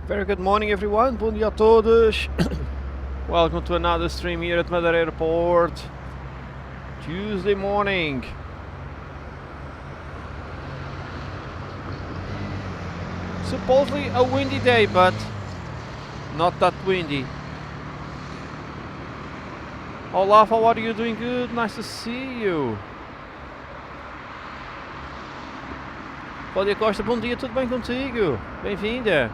Very good morning everyone, bom dia a todos. Welcome to another stream here at Madeira Airport. Tuesday morning. Supposedly a windy day, but not that windy. Olaf, how are you? Doing good? Nice to see you. Cláudia Costa, bom dia, tudo bem contigo? Bem-vinda.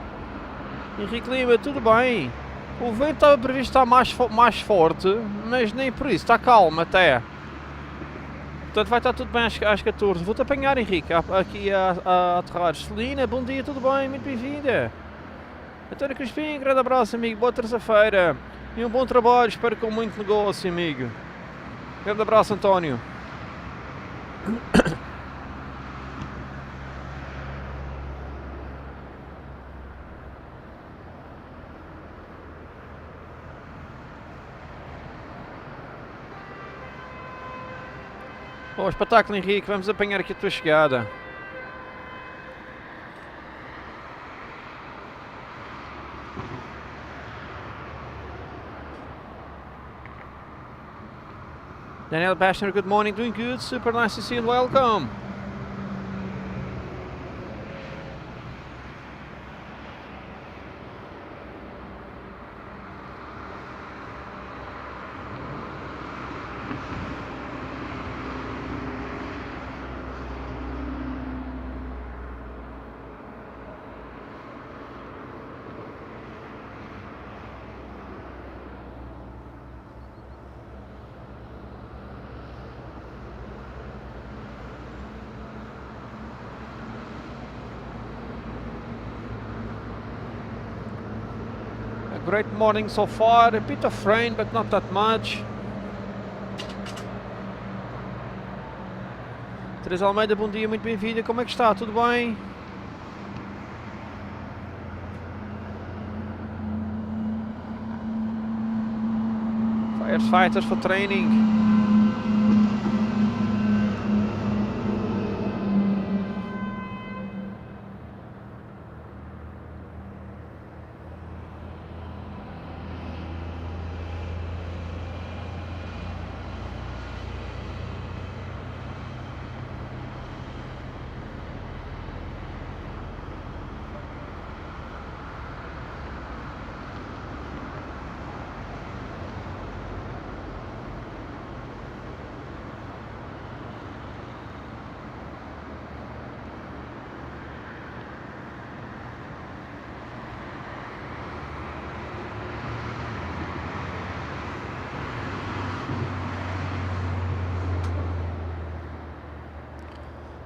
Henrique Lima, tudo bem? O vento estava previsto estar mais forte, mas nem por isso, está calmo até. Portanto vai estar tudo bem às 14. Vou-te apanhar, Henrique, aqui a aterrar. Celina, bom dia, tudo bem? Muito bem-vinda. António Crispim, grande abraço, amigo. Boa terça-feira. E um bom trabalho, espero com muito negócio, amigo. Grande abraço, António. Oh, espetáculo, Henrique, vamos apanhar aqui a tua chegada. Daniel Bashner, good morning, doing good, super nice to see you and welcome. Great morning so far, a bit of rain but not that much. Teresa Almeida, bom dia, muito bem-vinda, como é que está? Tudo bem? Firefighters for training.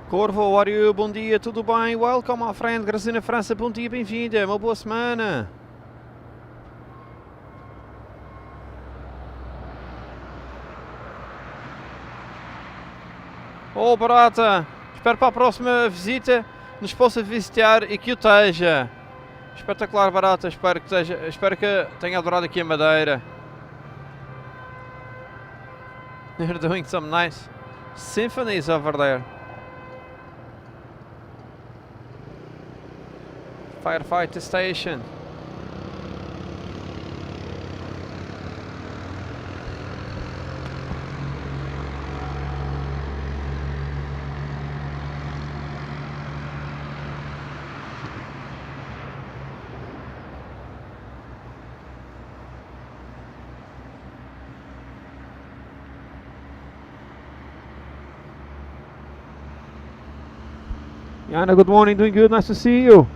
Corvo, how are you? Bom dia, tudo bem? Welcome, my friend. Grazina França, bom dia, bem-vinda. Uma boa semana. Oh, barata. Espero para a próxima visita nos possa visitar e que o esteja. Espetacular, barata. Espero que tenha adorado aqui a Madeira. They're doing some nice symphonies over there. Firefighter station. Yana, good morning, doing good, nice to see you.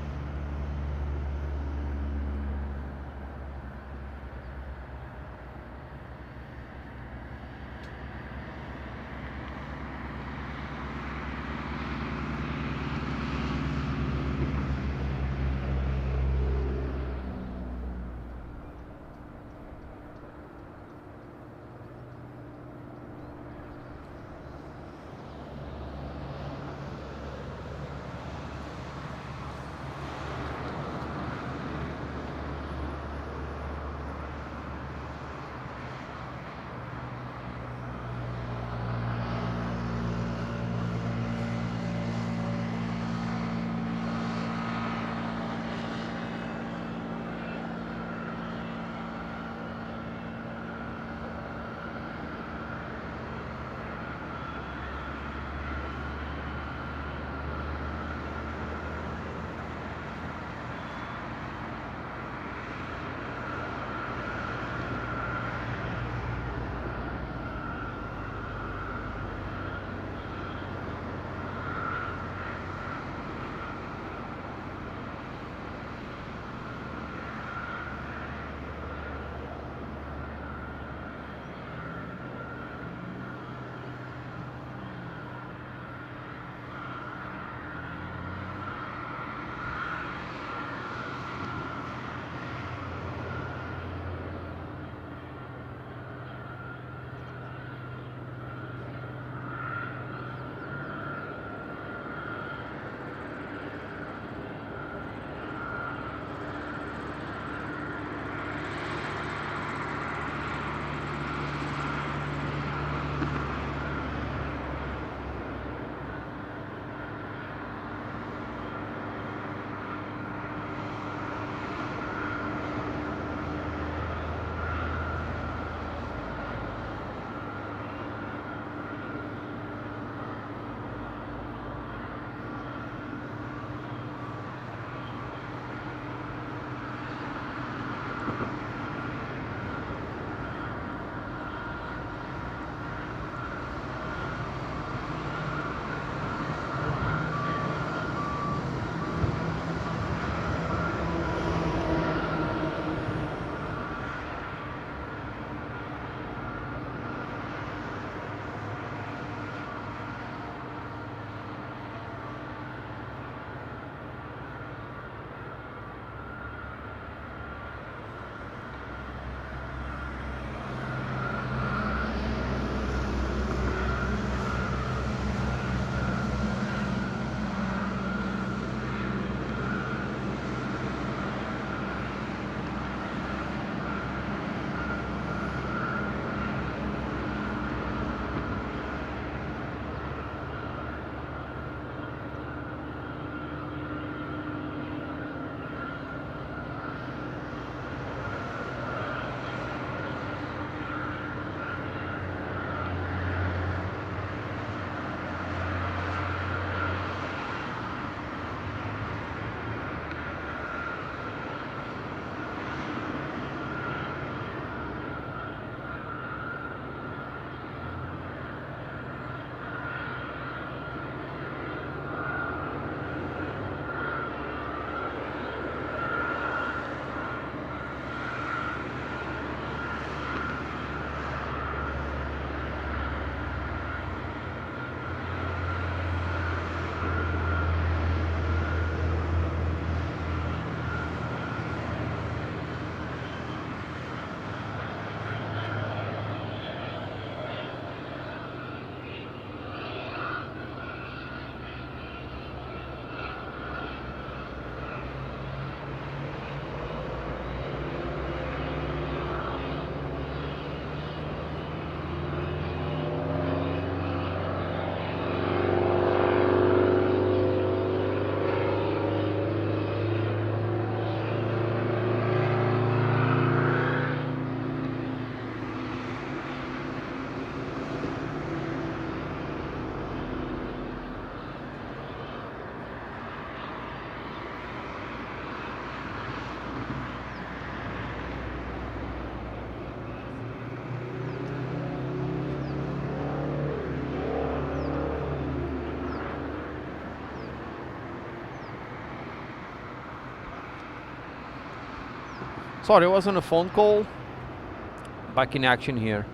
Sorry, I was on a phone call. Back in action here.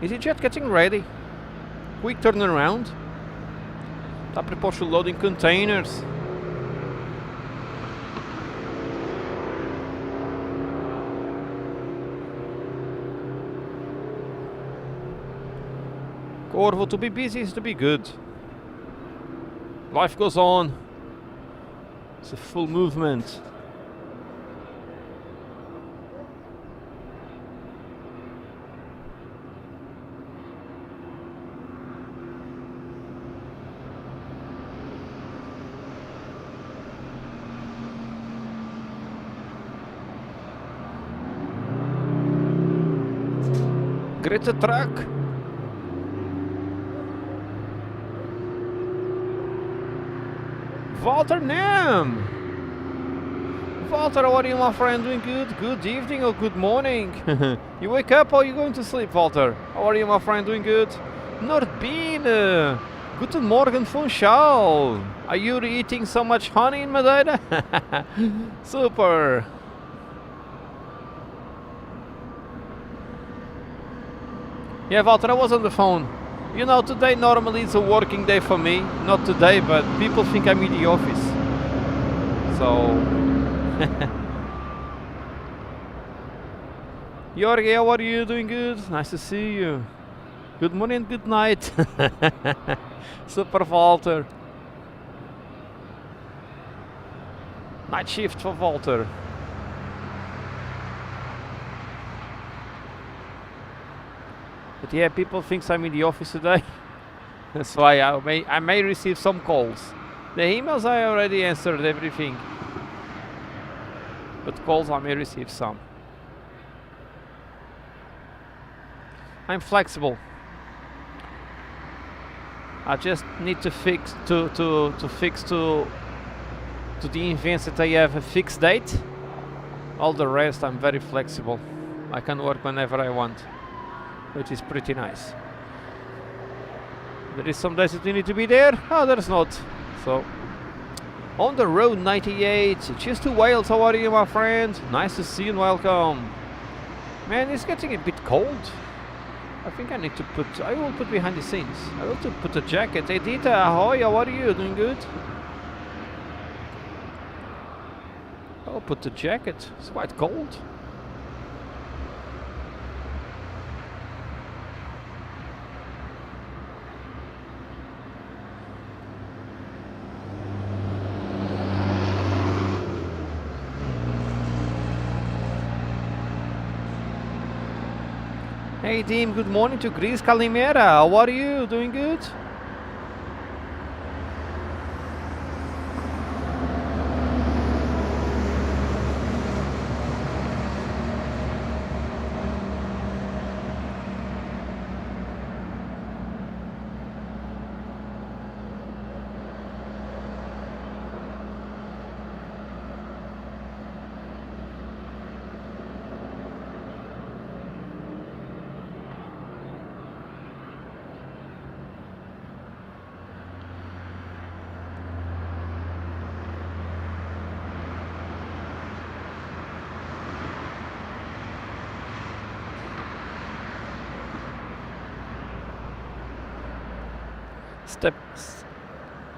EasyJet getting ready. Quick turnaround. Está preposto loading containers. Corvo, to be busy is to be good. Life goes on. It's a full movement. Greta truck. Walter Nam. Walter, how are you, my friend? Doing good? Good evening or good morning? You wake up or you going to sleep, Walter? How are you, my friend? Doing good? Norbine. Guten Morgen, Funchal. Are you eating so much honey in Madeira? Super. Yeah, Walter, I was on the phone. You know, today normally it's a working day for me. Not today, but people think I'm in the office. So... Jorge, how are you? Doing good? Nice to see you. Good morning, good night. Super, Walter. Night shift for Walter. But yeah, people think I'm in the office today. That's why I may receive some calls. The emails I already answered everything. But calls I may receive some. I'm flexible. I just need to fix to the events that I have a fixed date. All the rest I'm very flexible. I can work whenever I want, which is pretty nice. There is some days that you need to be there, others not. So, on the road 98, cheers to Wales, how are you, my friend? Nice to see you and welcome. Man, it's getting a bit cold. I think I need to I will put behind the scenes. I will put a jacket. Edita, ahoy, how are you? Doing good? I'll put the jacket, it's quite cold. Hey Dean, good morning to Greece, Kalimera. How are you? Doing good?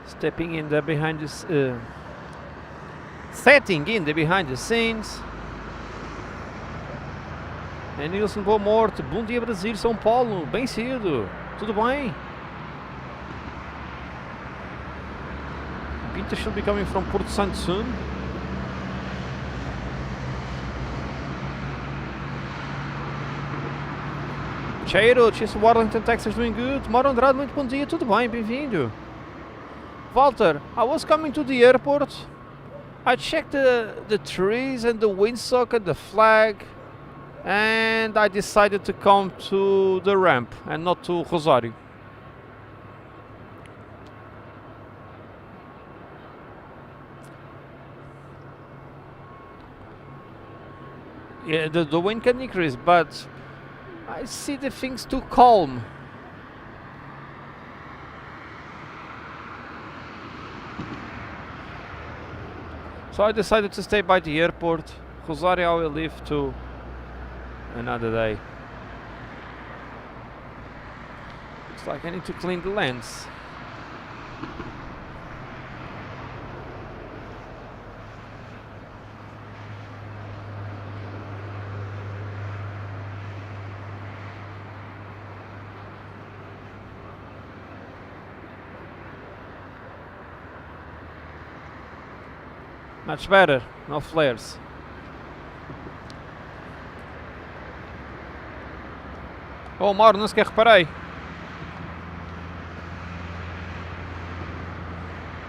Stepping in the behind the setting in the behind the scenes. É Nilson, boa morte. Bom dia, Brasil, São Paulo. Bem cedo. Tudo bem? Pinta should be coming from Porto Santo soon. Cheiro, Chase Warlington, Texas, doing good. Mauro Andrade, muito bom dia, tudo bem, bem-vindo. Walter, I was coming to the airport. I checked the trees and the windsock and the flag, and I decided to come to the ramp and not to Rosario. Yeah, the wind can increase, but I see the things too calm. So I decided to stay by the airport Rosario I will leave to another day. Looks like I need to clean the lens. Much better, no flares. Oh, Mauro, não sequer reparei.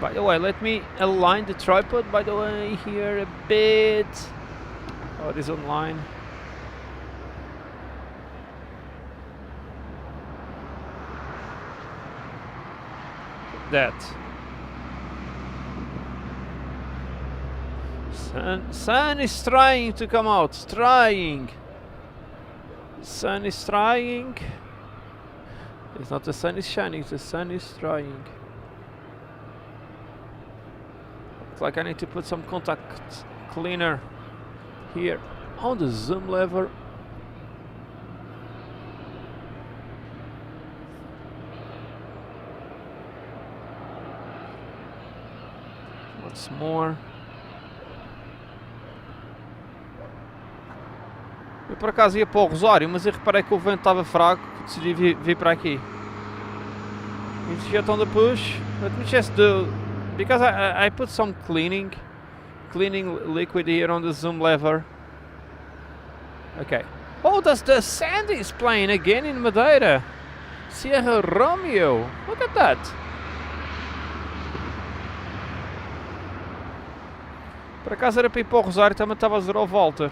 By the way, let me align the tripod, by the way, here a bit. Oh, it is online. That. Sun is trying to come out. Trying. Sun is trying. It's not the sun is shining, the sun is trying. Looks like I need to put some contact cleaner here on the zoom lever. Once more. Eu por acaso ia para o Rosário, mas eu reparei que o vento estava fraco, decidi vir para aqui. It's yet on the push. Let me just do, because I put some cleaning liquid here on the zoom lever. Okay. Oh, that's the Sandy is playing again in Madeira. Sierra Romeo. Look at that. Por acaso era para ir para o Rosário, também estava a zerar o Walter.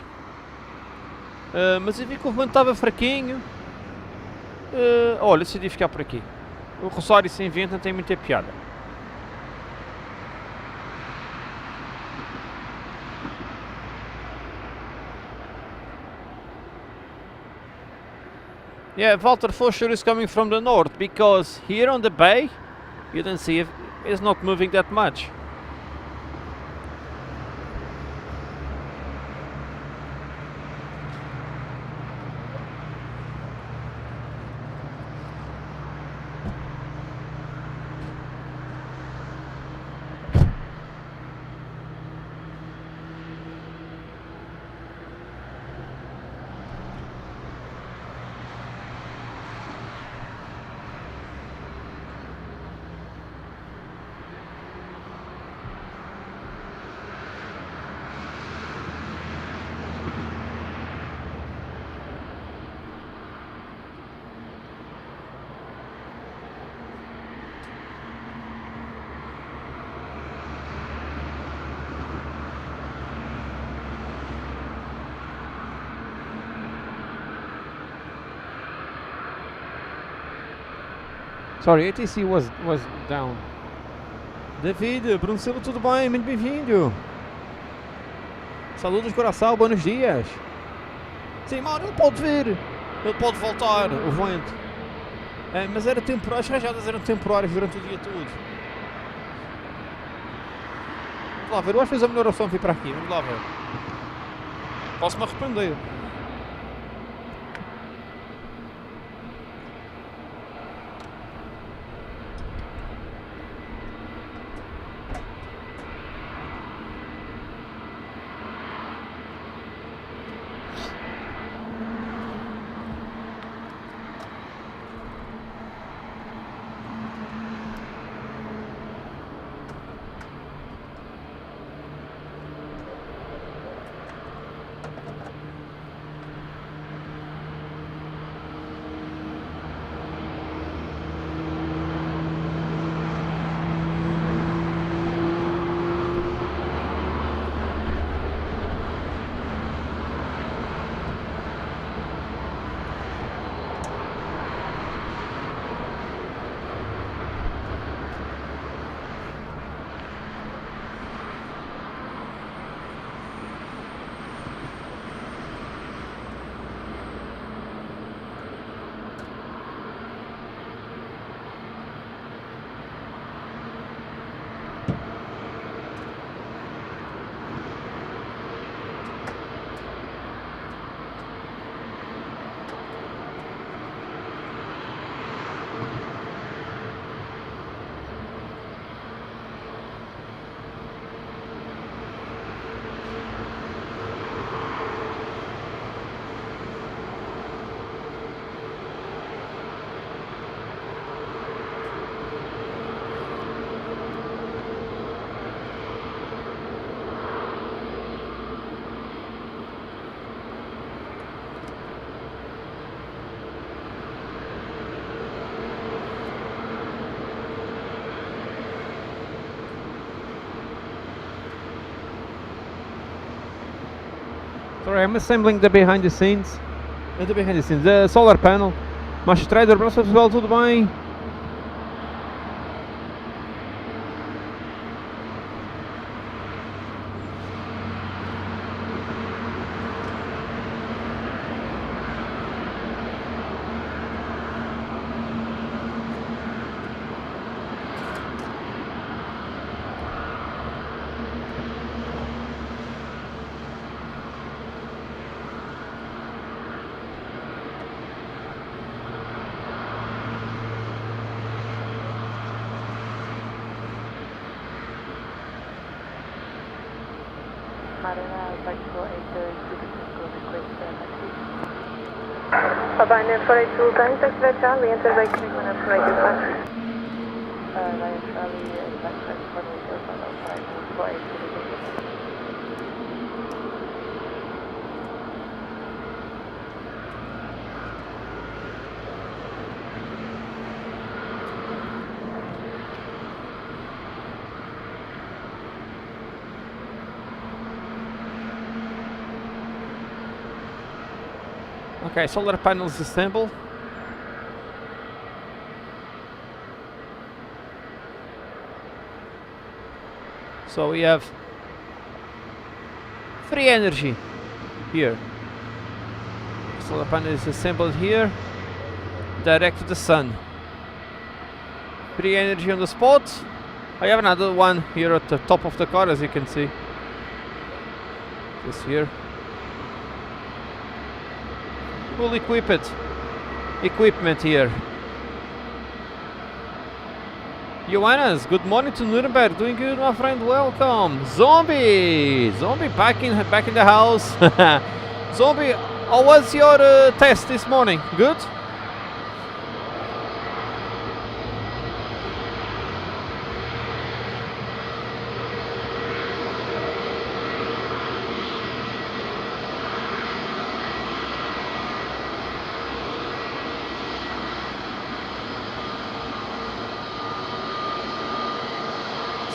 Mas eu vi que o vento estava fraquinho. Olha, decidi ficar por aqui. O Rosário sem vento não tem muita piada. Yeah, Walter for sure is coming from the north, because here on the bay you can see it's not moving that much. Sorry, ATC was down. David, Bruno Silva, tudo bem? Muito bem-vindo. Saludos, coração, buenos dias. Sim, mano, ele pode vir. Ele pode voltar, o vento. Mas era temporário, as rajadas eram temporárias durante o dia todo. Vamos lá ver, eu acho que fiz a melhor opção vir para aqui. Vamos lá ver. Posso-me arrepender. Sorry, I'm assembling the behind the scenes. The solar panel. Macho Trader, abraço pessoal, tudo bem? Madeira, Paxo 8 Bye-bye, net 482 Tank, taxi back Charlie, enter by click on up 485. Ryan Charlie, back 482 Okay, solar panels assembled. So we have free energy here. Solar panel is assembled here, direct to the sun. Free energy on the spot. I have another one here at the top of the car, as you can see. This here. Full equipment here. Johannes, good morning to Nuremberg. Doing good, my friend. Welcome. Zombie back in the house. Zombie, how was your test this morning? Good.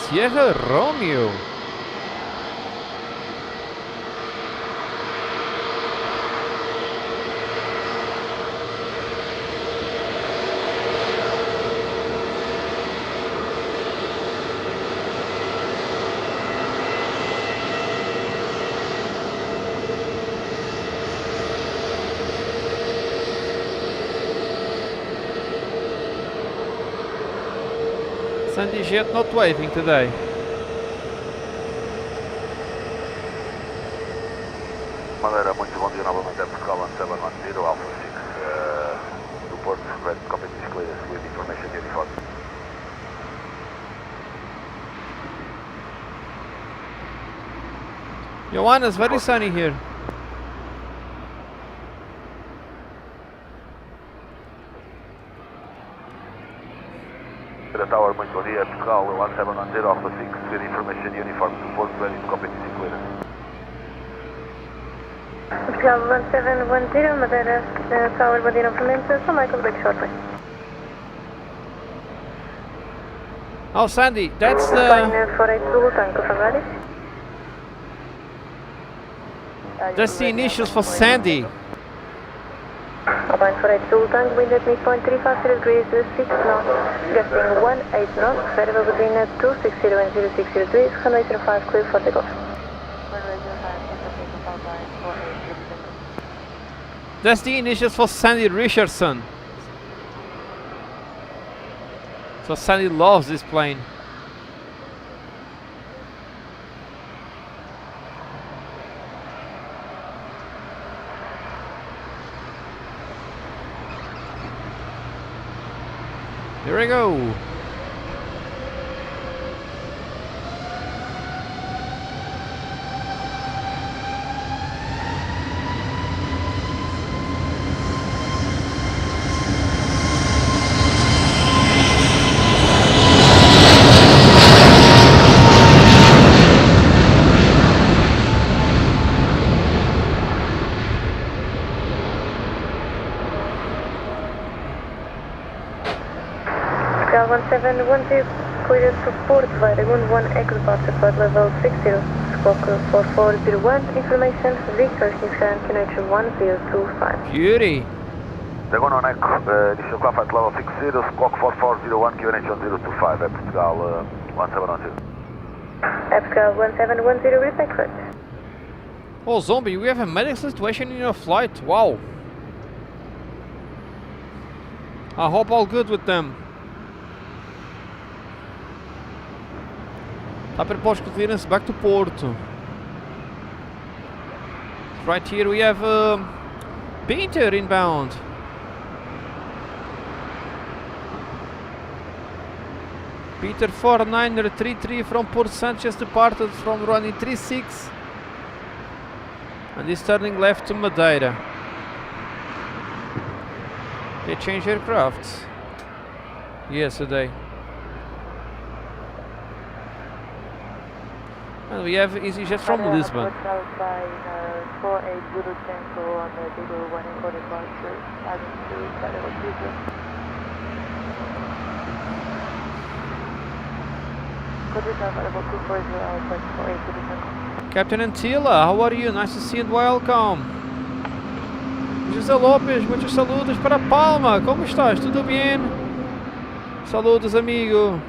Sierra Romeo. Sandy Jet not waving today. Madeira, muito bom dia novamente, é Portugal, 1710, Alpha 6, do Porto, red, copy this clear, with information uniform. Johannes, very sunny here. The tower, muito bom dia, Portugal, 1710, Alpha 6, with information uniform, do Porto, ready to copy this clear. Portugal 1710, Madeira, tower, body information, so Michael back shortly. Oh, Sandy, that's Line the 482 Tango Favare. that's the initials for Sandy. Line 482 Tango, wind at midpoint 350 degrees, 6 knots, gusting 18 knots, variable between 260 and 060 degrees, 105 clear for takeoff. That's the initials for Sandy Richardson. So Sandy loves this plane. Here we go. Cal 1710, clear to port via Lagoon 1 Echo departure flight level 60. Fokker 4401, information, Victor 6 connection 1025. Beauty. Dragon on Echo, initial climb flight level 60, squawk 4401, QNH 1025, Air Portugal 1710. Air Portugal 1710, repeat correct. Oh, Zombie, we have a medical situation in your flight. Wow. I hope all good with them. Tá proposed clearance back to Porto. Right here we have Peter inbound. Peter 4933 from Port Sanchez departed from running 36 and is turning left to Madeira. They changed aircrafts yesterday. And we have EasyJet from Lisbon. By 480 Tango on the Beagle 184 departure, having to Saddle Tuesday. Captain Antilla, how are you? Nice to see you and welcome. José Lopes, muitos saludos para Palma. Como estás? Tudo bem? Saludos, amigo.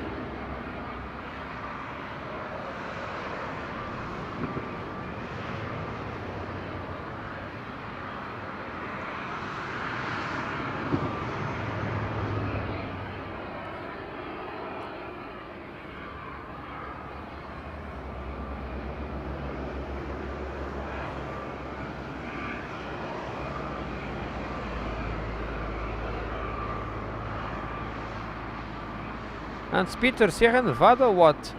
And Peter, Sierra Nevada or what?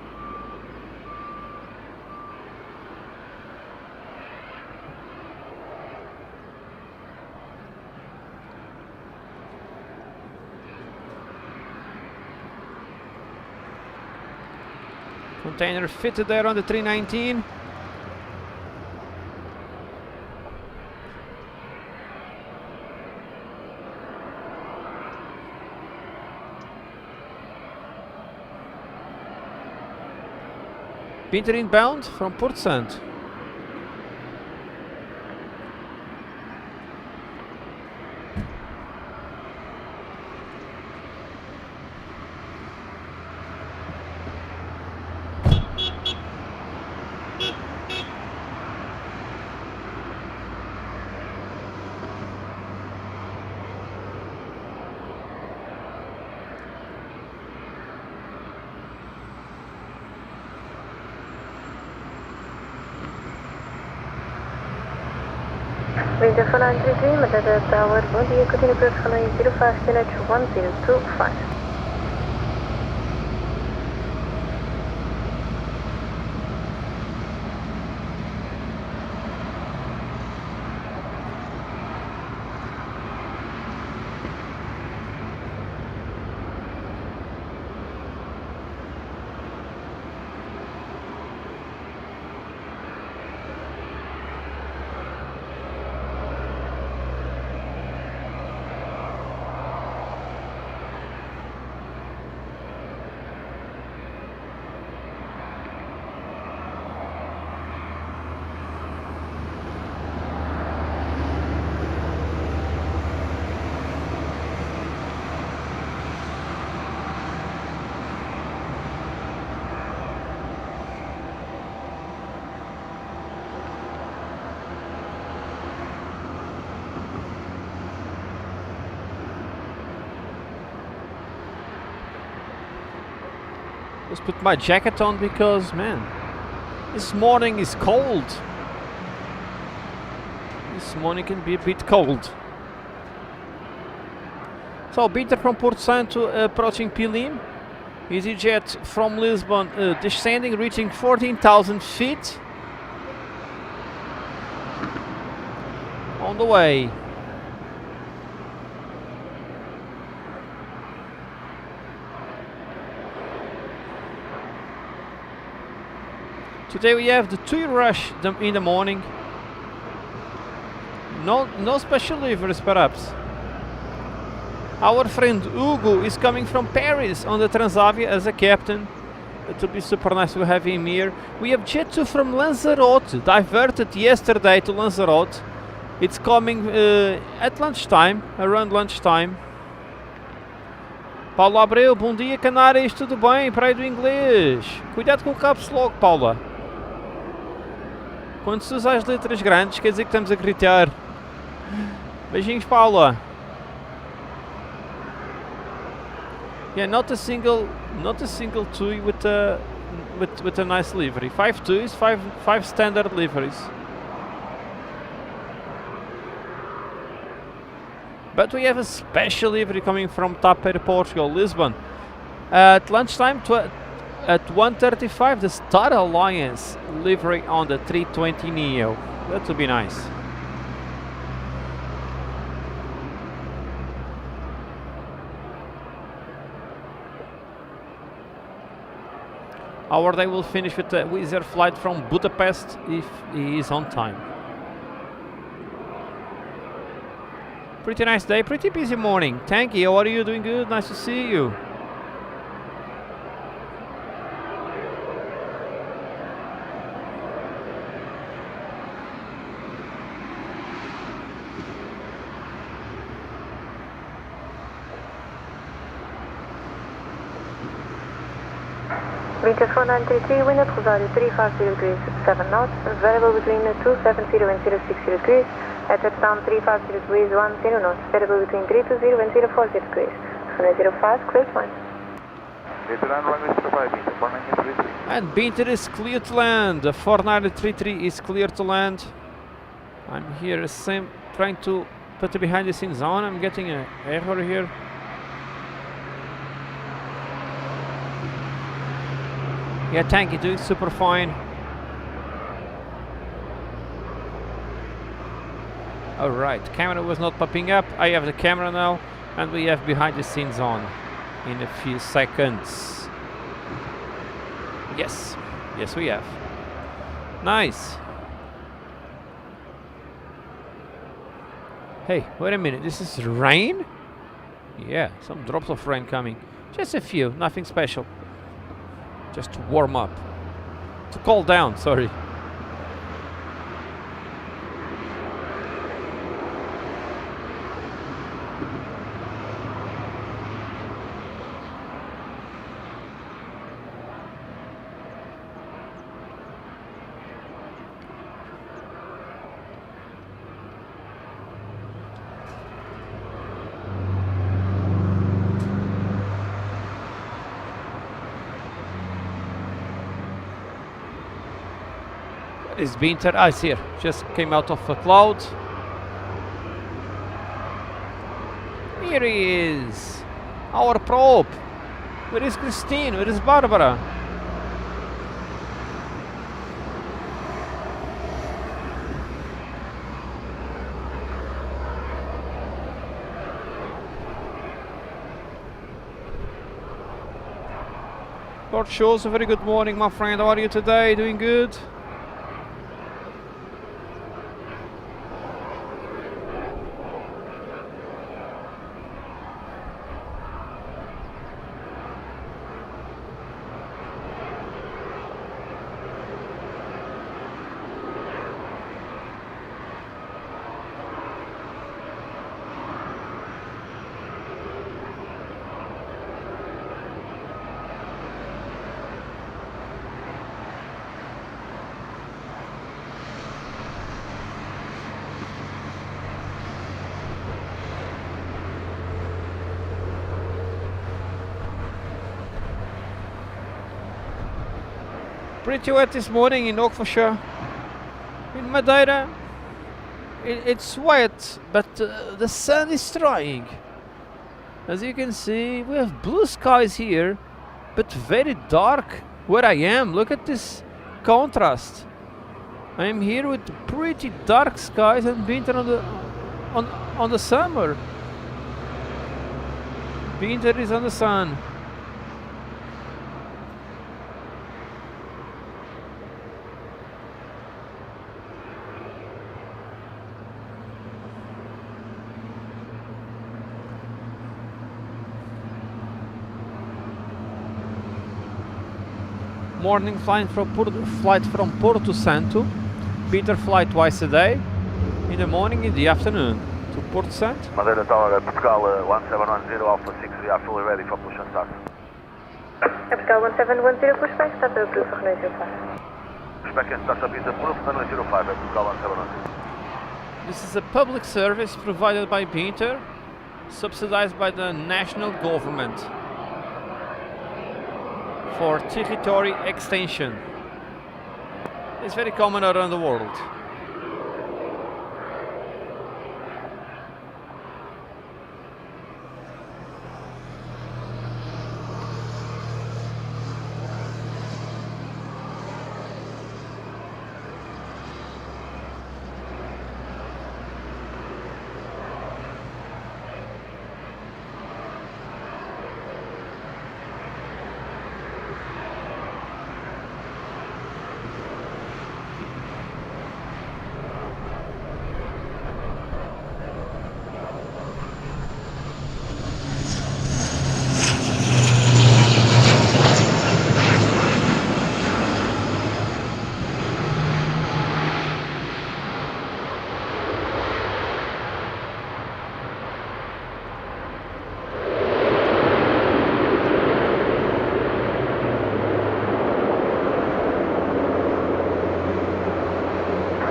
Container fitted there on the 319. Peter inbound from Port Saint. Winter 4933, Madeira Tower, bom dia, continue para escala em 05 QNH 1025. Let's put my jacket on because, man, this morning is cold. This morning can be a bit cold. So, Peter from Port Santo approaching Pilim. EasyJet from Lisbon descending, reaching 14,000 feet. On the way. Today we have the 2 rush in the morning. No special livers perhaps. Our friend Hugo is coming from Paris on the Transavia as a captain. it'll be super nice to have him here. We have Jet 2 from Lanzarote, diverted yesterday to Lanzarote. It's coming at lunchtime, around lunchtime. Paula Abreu, bom dia Canárias, tudo bem? Praia do Inglês. Cuidado com o caps lock, Paula. Quando se usa as letras grandes, quer dizer que estamos a gritar. Beijinhos, Paula. Yeah, not a single TUI with a nice livery. 5 TUIs, five standard liveries. But we have a special livery coming from Taper, Portugal, Lisbon. At lunchtime, at 1:35, the Star Alliance livery on the 320 Neo. That would be nice. Our day will finish with a Wizz Air flight from Budapest if he is on time. Pretty nice day, pretty busy morning. Thank you, how are you? Doing good? Nice to see you. Winter 4933, wind at Rosario 350 degrees 7 knots, variable between 270 and 060 degrees, at touchdown 350 degrees 10 knots, variable between 320 and 040 degrees, 105, clear to land. And Binter is clear to land, the 4933 is clear to land. I'm here trying to put the behind the scenes on, I'm getting an error here. Yeah, thank you, doing super fine. Alright, camera was not popping up. I have the camera now, and we have behind the scenes on in a few seconds. Yes, yes we have. Nice. Hey, wait a minute, this is rain? Yeah, some drops of rain coming. Just a few, nothing special. Just to warm up. To cool down, sorry. Is Binter? Ah, it's here. Just came out of a cloud. Here he is. Our probe. Where is Christine? Where is Barbara? Lord Shows, a very good morning, my friend. How are you today? Doing good? Pretty wet this morning in Oxfordshire. In Madeira, it's wet, but the sun is trying. As you can see, we have blue skies here, but very dark where I am. Look at this contrast. I am here with pretty dark skies and winter on the summer. Winter is on the sun. Morning flight from Porto Santo. Peter flight twice a day. In the morning, in the afternoon. To Porto Santo. Madeira Tower, Portugal 1710 Alpha 6, we are fully ready for push and start. Portugal 1710, pushback, start approved for runway 05. Respect and start is approved, runway 05 at Portugal 1710. This is a public service provided by Peter, subsidized by the national government for territory extension. It's very common around the world.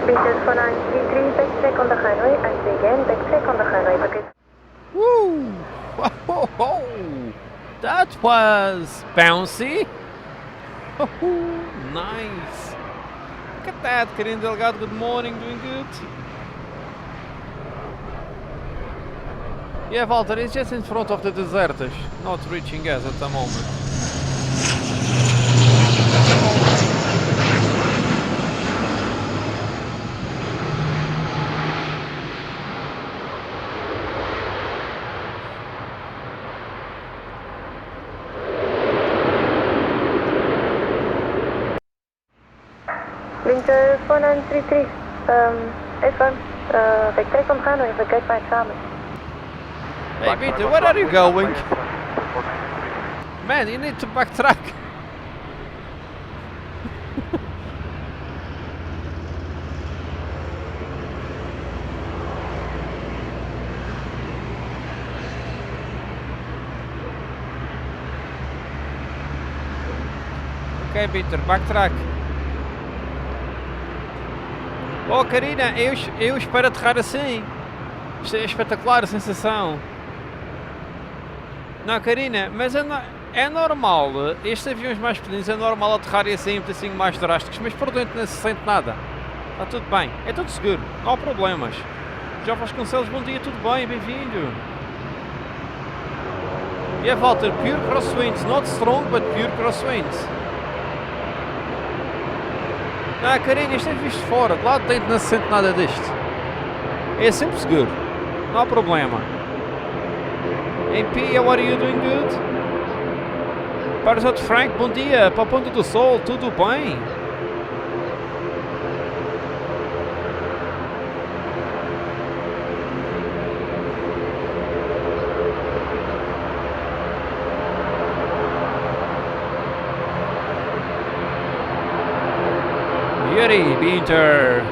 Beaches 4933, back check on the runway. I say again, back check on the runway. Okay. Woo! Whoa! That was bouncy. Nice. Look at that, Karine Delgado. Good morning, doing good. Yeah, Walter, it's just in front of the deserters, not reaching us at the moment. Winter 4933, F1, back check on the runway, we kijk bij het samen. Hey Peter, where are you going? Man, you need to backtrack. Okay Peter, backtrack. Oh Karina, eu espero aterrar assim. Isto é espetacular a sensação. Não Karina, mas é normal, estes aviões mais pequeninos é normal aterrarem assim um pedacinho mais drásticos, mas por dentro não se sente nada. Está tudo bem, é tudo seguro, não há problemas. Já Vasconcelos, bom dia, tudo bem, bem-vindo. Yeah Walter, pure crosswinds, not strong but pure crosswinds. Não, Karina, isto é visto fora, de lá de dentro não se sente nada disto. É sempre seguro, não há problema. MP, how are you doing good? Parazote Frank, bom dia, para a Ponta do Sol, tudo bem? Yuri, Peter.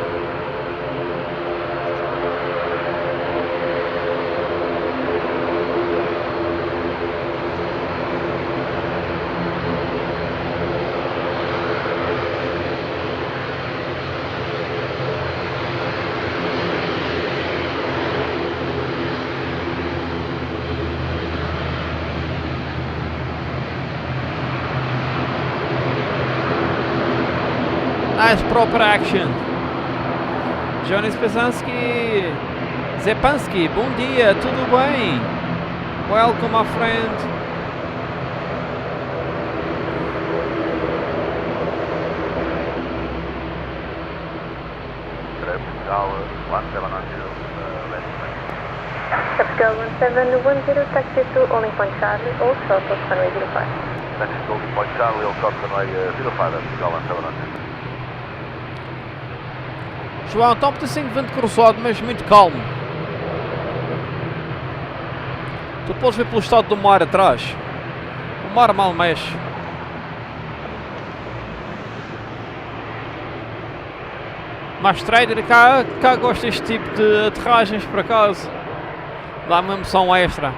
Nice proper action. Johnny Zepansky, bom dia, tudo bem? Welcome my friend. Portugal 1710, taxi to Only Point Charlie, Old Short of runway 05. Taxi to Only Point Charlie, Old Short runway 05 at Portugal 1710. João, está um pedacinho de vento cruzado, mas muito calmo. Tu podes ver pelo estado do mar atrás. O mar mal mexe. mais trader, cá gosto deste tipo de aterragens por acaso. Dá uma emoção extra.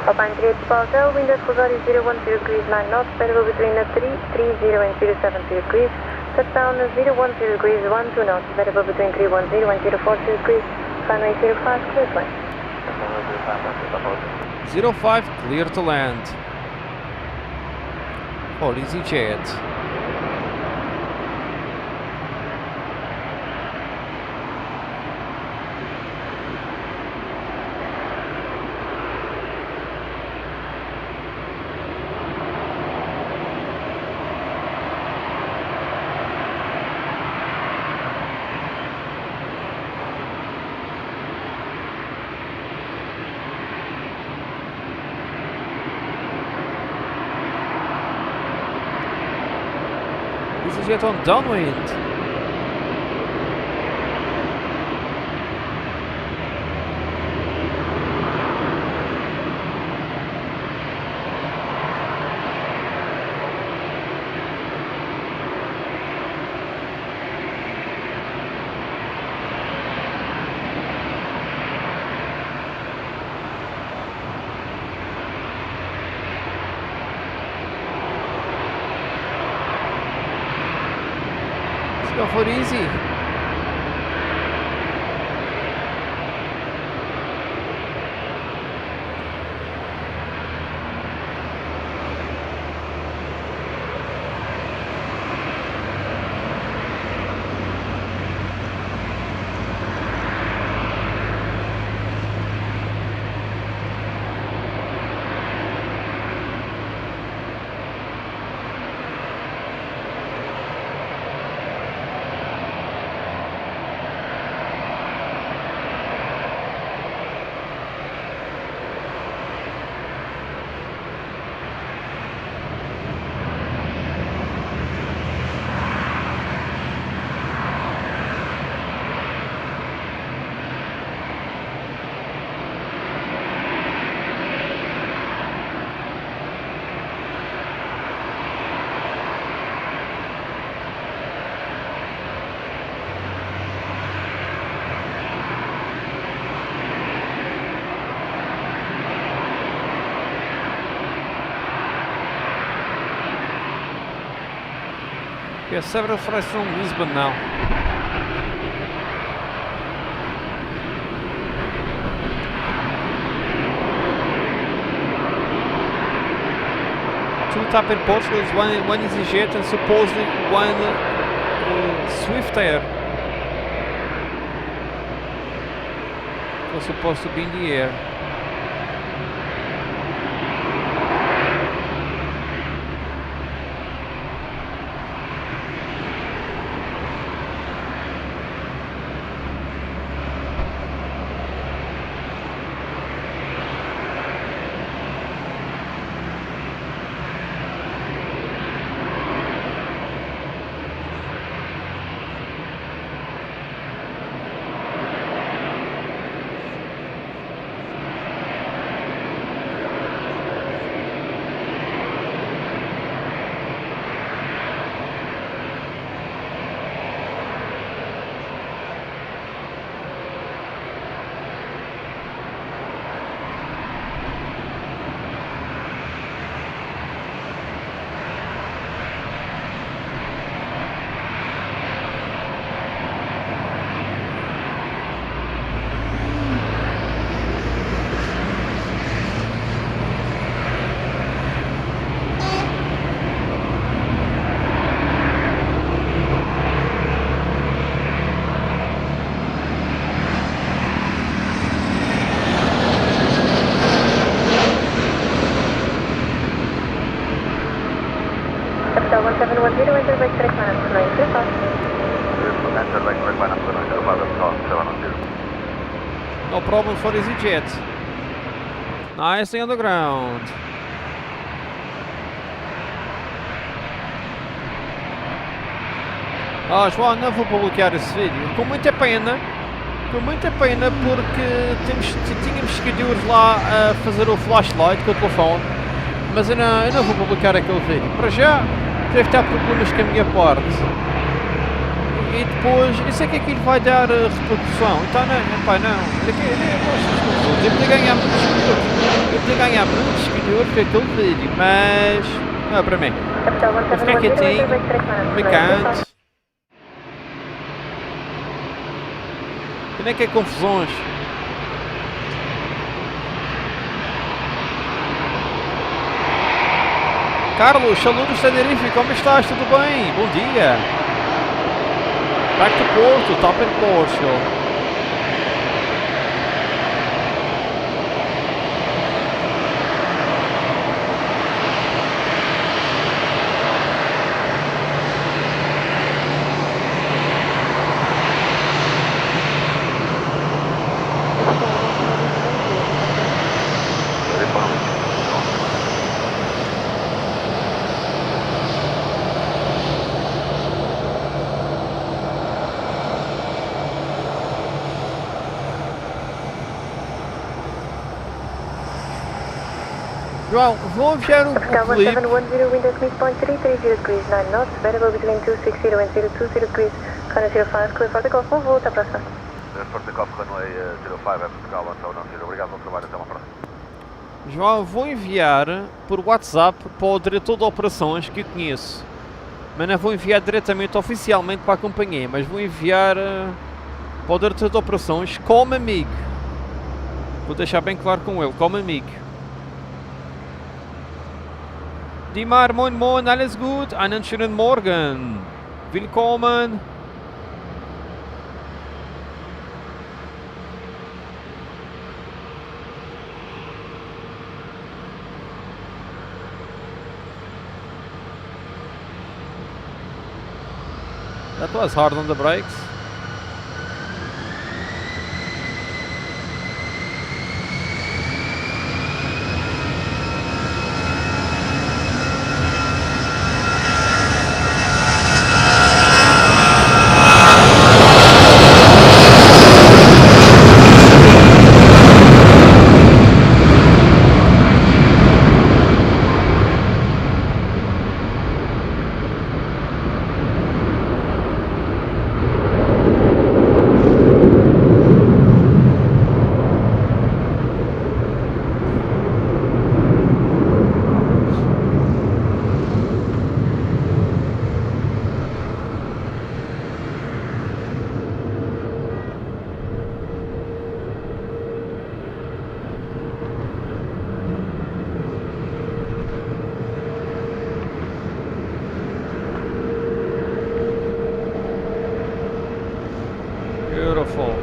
Alpine 3 Hotel, wind at Rosario 010 degrees 9 knots, variable between 330 and 070 degrees, touchdown 010 degrees 12 knots, variable between 310 and 040 degrees, runway 05, clear to land. 05, clear to land. For EasyJet. EasyJet on downwind. Go for easy. We have several flights from Lisbon now. Two TAP in Portugal, one EasyJet and supposedly one Swift Air. Was supposed to be in the air. Capital 1710, enter by correct minus 935. Enter by correct minus 935, No problem for EasyJet. Nicely on the ground. João, não vou publicar esse vídeo. Com muita pena porque tínhamos seguidores lá a fazer o flashlight com o telefone. Mas eu não vou publicar aquele vídeo. Para já, deve ter problemas com a minha parte. E depois, eu sei que aquilo vai dar repercussão. Então não, pá, não. Eu podia ganhar muitos seguidores. Eu podia ganhar muitos seguidores com aquele vídeo, mas não é para mim. Vou ficar quietinho, me canto. Eu nem quero confusões. Carlos, saludos Tenerife, como estás? Tudo bem? Bom dia. Back to Porto, top in Portugal. João, vou enviar um clipe. 1710, wind at midpoint 330 degrees, 9 knots, variable between 260 and 020 degrees, Connor 05, clear for the Golf, bom voo, até a próxima. For the Golf Runway 05, é Portugal, então não tira. Obrigado pelo trabalho, até uma próxima. João, vou enviar por WhatsApp para o diretor de operações que eu conheço. Mas não vou enviar diretamente, oficialmente para a companhia, mas vou enviar para o diretor de operações como amigo. Vou deixar bem claro com ele, como amigo. Dimar, moin moin, alles gut, einen schönen Morgen. Willkommen. That was hard on the brakes. Beautiful.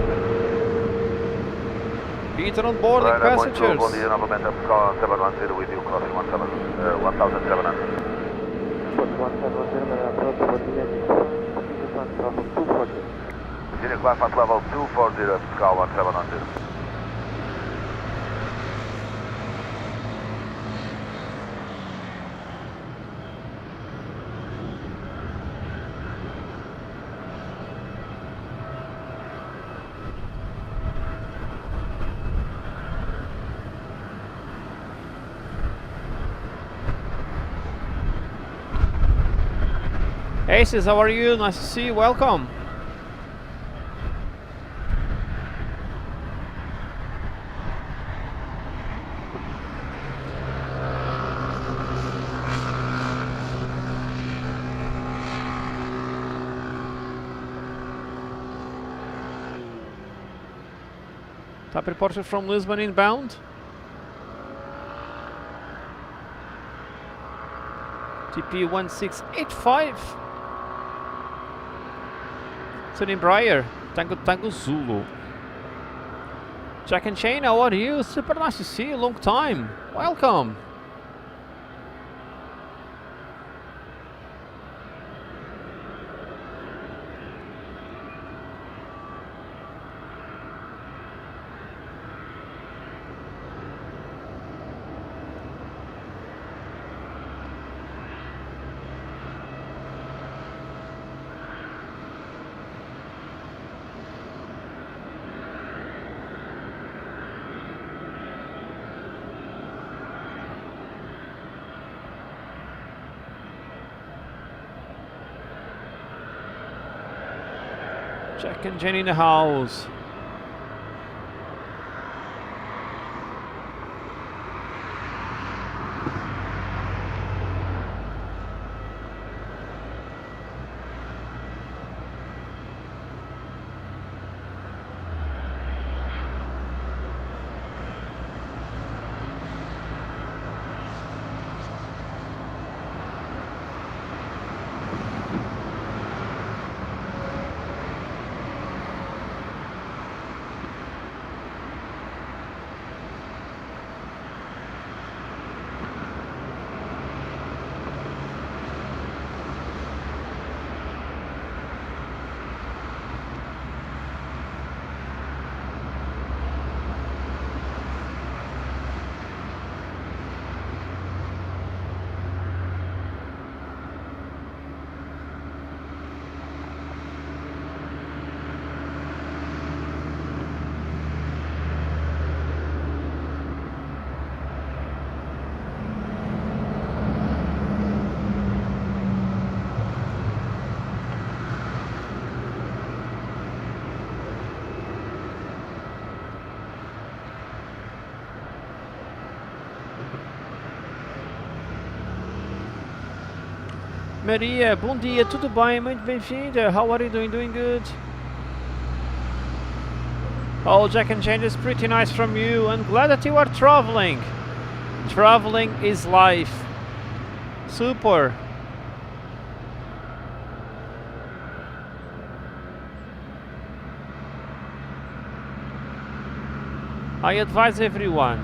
Peter on board the passengers. Bom dia novamente, é Portugal 710 with you, crossing 1700. 1710, Virginia Class at level 240, Portugal 1710. Aces, how are you? Nice to see you. Welcome. Top reporter from Lisbon inbound. TP 1685. Tony Breyer, Tango Zulu. Jack and Shane, how are you? Super nice to see you, long time. Welcome. Jack and Jenny in the house. Maria, bom dia, tudo bem? Muito bem-vinda. How are you doing? Doing good? Oh, Jack and Jane, is pretty nice from you. I'm glad that you are traveling. Traveling is life. Super. I advise everyone,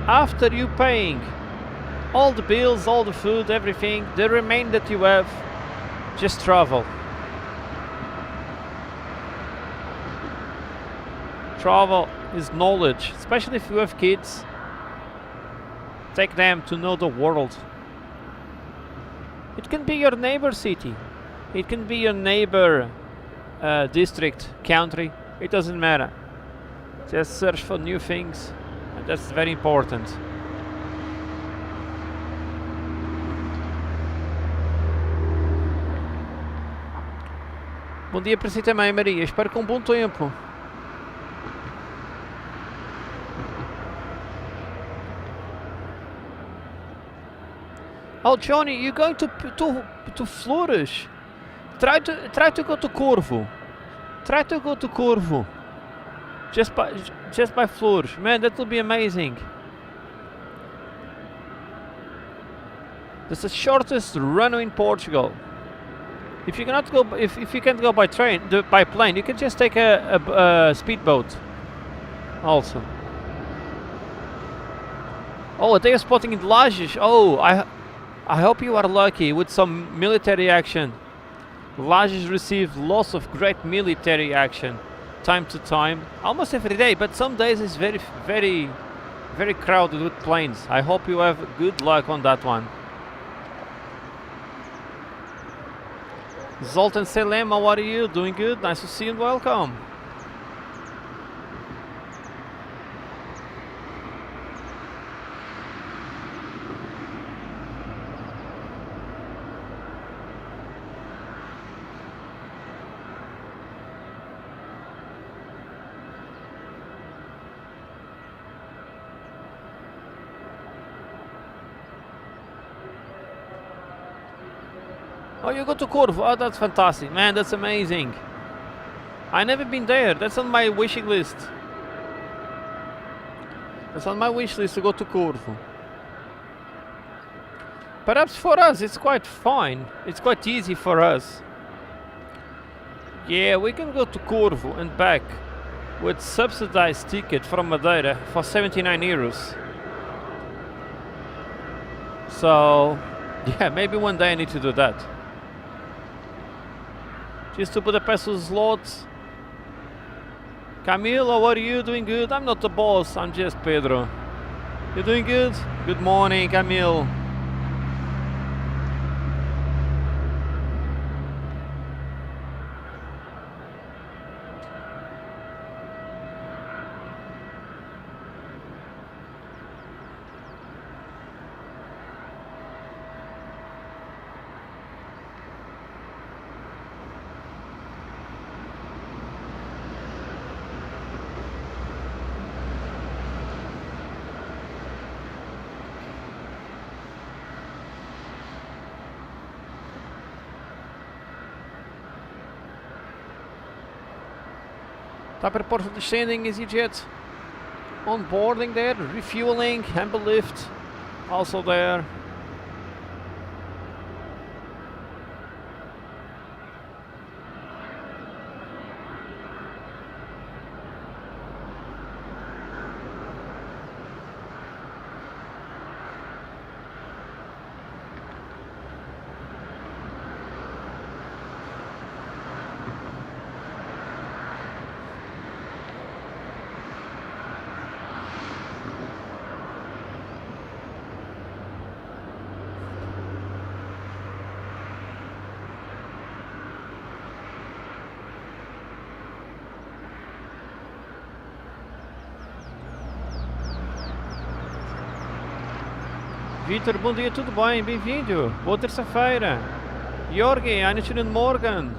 after you paying all the bills, all the food, everything, the remainder that you have, just travel. Travel is knowledge, especially if you have kids. Take them to know the world. It can be your neighbor city. It can be your neighbor district, country. It doesn't matter. Just search for new things. And that's very important. Bom dia para si também, Maria. Espero com bom tempo. Oh, Johnny, you're going to Flores. Try to go to Corvo. Try to go to Corvo. Just by Flores. Man, that will be amazing. That's the shortest runway in Portugal. If you cannot go, if you can't go by train, by plane, you can just take a speedboat. Also. Oh, a day of spotting in Lages. Oh, I hope you are lucky with some military action. Lages receive lots of great military action, time to time, almost every day. But some days it's very, very, very crowded with planes. I hope you have good luck on that one. Zoltan Selem, how are you? Doing good? Nice to see you and welcome. Oh, you go to Corvo. Oh, that's fantastic. Man, that's amazing. I never been there. That's on my wishing list. That's on my wish list to go to Corvo. Perhaps for us it's quite fine. It's quite easy for us. Yeah, we can go to Corvo and back with subsidized ticket from Madeira for 79 euros. So, yeah, maybe one day I need to do that. Just to put a peso slot. Camille, how are you? Doing good? I'm not the boss, I'm just Pedro. You doing good? Good morning, Camille. Está para port of descending EasyJet. On boarding there, refueling, amber lift, also there. Vitor, bom dia, tudo bem? Bem-vindo. Boa terça-feira. Jorge, einen schönen Morgen.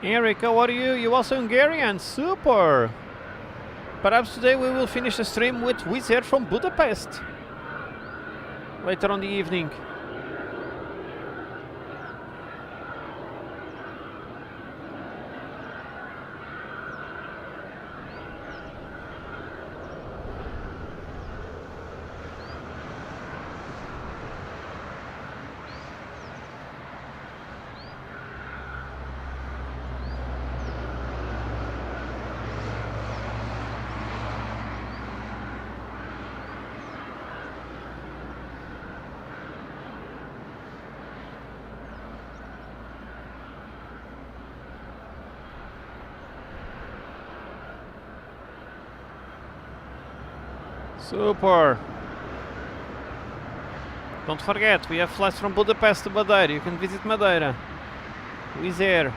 Eric, how are you? You also Hungarian? Super! Perhaps today we will finish the stream with Wizz Air from Budapest. Later on the evening. Super! Don't forget, we have flights from Budapest to Madeira. You can visit Madeira. Wizz Air.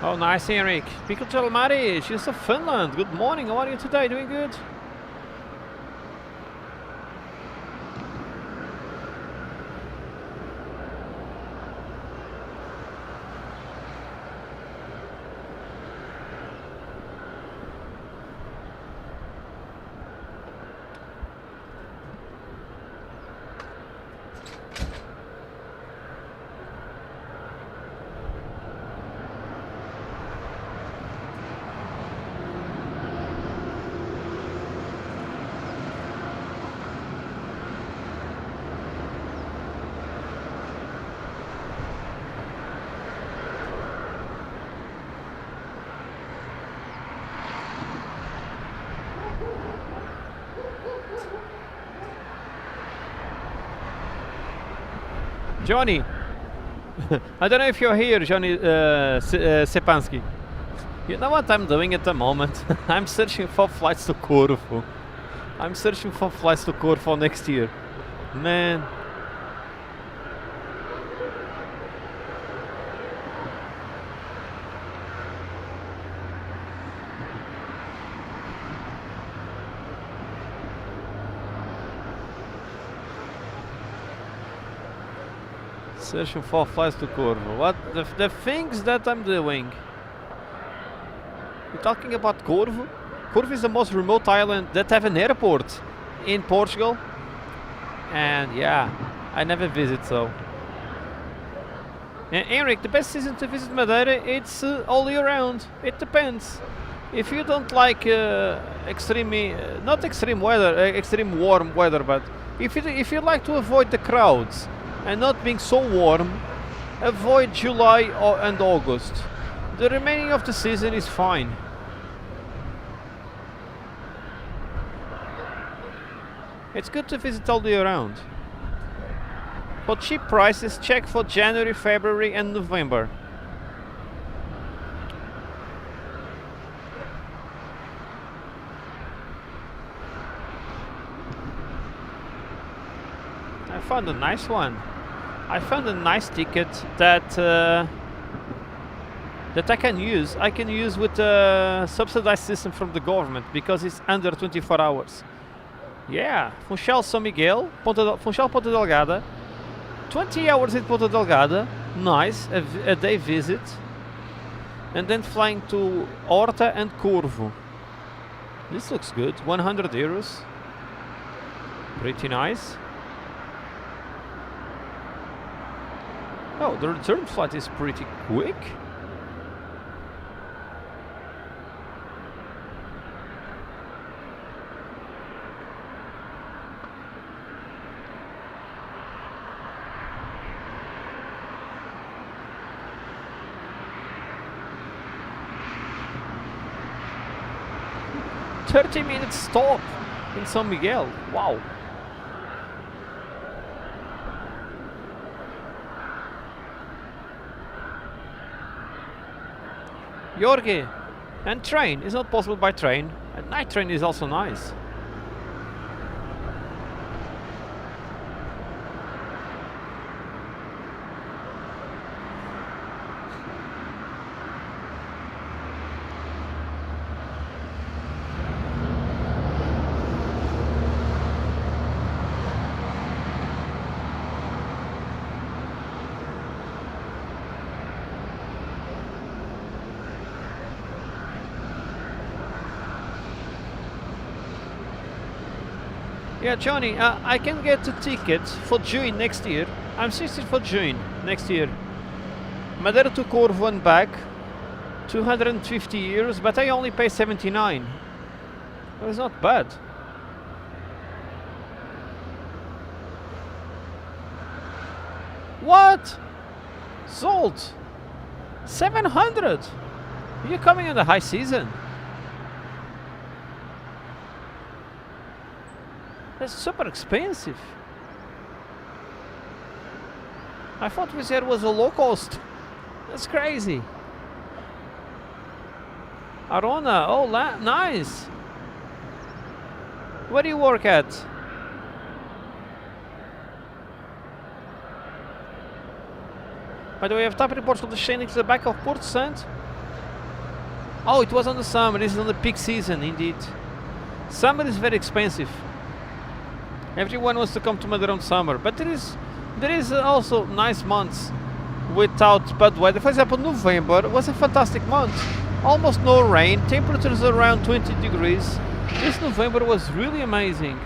Oh, nice, Eric. Pico Telmari, she's of Finland. Good morning. How are you today? Doing good? Johnny, I don't know if you're here, Johnny Sepansky. You know what I'm doing at the moment? I'm searching for flights to Corfu. I'm searching for flights to Corfu next year. Man. Searching for flights to Corfu. What the things that I'm doing? You're talking about Corfu? Corfu is the most remote island that have an airport in Portugal. And yeah, I never visit so. And Eric, the best season to visit Madeira, it's all year round. It depends. If you don't like not extreme weather, extreme warm weather, but if you like to avoid the crowds and not being so warm, avoid July and August. The remaining of the season is fine. It's good to visit all year round. For cheap prices, check for January, February and November. I found a nice one. I found a nice ticket that that I can use. I can use with a subsidized system from the government because it's under 24 hours. Yeah, Funchal São Miguel, Funchal Ponta Delgada, 20 hours in Ponta Delgada, nice, a day visit, and then flying to Horta and Corfu. This looks good, 100 euros, pretty nice. Oh, the return flight is pretty quick. "30-minute stop in São Miguel." Wow. Jorge, and train is not possible by train. A night train is also nice. Yeah, Johnny, I can get a ticket for June next year. I'm interested for June next year. Madeira to Corfu and back, 250 euros, but I only pay 79. Well, it's not bad. What? Sold? 700? You're coming in the high season. That's super expensive. I thought Wizz Air was a low cost. That's crazy. Arona, oh nice. Where do you work at? By the way, I've tapped reports of the Shannon to the back of Port Saint. Oh, it was on the summer. This is on the peak season, indeed. Summer is very expensive. Everyone wants to come to Madeira on summer, but there is also nice months without bad weather. For example, November was a fantastic month. Almost no rain, temperatures around 20 degrees. This November was really amazing.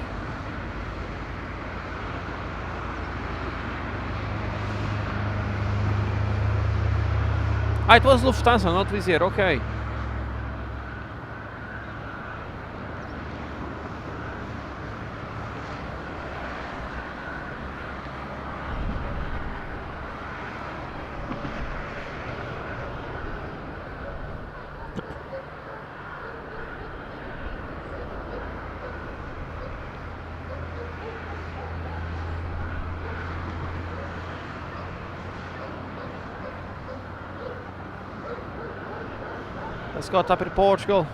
Ah, it was Lufthansa, not Wizz Air, okay. Let's go top of Portugal.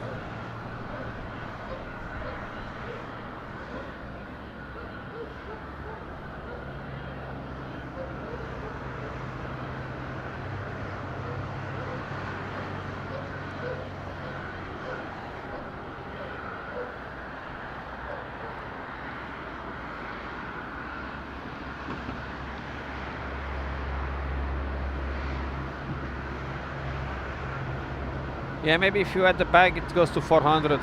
Yeah, maybe if you add the bag, it goes to 400.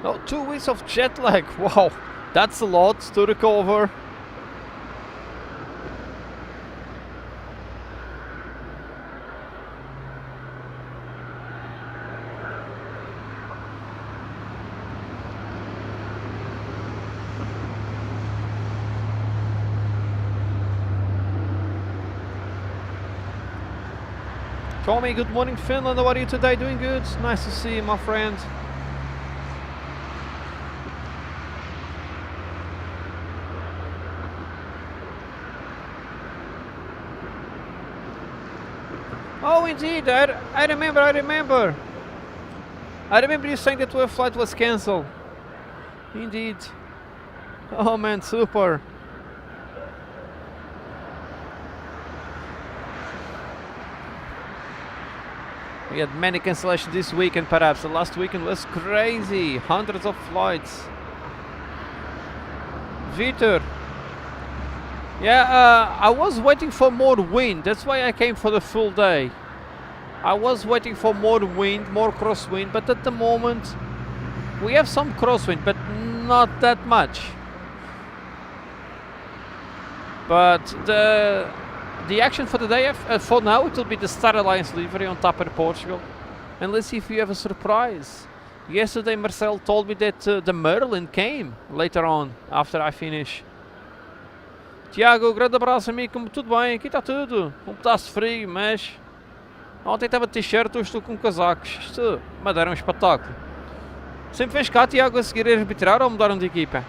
Oh, 2 weeks of jet lag. Wow, that's a lot to recover. Tommy, good morning Finland, how are you today? Doing good? Nice to see you, my friend. Oh indeed, I remember. I remember you saying that your flight was cancelled. Indeed. Oh man, super. We had many cancellations this weekend, perhaps. The last weekend was crazy. Hundreds of flights. Vitor. Yeah, I was waiting for more wind. That's why I came for the full day. I was waiting for more wind, more crosswind, but at the moment we have some crosswind, but not that much. But the action for the day, for now, it will be the Star Alliance livery on top of Portugal. And let's see if we have a surprise. Yesterday Marcel told me that the Merlin came later on, after I finish. Tiago, grande abraço amigo, tudo bem? Aqui está tudo. Um pedaço de frio, mas... Ontem estava de t-shirt, hoje estou com casacos. Isto, Madeira é um espetáculo. Sempre vens cá, Tiago, a seguir a arbitrar ou mudaram de equipa?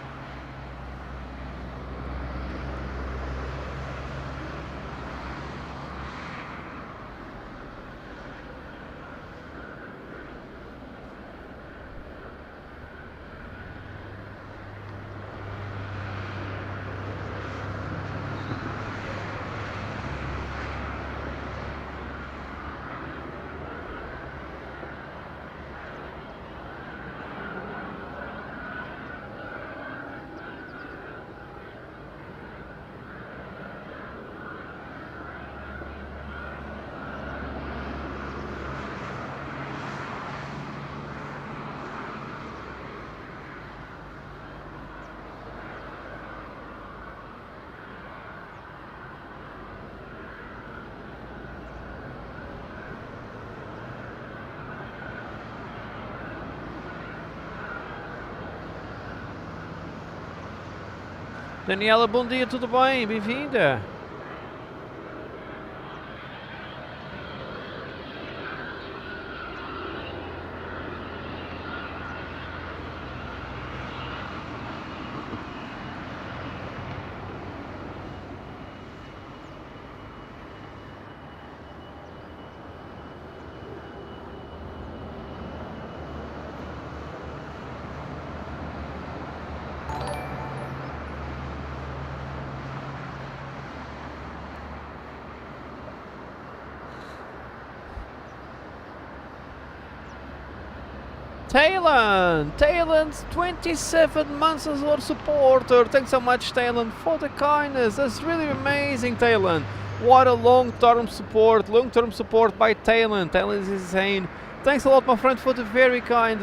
Daniela, bom dia, tudo bem? Bem-vinda. Taylor's 27 months as our supporter. Thanks so much, Taylor, for the kindness. That's really amazing, Taylor. What a long-term support by Taylor. Taylor is insane. Thanks a lot, my friend, for the very kind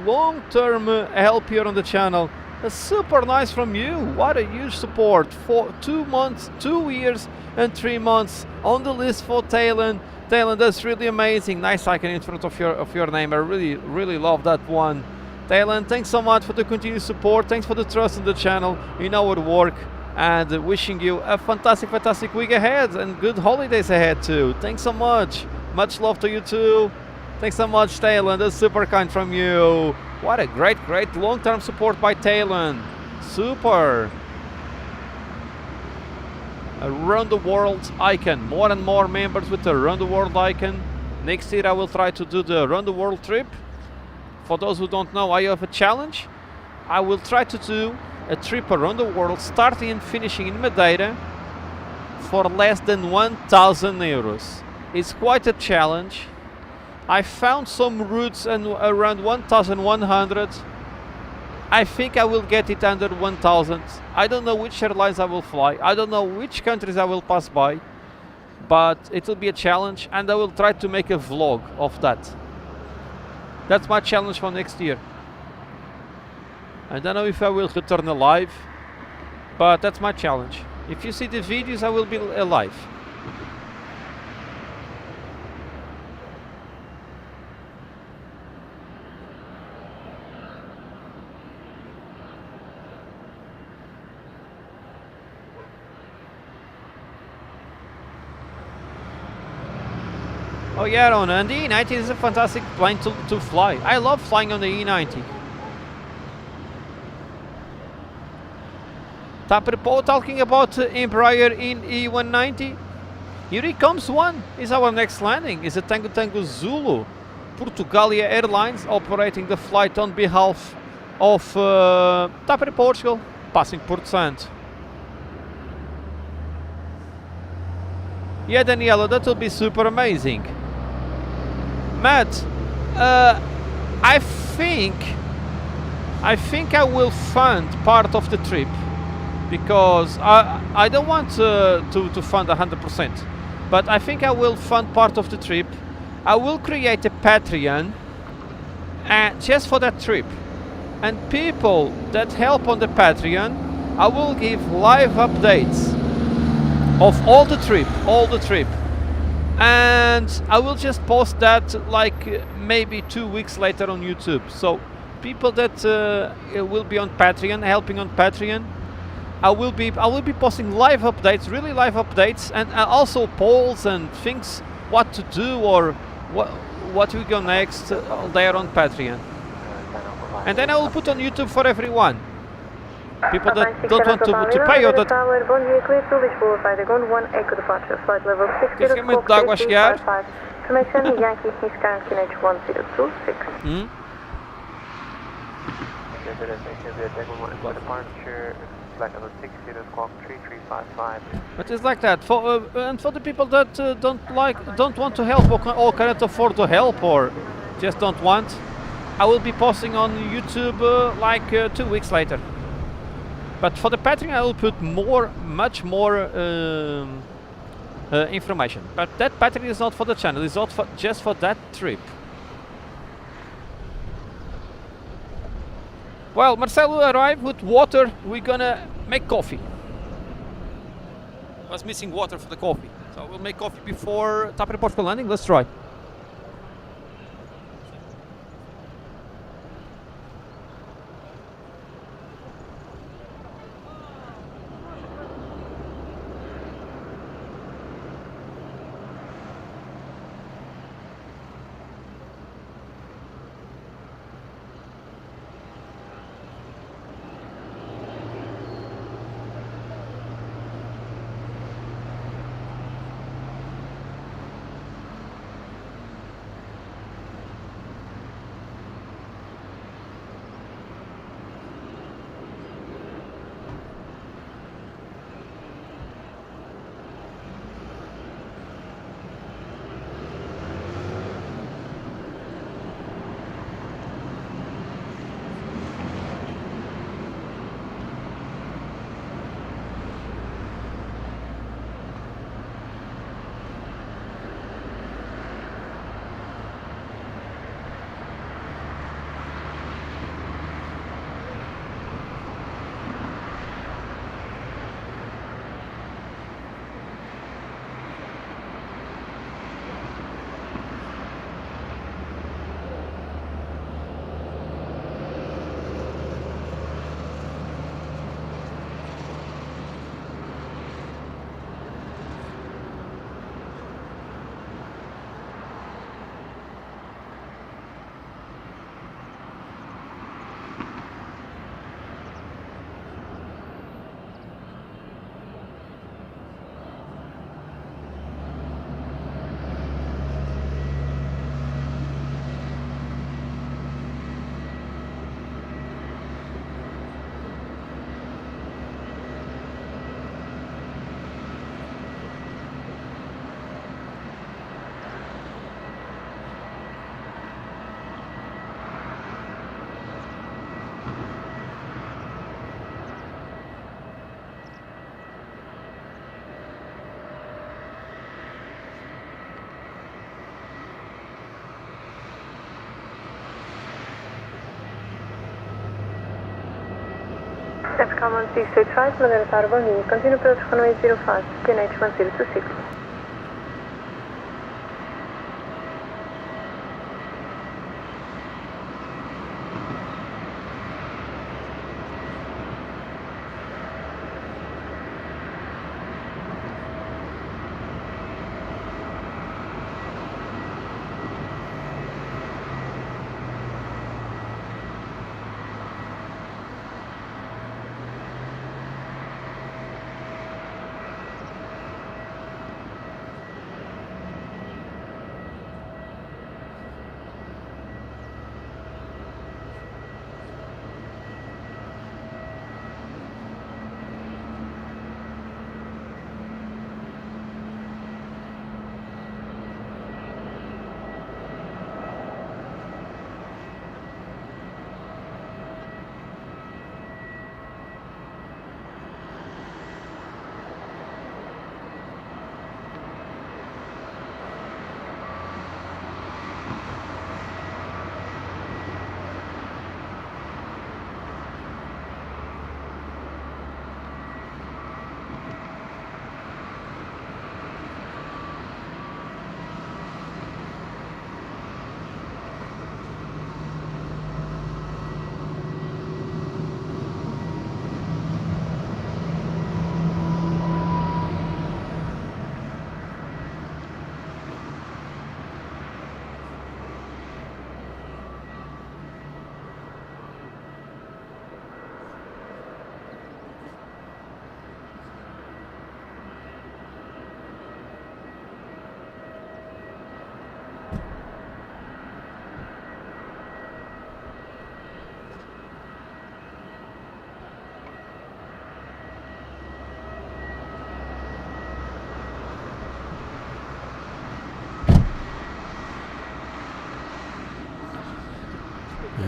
long-term help here on the channel. That's super nice from you. What a huge support for 2 months, 2 years and 3 months on the list for Taylor. Taylor, that's really amazing. Nice icon in front of your name. I really love that one. Taylor, thanks so much for the continued support. Thanks for the trust in the channel, in our work, and wishing you a fantastic week ahead and good holidays ahead too. Thanks so much. Much love to you too. Thanks so much, Talon. That's super kind from you. What a great long-term support by Talon. Super. Around the world icon. More and more members with the around the world icon. Next year I will try to do the around the world trip. For those who don't know, I have a challenge. I will try to do a trip around the world, starting and finishing in Madeira for less than 1,000 euros. It's quite a challenge. I found some routes and around 1,100. I think I will get it under 1,000. I don't know which airlines I will fly. I don't know which countries I will pass by. But it will be a challenge, and I will try to make a vlog of that. That's my challenge for next year. I don't know if I will return alive, but that's my challenge. If you see the videos, I will be alive. Oh yeah, Ron, and the E90 is a fantastic plane to fly. I love flying on the E90. Tapripo talking about Embraer in E190. Here comes one. Is our next landing. Is a Tango Tango Zulu. Portugalia Airlines operating the flight on behalf of Tapri Portugal, passing Porto Santo. Yeah, Daniela, that will be super amazing. Matt, I think I will fund part of the trip, because I don't want to fund 100%, but I think I will fund part of the trip. I will create a Patreon just for that trip, and people that help on the Patreon, I will give live updates of all the trip, and I will just post that like maybe 2 weeks later on YouTube. So people that will be on Patreon, helping on Patreon, I will be posting live updates, really live updates, and also polls and things, what to do or what we go next there on Patreon. And then I will put on YouTube for everyone. People that don't want to pay or that... Esquecimento de água a chegar. But it's like that. And for the people that don't want to help or cannot afford to help or just don't want, I will be posting on YouTube like 2 weeks later. But for the Patreon, I will put much more information. But that Patreon is not for the channel; it's not just for that trip. Well, Marcelo arrived with water. We're gonna make coffee. I was missing water for the coffee, so we'll make coffee before Tapre Portugal landing. Let's try. Epcom 1685, Madeira Tower, bom dia. Continue approach runway 05, QNH 1026.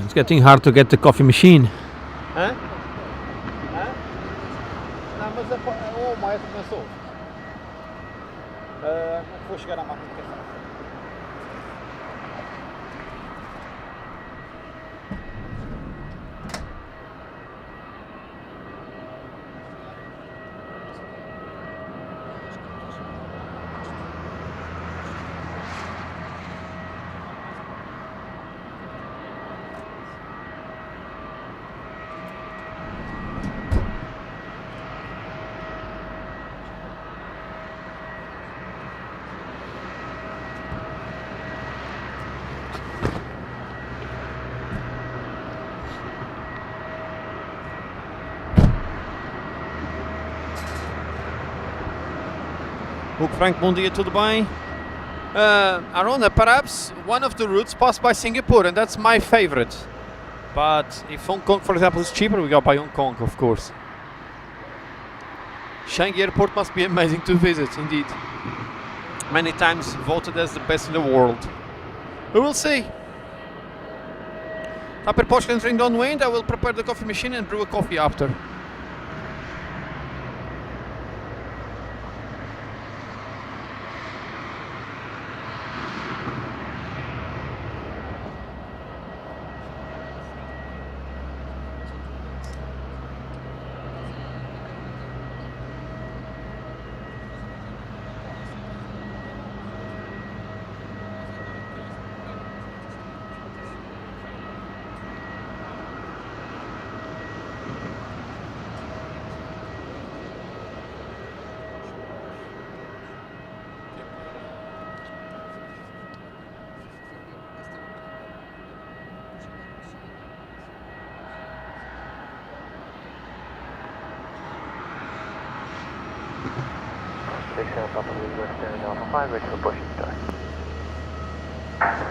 It's getting hard to get the coffee machine. Hã? Hã? Não, mas o maestro começou. Vou chegar à máquina de café. Hugo Frank, bom dia, tudo bem? Arona, perhaps one of the routes pass by Singapore, and that's my favorite. But if Hong Kong, for example, is cheaper, we go by Hong Kong, of course. Changi Airport must be amazing to visit, indeed. Many times voted as the best in the world. We will see. Upper Porsche entering downwind, I will prepare the coffee machine and brew a coffee after.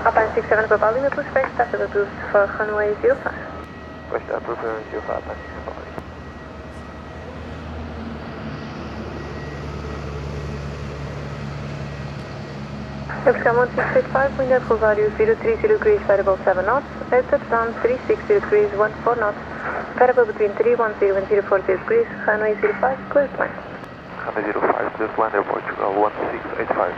Alpine 67 Papa Lima, push back, started approved for runway 05. Push approved for 05, Alpine 67 Papa Lima. Epcom 1685, wind at Rosario 030 degrees, variable 7 knots, at touchdown 360 degrees, 14 knots, variable between 310 and 040 degrees, runway 05, clear to land. Runway 05, clear to land, Air Portugal 1685.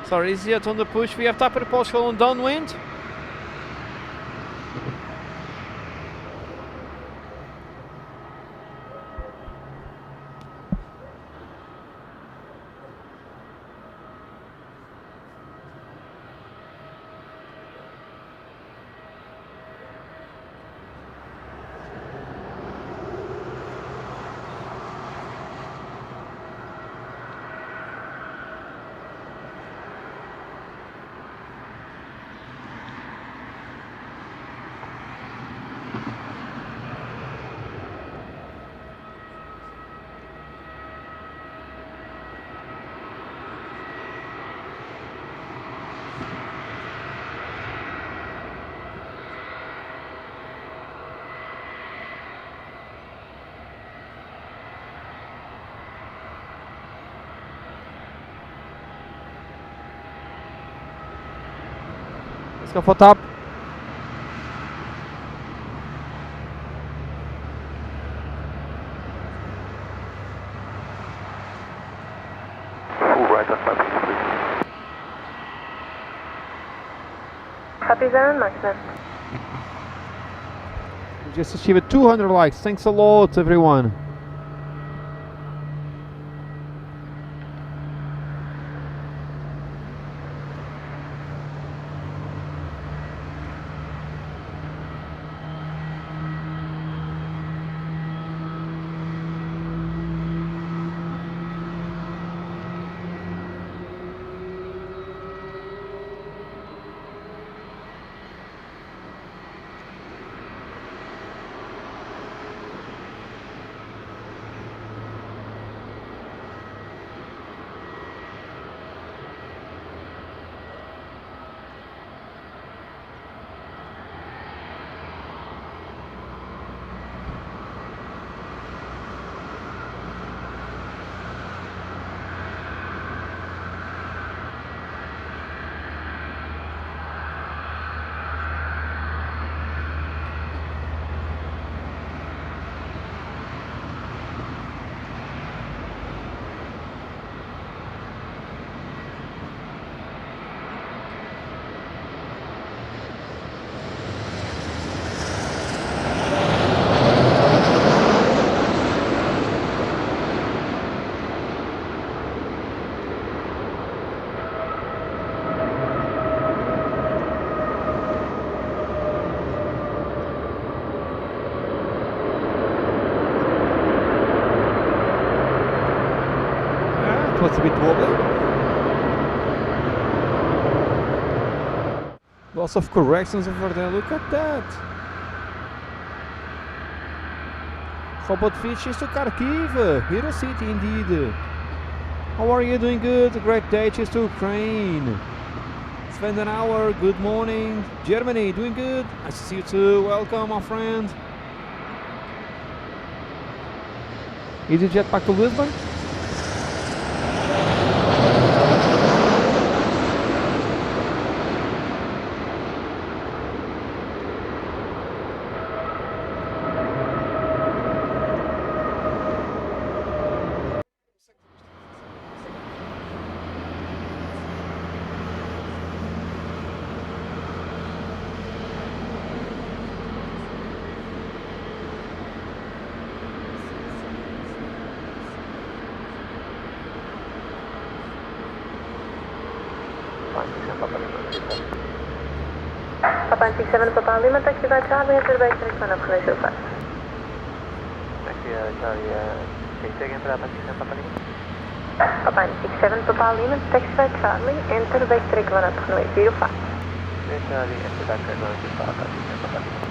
Sorry, is yet on the push. We have tapper Portugal on downwind. Let's go for top. Full right on 560, please. Copy 7, maximum. We just achieved 200 likes. Thanks a lot, everyone. Was a bit wobbly. Lots of corrections over there. Look at that. Robot Fishes to Kharkiv, Hero City indeed. How are you? Doing good? Great day. Cheers to Ukraine. Sven an hour. Good morning. Germany, doing good. Nice to see you too. Welcome, my friend. EasyJet back to Lisbon. Papa 67 Papa Lima, taxi by Charlie, enter by 31 of commercial flight. Taxi Charlie, can you take in Papa 67 Papa Lima? Papa 67 Papa Lima, taxi by Charlie, enter by 31 of commercial flight. Charlie, enter by 31 of Papa 67 Papa Lima.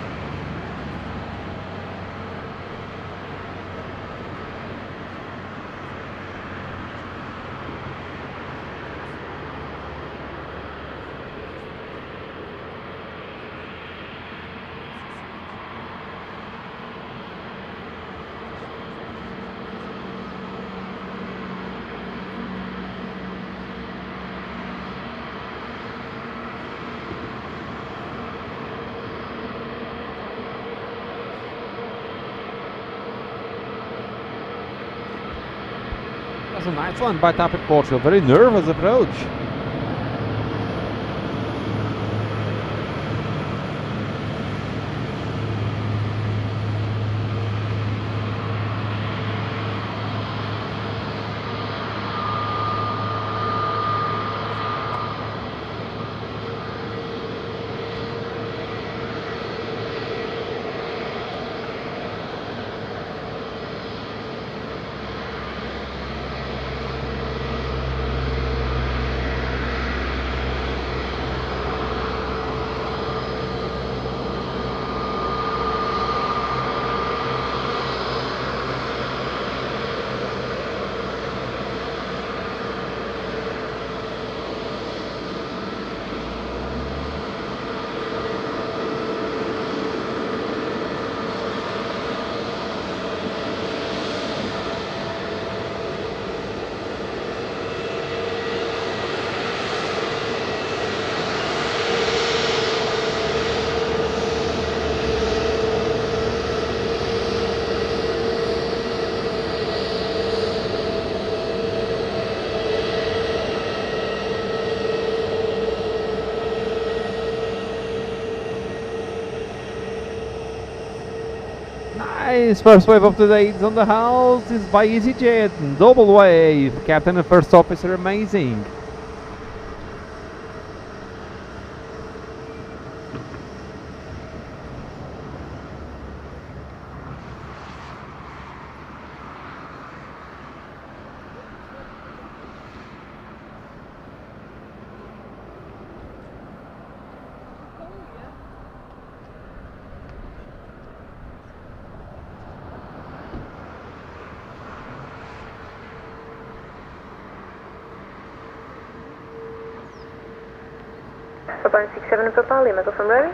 That's an excellent bite up at Portugal. Very nervous approach. Nice, first wave of the day is on the house is by EasyJet, double wave, captain and first officer, amazing. Papa 67 Papa Lima, confirm ready?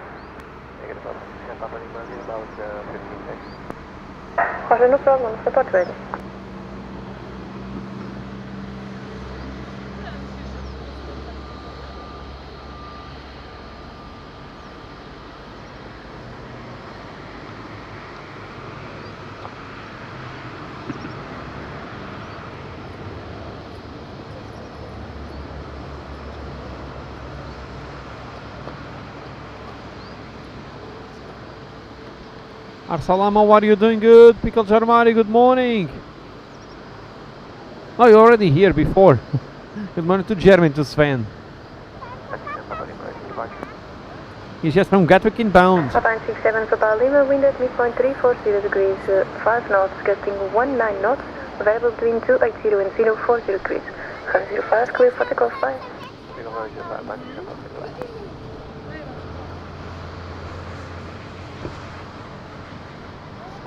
Negative, Papa Lima, about 15 seconds. Roger, no problem, support ready. Arsalama, what are you doing? Good. Pickle Jarmari, good morning. Oh, you're already here before. Good morning to Jeremy, to Sven. Papa Lima, ready for departure. He's just from Gatwick inbound. Papa 67 Papa Lima, wind at midpoint 340 degrees, 5 knots, gusting 19 knots, variable between 280 and 040 degrees. 505, clear for takeoff 5. Takeoff over 05, Papa 67, Papa Lima.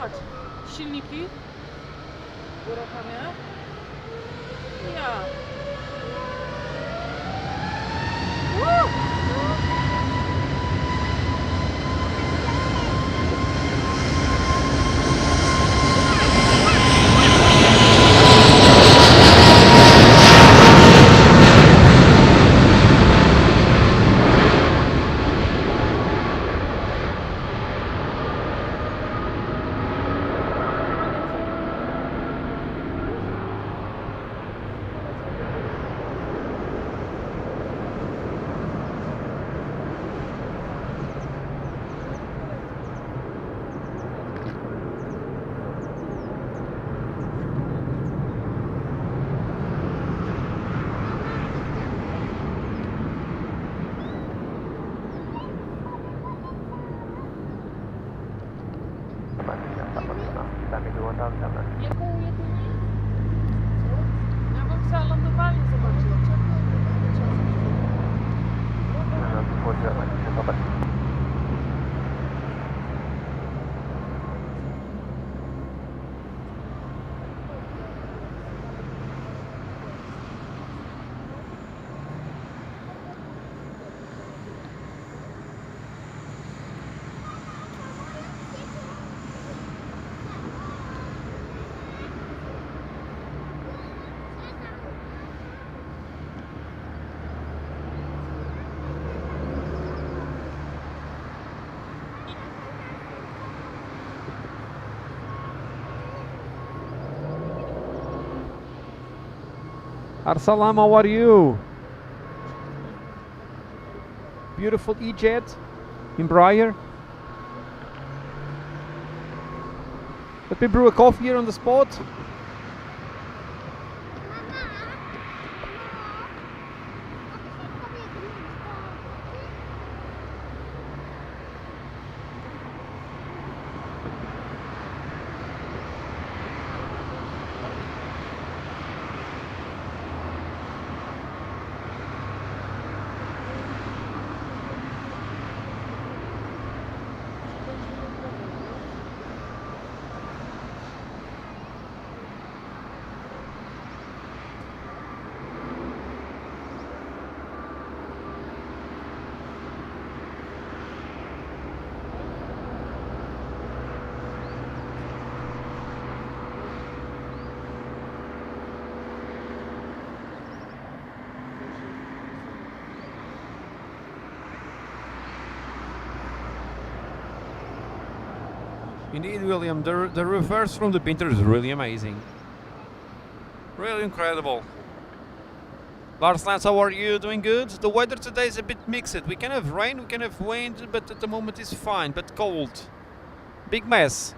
Patrz, silniki, uruchamiam. Ja. Papa Lima, standing to 1000. Jaką jedynie? Ja bym chciała lądowanie zobaczyć. Papa. Arsalam, how are you? Beautiful E-Jet in Briar. Let me brew a coffee here on the spot. Indeed, William, the reverse from the painter is really amazing. Really incredible. Lars Lance, how are you? Doing good? The weather today is a bit mixed. We can have rain, we can have wind, but at the moment it's fine, but cold. Big mess.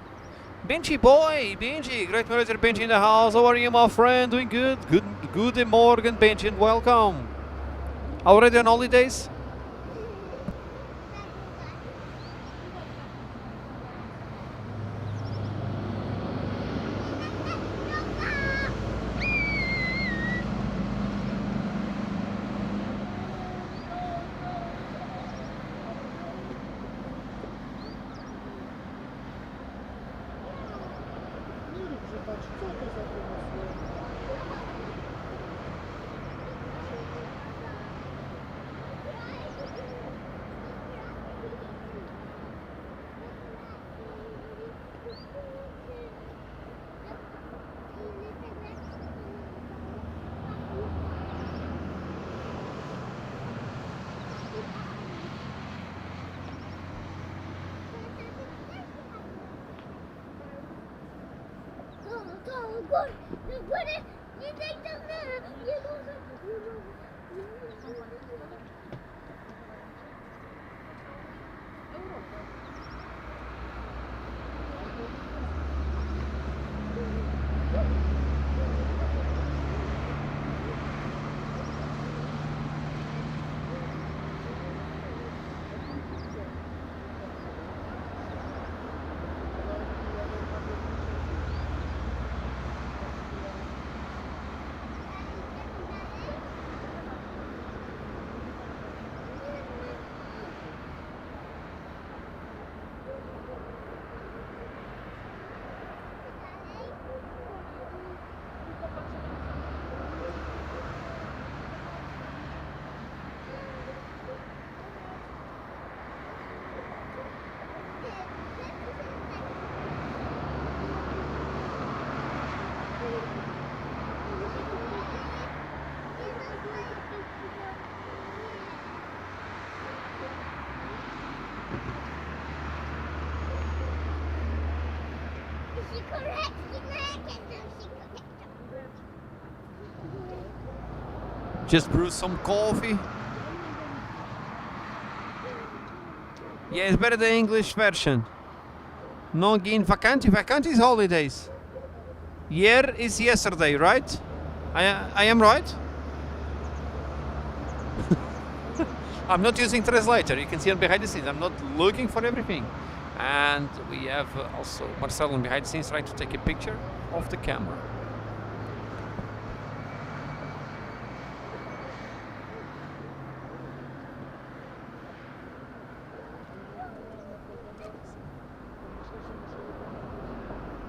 Benji boy, Benji, great manager Benji in the house. How are you, my friend? Doing good? Good morning, Benji, and welcome. Already on holidays? Just brew some coffee. Yeah, it's better the English version. Non in vakantie. Vakantie is holidays. Hier is yesterday, right? I am right? I'm not using translator. You can see on behind the scenes. I'm not looking for everything. And we have also Marcelo behind the scenes trying to take a picture of the camera.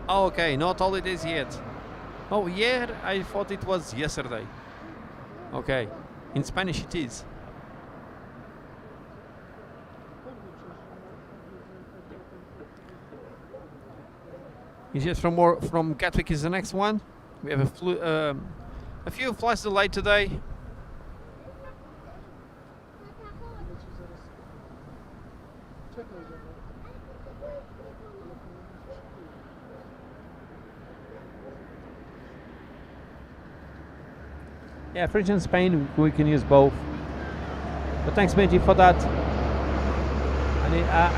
Oh, okay, not holidays yet. Oh, yeah, I thought it was yesterday. Okay, in Spanish it is. It's just from Gatwick is the next one. We have a few flights delayed today. Yeah, French and Spain, we can use both. But thanks, Benji, for that.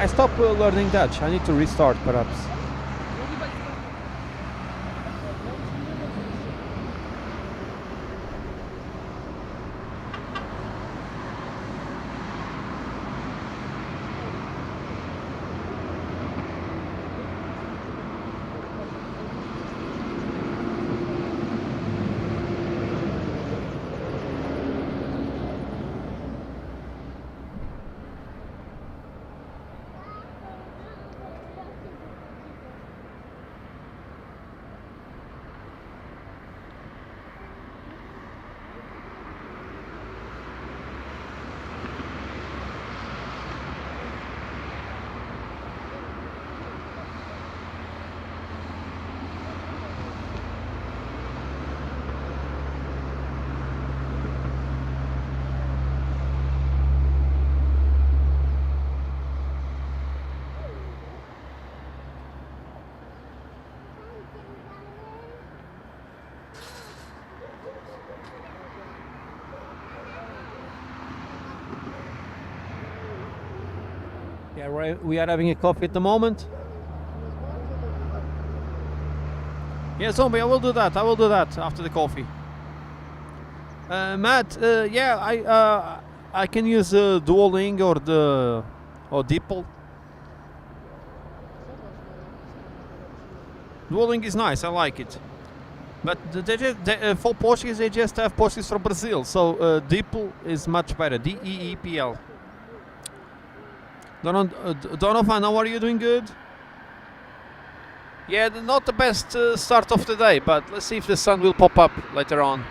I stopped learning Dutch. I need to restart, perhaps. Yeah, we are having a coffee at the moment. Yeah, Zombie, I will do that. I will do that after the coffee. Matt, yeah, I can use Duolingo or DeepL. Duolingo is nice. I like it. But for Portuguese, they just have Portuguese from Brazil. So DeepL is much better. DEEPL. Donovan, how are you doing? Good? Yeah, not the best start of the day, but let's see if the sun will pop up later on.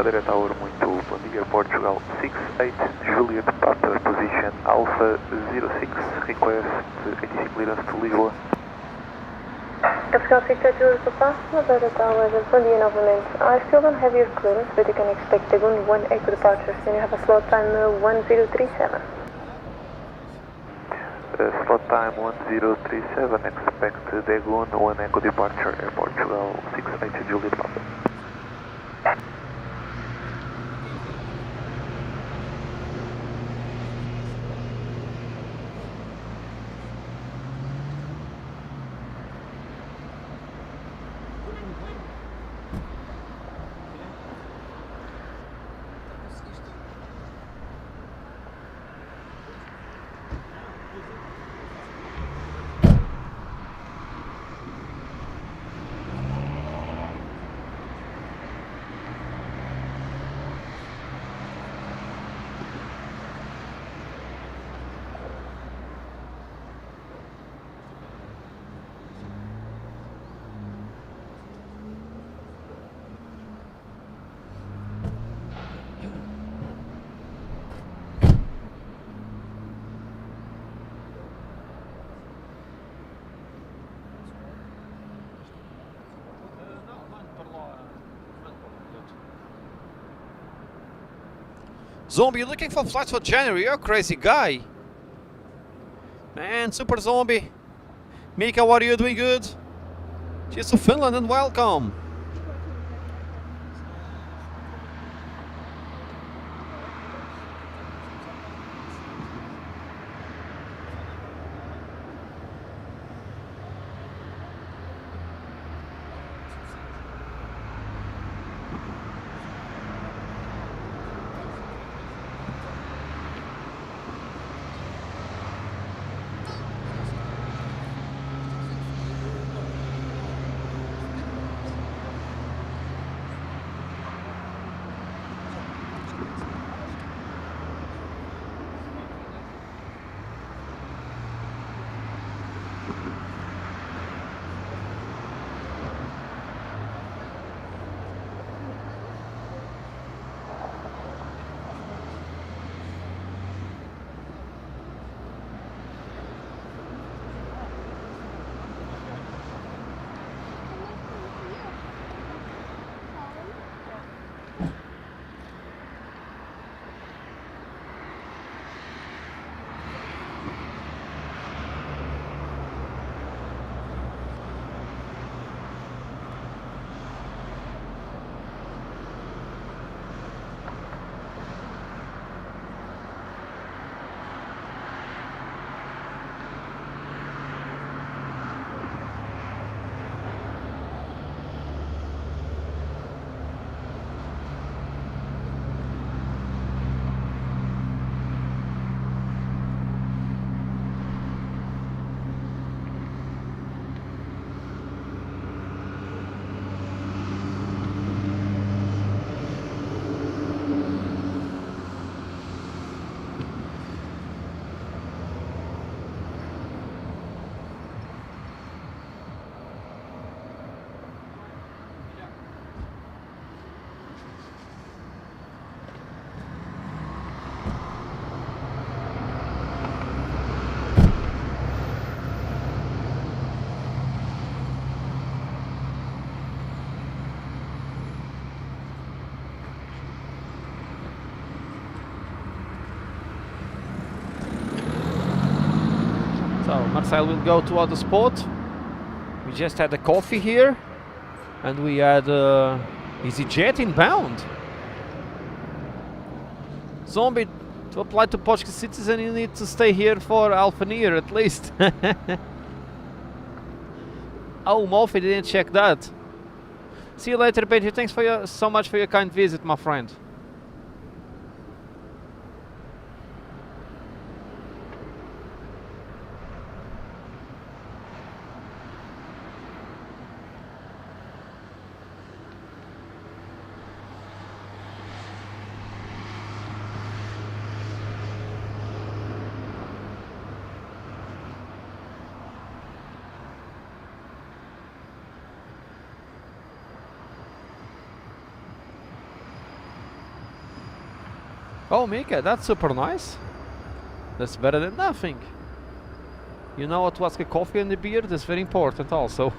Madeira Tower, muito bom dia, Portugal 68, Juliet Papa, position Alpha 06, request ATC clearance to Lisboa. Portugal 68, Juliet Papa, Madeira Tower, bom dia novamente. I still don't have your clearance, but you can expect Dagon 1 Echo departure, and you have a slot time 1037. Slot time 1037, expect Dagon 1 Echo departure, Air Portugal 68, Juliet Papa. Zombie, you looking for flights for January? You're a crazy guy. Man, Super Zombie. Mika, what are you doing good? Cheers to Finland and welcome. So Marcel will go to other spot. We just had a coffee here, and we had EasyJet inbound. Zombie, to apply to Portuguese citizen, you need to stay here for half an year at least. Oh, Moffy didn't check that. See you later, Benji. Thanks for so much for your kind visit, my friend. Oh, Mika, that's super nice. That's better than nothing. You know what to ask a coffee and a beer? That's very important also.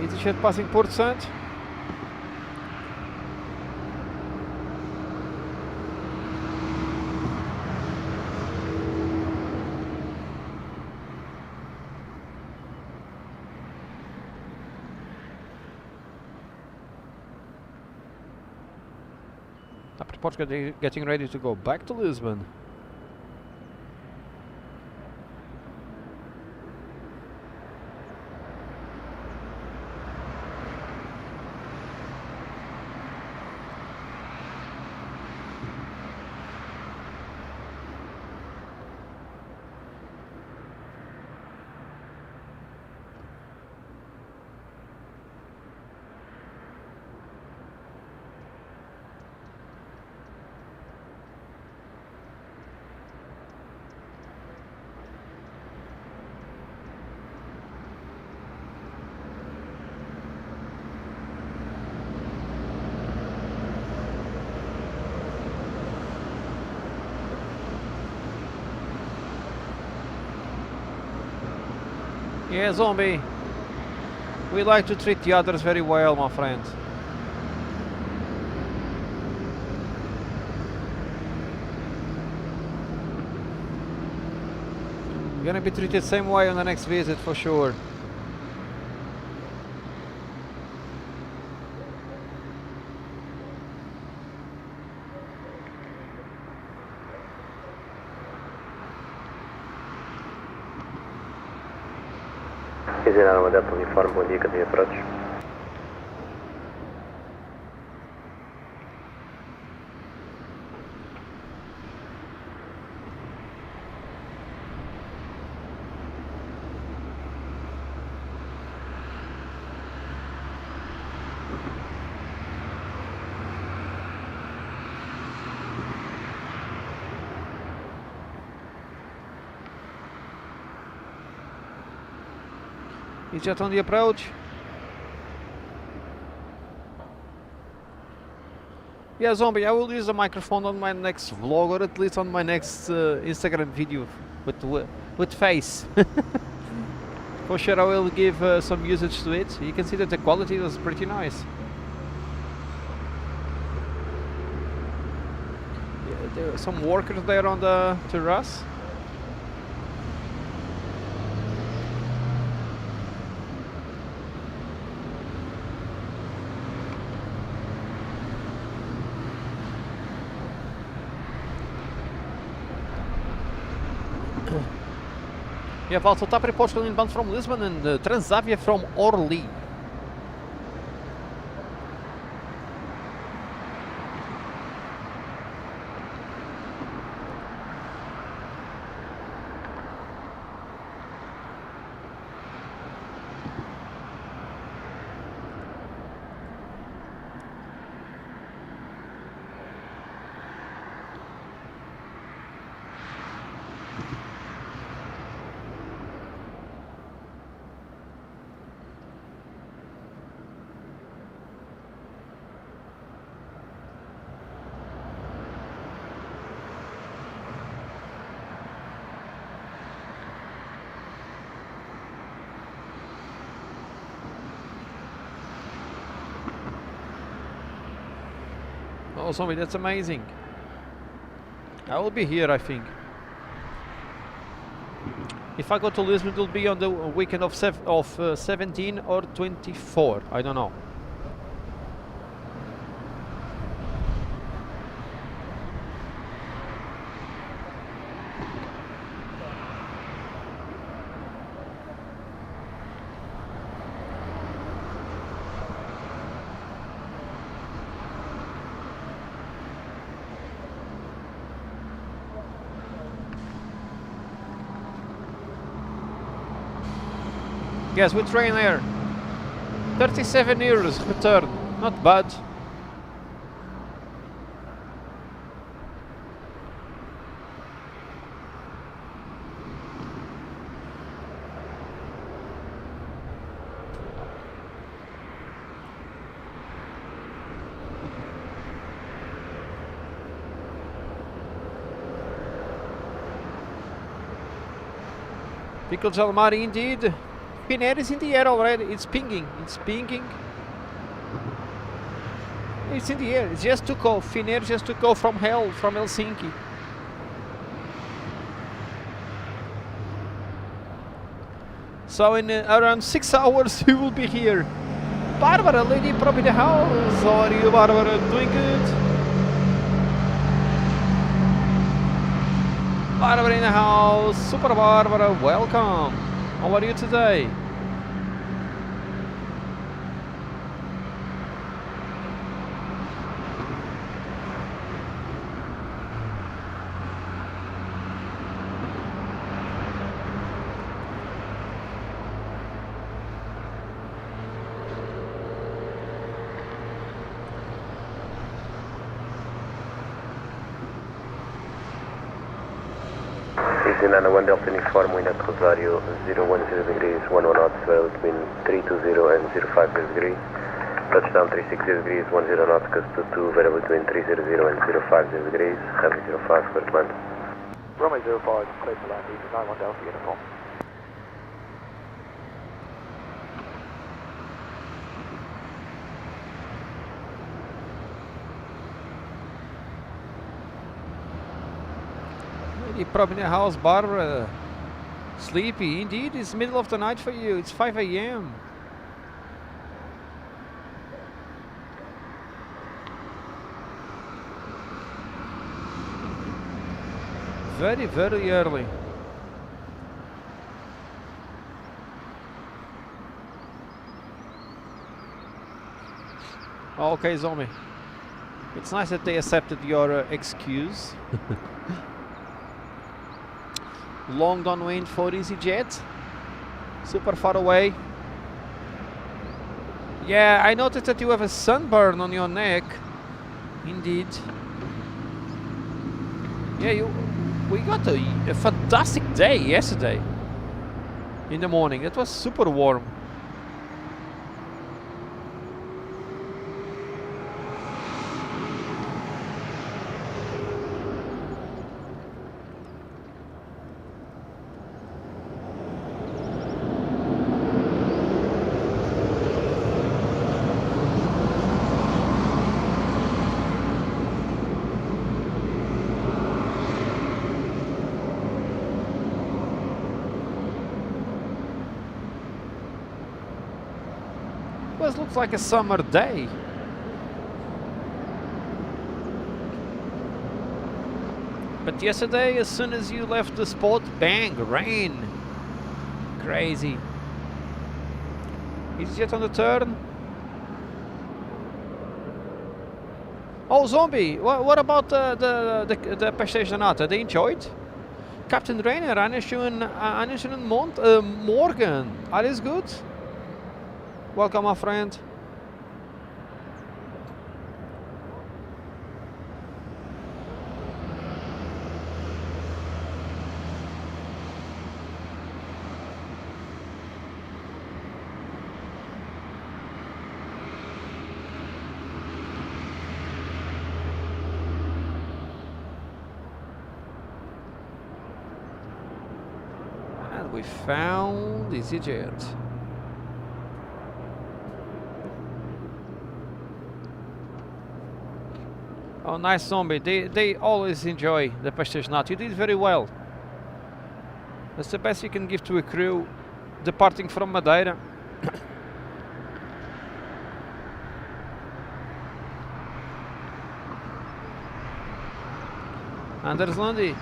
EasyJet passing Port Saint. Port's getting ready to go back to Lisbon. Yeah, Zombie. We like to treat the others very well, my friend. You're gonna be treated same way on the next visit for sure. Cristiano, Delta Uniforme, bom dia, cadeia approach. EasyJet on the approach. Yeah, Zombie, I will use the microphone on my next vlog, or at least on my next Instagram video with face. For sure I will give some usage to it. You can see that the quality was pretty nice. Yeah, there are some workers there on the terrace. We have also TAP reports inbound from Lisbon and Transavia from Orly. Oh, Zombie, that's amazing. I will be here, I think. If I go to Lisbon, it will be on the weekend of 17 or 24. I don't know. Yes, with Ryanair. 37 euros return. Not bad. Pico de Almari indeed. Finnair is in the air already. It's pinging. It's pinging. It's in the air. It's just took off. Finnair just took off from Helsinki. So in around 6 hours we will be here. Barbara, lady prop in the house. How are you, Barbara? Doing good? Barbara in the house. Super Barbara, welcome. How are you today? Nana 1 Delta Uniform, wind at Rosario 010 degrees, 11 knots, swell between 320 and 050 degrees. Touchdown 360 degrees, 10 knots, gust to 2, variable between 300 and 050 degrees, heavy 05, clear to land. Runway 05, clear to land, Eagle 91 Delta Uniform. Lady prop in the house, Barbara. Sleepy, indeed. It's middle of the night for you. It's 5 a.m. Very, very early. Okay, Zombie. It's nice that they accepted your excuse. Long downwind for EasyJet. Super far away. Yeah, I noticed that you have a sunburn on your neck. Indeed. Yeah, we got a fantastic day yesterday. In the morning. It was super warm. Looks like a summer day. But yesterday, as soon as you left the spot, bang, rain. Crazy. EasyJet on the turn. Oh, Zombie, what about the Passagianata? They enjoyed? Captain Rainer, einen schönen Morgen. Alles gut? Welcome, my friend. And we found EasyJet. Oh, nice, Zombie. They always enjoy the Passagianata. You did very well. That's the best you can give to a crew departing from Madeira. Anders Landi.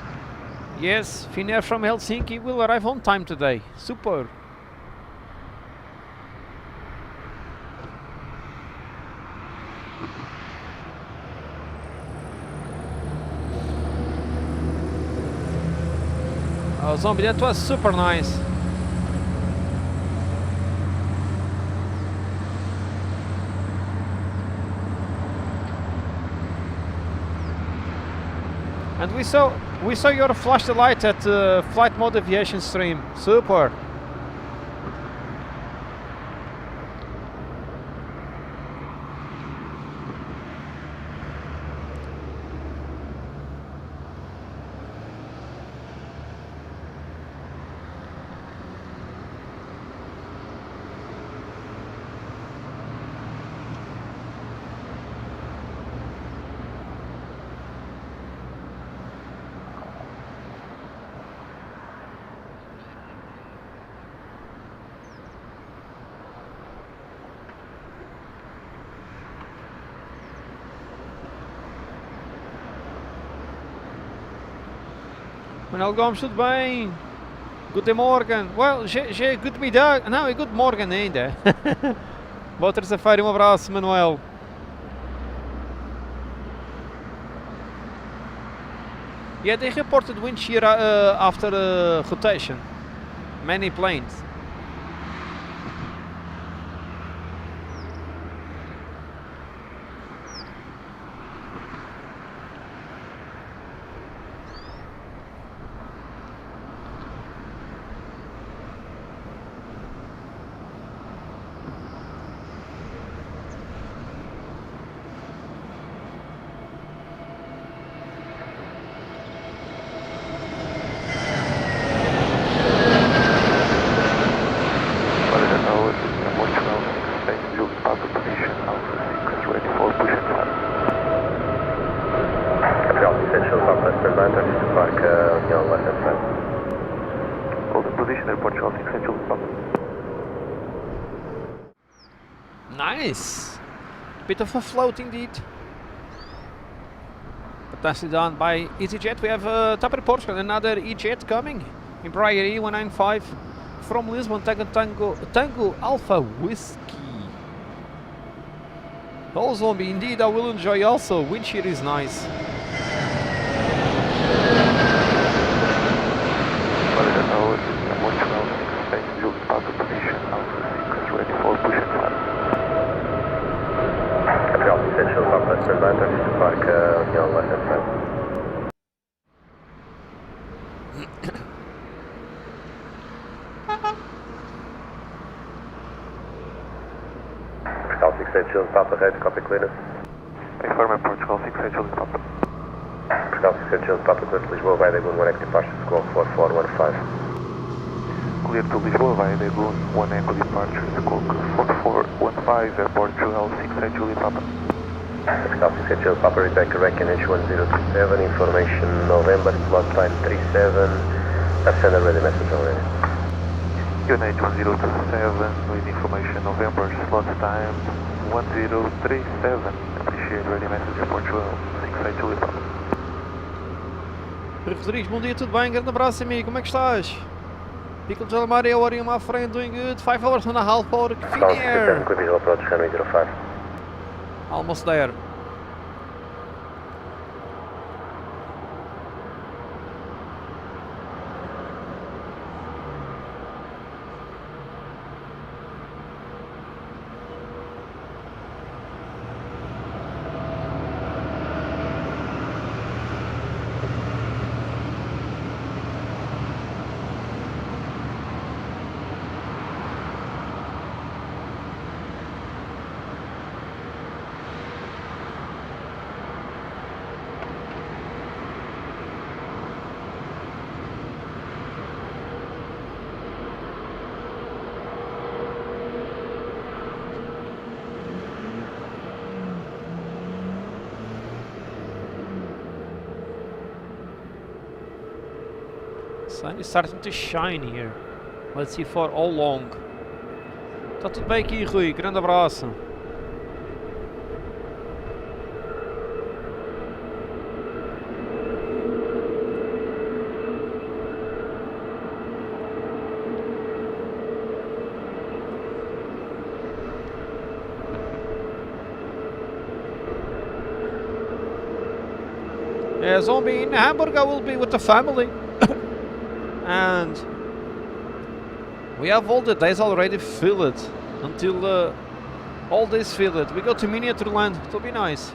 Yes, Finnair from Helsinki will arrive on time today. Super. Oh, Zombie, that was super nice. And we saw your flash the light at flight mode aviation stream. Super. Manuel Gomes, tudo bem? Goedemorgen. Well, goedemiddag. Não, é good morgen ainda. Boa terça-feira, um abraço, Manuel. Yeah, they reported wind shear after rotation. Many planes. Nice! Bit of a float indeed. But nicely done by EasyJet. We have top of Portugal, another EasyJet coming in Briar E195 from Lisbon, Tango Alpha Whiskey. Oh, zombie, indeed, I will enjoy also. Wind shear is nice. Central Southwest Atlanta, park on your left hand side. Portugal 68 Shield, Papa Red, copy clearance. Informe Portugal 68 Shield, Papa. Portugal 68 Shield, Papa clear to Lisboa, via Lagoon 1 Echo departure, squawk 4415. Clear to Lisboa, via Lagoon 1 Echo departure, squawk 4415, Portugal 68 Shield, Papa. Portugal 68 Shield, Papa Rebecca, Reckon H1027, information November, slot line 37, I've sent a ready message already. Unit 1027 with information November, slot time 1037, appreciate ready message Portugal 68 Shield, Papa. Rodrigues, bom dia, tudo bem? Grande abraço, amigo, como é que estás? Pico de Maria, what are you, my friend, doing good? 5 hours and a half for Finnair. Good visual approach, runway 05. Almost there. Sun is starting to shine here. Let's see for how long. Tá tudo bem aqui, Rui. Grande abraço. Yeah, zombie in Hamburg, I will be with the family. And we have all the days already filled until all days filled. We go to Miniature Land, it'll be nice.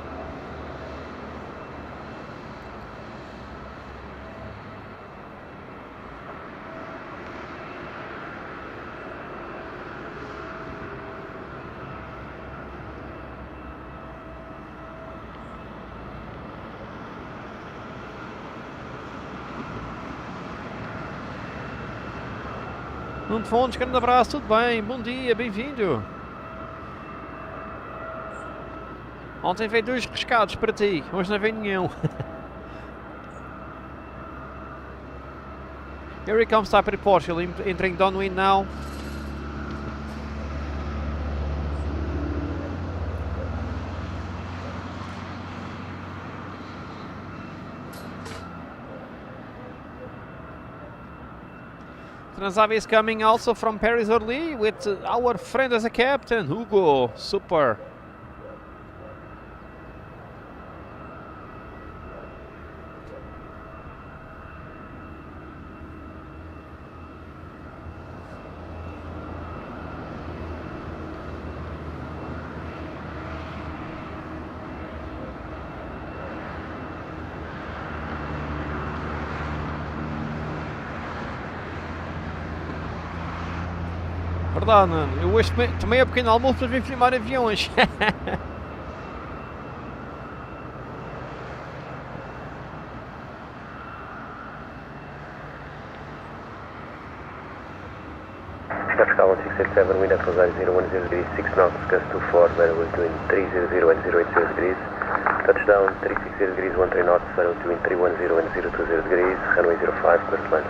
Nuno Fontes, grande abraço, tudo bem? Bom dia, bem-vindo. Ontem veio 2 rescados para ti, hoje não veio nenhum. Here he comes, Type of Portugal, entering downwind now. Transavia is coming also from Paris Orly with our friend as a captain, Hugo. Super. Verdade, mano. Eu hoje tomei um pequeno almoço para vir filmar aviões. Scotch 687, wind at Rosario 010 degrees, 6 knots, gust 24, variable between 300 and 080 degrees. Touchdown 360 degrees, 13 knots, variable between 310 and 020 degrees, runway 05, clear to land.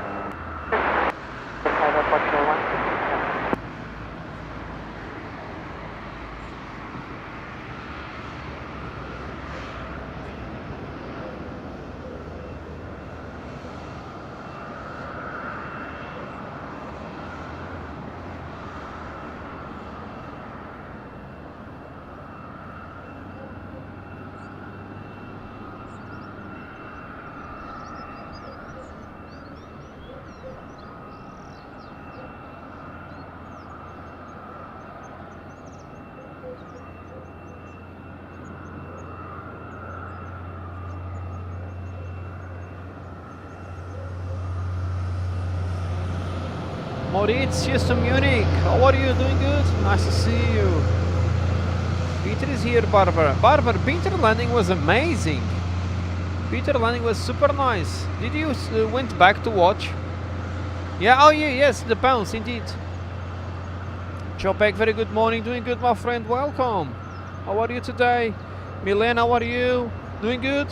Moritz, Houston, Munich. How are you? Doing good? Nice to see you. Peter is here, Barbara. Barbara, Peter landing was amazing. Peter landing was super nice. Did you went back to watch? Yeah, oh yeah, yes, the bounce, indeed. Chopek, very good morning. Doing good, my friend. Welcome. How are you today? Milena, how are you? Doing good?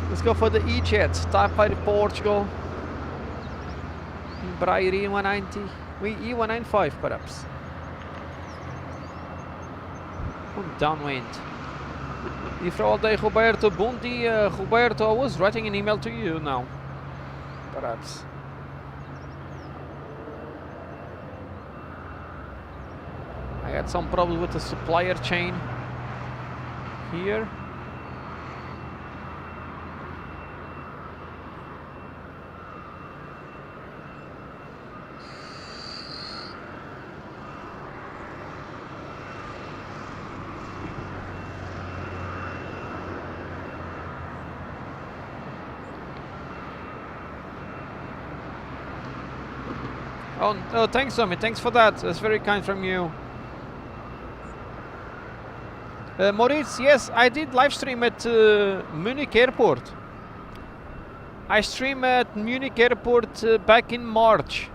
Let's go for the E-Jet. Type Fighter Portugal. Embraer E190. E195 perhaps. Downwind. Ifra all day, Roberto. Bom dia, Roberto. I was writing an email to you now. Perhaps. I had some problems with the supplier chain here. Oh, thanks, Tommy. Thanks for that. That's very kind from you. Moritz, yes, I did live stream at Munich Airport. I streamed at Munich Airport back in March.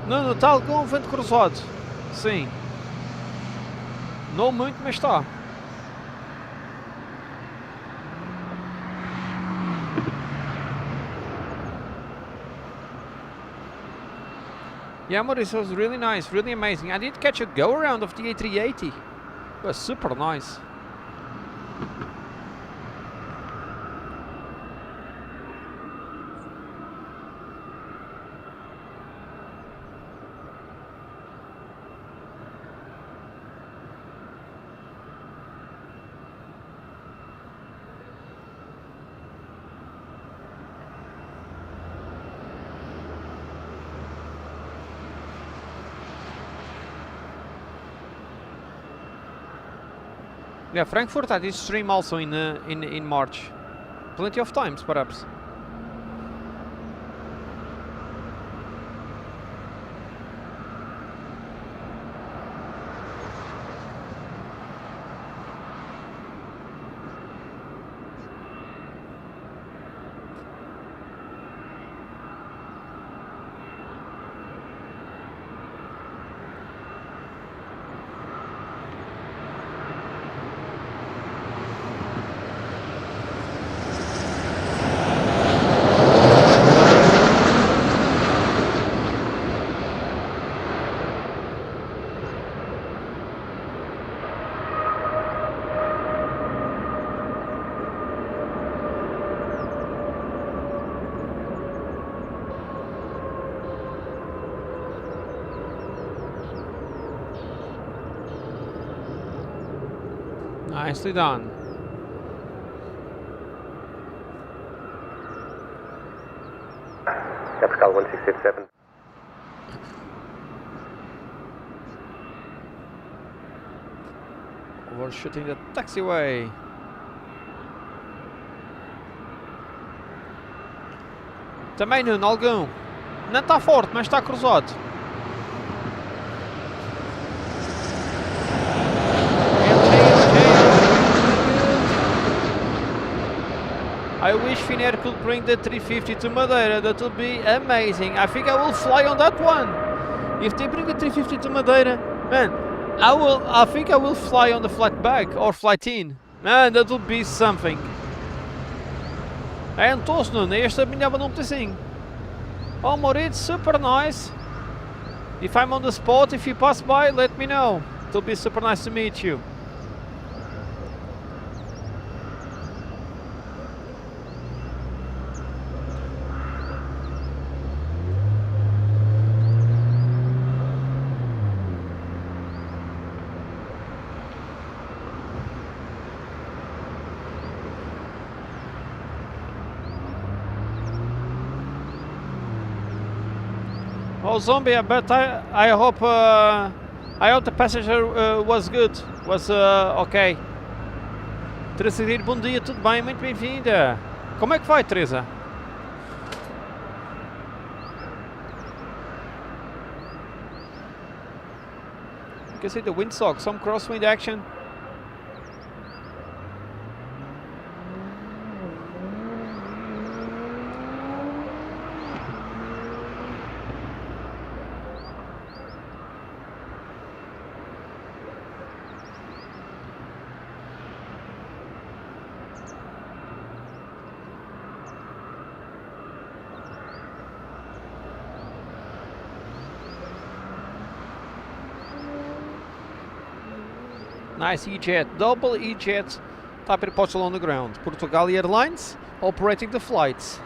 No, está com vento cruzado. Sim. Não muito, mas está. Yeah, Maurice, was really nice, really amazing. I did catch a go-around of the A380. It was super nice. Yeah, Frankfurt I did stream also in March. Plenty of times, perhaps. Nicely done. Capital 1687. Overshooting the taxiway. Também Nuno, algum. Não está forte, mas está cruzado. I wish Finnair could bring the 350 to Madeira. That would be amazing. I think I will fly on that one. If they bring the 350 to Madeira, man, I think I will fly on the flight back or flight in. Man, that would be something. É entonces, Nuno, esta minhava não tem sim. Oh, Moritz, super nice. If I'm on the spot, if you pass by, let me know. It'll be super nice to meet you. Oh, zombie! But I hope the passenger was good. Was ok. Teresa, bom dia, tudo bem? Muito bem-vinda. Como é que vai, Teresa? You can see the windsock, some crosswind action. Nice E-Jet, double E-Jet type of Portugal on the ground. Portugal Airlines operating the flights.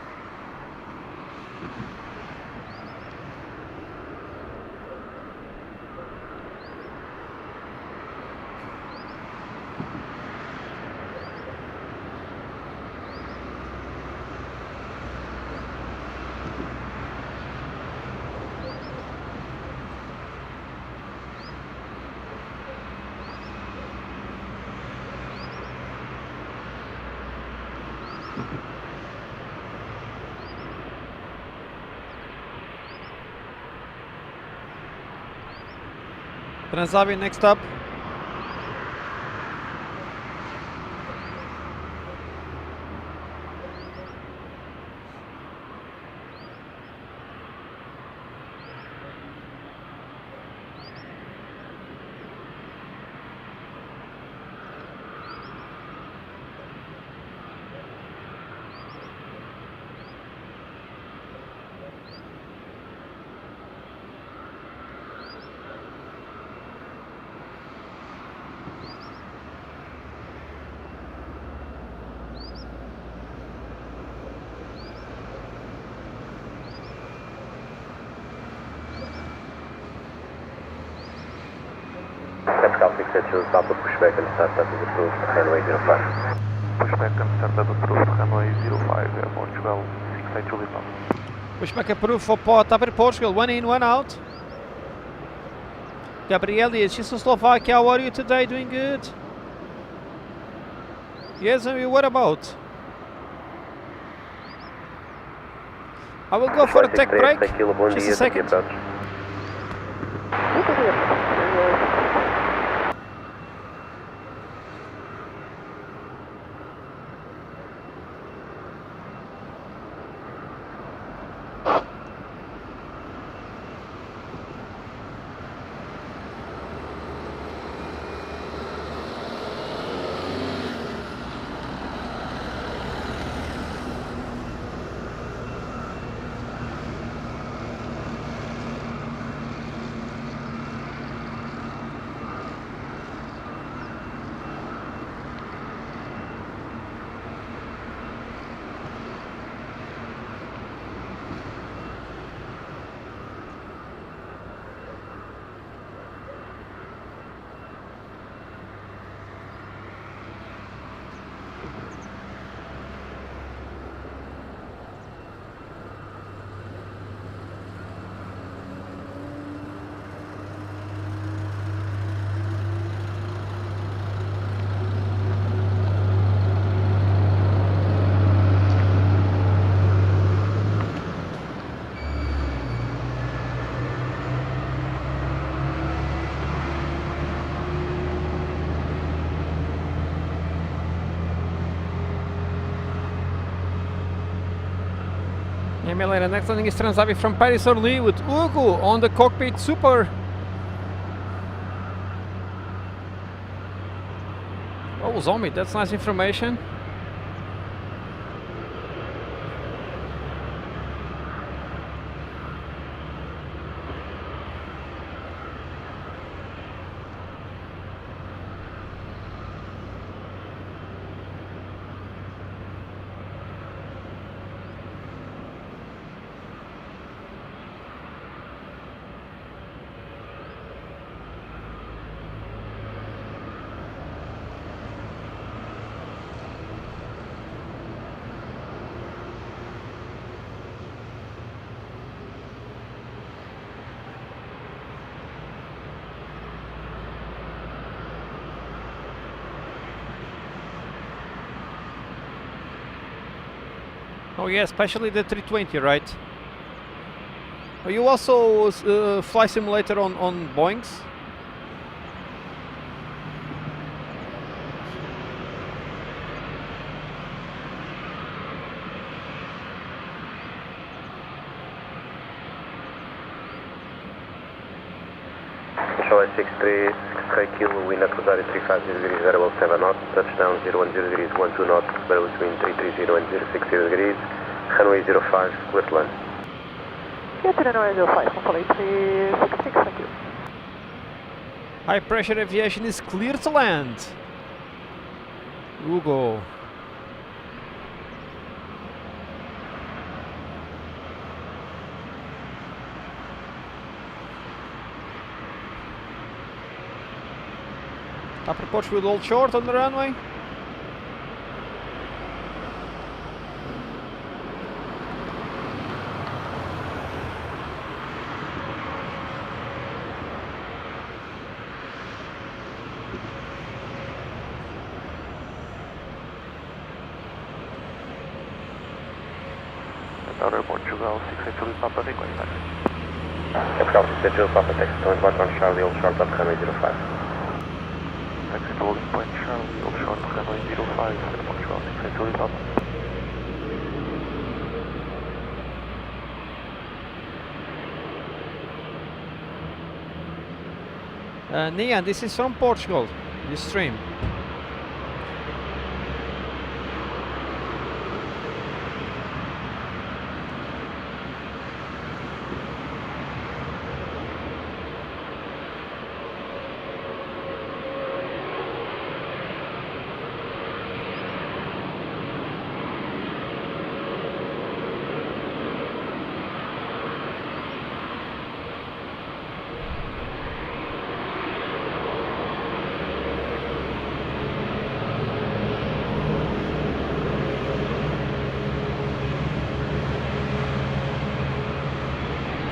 Transavia next up. Capital 672, stop the pushback and start at the approved runway 05. Pushback and startup approved, runway 05, airport 12, 68 Juliet. Pushback approved for Tapper Portugal, one in, one out. Gabriele, it's Czechoslovakia, how are you today? Doing good? Yes, and what about? I will go for a tech break. Just a second. Yeah, Madeira, next landing is Transavi from Paris Orly with Hugo on the cockpit. Super. Oh, zombie, that's nice information. Oh yeah, especially the 320, right? Oh, you also fly simulator on Boeings? Charlie 63, 6 kilo, wind at Rosario 350 degrees, variable 7 knots, touchdown 010 degrees, 12 knots, variable between 330 and 060 degrees, runway 05, clear to land. Get to runway 05, Charlie 366, thank you. High pressure aviation is clear to land. Hugo. Upper Portugal hold short on the runway. Tower Portugal 682 Papa request taxi. Portugal 682 Papa taxi, 21 Charlie, hold short on runway 05. Taxi to holding point Charlie, hold short on runway 05, Portugal 682 Papa. Nian, this is from Portugal, this stream.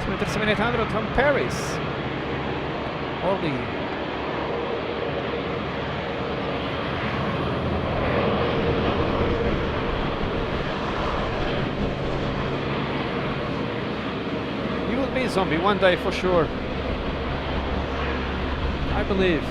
Meter 7800 from Paris. Orly. You will be zombie one day for sure. I believe.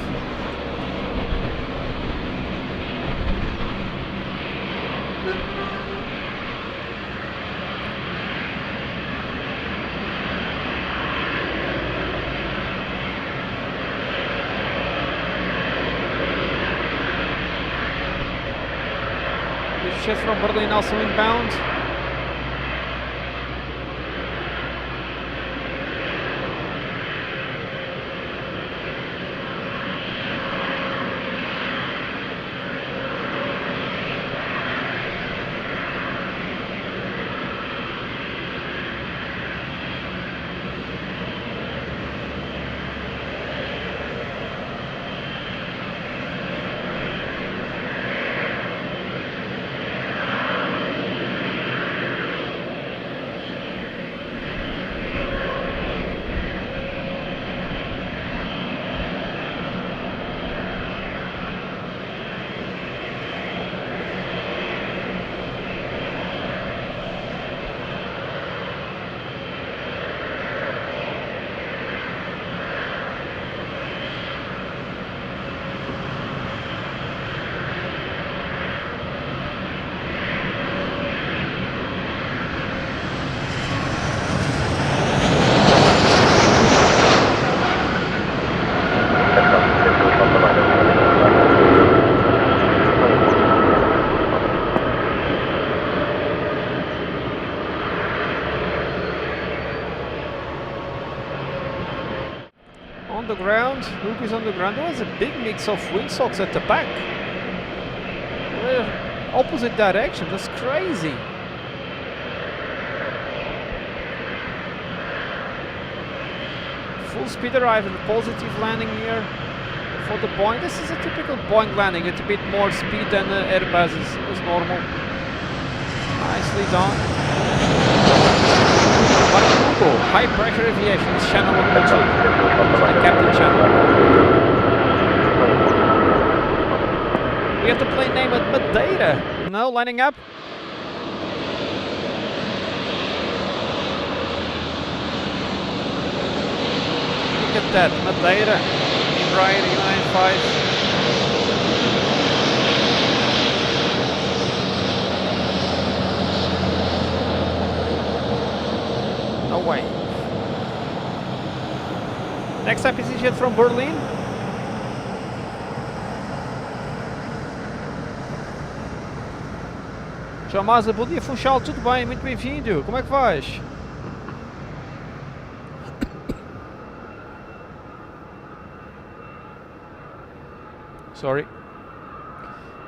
Just from Berlin, also inbound. the ground. Hook is on the ground. There was a big mix of windsocks at the back. Opposite direction. That's crazy. Full speed arrival. Positive landing here for the Boeing. This is a typical Boeing landing. It's a bit more speed than the Airbus is normal. Nicely done. High pressure aviation is channel 112. The captain channel. We have the plane name at Madeira. No, lining up. Look at that, Madeira. Embraer E95. Way. Next up is EasyJet from Berlin. João Maza, bom dia Funchal, tudo bem? Muito bem-vindo. Como é que vais? Sorry.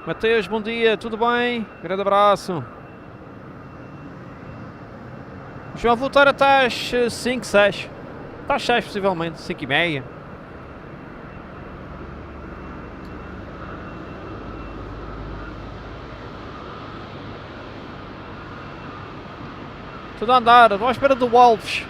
Mateus, bom dia, tudo bem? Grande abraço. João, vou voltar até às 5, 6. Até às 6 possivelmente, 5 e meia. Tudo a andar, estou à espera do Wolves.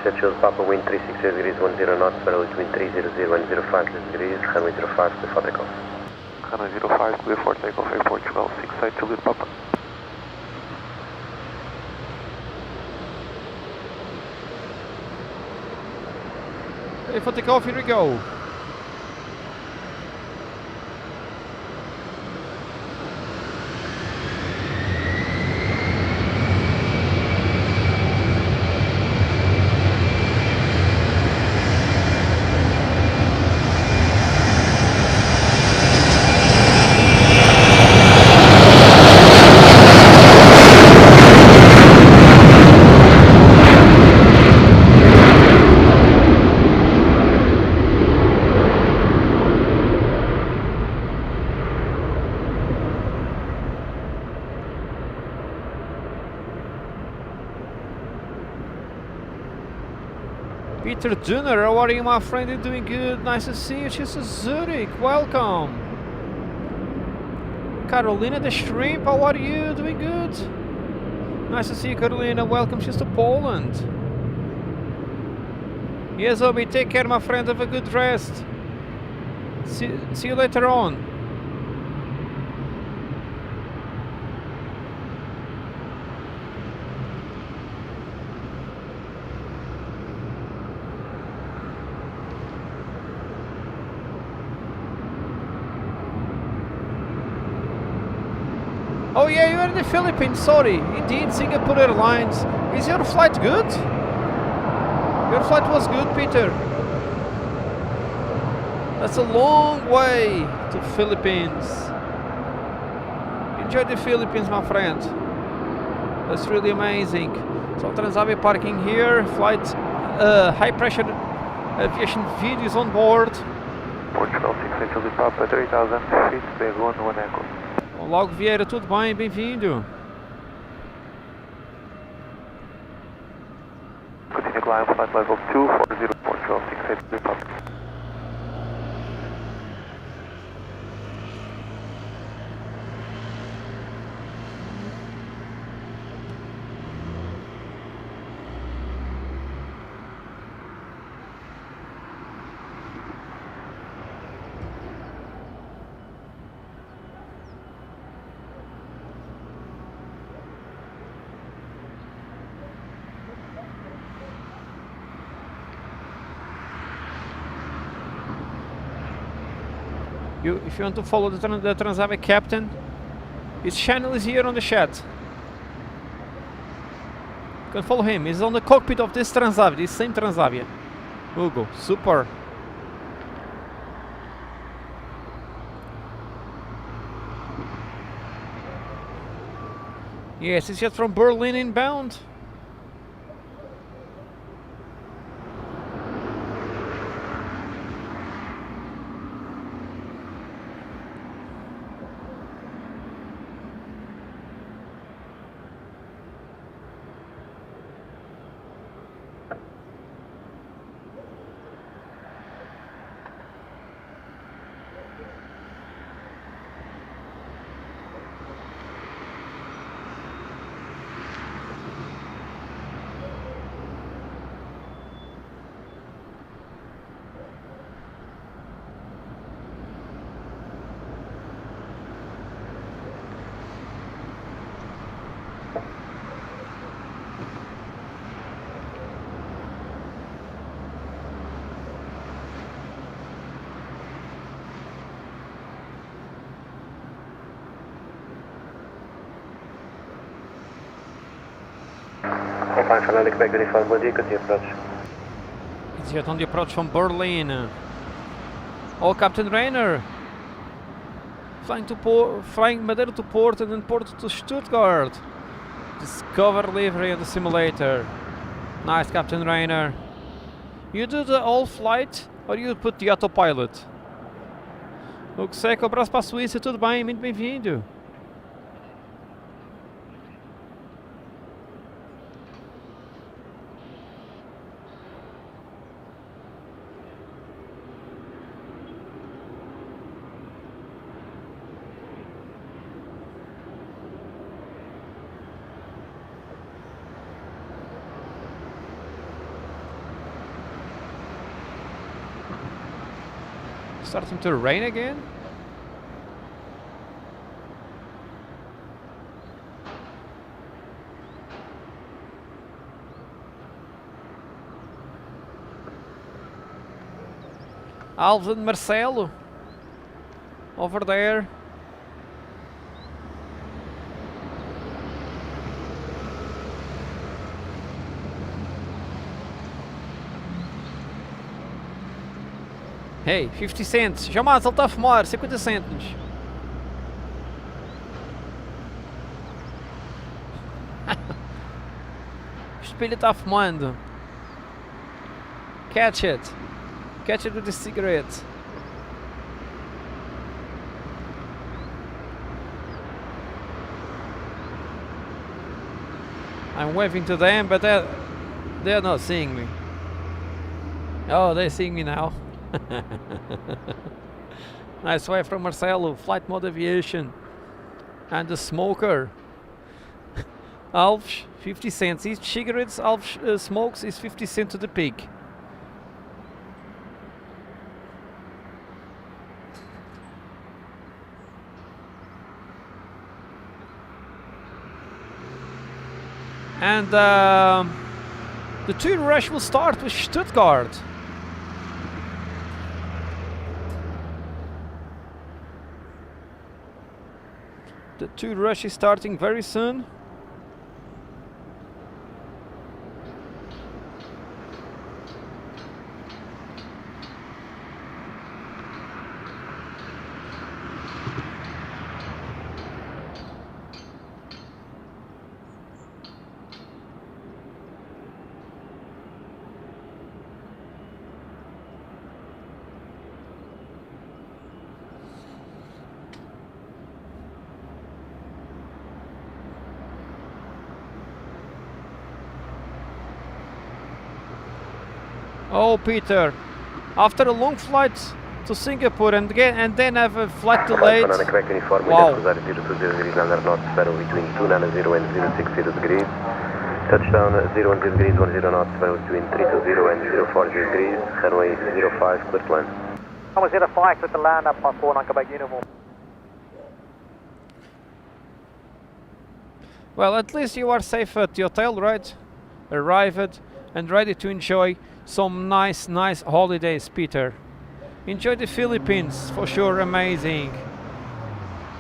Set shows Papa wind 360 degrees 10 knots, parallel between 300 and 05 degrees, runway 05, clear for takeoff. Runway 05, clear for takeoff, airport 12, 6 side to lead Papa. Okay, for takeoff, here we go. Peter Dunner, how are you, my friend? You're doing good. Nice to see you. She's to Zurich. Welcome. Carolina the Shrimp, how are you? Doing good. Nice to see you, Carolina. Welcome. She's to Poland. Yes, Obi. Take care, my friend. Have a good rest. See you later on. Oh yeah, you're in the Philippines, sorry. Indeed, Singapore Airlines. Is your flight good? Your flight was good, Peter. That's a long way to Philippines. Enjoy the Philippines, my friend. That's really amazing. So Transavia parking here. Flight high pressure aviation videos on board. Portugal 6 into the Papa, 3000 feet, bag 1 echo. Logo Vieira, tudo bem? Bem-vindo. Continue climb, flight level 240, Portugal 6 into the Papa. you want to follow the Transavia captain, his channel is here on the chat. You can follow him. He's on the cockpit of this Transavia, this same Transavia. Hugo, super. Yes, it's just from Berlin inbound. Quebec uniform, bom dia, continue approach. It's yet on the approach from Berlin. Oh, Captain Rainer. Flying Madeira to port and then port to Stuttgart. Discover livery on the simulator. Nice, Captain Rainer. You do the all flight or you put the autopilot? O Seco, abraço para a Suíça, tudo bem? Muito bem-vindo. Starting to rain again? Alves and Marcelo over there. Hey, 50 cents. Jamais, ele está a fumar. 50 cêntimos. O espelho está fumando. Catch it. Catch it with the cigarette. I'm waving to them, but they're not seeing me. Oh, they're seeing me now. Nice wave from Marcelo, flight mode aviation. And the smoker. Alves, 50 cents. Each cigarettes Alves smokes is 50 cents to the pig. And the tour rush will start with Stuttgart. The tour rush is starting very soon. Oh, Peter, after a long flight to Singapore and then have a flight delayed. Wow. Between 290 and 060 degrees. Touchdown 010 degrees, 10 knots, between 320 and 040 degrees. Runway 05, clear to land. Runway 05, clear to land up on 49 Quebec uniform. Well, at least you are safe at the hotel, right? Arrived and ready to enjoy some nice holidays, Peter. Enjoy the Philippines, for sure, amazing.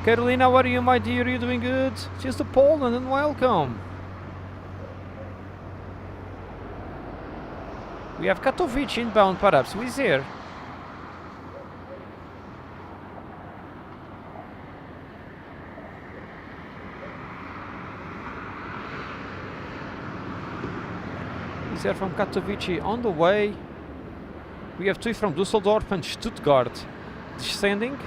Carolina, how are you, my dear? You doing good? Cheers to Poland and welcome. We have Katowice inbound, perhaps. Who is here? Is there from Katowice on the way? We have two from Düsseldorf and Stuttgart descending.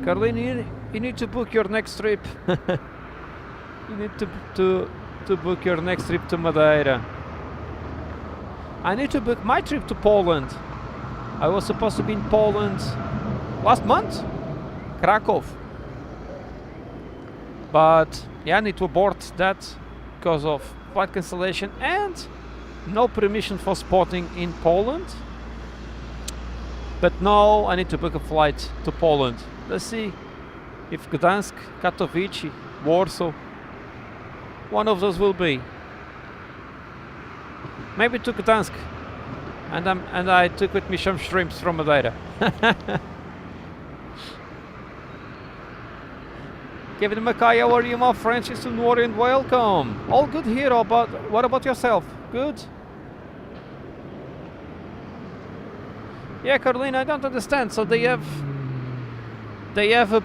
Caroline, you need to book your next trip. You need to book your next trip to Madeira. I need to book my trip to Poland. I was supposed to be in Poland last month, Krakow. But yeah, I need to abort that because of flight cancellation and no permission for spotting in Poland. But now I need to book a flight to Poland. Let's see if Gdansk, Katowice, Warsaw, one of those will be. Maybe to Gdansk, and I took with me some shrimps from Madeira. Kevin Mackay, how are you, my friends? It's Nori and welcome. All good here. What about yourself? Good. Yeah, Carolina, I don't understand. So they have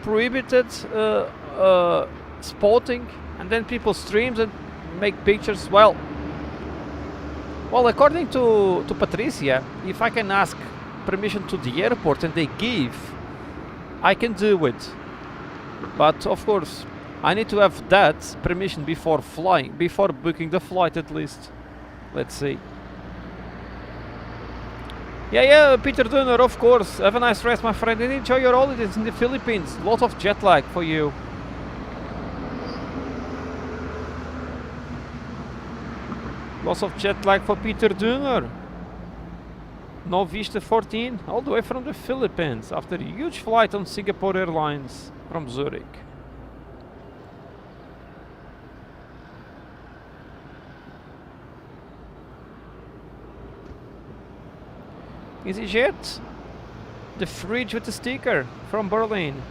prohibited spotting, and then people streams and make pictures. Well, according to Patricia, if I can ask permission to the airport and they give, I can do it. But of course, I need to have that permission before flying, before booking the flight at least. Let's see. Yeah, Peter Dunner, of course. Have a nice rest, my friend, and enjoy your holidays in the Philippines. Lot of jet lag for you. Lots of jet lag for Peter Dunner. No Vista 14, all the way from the Philippines, after a huge flight on Singapore Airlines from Zurich. EasyJet, the fridge with the sticker from Berlin.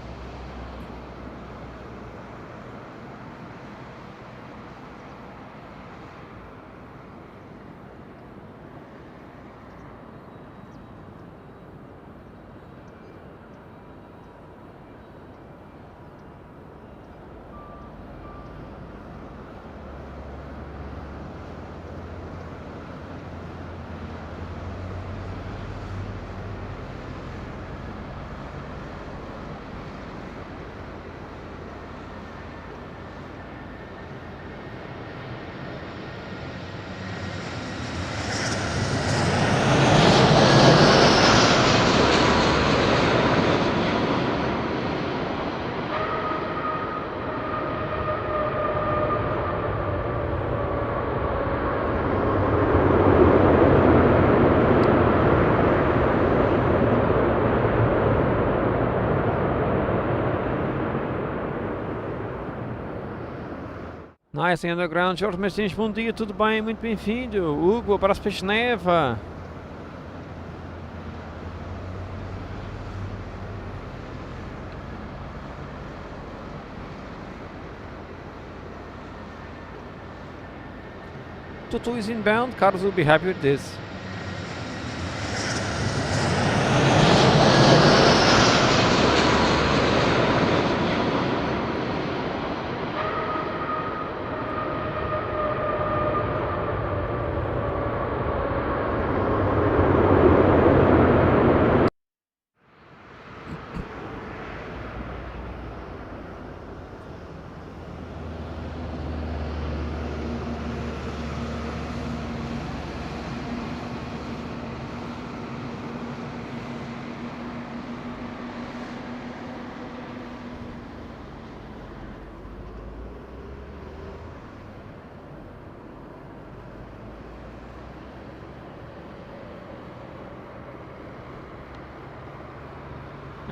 Nice Underground, Jorge Martins, bom dia, tudo bem? Muito bem-vindo. Hugo, abraço para Geneva. Tutu is inbound, Carlos will be happy with this.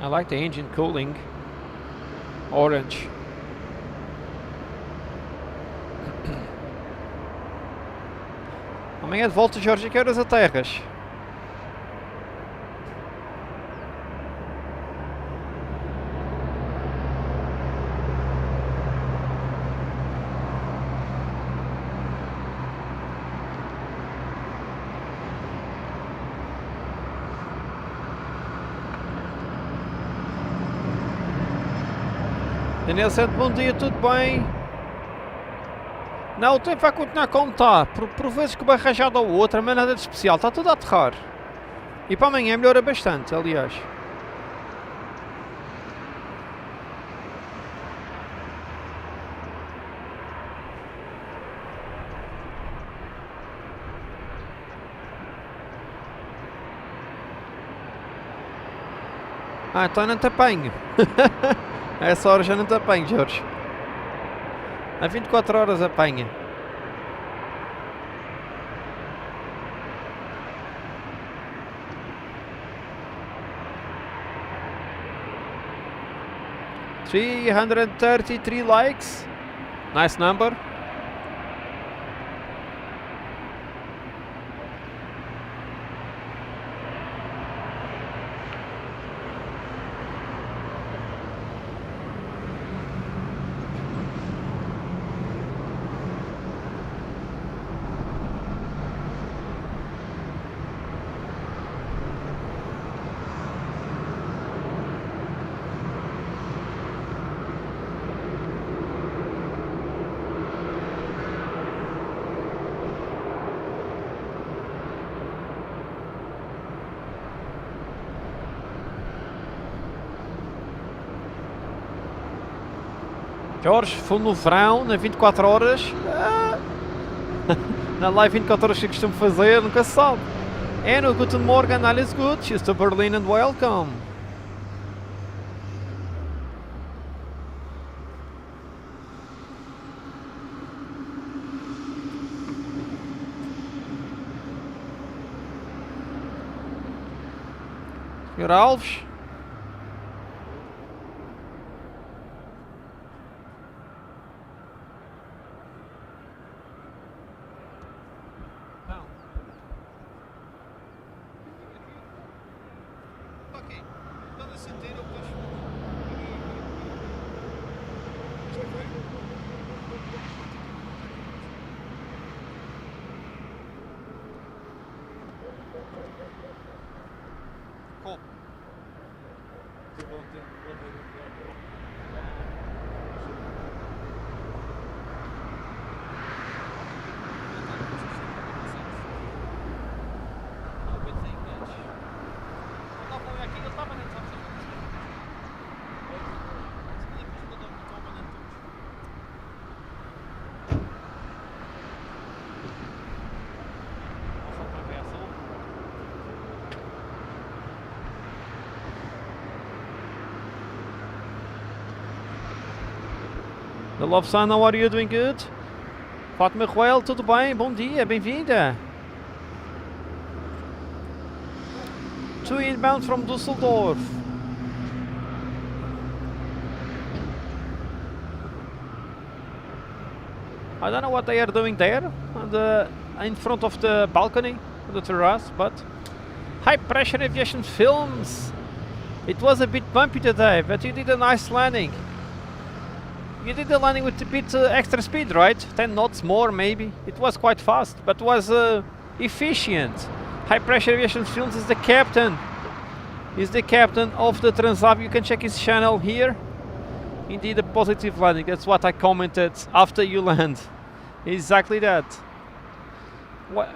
I like the engine cooling. Orange. Amanhã de volta, Jorge, que horas aterras? Daniel Santo, bom dia, tudo bem? Não, o tempo vai continuar como está. Por vezes que uma rajada ou outra, mas nada de especial. Está tudo a aterrar. E para amanhã melhora bastante, aliás. Ah, então não te apanho. A essa hora já não te apanho, Jorge. A 24 horas apanha. $333 likes. Nice number. Jorge, foi no verão, na 24 horas. Na live 24 horas que costumo fazer, nunca se sabe. No guten Morgen, alles gut. Tschüss to Berlin and welcome. Senhor Alves. The Love Sun, how are you doing? Good? Fátima Ruel, tudo bem? Bom dia, bem-vinda. 2 inbound from Düsseldorf. I don't know what they are doing there, in front of the balcony, on the terrace, but high pressure aviation films. It was a bit bumpy today, but you did a nice landing. You did the landing with a bit extra speed, right? 10 knots more, maybe. It was quite fast, but was efficient. High Pressure Aviation Films is the captain. He's the captain of the Transav. You can check his channel here. Indeed, a positive landing. That's what I commented after you land. Exactly that. What?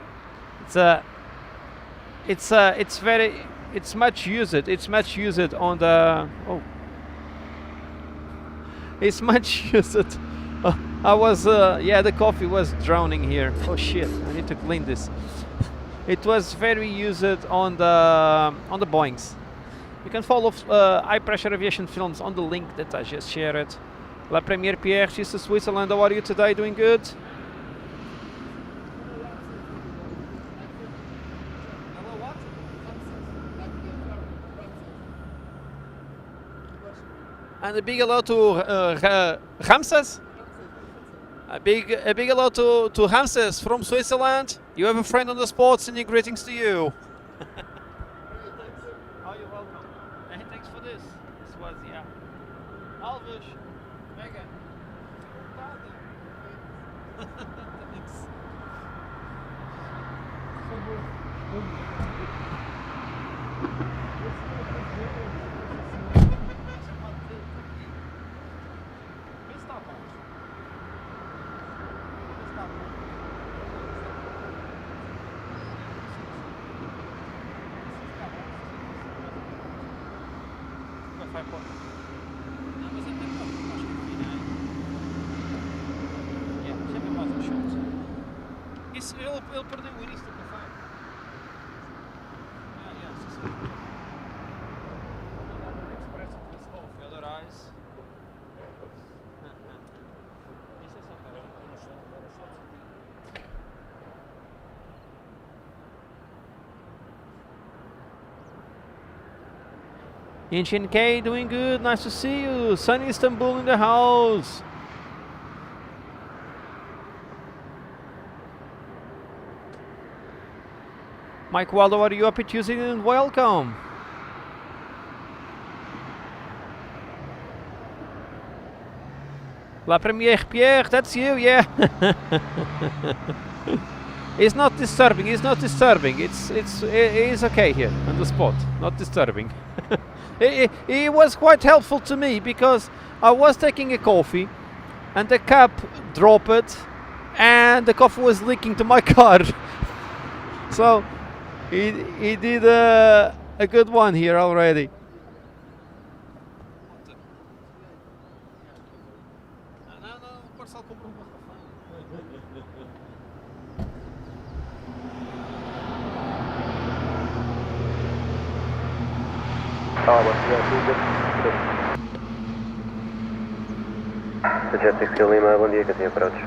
It's much used. It's much used on the. Oh. It's much used. I was, yeah, the coffee was drowning here. Oh shit! I need to clean this. It was very used on the Boeings. You can follow High Pressure Aviation Films on the link that I just shared. La Première Pierre, she's to Switzerland. How are you today? Doing good? And a big hello to Ramses. A big hello to Hanses from Switzerland. You have a friend on the spot sending greetings to you. Oh, you're welcome. Hey, thanks for this. This was, yeah. Alves, Megan. Thanks. Isso, ele perdeu o início do café. Sim, sim. Expresso com esse ovo, adorais. Isso é só para no chão, agora só. Inchin K, doing good, nice to see you. Sunny Istanbul in the house. Mike Waldo, are you up at Tuesday and welcome? La Première Pierre, that's you, yeah. It's not disturbing, it's not disturbing. It's okay here on the spot, not disturbing. It was quite helpful to me because I was taking a coffee and the cup dropped and the coffee was leaking to my car. So he did a good one here already. Majestic Skill Lima, bom dia, que tem aparatos.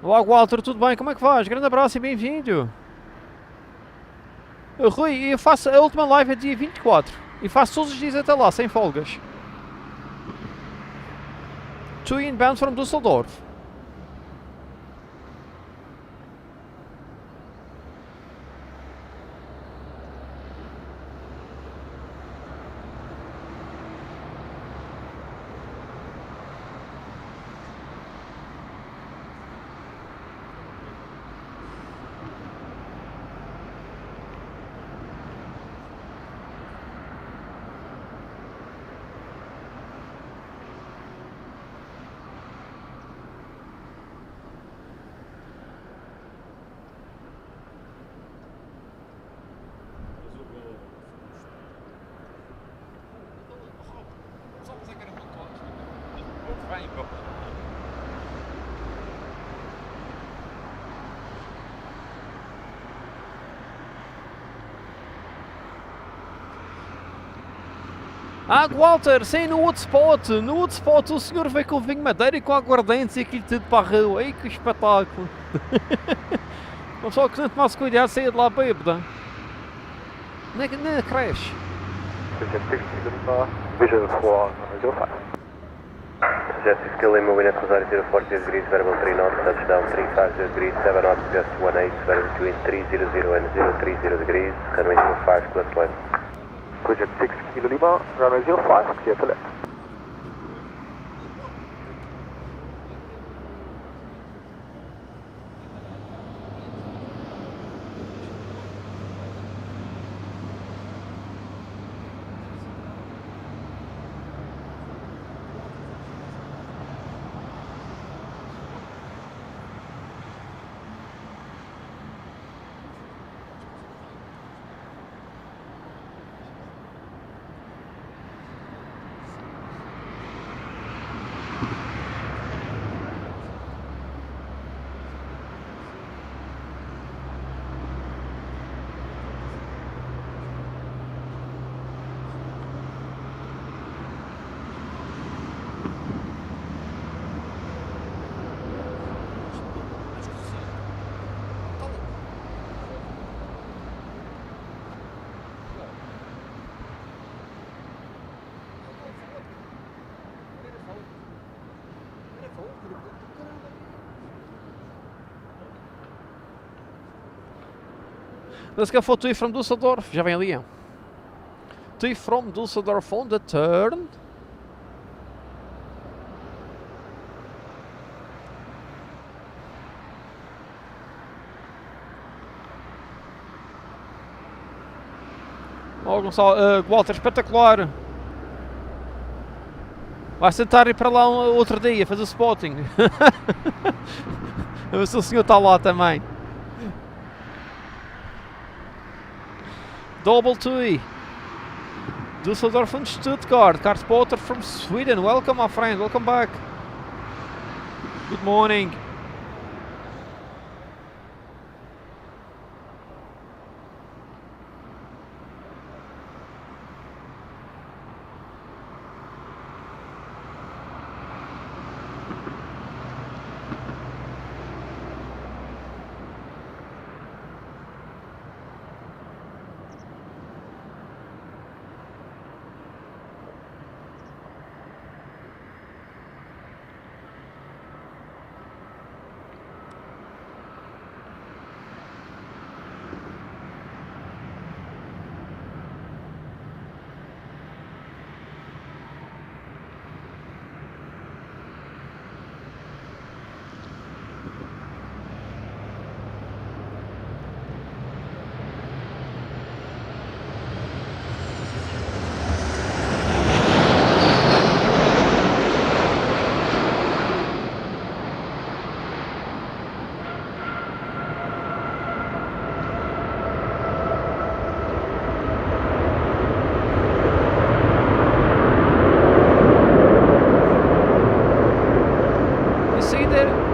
Olá Walter, tudo bem? Como é que vais? Grande abraço e bem-vindo. Rui, eu faço a última live é dia 24 e faço todos os dias até lá, sem folgas. 2 inbound from Düsseldorf. Ah, Walter, sim, no hotspot o senhor veio com o vinho Madeira e com aguardentes e aquilo tudo para a rua. Ei, que espetáculo! Uma pessoa que não tomasse cuidado saía de lá bêbada. Nem creche. Bridget 6 Kilo Lima, visual for runway 05. Jet 6 Kilo Lima, wind at Rosario 040 degrees, variable 3 knots, touchdown 350 degrees, 7 knots, just 18, variable between 300 and 030 degrees, runway 05, clear to land. Bridget 6 Kilo Lima, runway 05, clear to land. Let's go for two from Düsseldorf. Já vem ali. Two from Düsseldorf on the turn. Oh, Gonçalo, Walter, espetacular. Vai tentar ir para lá outro dia, fazer spotting. A ver se o senhor está lá também. Double two. Düsseldorf and Stuttgart. Car spotter from Sweden. Welcome, my friend. Welcome back. Good morning.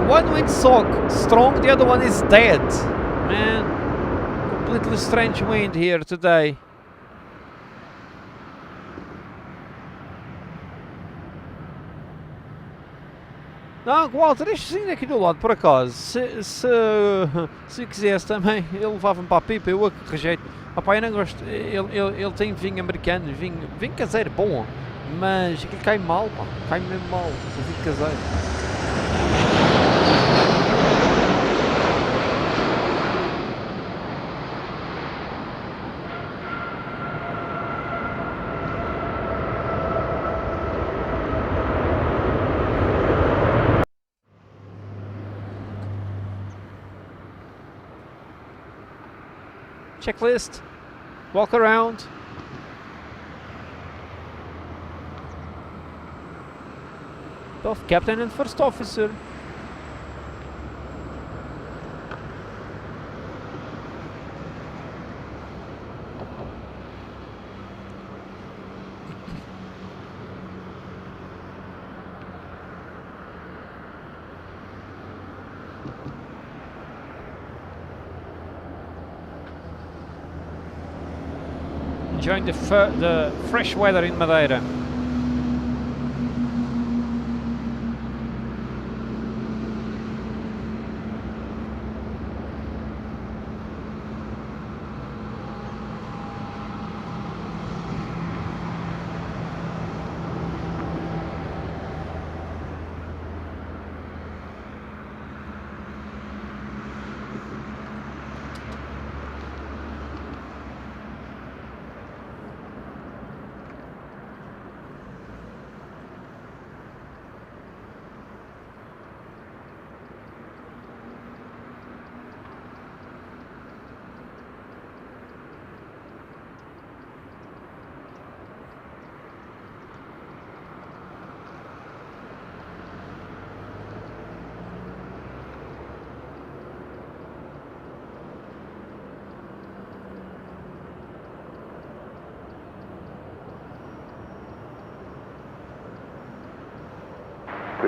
One windsock strong, the other one is dead. Man, completely strange wind here today. Não, Walter, deixa sim aqui do lado, por acaso. Se quisesse também, ele levava-me para a pipa, eu rejeito. Rapaz, eu não gosto. Ele tem vinho americano, vinho caseiro bom, mas aquilo cai mal, pá. Cai mesmo mal, o vinho caseiro. Checklist, walk around. Both captain and first officer. Enjoying the fresh weather in Madeira.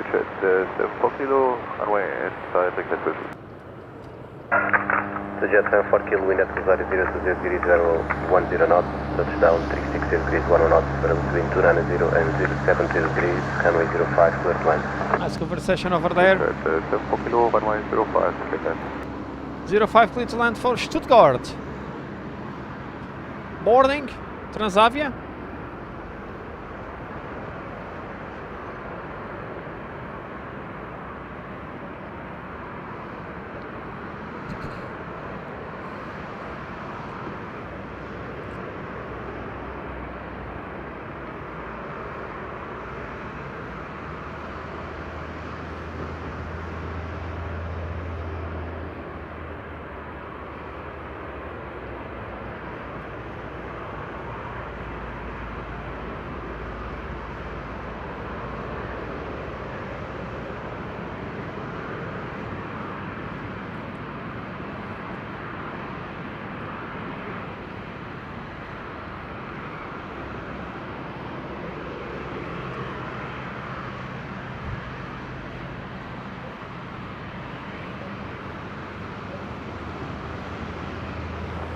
Richard, 7 Kilo, runway inside Lignit Boost. The jet 4 kilo, wind at Rosario 020 degrees 010 knots, touchdown 360 degrees 10 knots, between 290 and 070 degrees, runway 05, clear to land. Nice conversation over there. 7 Kilo, runway 05, clear to land. 05 clear to land for Stuttgart. Boarding, Transavia.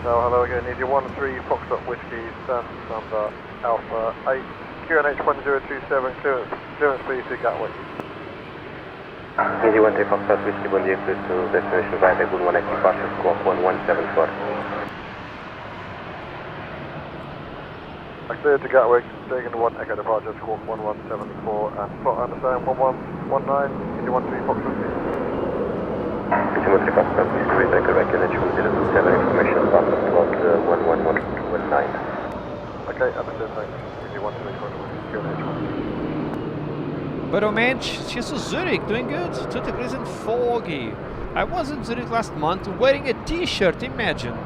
So hello again, Easy 13 Foxtrot Whiskey, stand number Alpha 8, QNH 1027, clearance please to Gatwick. Easy 13 Foxtrot Whiskey, bom dia, clear to destination via the good 180 departure, squawk 1174. I cleared to Gatwick, taking 1 Echo departure, squawk 1174, and slot understand 1119, Easy 13 Foxtrot Whiskey. Easy 13 Foxtrot Whiskey, return correct, QNH 1027, information about the slot 11119. Okay, understood, thanks. Easy 13 Foxtrot Whiskey, QNH 1. But oh man, she's to Zurich, doing good. 2 degrees and foggy. I was in Zurich last month wearing a t-shirt, imagine.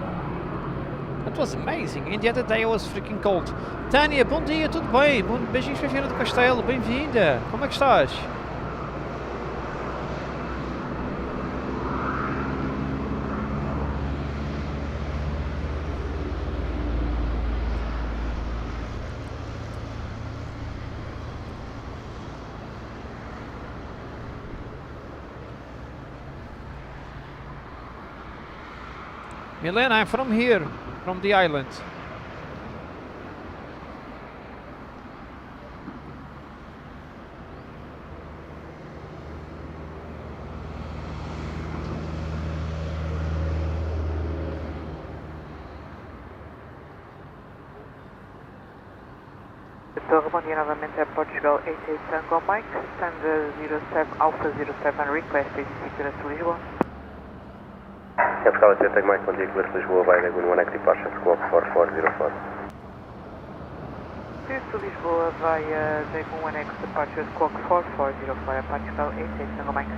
That was amazing. And the other day I was freaking cold. Tânia, bom dia, tudo bem? Beijinhos para a Viana do Castelo, bem-vinda. Como é que estás? Milena, I'm from here, from the island. Torre, bom dia novamente a Portugal 88 Tango Mike, stand 07 Alpha 07, request is to Lisboa. Portugal 88 Tango Mike, bom dia, clear to Lisboa, via the good 180 departure, squawk 4404. Clear to Lisboa via the good 1X departure, squawk 4404, Portugal 88 Tango Mike.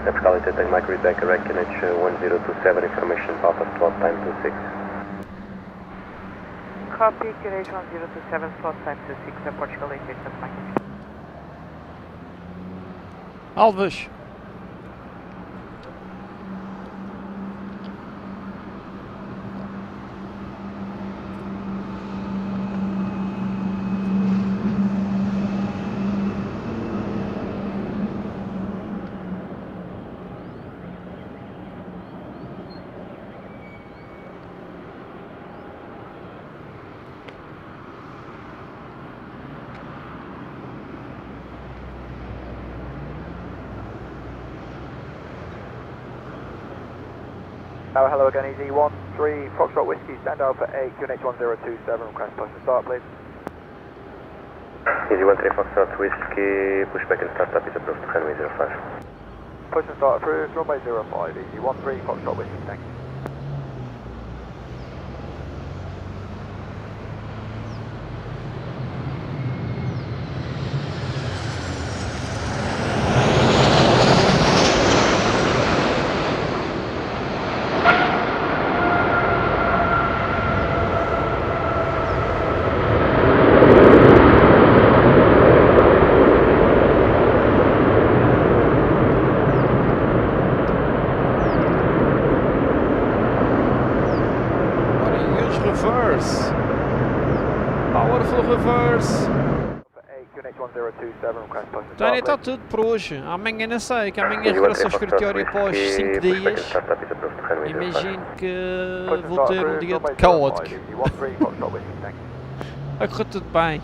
Portugal 88 Tango Mike, read back correct, QNH 1027, information about the slot time 26. Copy, QNH 1027, slot time 26, Portugal 88 Tango Mike. Alves. Hello again, Easy 13 Foxtrot Whiskey, stand Alpha 8, QNH 1027, request push and start please. Easy 13 Foxtrot Whiskey, pushback and start up is approved, runway 05. Push and start approved, runway 05, Easy 13 Foxtrot Whiskey, thank you. Powerful reverse. Alpha 8, QNH QNH 1027, request close to Então start, está please. tudo por hoje. Amanhã não sei, que amanhã regresso ao escritório após 5 dias. Imagino que Close to vou start ter um approved, dia runway 05, caótico. you want 3 Foxtrot Whiskey, thank you. Vai correr tudo bem.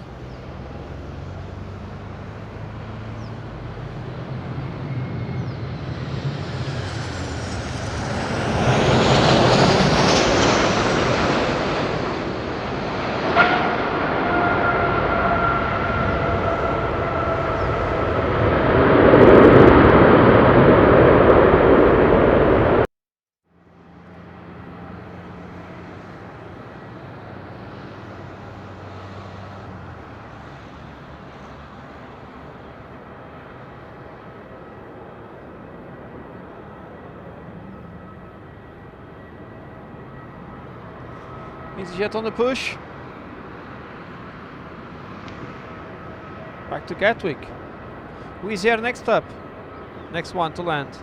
EasyJet on the push. Back to Gatwick. Wizz Air next up. Next one to land.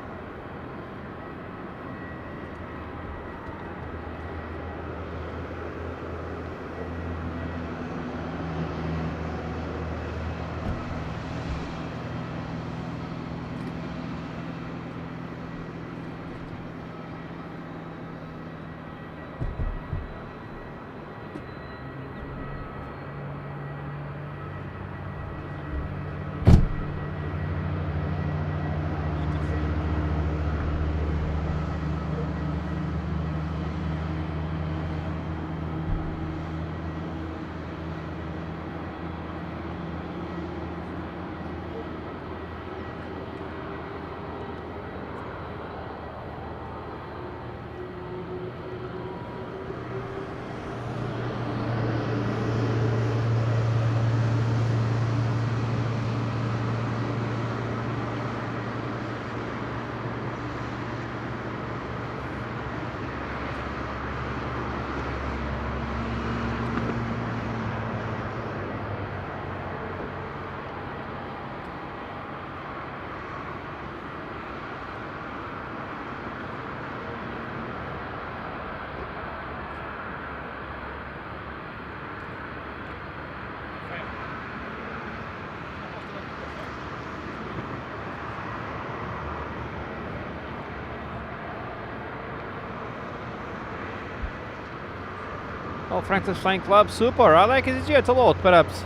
Oh, Franklin's Flying Club, super. I like EasyJet a lot, perhaps.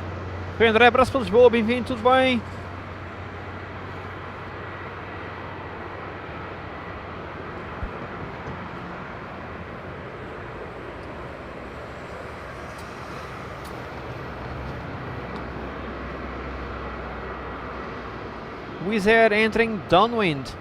Oi, André, abraço para Lisboa, bem-vindo, tudo bem? Wizz Air entering downwind.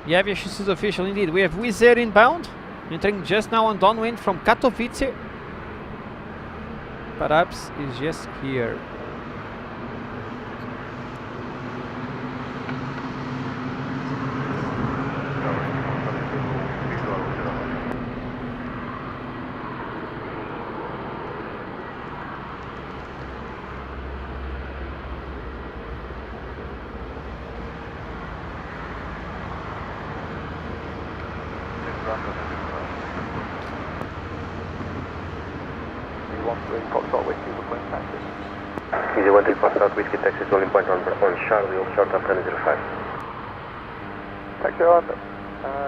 The aviation is official indeed. We have Wizz Air inbound, entering just now on downwind from Katowice. Perhaps is just here. Easy 13 Foxtrot Whiskey, taxi rolling point on Charlie, all short of 1005. Taxi on,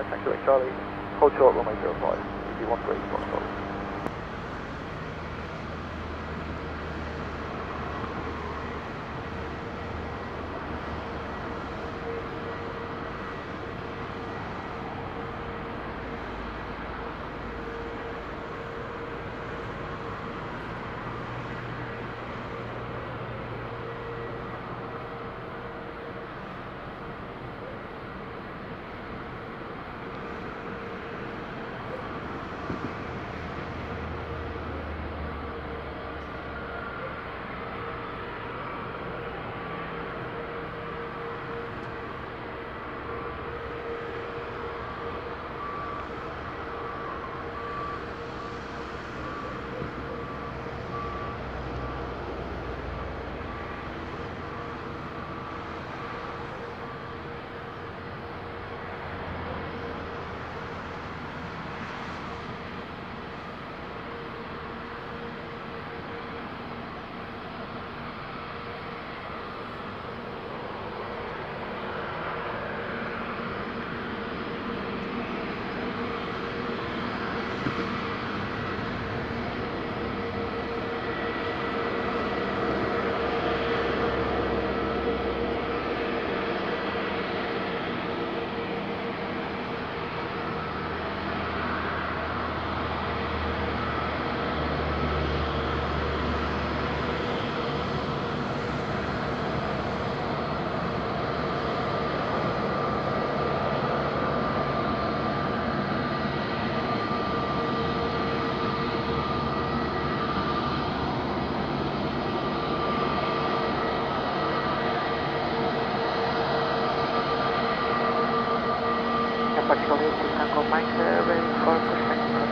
taxi Charlie, hold short runway 05, Easy 13 Foxtrot. Tango Mike, ready for pushback and start.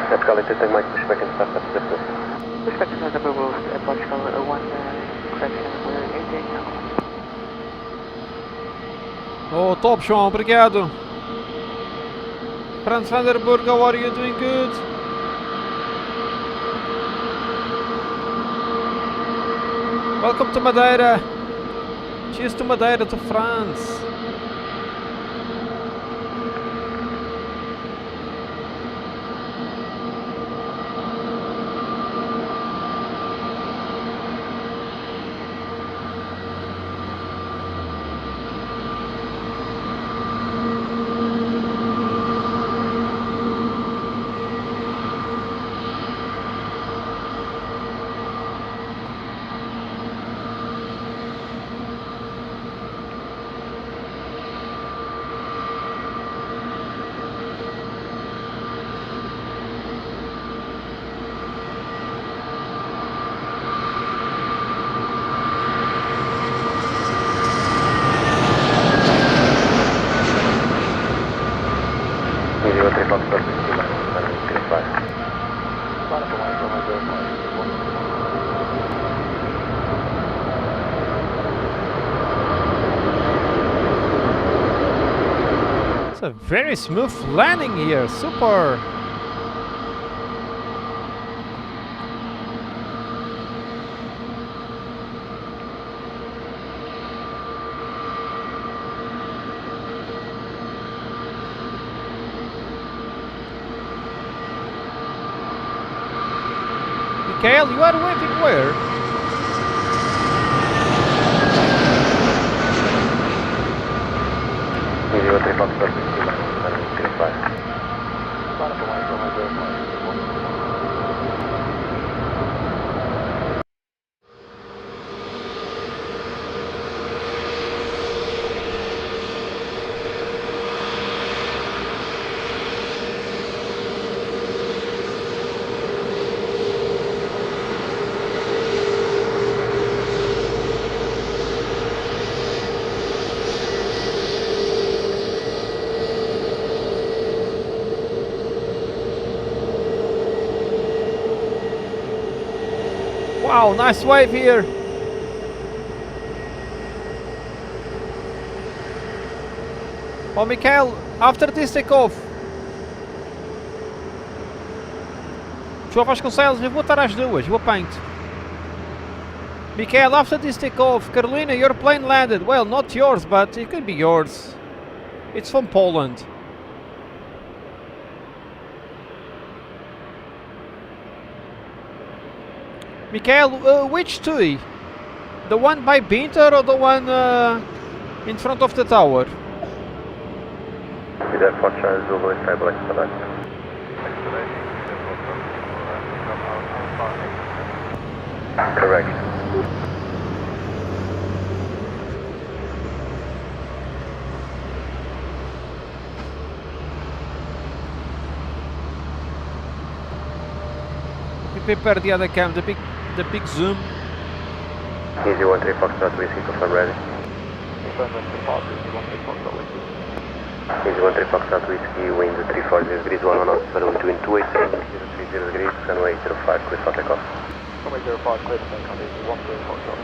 Portugal 8 Tango Mike, pushback and start at distance. Pushback and start approved, Portugal 1, correction, 88 Tango. Oh, top, João, obrigado. Franz Vanderburg, how are you? Doing good? Welcome to Madeira. Cheers to Madeira, to France. It's a very smooth landing here, super! Mikhail, you are waving where? Wow, nice wave here. Oh, Mikhail, after this takeoff. João Vasconcelos, eu vou estar às duas, vou paint. Mikhail, after this takeoff, Carolina, your plane landed. Well, not yours, but it could be yours. It's from Poland. Mikhail, which TUI? The one by Binter or the one in front of the tower? Correct. Prepare the other cam, the big zoom. Easy 13 Foxtrot Whiskey, confirm ready. Easy 13 Foxtrot Whiskey, wind 340 degrees, 1 knots, runway between 287 and 030 degrees, runway 05, clear for takeoff. Runway 05, clear for takeoff, easy 13 Foxtrot.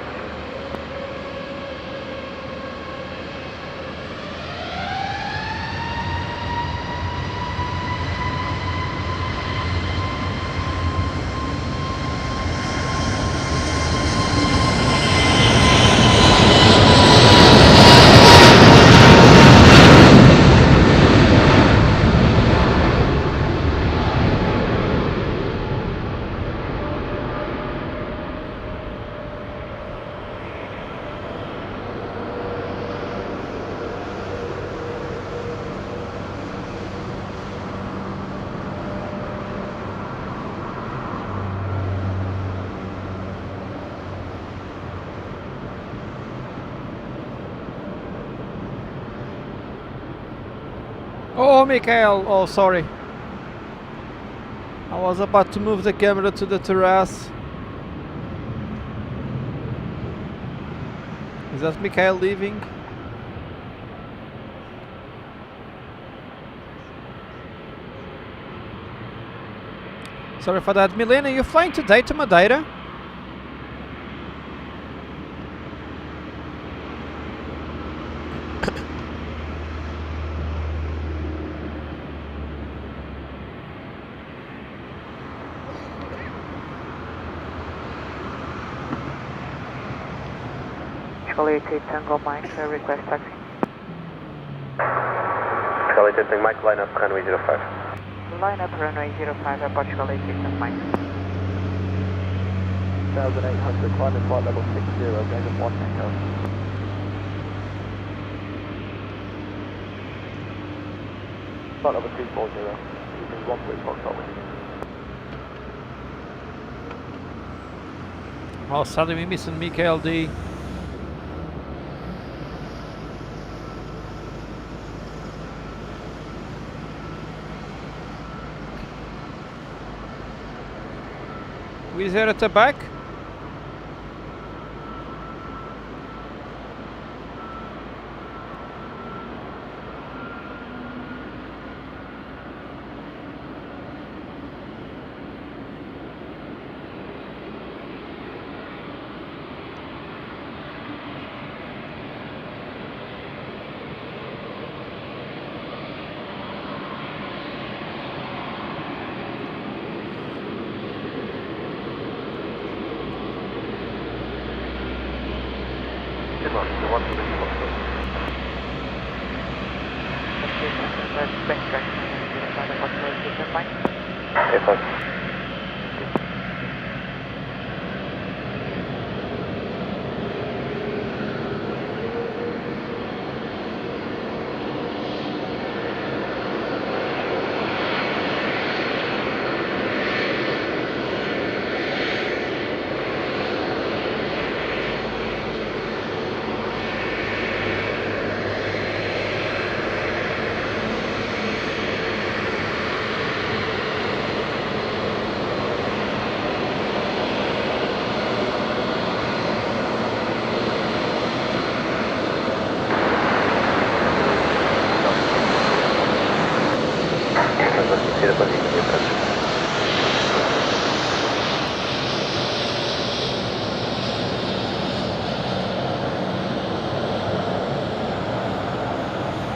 Oh, Mikhail, oh sorry. I was about to move the camera to the terrace. Is that Mikhail leaving? Sorry for that. Milena, you're flying today to Madeira? Charlie 88 Tango Mike, request taxi. Charlie 88 Mike, line up runway 05. Line up runway 05 at Portugal 88 Tango Mike. 1800, climbing flight level 60, gain of 1 echo. Flight level 240, using 1 please, Foxtrot Whiskey. Well, sadly we're missing Mikael D. Who's there at the back?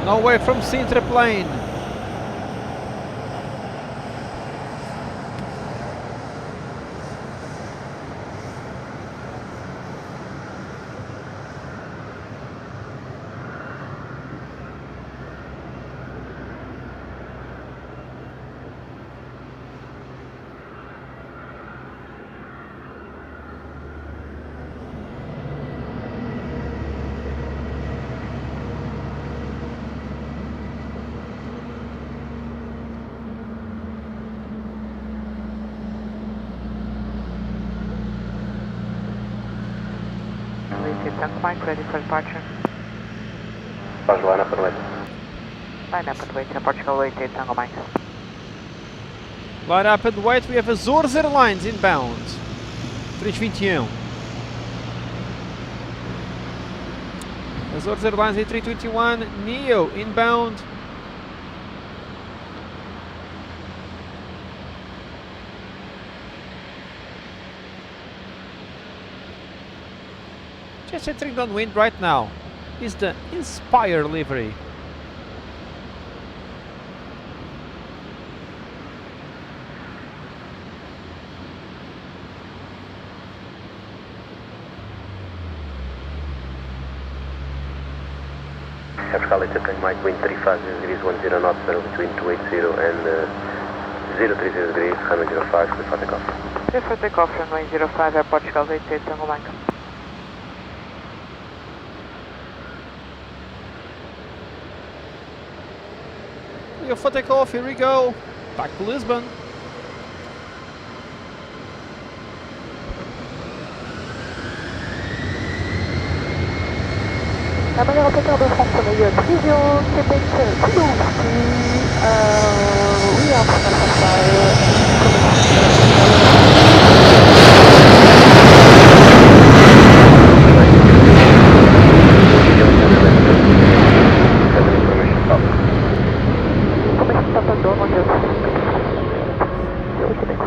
No way from Sintra plane. Tango Mike, ready for departure. Faz line up and wait. Line up and wait at Portugal 88 Tango Mike. Line up and wait, we have Azores Airlines inbound. 321. Azores Airlines A321, Neo inbound. Just entering downwind right now is the Inspire livery. Charlie 88 Mike, wind 350 degrees, 10 knots, settle between 280 and 030 degrees, runway 05, clear for takeoff. Clear for takeoff, runway 05 at Portugal 88 Tango Mike. Clear for takeoff, here we go. Back to Lisbon. La manière opérateur de France, soleil Trivion, Québec, Toulouse. We are Information stop and down on your Québec.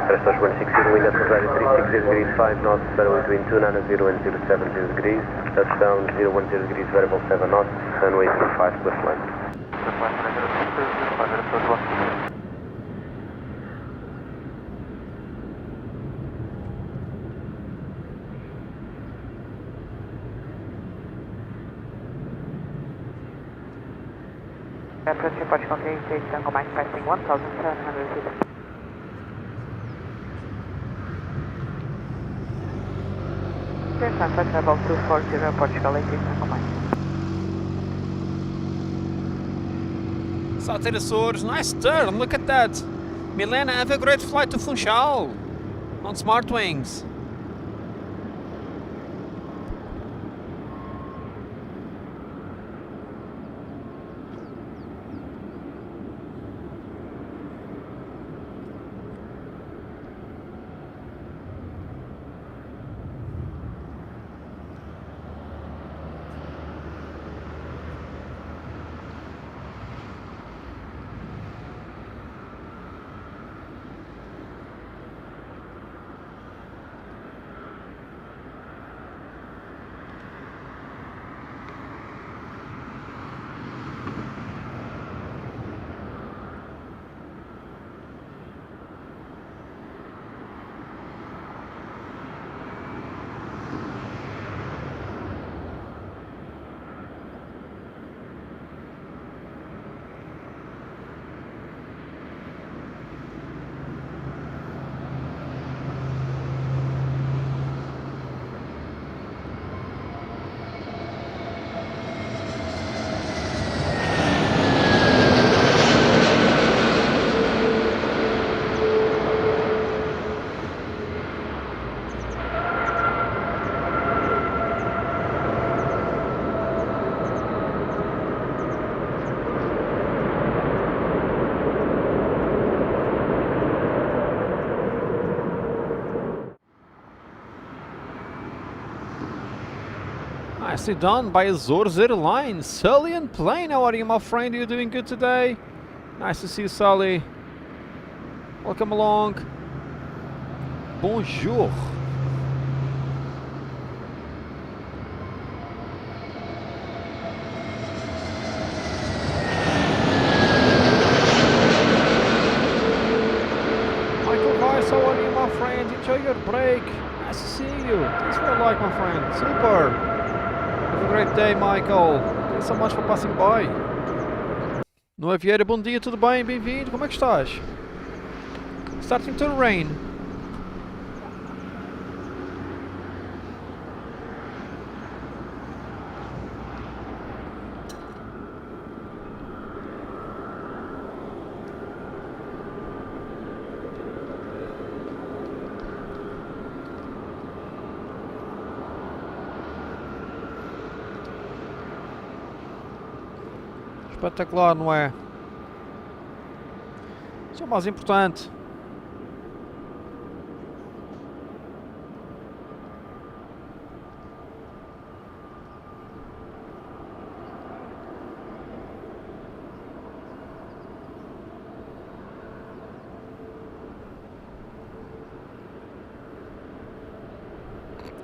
Crest 160, wind at Rosario 360 degrees, 5 knots, variable between 290 and 070 degrees, touchdown 010 degrees, variable 7 knots, runway 25 plus 1. Approach Portugal 38 Tango Mike passing 1,700 feet. Clear sunset level 240 Portugal 88 Tango Mike. South Açores, nice turn, look at that. Milena, have a great flight to Funchal on Smart Wings. Nicely done by Azores Airlines. Sully and Plain, how are you, my friend? Are you doing good today? Nice to see you, Sully. Welcome along. Bonjour. Michael Weiss, how are you, my friend? Enjoy your break. Nice to see you. Thanks for your like, my friend. Super. Have a great day, Michael. Thanks so much for passing by. Noé Vieira, bom dia, tudo bem? Bem-vindo. Como é que estás? Starting to rain. Espetacular, não é? Isso é o mais importante.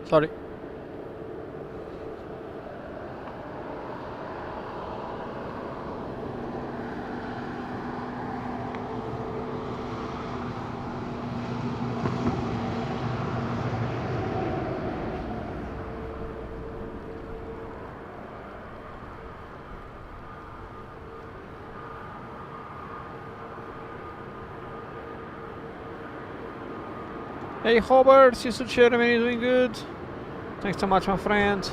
Sorry. Hey Robert, see you Jeremy, doing good? Thanks so much, my friend.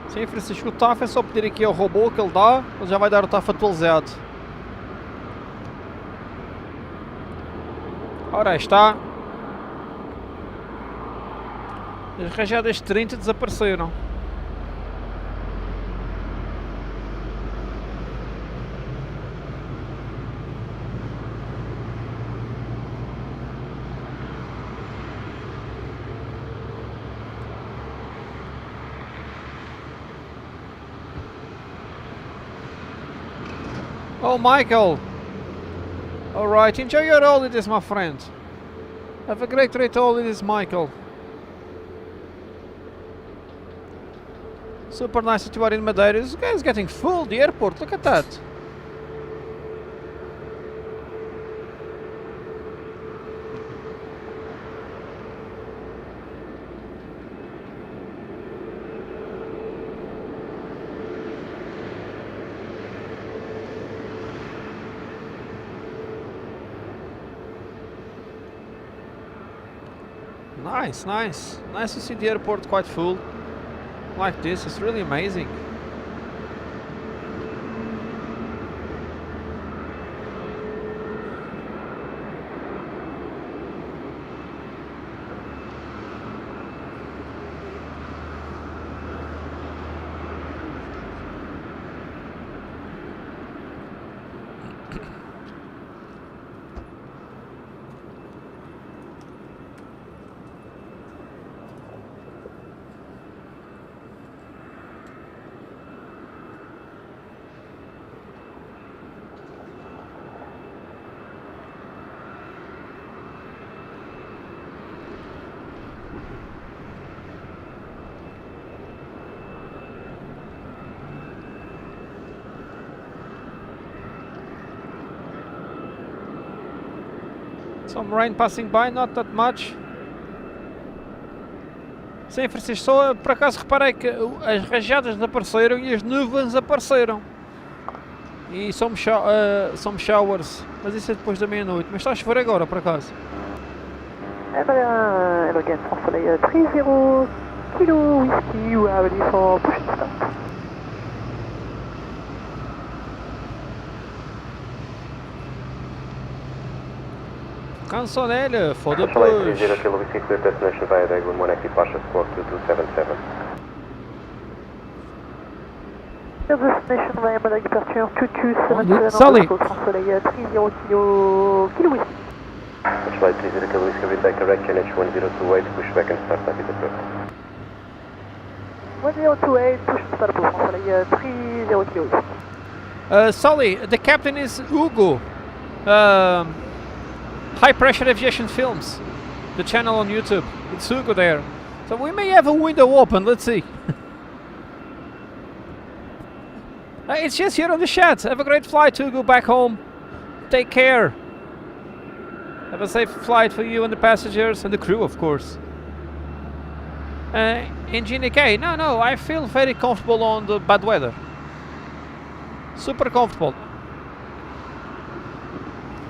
Sim, Francisco, o TAF é só pedir aqui ao robô que ele dá, ele já vai dar o TAF atualizado. Ora, aí está. As rajadas 30 desapareceram. Oh, Michael. Alright, enjoy your holidays, my friend. Have a great holidays, Michael. Super nice that you are in Madeira. This guy is getting full, the airport. Look at that. Nice, nice. Nice to see the airport quite full. Like this, it's really amazing. Some rain passing by, not that much. Sim, Francisco, só por acaso reparei que as rajadas desapareceram e as nuvens apareceram. E some showers, mas isso é depois da meia-noite. Mas está a chover agora, por acaso. Hello again, France Soleil 30 Kilo Whiskey, we are ready for push to start. Cançonelha, for the Soleil push. 30 Kilo Whiskey, clear destination via Dagon 1 Equipage, squawk 2277. Destination via Madeira departure 2277. Sully. France Soleil 30 Kilo Whiskey. Soleil 30 Kilo Whiskey, retake correction H1028, push back and start rapid approach. 1028, push to start approach, France Soleil 30 Kilo Whiskey. Sully, the captain is Hugo. High Pressure Aviation Films, the channel on YouTube. It's Hugo there. So we may have a window open, let's see. It's just here on the chat. Have a great flight, Hugo, back home. Take care. Have a safe flight for you and the passengers and the crew, of course. Engine K, no, I feel very comfortable on the bad weather. Super comfortable.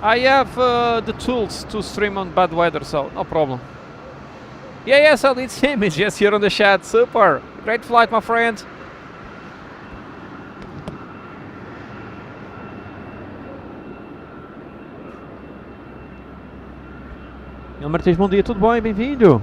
I have the tools to stream on bad weather, so no problem. Yeah, so it's him. It's just here on the chat. Super. Great flight, my friend. Meu Martins, bom dia, tudo bem? Bem-vindo.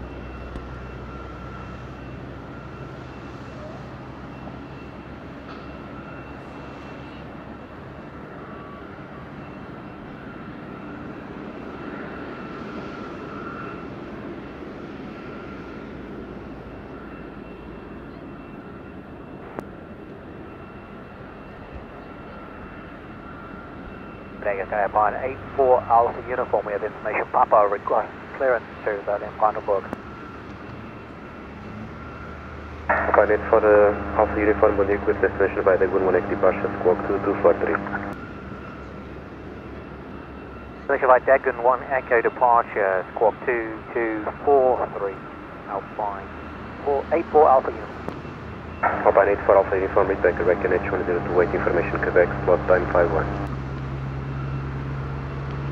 Airline 84 Alpha Uniform, we have information Papa request clearance to Berlin Brandenburg. Pilot for Alpha Uniform, bom dia, clear destination via Dagon 1 Equipage, squawk 2243. Destination via Dagon 1 Echo departure, squawk 2243, Alpine 84 Alpha Uniform. Alpine 84 Alpha Uniform, retake correction H1028, information Quebec, slot time 51.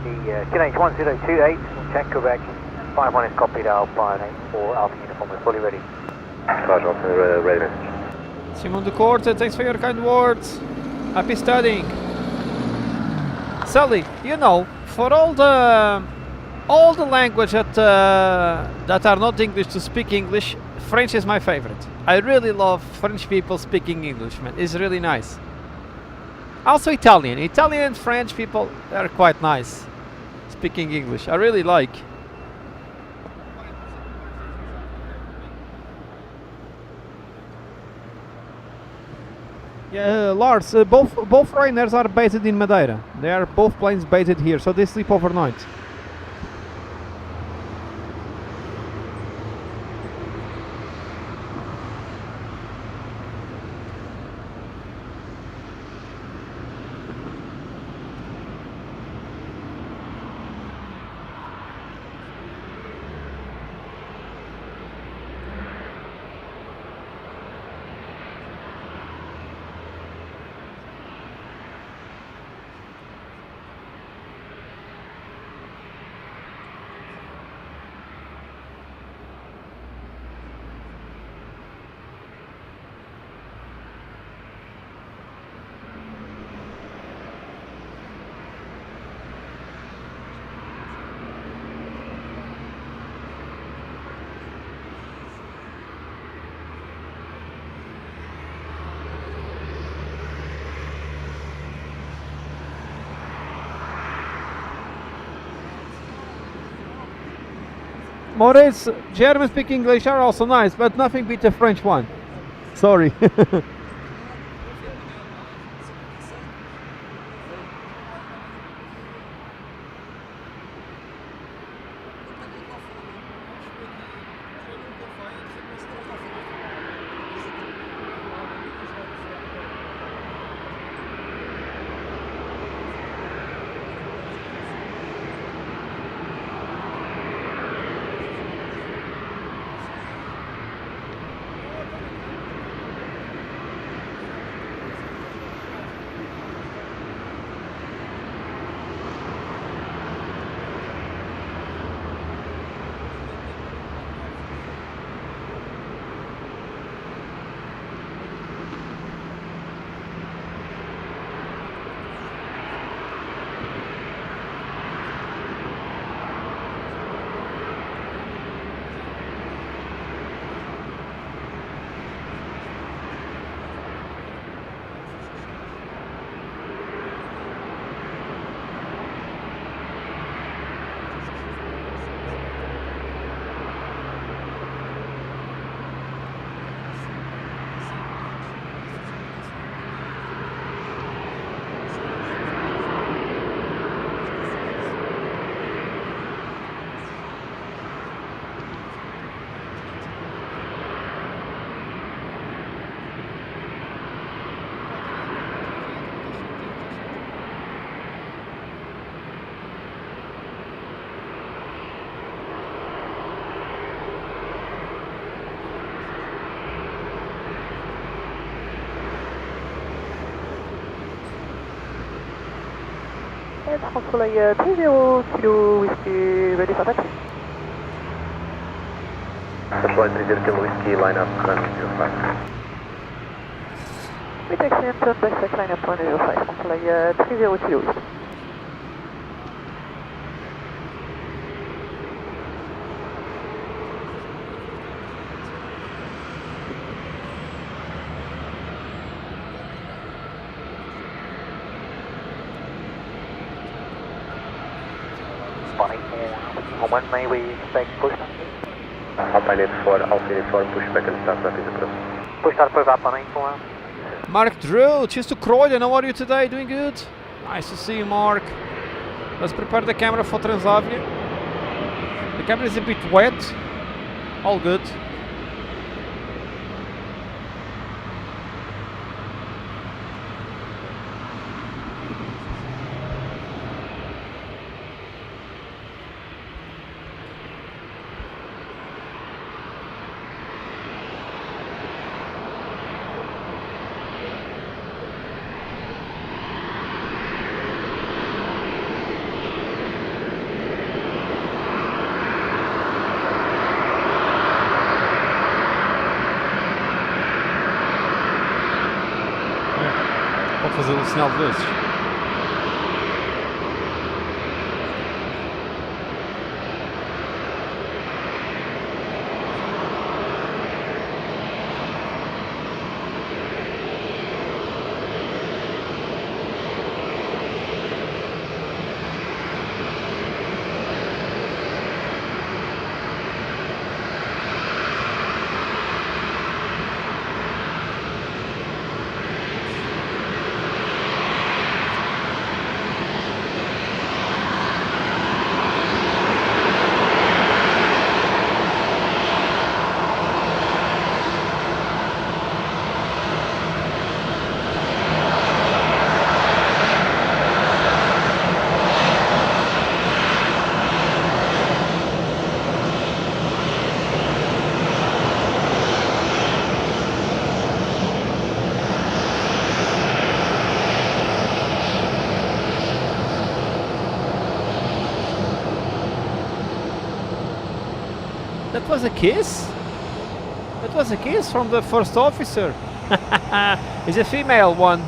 The QNH 1028, check correct. 51 is copied, Alpine 84 Alpha Uniform is fully ready. Roger, Alpha, ready message. Simon de Korte, thanks for your kind words. Happy studying. Sally, you know, for all the language that are not English to speak English, French is my favorite. I really love French people speaking English, man. It's really nice. Also Italian. Italian and French people, they're quite nice speaking English. I really like. Yeah, Lars, both Ryanairs are based in Madeira. They are both planes based here, so they sleep overnight. Moritz, German speaking English are also nice, but nothing beat the French one. Sorry. Contrôle 30 Kilo Whiskey, ready for taxi. Control 30 Kilo Whiskey, line up, runway 05. We taxi and turn back, line up, runway 05. Contrôle 30 Kilo Whiskey. When may we expect push start? Alpine 84, Alpine 84, push back and start rapid approach. Push start for Alpine 84. Mark Drill, cheers to Croydon, how are you today? Doing good? Nice to see you, Mark. Let's prepare the camera for Transavia. The camera is a bit wet. All good. Pode fazer um sinal desses. That was a kiss? That was a kiss from the first officer. It's a female one.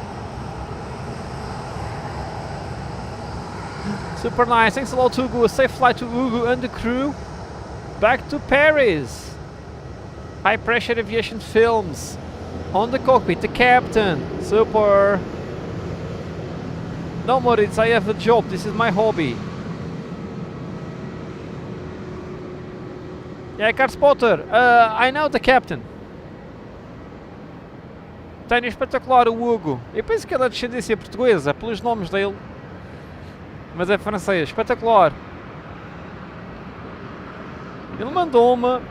Super nice. Thanks a lot, Ugu. A safe flight to Ugu and the crew. Back to Paris. High pressure aviation films. On the cockpit, the captain. Super. No, Moritz, I have a job. This is my hobby. Yeah, Car Spotter. I know the captain. Tenho espetacular o Hugo. Eu penso que ele é de descendência portuguesa, pelos nomes dele. Mas é francês. Espetacular. Ele mandou-me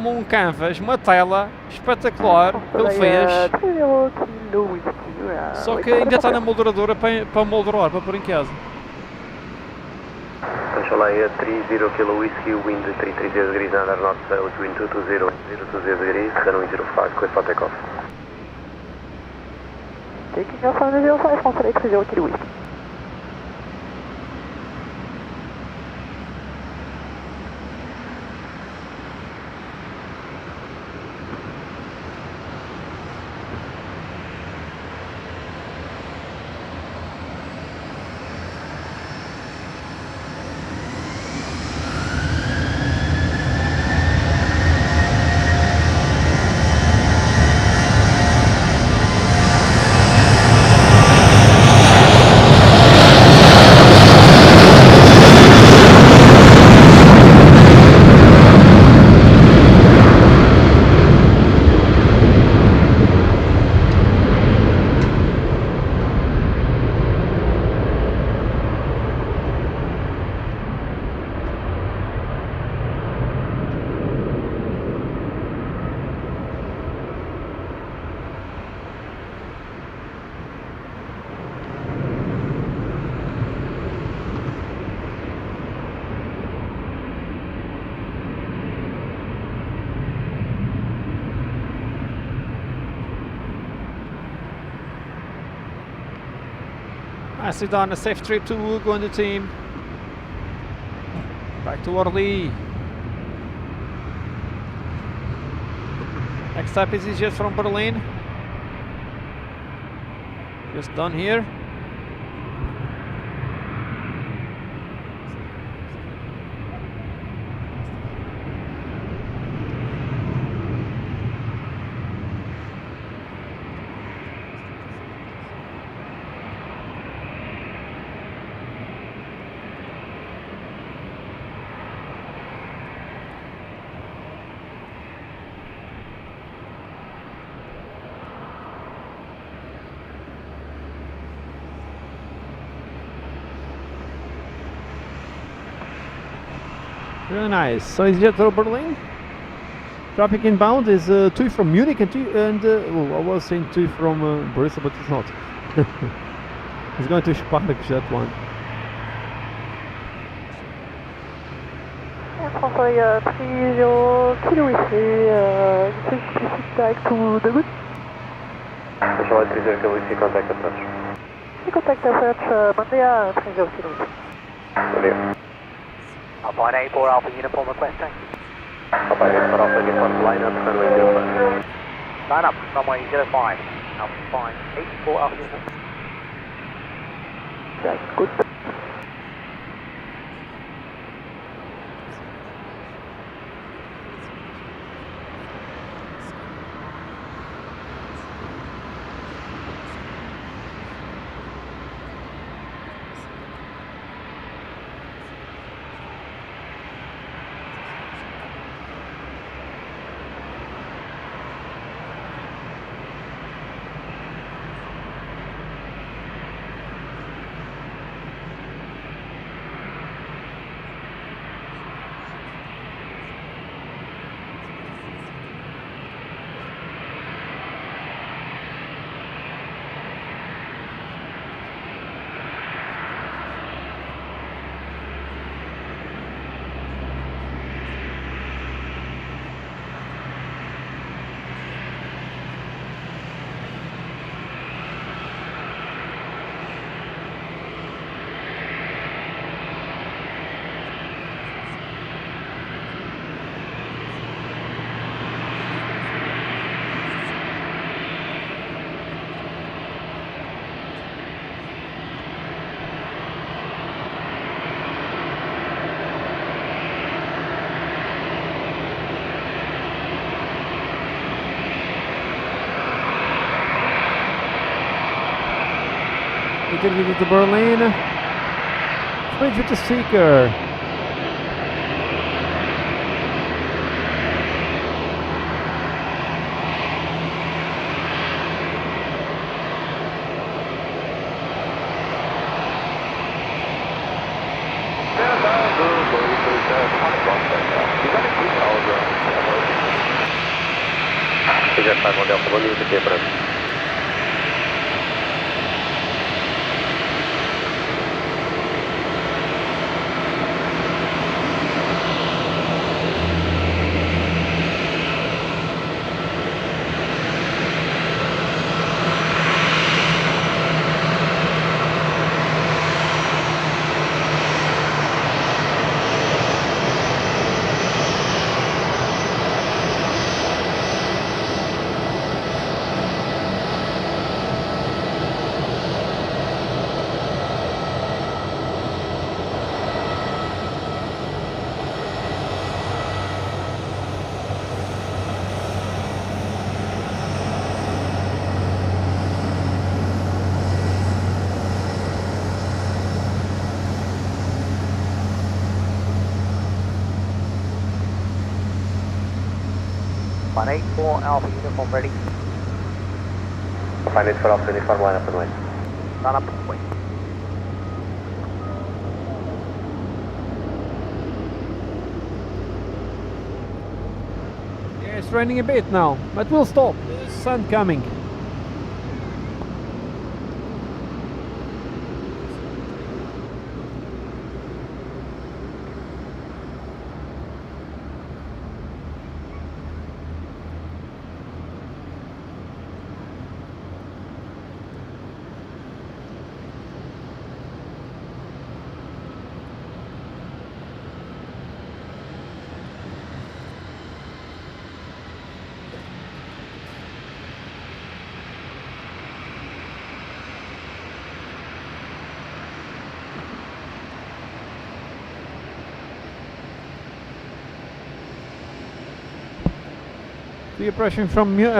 um canvas, uma tela espetacular que ele fez. Só que ainda está na molduradora para moldurar, para pôr em casa. Control 30 kilo whiskey, wind 330 degrees, under north sail between 220 and 020 degrees, runway 05, clear for takeoff. Taking off on the 05, control 30 kilo whiskey. Nicely done, a safe trip to Ugo and the team. Back to Orly. Next stop is EasyJet from Berlin. Just done here. Very nice. So EasyJet to Berlin. Traffic inbound is 2 from Munich and 2 I was saying 2 from Bristol, but it's not. It's going to Spartak, that one. François 30 kilo whiskey, back to the good. Control 30 kilo whiskey, contact approach. Contact approach, Madeira 30 kilo whiskey. Madeira. Alpine 84 Alpha uniform requesting. Alpine 84 Alpha uniform, line up, runway 05. Line up, runway 05. Alpine 84 Alpha uniform. That's good. Seeker to Berlin. Bridge with the Seeker. Figure 5 on Delta, 1 minute to clear. One 84 Alpha uniform ready. Finance for Alpha uniform, line up and wait. Run up and wait. Yeah, it's raining a bit now, but we'll stop. There's sun coming. The approaching from if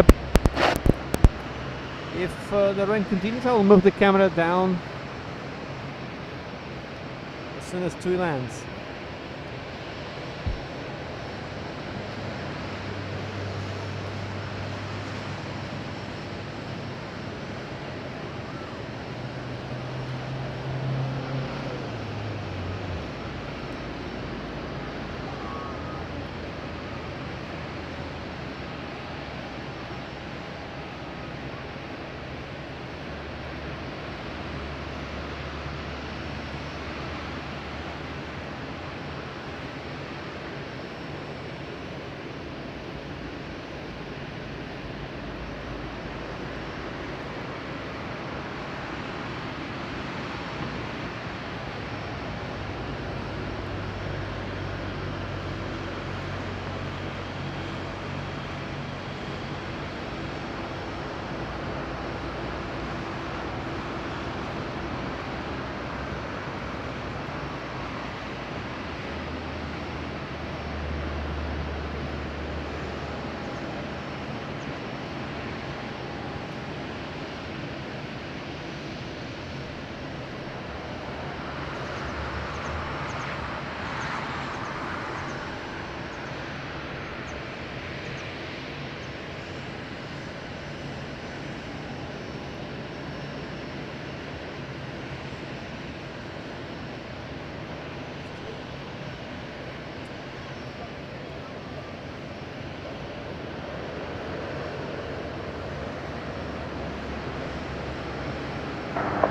the rain continues, I will move the camera down as soon as TUI lands.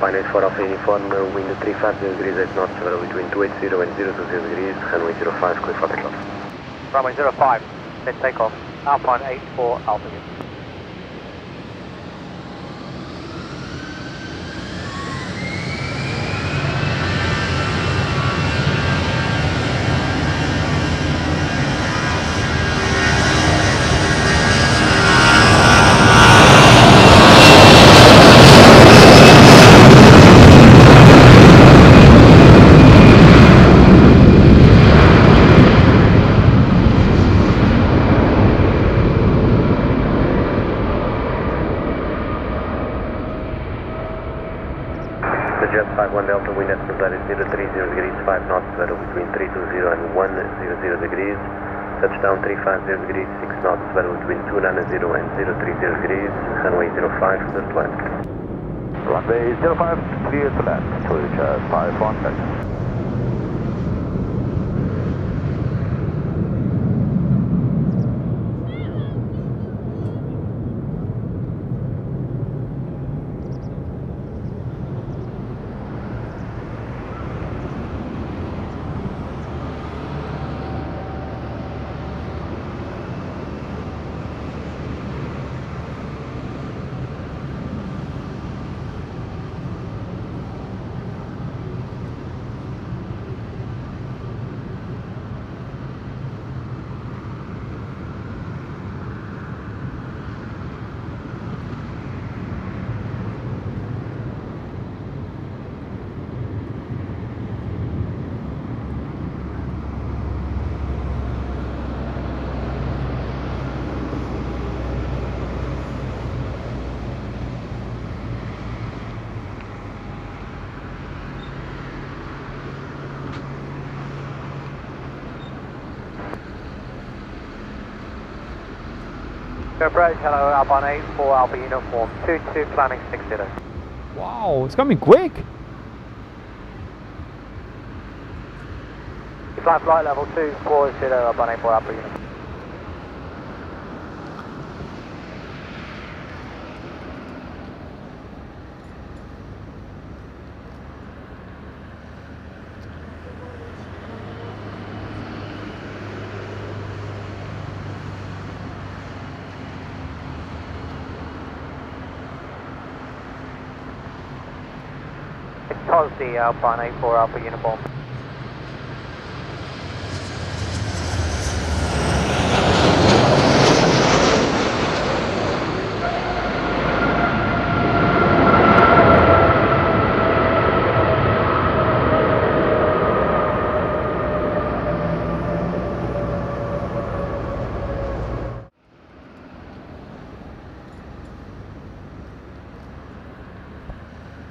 Finance for Alpha uniform, wind 350 degrees 8 knots, travel between 280 and 020 degrees, runway 05, clear for takeoff. Runway 05, then take off. Alpine 84 Alpha uniform. Jet 51 Delta, wind at Madeira 030 degrees, 5 knots, weather between 320 and 100 degrees. Touchdown 350 degrees, 6 knots, weather between 290 and 030 degrees. Runway 05, clear to land. Runway 05, clear to land. Toyota 51 Delta. Approach, hello, Alpine 8 for Alpha Uniform 22, climbing 60. Wow, it's coming quick. Flight level 240, Alpine 8 for Alpha Uniform. Cosby, Alpine 8 for Alpha Uniform.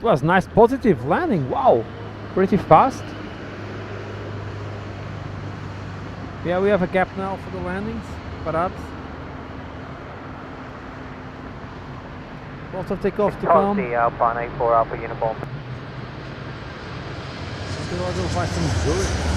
It was nice positive landing. Wow, pretty fast. Yeah, we have a gap now for the landings, perhaps. Lots of takeoff to come. Cosby, Alpine 8 for Alpha Uniform. Agora vai ser Zurich.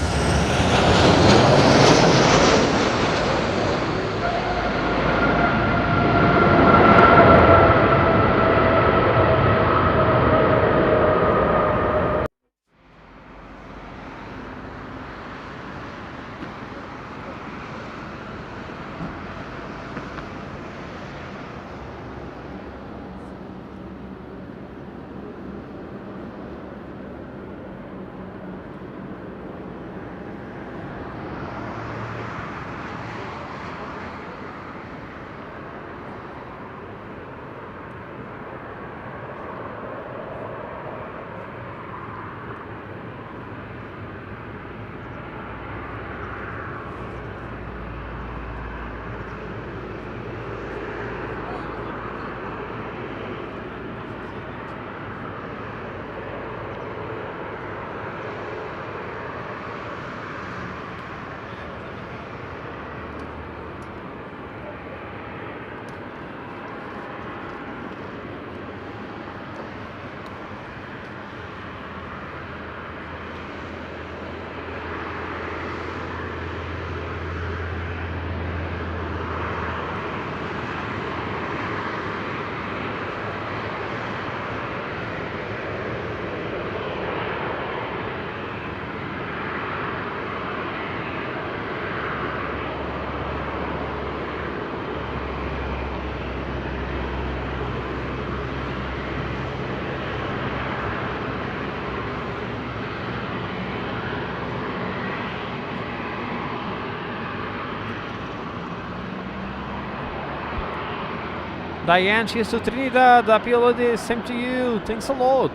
Diane, cheers to Trinidad, happy holidays, same to you, thanks a lot.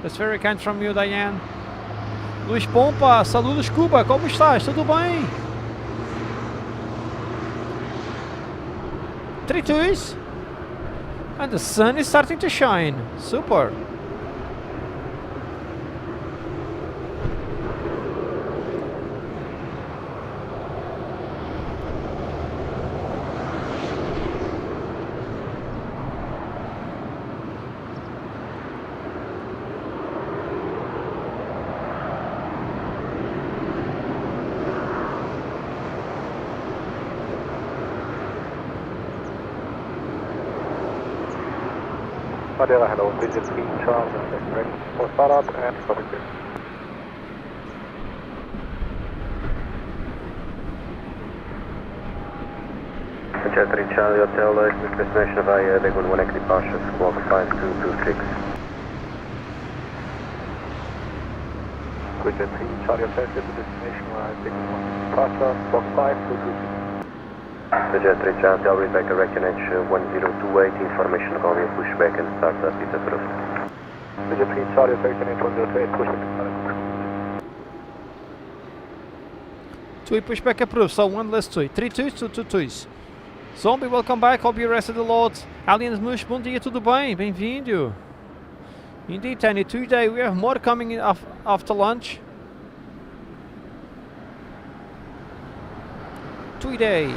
That's very kind from you, Diane. Luís Pompa, saludos Cuba, como estás? Tudo bem? 32 and the sun is starting to shine, super. Madeira, hello, Bridget 3 Charles, ready for startup and stop it. Jet 3 Charlie Hotel, destination via Big 1 departure, squawk 5226. Bridget 3 Charlie Hotel, destination via Big 1 departure, squawk 5226. Jet 3 Charlie Hotel, Rebecca Reckonage 1028, information call me pushback and startup is approved. Bridget 3 Charlie Hotel, Reckonage 1028, pushback. 2 pushback approved, so 1 less 2. 3 twos, 2 2 twos. Zombie, welcome back, hope you rested a lot. Aliens Mush, bom dia, tudo bem? Bem-vindo. Indeed, Tiny, today we have more coming in after lunch. Today.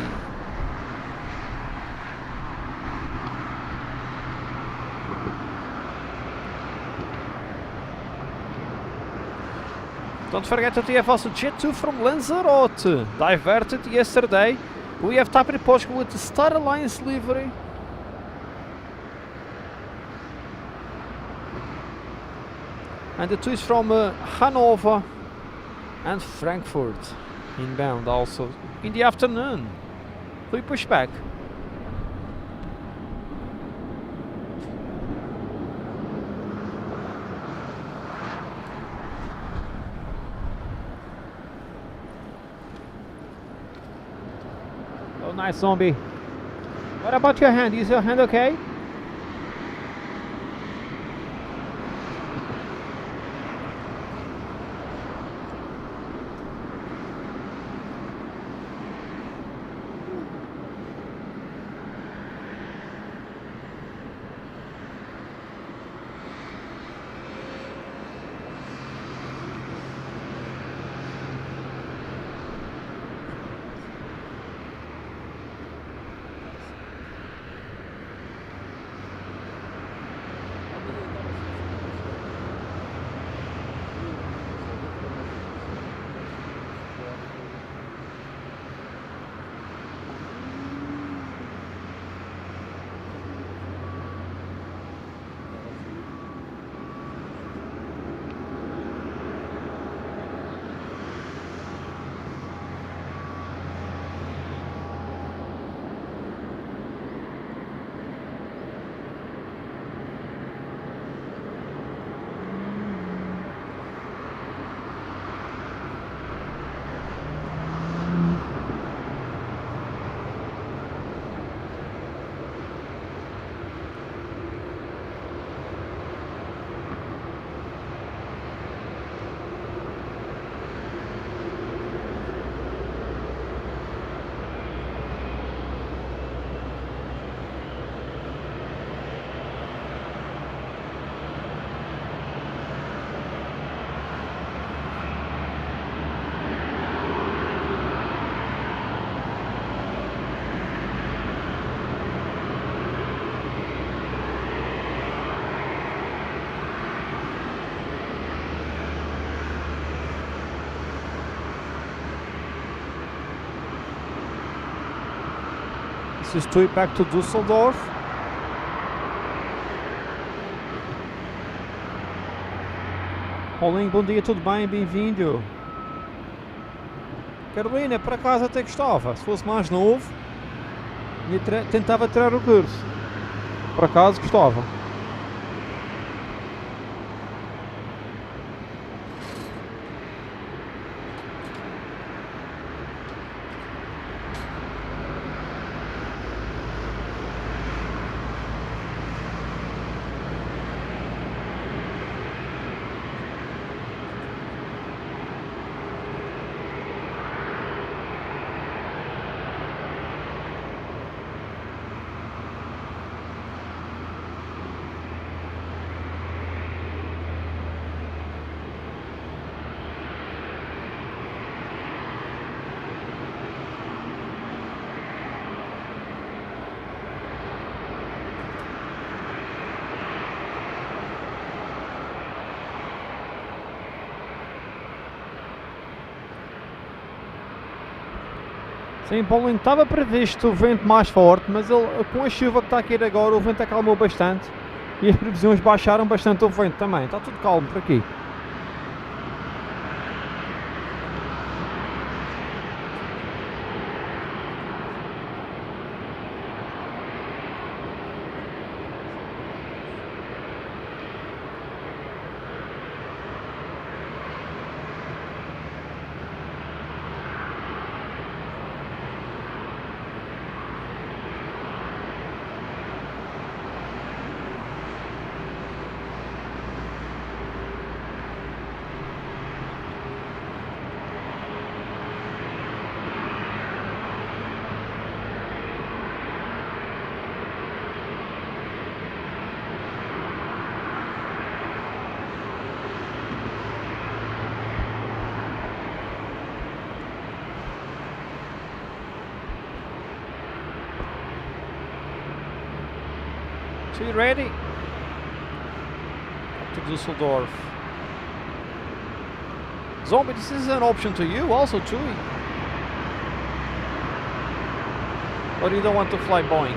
Don't forget that we have also Jet 2 from Lanzarote, diverted yesterday. We have TAP in Portugal with the Star Alliance livery. And the 2 is from Hanover and Frankfurt inbound also in the afternoon. We push back. Oh, nice, Zombie. What about your hand? Is your hand okay? Estou back to Düsseldorf. Rolim, bom dia, tudo bem? Bem-vindo. Carolina, por acaso até gostava. Se fosse mais novo, tentava tirar o curso. Por acaso gostava. Sim, Paulinho, estava previsto o vento mais forte, mas ele, com a chuva que está aqui agora, o vento acalmou bastante. E as previsões baixaram bastante o vento também. Está tudo calmo por aqui. So you ready? Up to Düsseldorf. Zombie, this is an option to you also, Chewie. Or you don't want to fly Boeing?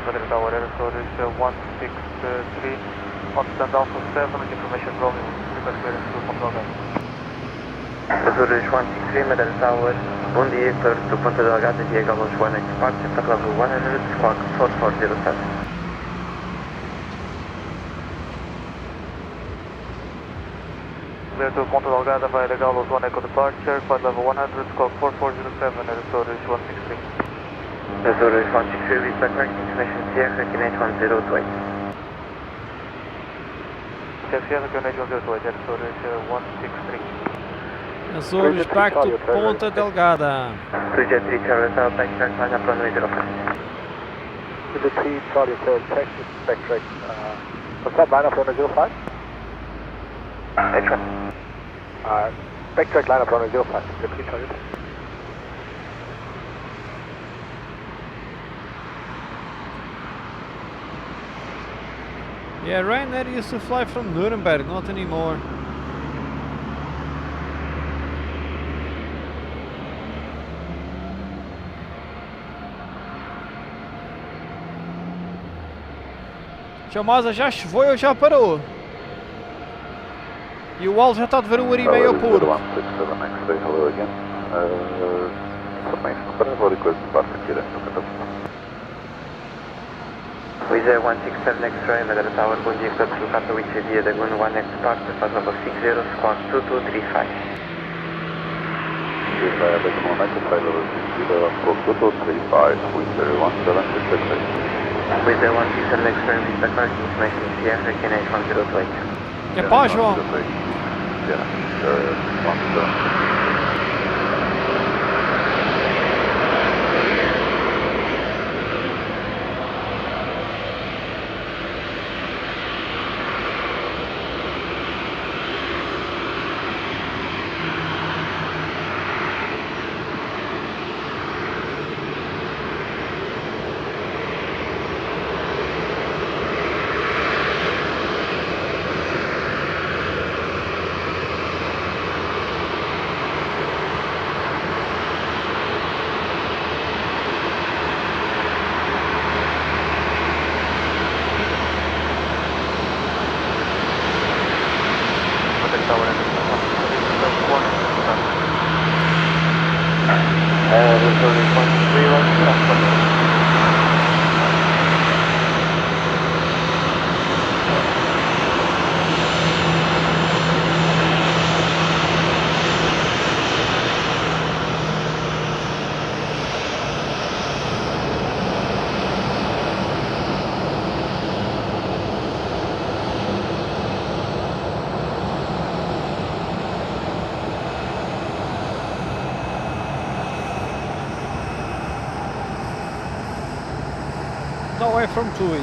Madeira Tower, air storage 163, on stand Alpha 7 with information rolling, request clearance to Ponta Delgada. Storage 163, Madeira Tower, bom dia, clear to Ponta Delgada, Diego Alonso 1 departure, flight level 100, squawk 4407. Clear to Ponta Delgada via the Galos 1 Echo departure, flight level 100, squawk 4407, air storage 163. Storage 163, with the correct information, Sierra, QNH 1028. Sierra, QNH 1028, air storage 163. Azores back to Ponta Delgada. 3Jet 3 Charlie Hotel, backtrack, line up runway 05. To the T, Charlie Hotel, check, backtrack, what's that, line up runway 05? H1. Backtrack, line up runway 05, the T, Charlie Hotel. Yeah, Ryanair used to fly from Nuremberg, not anymore. Chamada já choveu ou já parou? E o Al já está a ver o Arimeia ao Porto. Hello again. Information para request departure clearance to Catapult. Wizz 167 X-ray, Madeira Tower, bom dia, Club to Katowice via the Gun 1 X departure, flight level 60, squawk 2235. Via the Gun 1 X flight level 60, squawk 2235, Wizz 176 X-ray. Wizz 167 X-ray, with the correct information, Sierra, QNH 1028. Que pá, João? Yeah, 1 Wizz away from TUI.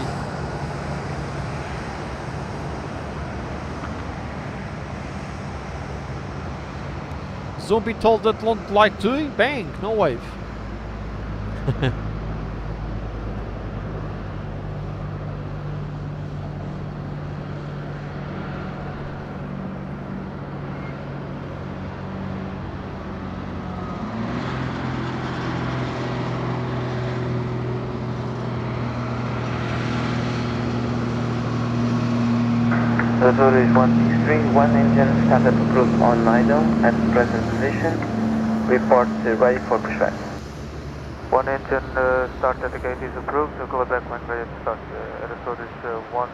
Zombie told that don't like TUI, bang, no wave. Azure is 163, one engine startup approved on idle at present position. Report ready for pushback. One engine start at the gate is approved, so go back when ready to start. Azure is 160.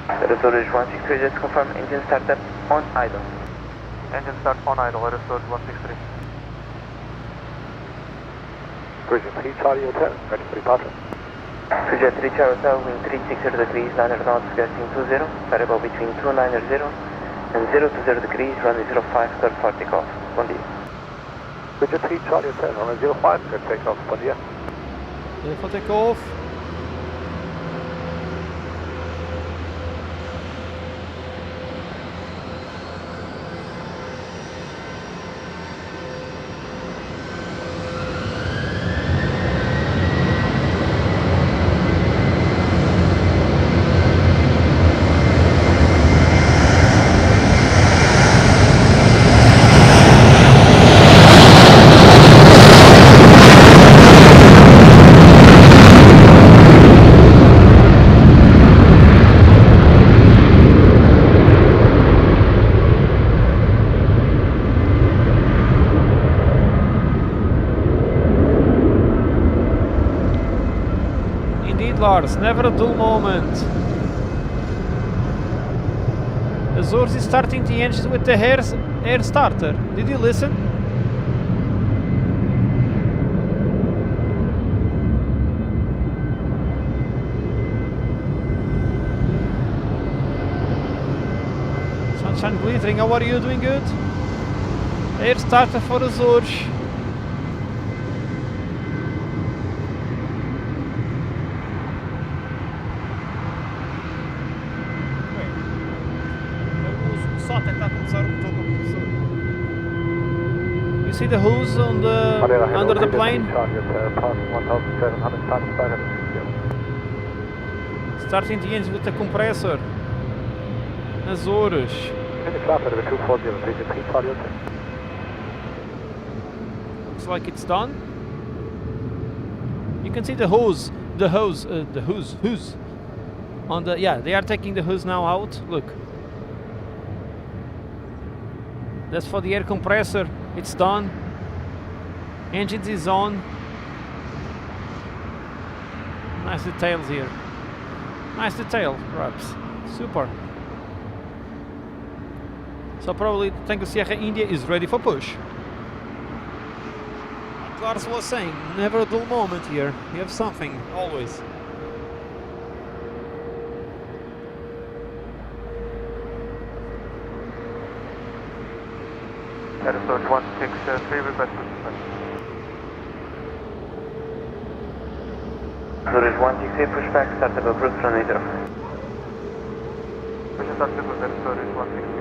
Azure is 163, just confirm engine startup on idle. Engine start on idle, Azure 163. Bridge 3 Charlie Hotel, ready for departure. Sujet 3 Charlie Hotel, wind 360 degrees, 900 knots, gusting 20, variable between 290 and 020 degrees, runway 05, clear for takeoff. Bon dia. Bridge 3 Charlie Hotel, runway 05, clear takeoff. Bon dia. Clear for takeoff. Lars, never a dull moment. Azores is starting the engines with the air starter. Did you listen? Sunshine glittering, how are you doing? Good? Air starter for Azores. You see the hose on the under the plane? Starting the engine with the compressor. Azores. Looks like it's done. You can see the hose on the, yeah, they are taking the hose now out. Look. That's for the air compressor. It's done. Engines is on. Nice details here. Nice detail, perhaps. Super. So probably Tango Sierra India is ready for push. Like Lars was saying, never a dull moment here. You have something, always. Aerosol 163, request to suspend. Azure 163, pushback, startup approved from 80. Push start approved, Aerosol 160.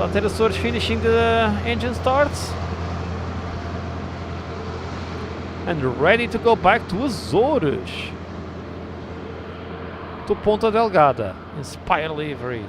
Está a ter Açores finishing the engine starts. And ready to go back to Azores. To Ponta Delgada. Inspire livery.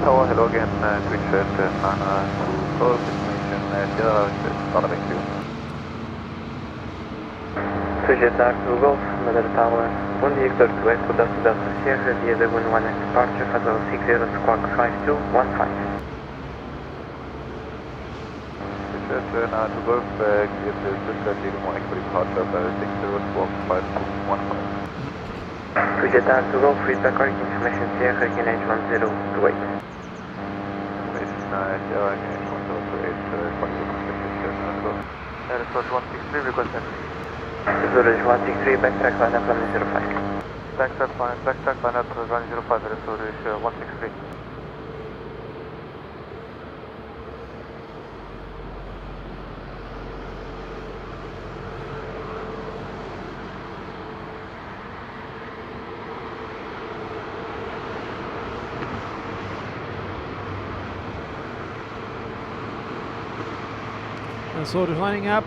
Tower, hello again, Twitch to call destination Sierra, following you. Sujet Dark to Golf, Madeira Tower, 1 Victor to Echo Delta Sierra, via the 11 departure, Hotel 60 Squawk 5215. Sujet now to Golf, give the Sujet leading morning for departure, 60 Squawk 5215. Sujet Dark to Golf, feedback correct information Sierra, QNH 1028. Sierra, QNH 1028, Resort 163, request entry. Azores 163, backtrack line up runway 05. Backtrack line up runway 05, Resort 163. Azores lining up.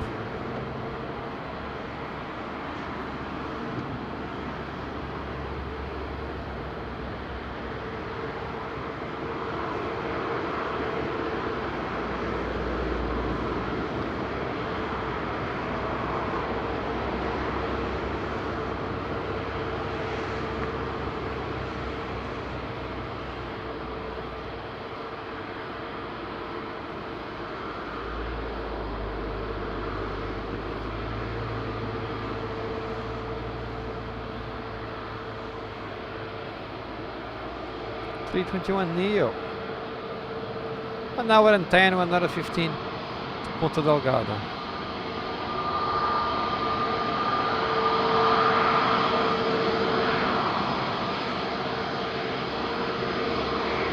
A321 Neo. 1 hour and 10, 1 hour 15 to Ponta Delgada.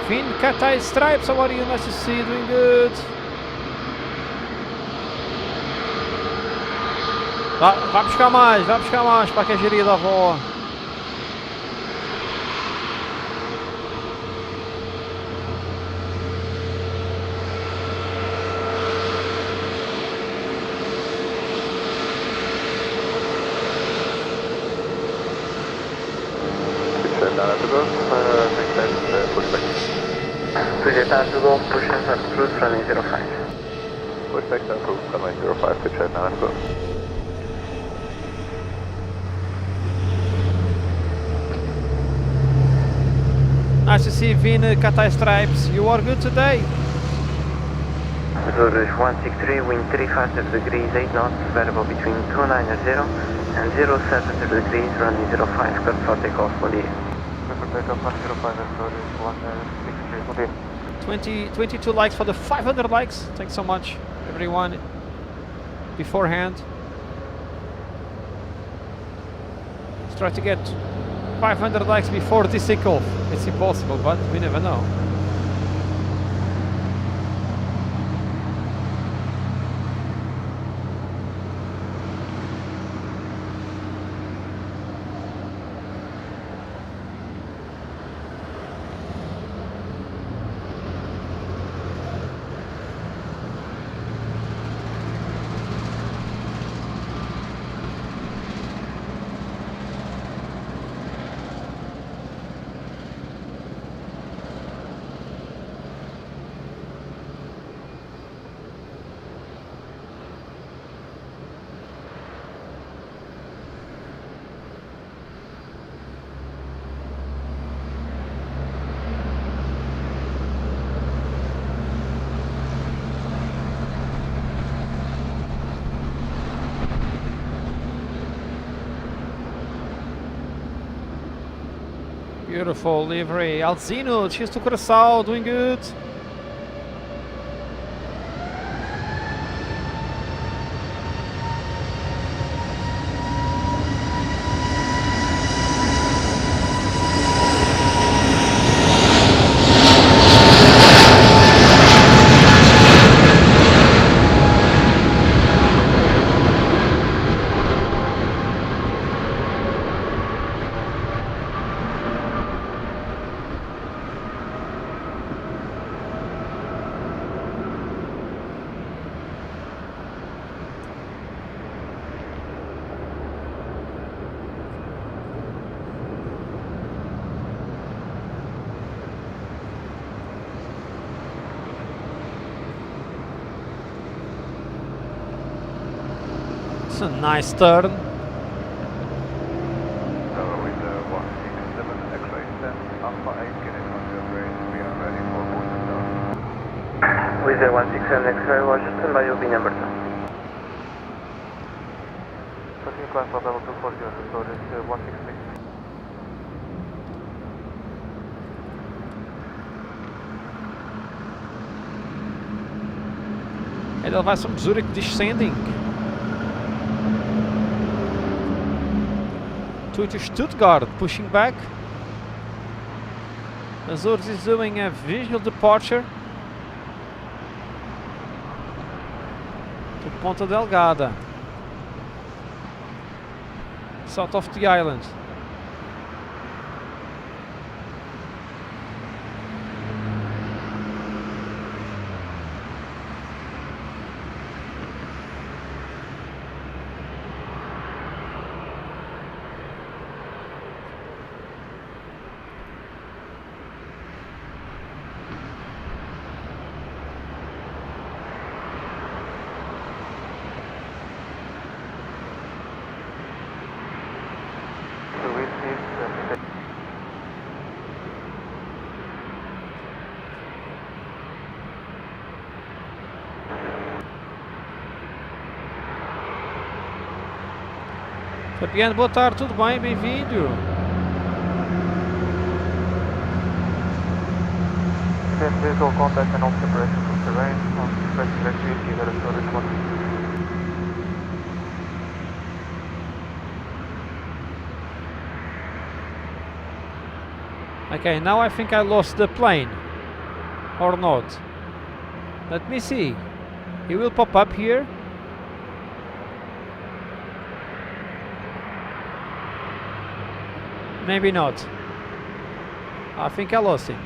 Finn, Cat Eye Stripes, how are you? Nice to see you, doing good. Vai buscar mais para que a geria da avó. Sujet Dark to Golf, push and cruise runway 05. Push back and approve runway 05, pitch head now, let's go. Nice to see you, Vin, Cat Eye Stripes. You are good today. Azores 163, wind 350 degrees, 8 knots, variable between 290 and 070 degrees, runway 05, clear for takeoff, bom dia. Takeoff 105, Azores 163, 22 likes for the 500 likes. Thanks so much, everyone, beforehand. Let's try to get 500 likes before this takeoff. It's impossible, but we never know. Beautiful livery. Alzino, cheers to Curaçao, doing good. It's a nice turn. With 167 X-ray 10, Alpha 8, Guinea 108, we are ready for port and down. With 167 X-ray, Roger, standby, you'll be number 2. Taking class level 240, so it's 163. Ele vai from Zurich descending to Stuttgart, pushing back. Azores is doing a visual departure to Ponta Delgada, south of the island. Fabiano, boa tarde, tudo bem? Bem-vindo. Visual contact and all separation from terrain, on expected activity that is noted 1. Okay, now I think I lost the plane. Or not. Let me see. He will pop up here. Maybe not. I think I lost him.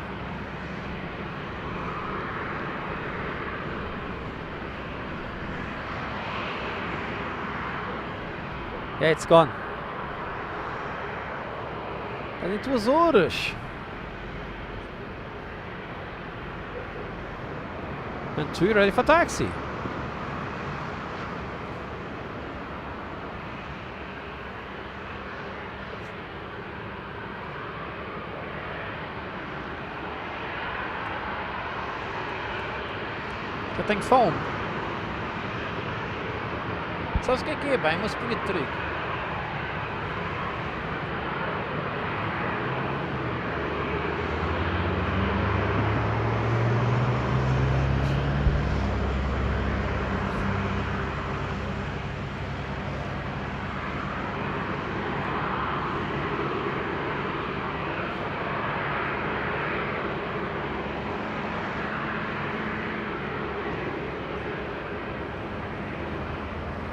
Yeah, it's gone. And it was Horus. And 2 ready for taxi. Eu tenho fome. Sabes o que é bem? Uma espinha de trigo.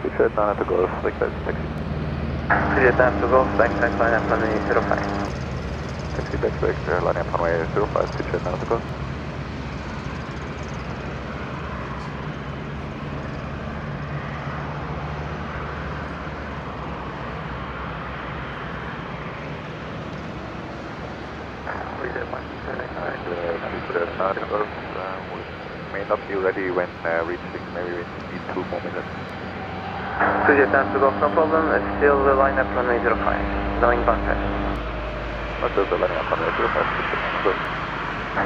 Richard, down at the Golf, like that, taxi. Richard, down to Golf, backtrack, line up runway 05. Taxi back, line up runway 05, Richard, down at the Golf. We may not be ready when reaching, maybe we need 2 more minutes. Richard, down to Golf, no problem, still the line up runway 05, going bunker. Not just the line up runway 05, Richard, down the Golf.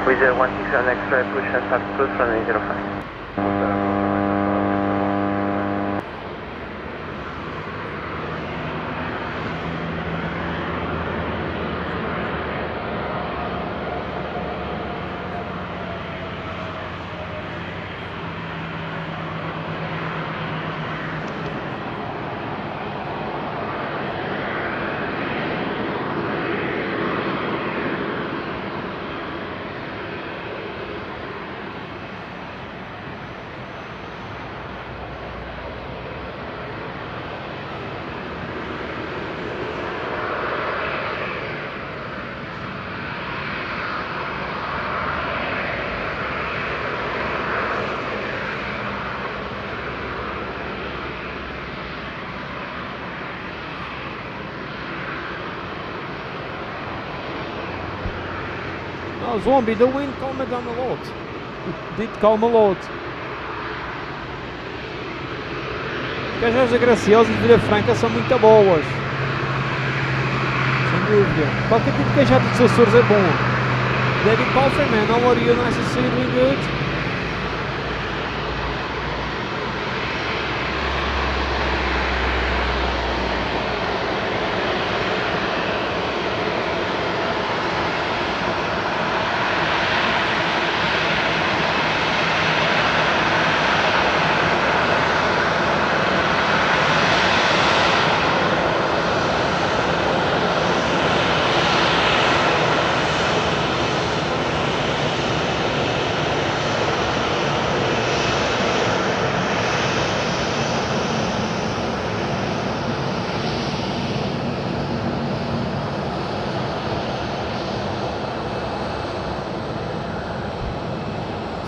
With 167 X-ray, push and start cruise runway 05. Oh, zombie, the wind calmed down a lot. It did calm a lot. As gajas graciosas de Vila Franca são muito boas. Sem dúvida. Qualquer tipo de cajado dos Açores é bom. David Palfrey, man, how are you? Nice to see you, doing good.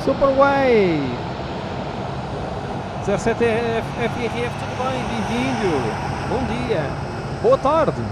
Superway 17 FRF, tudo bem? Bem-vindo, bom dia, boa tarde.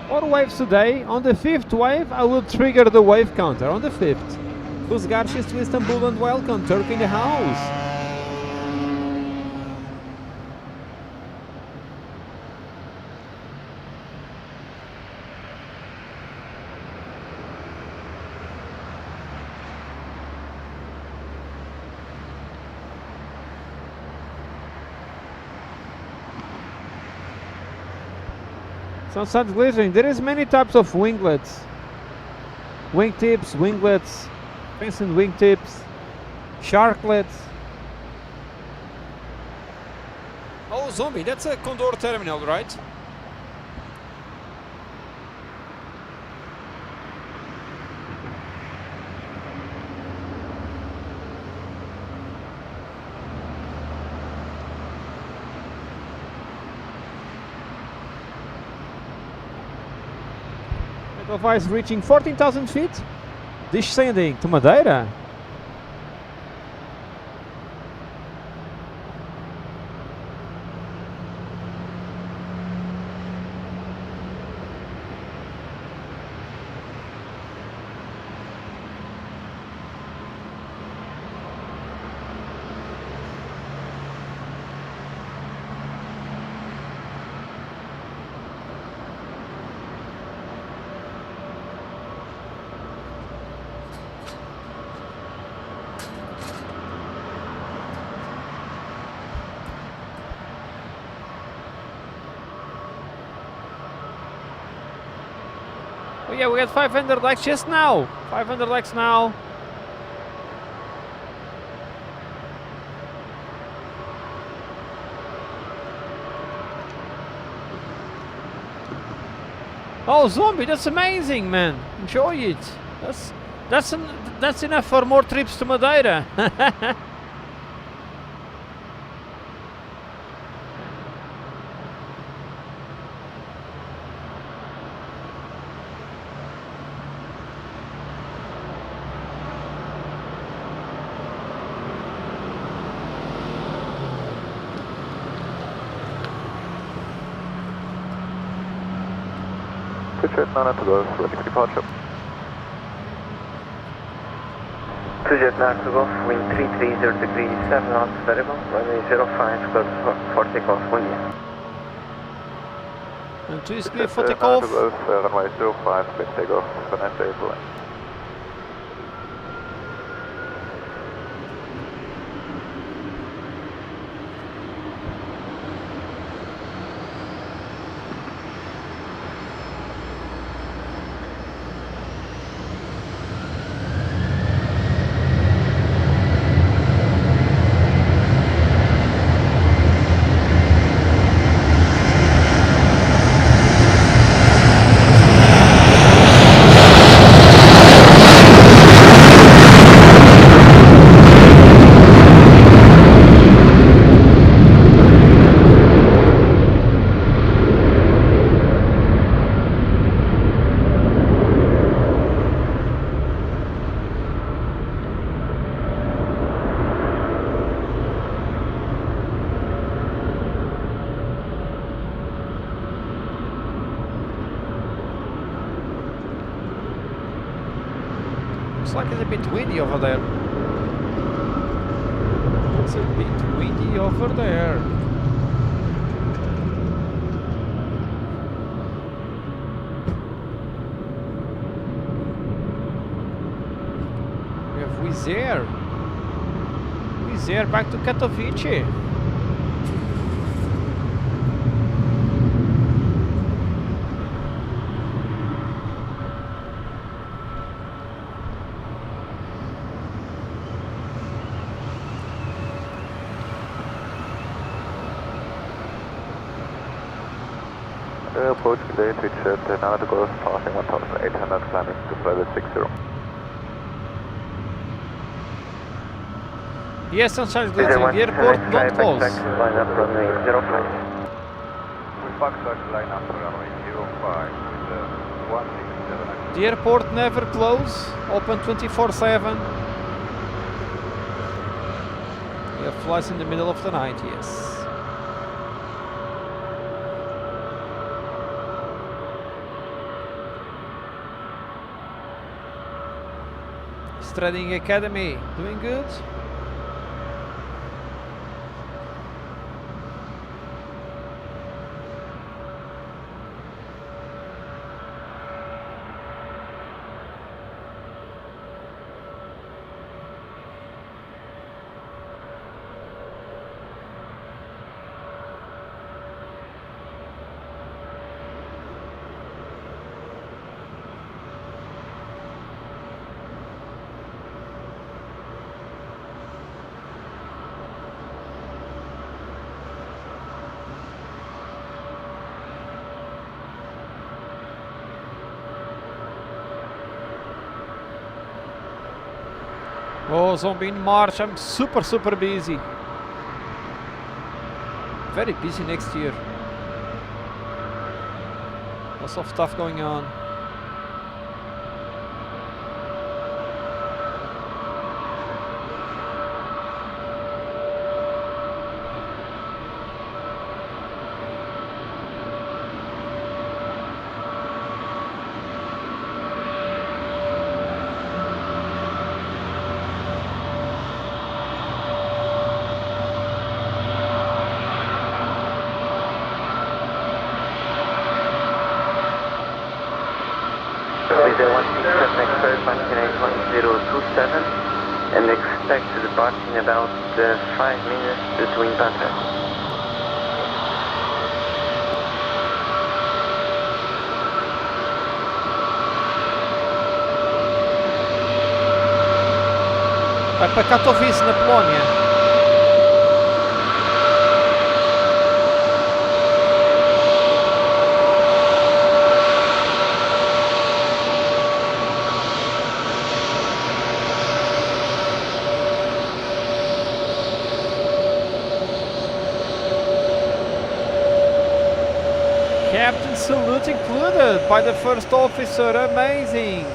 Four waves today. On the fifth wave, I will trigger the wave counter. On the fifth. Luz Garcias to Istanbul and welcome. Turkey in the house. Sunset glittering. There is many types of winglets. Wingtips, winglets, fencing wingtips, sharklets. Oh, zombie, that's a Condor terminal, right? Ice reaching 14,000 feet, descending to Madeira. Oh yeah, we got 500 likes just now. 500 likes now. Oh, zombie, that's amazing, man. Enjoy it. That's enough for more trips to Madeira. Jet 9 to go, ready for departure. Jet 9 to go, wind 330 degrees, 7 knots, variable, runway 05, close for takeoff, 1 year. And please clear for takeoff. Runway 05, clear takeoff, have a nice day, everyone. Looks like it's a bit windy over there. It's a bit windy over there. We have Wizz Air. Wizz Air back to Katowice. Approach today, switch at another course, passing 1800, climbing to flight 60. Yes, Sunshine Glittering, the airport don't close. Line up runway 05. We backtrack line up runway 05 with 167. The airport never close, open 24/7. We have flights in the middle of the night, yes. Trading Academy, doing good? Oh, zombie in March, I'm super busy. Very busy next year. Lots of stuff going on. And expect to depart in about 5 minutes between patterns. Vai para Katowice, na Polónia. Captain salute included by the first officer, amazing!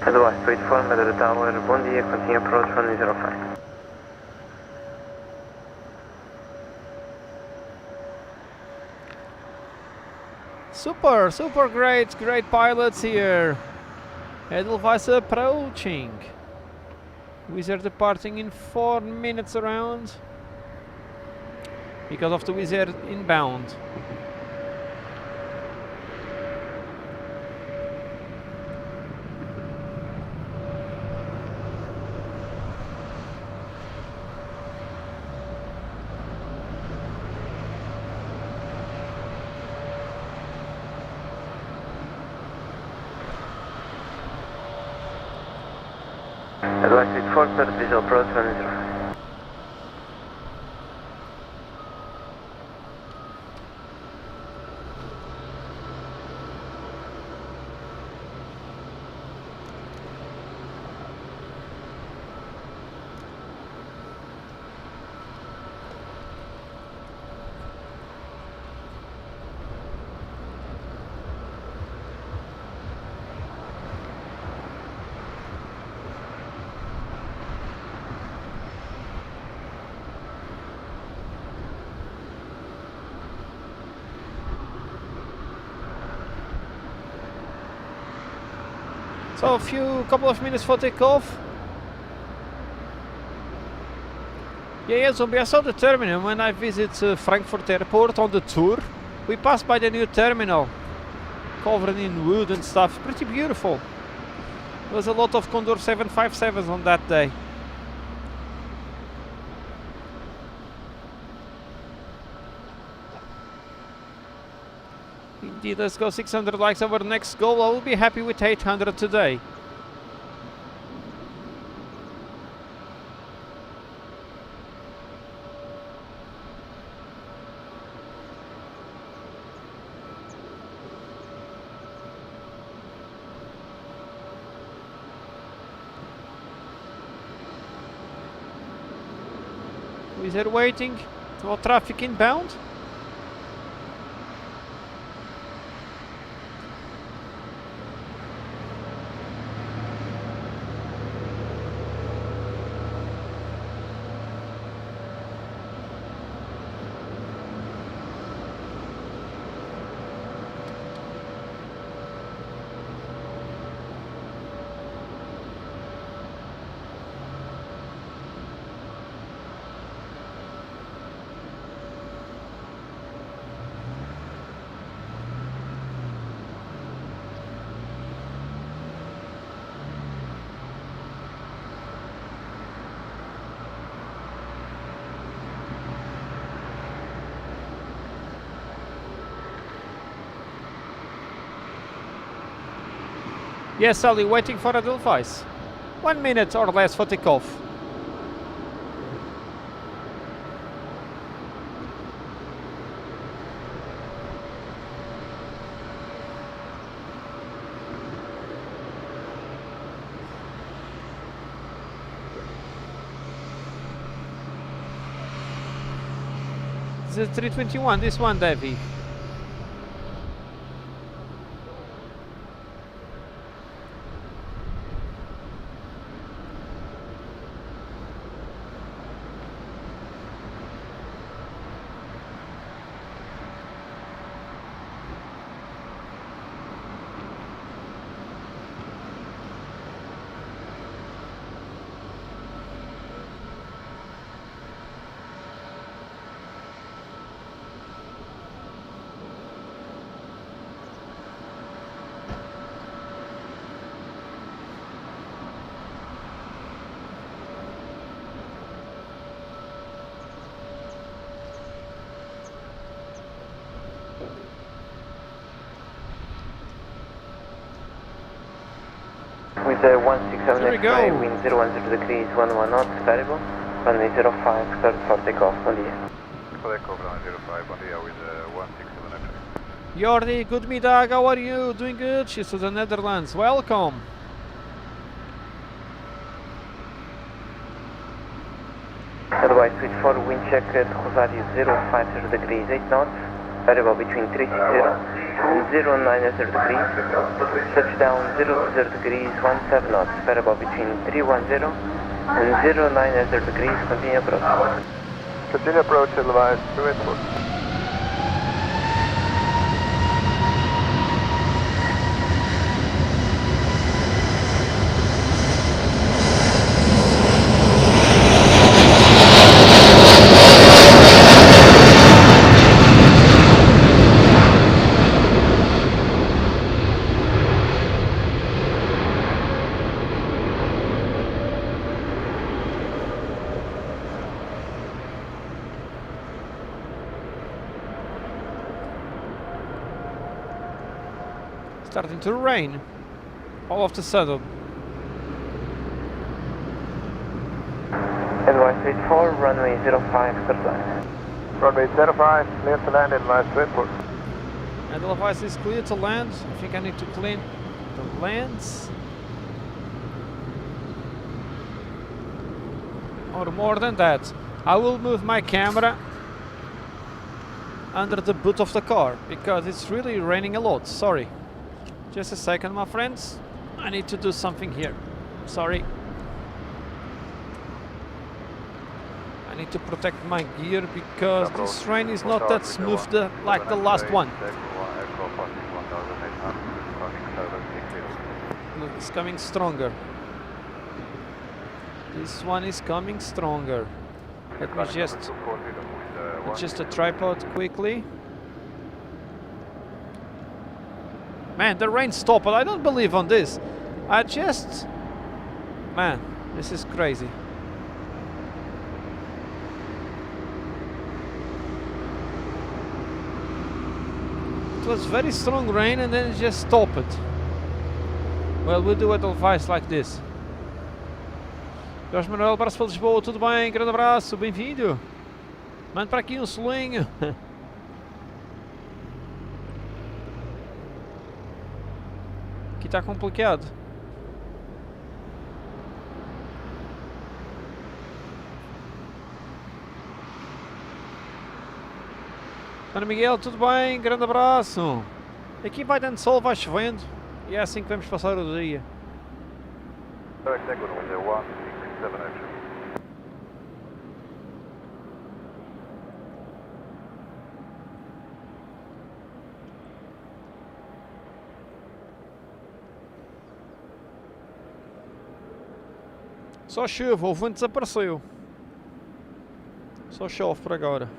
Advice to inform Madeira Tower, bom dia, continue approach 105. Super great pilots here. Edelweiss approaching. Wizz Air departing in 4 minutes around because of the Wizz Air inbound. Advice with Forkner, visual approach 105. So a couple of minutes for takeoff. Yeah, Zombie, I saw the terminal when I visit Frankfurt Airport on the tour. We passed by the new terminal, covered in wood and stuff. Pretty beautiful. There was a lot of Condor 757s on that day. Indeed, let's go 600 likes over the next goal. I will be happy with 800 today. Who is there waiting? No traffic inbound? Yes, Sally, waiting for Edelweiss. 1 minute or less for takeoff. This is 321, this one, Davey. With a 167 There we go. X-ray, wind 010 degrees, 11 knots, variable, runway 05, cleared for takeoff, bon dia. Takeoff, runway 05, bon dia with a 167 X-ray. Jordi, goedemiddag, how are you? Doing good? She's to the Netherlands. Welcome. Otherwise, switch for wind check at Rosario 050 degrees, 8 knots, variable between 360 and 090 degrees, touchdown 020 degrees, 17 knots, variable between 310 and 090 degrees, continue approach. Continue approach, Edelweiss, to airport. Starting to rain all of a sudden. Advice switch 4, runway 05, clear line. Runway 05, clear to land, Edelweiss to airport. Edelweiss is clear to land. I think I need to clean the lands. Or more than that. I will move my camera under the boot of the car because it's really raining a lot. Sorry. Just a second, my friends. I need to do something here. Sorry. I need to protect my gear because this rain is not that smooth like the last one. It's coming stronger. This one is coming stronger. Let me just adjust the tripod quickly. Man, the rain stopped. I don't believe on this. Man, this is crazy. It was very strong rain and then it just stopped. Well, we'll do advice like this. Jorge Manuel, abraço para Lisboa, tudo bem? Grande abraço, bem-vindo. Manda para aqui um selinho. Aqui está complicado. Ana Miguel, tudo bem? Grande abraço. Aqui vai dando sol, vai chovendo. E é assim que vamos passar o dia. Só chuva, o vento desapareceu. Só chove por agora.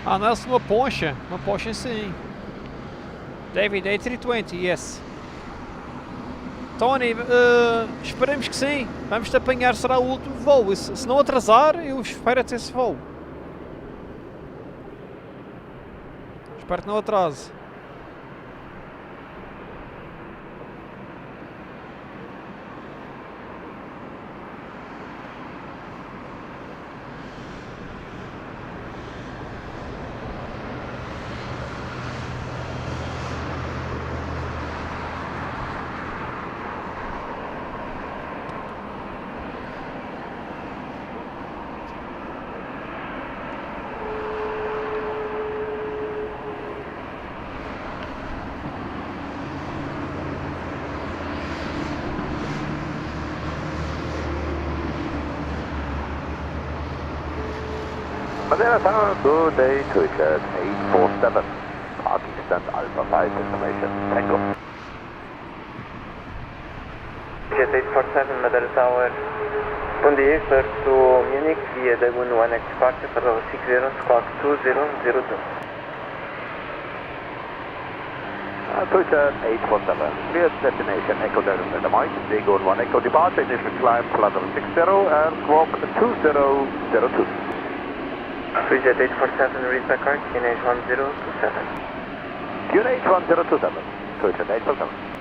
Ah, Nelson, uma Porsche sim. David, A320, yes. Tony, esperemos que sim. Vamos te apanhar, será o último voo. Se não atrasar, eu espero até esse voo. Espero que não atrase. Madeira Tower, good day, Cristiano 847, Pakistan Alpha 5 information, Tango. Jet 847, Madeira Tower. Bom dia, sir, to Munich via Dagon 1X departure for level 60, squawk 2002. Cristiano 847, clear destination Echo Delta Dynamite, Dagon 1 Echo departure, initial climb flight level 60 and squawk 2002. Jet 847, read back card, QNH 1027. QNH 1027, Cristiano 847.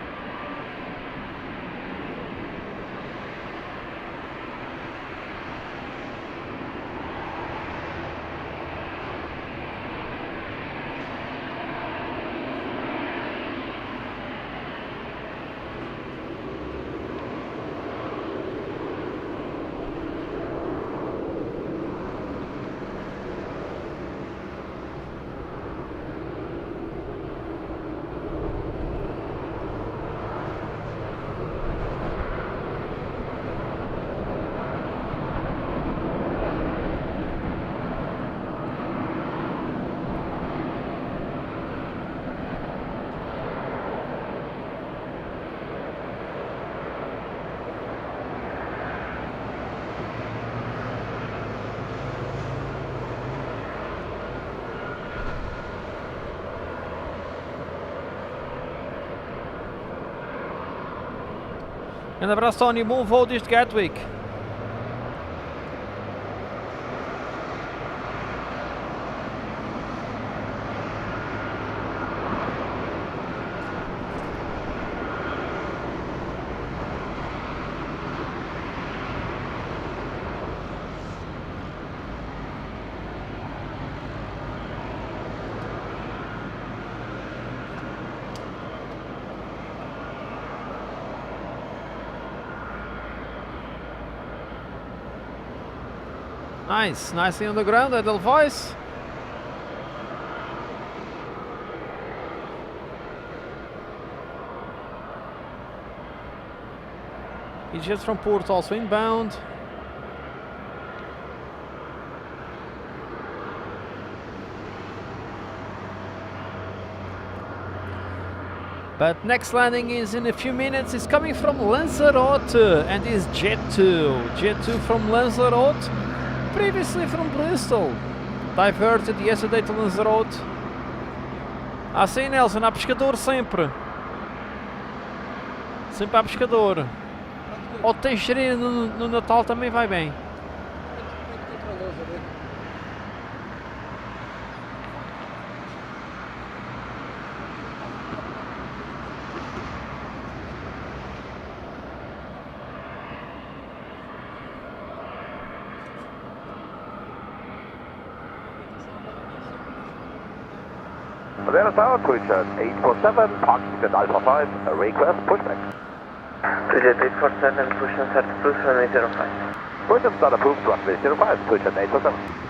Grande abraço, Tony. Bom voo desde Gatwick. Nice, nicely on the ground, Edelweiss. He's just from port, also inbound. But next landing is in a few minutes. It's coming from Lanzarote and is Jet 2. Jet 2 from Lanzarote. Previously from Bristol, diverted yesterday to Lanzarote. Assim, Nelson, a pescador sempre. Sempre a pescador. Ou tem xerina no Natal também vai bem. Madeira Tower, Cristiano 847, Parking Alpha 5, a request pushback. Jet 847, push and start approved, runway 05. Push and start approved, runway 05, Cristiano 847.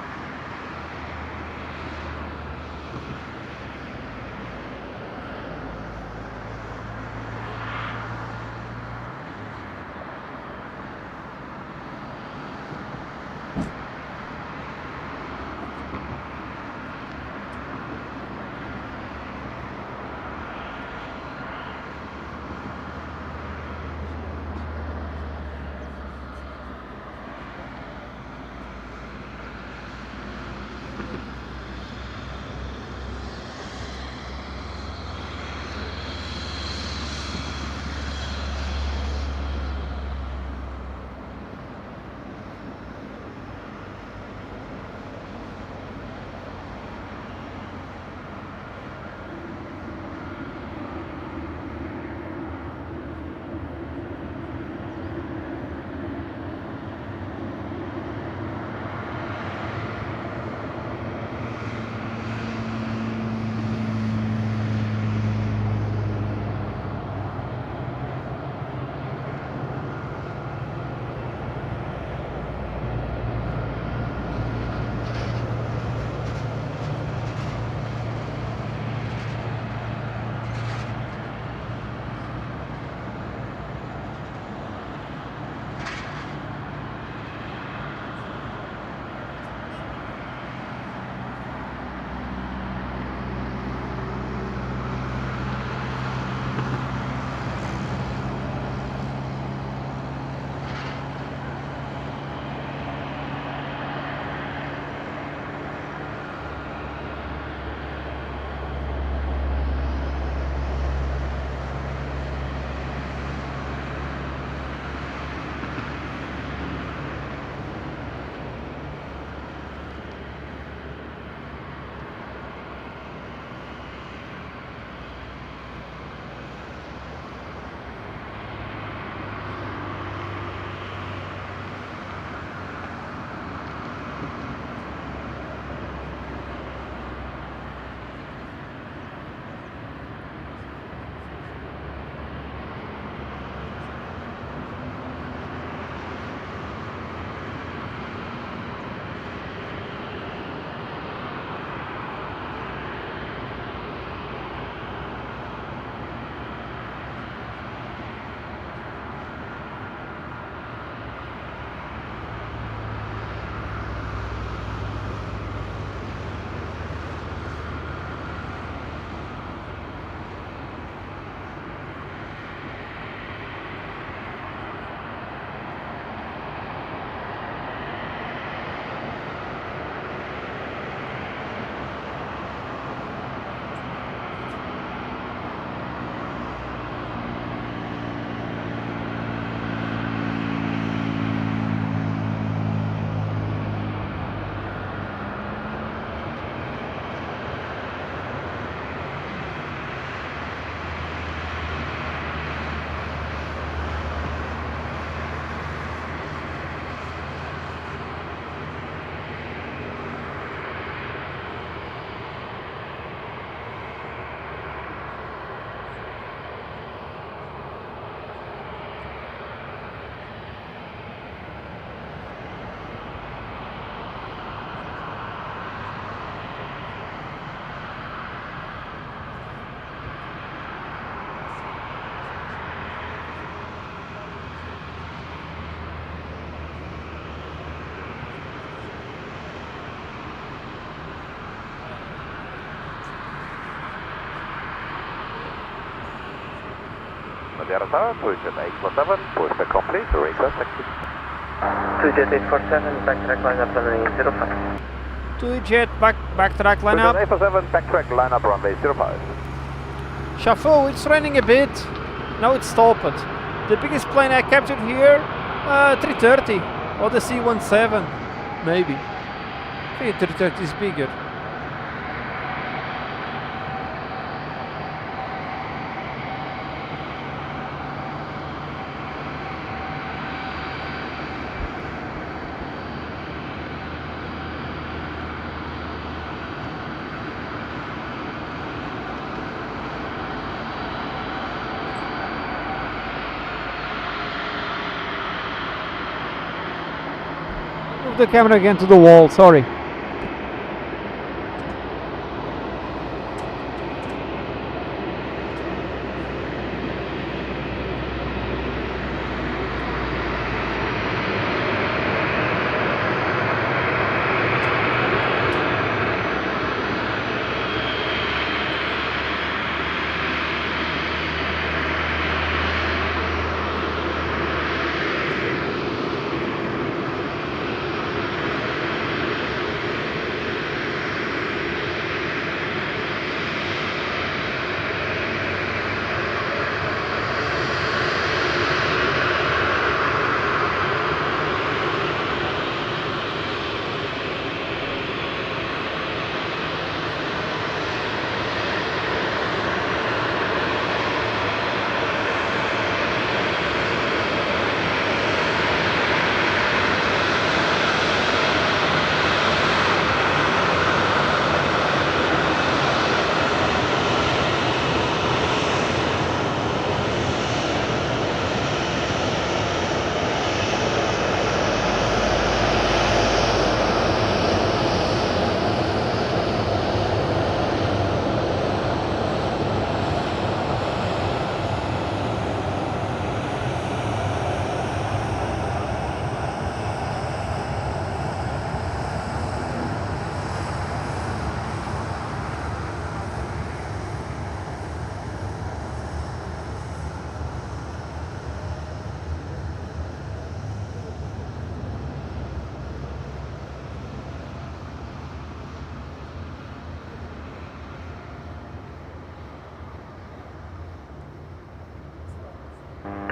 Madeira Tower, 2Jet 847, push complete, request exit. 2Jet 847, backtrack line up runway 05. 2Jet backtrack line 2Jet up. 847, backtrack line up runway 05. Chaffoo, it's raining a bit. Now it's stopped. The biggest plane I captured here, 330 or the C-17, maybe. I think 330 is bigger. Move the camera again to the wall, sorry.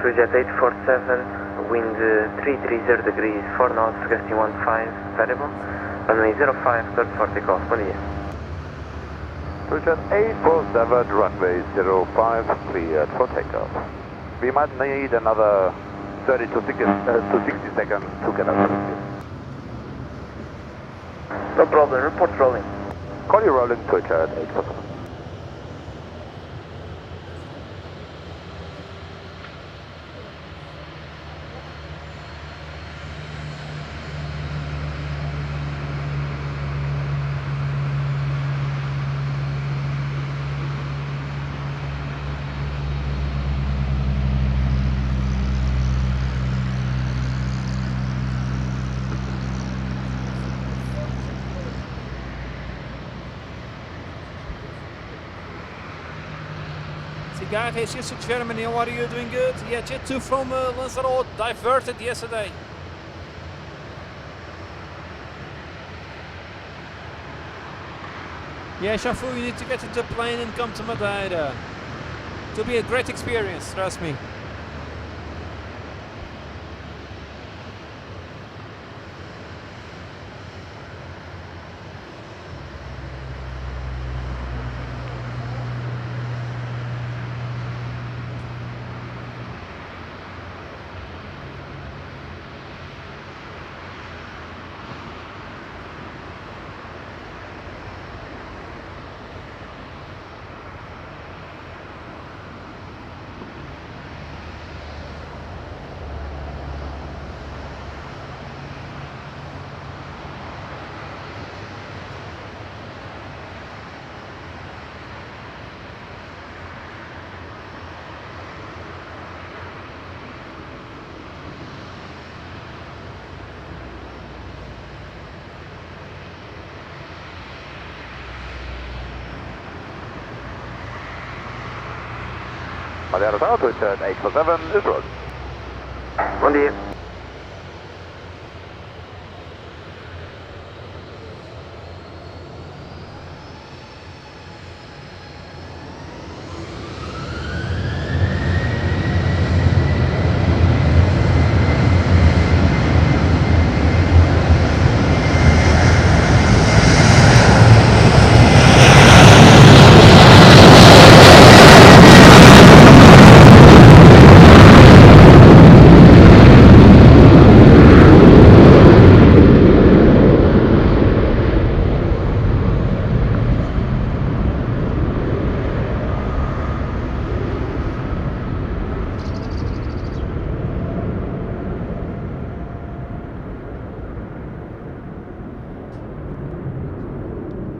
Jet 847, wind 330 degrees, 4 knots, gusting 15, variable. Runway 05, third 40 off, bom dia. 2Jet 847, runway 05, cleared for takeoff. We might need another 30 to 60 seconds to get up. No problem, report rolling. Call you rolling, 2Jet 847. Guy, it's just to Germany. How are you doing? Good? Yeah, Jet 2 from Lanzarote diverted yesterday. Yeah, Chaffoo, you need to get into the plane and come to Madeira. It'll be a great experience, trust me. Madeira Tower, Richard 847 is road. Bom dia.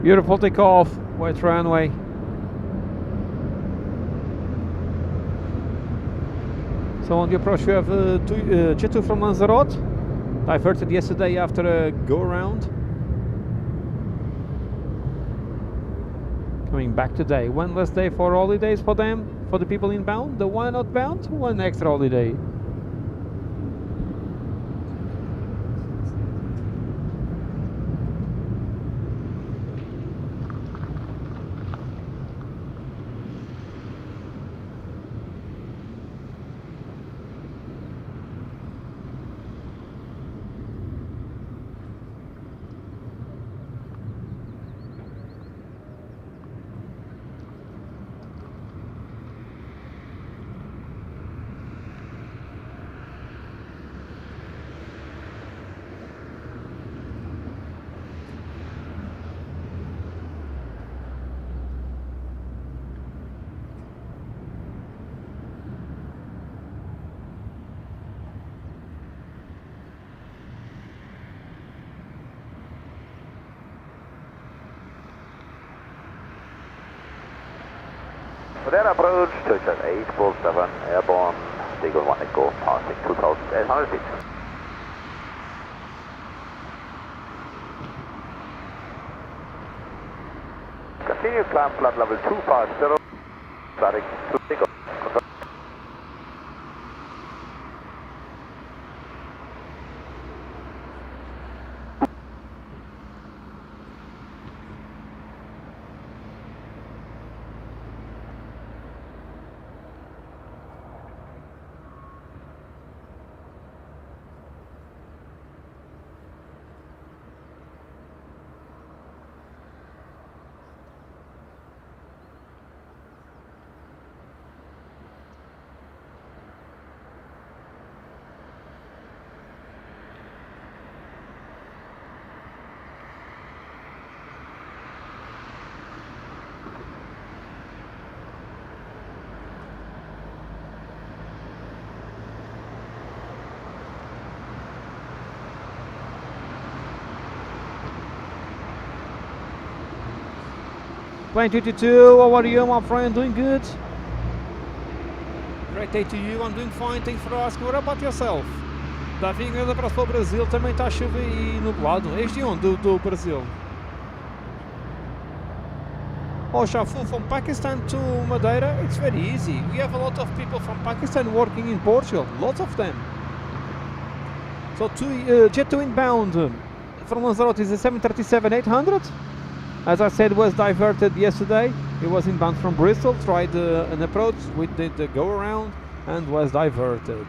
Beautiful takeoff, wet runway. So on the approach we have Jet2 from Lanzarote, diverted yesterday after a go-around. Coming back today, one less day for holidays for them, for the people inbound, the one outbound, one extra holiday. Madeira approach, Richard 847 airborne, Eagle 1 Echo, passing 2,800 feet. Continue climb flight level 250, starting to take off. Plane 22, how are you, my friend? Doing good? Great day to you, I'm doing fine, thanks for asking. What about yourself? Davi, um grande abraço para o Brasil, também está chuva e nublado. Este onde do Brasil? Oh, Shafu, from Pakistan to Madeira, it's very easy. We have a lot of people from Pakistan working in Portugal, lots of them. So Jet2 inbound from Lanzarote is a 737-800. As I said, was diverted yesterday. It was inbound from Bristol, tried an approach, we did the go around and was diverted.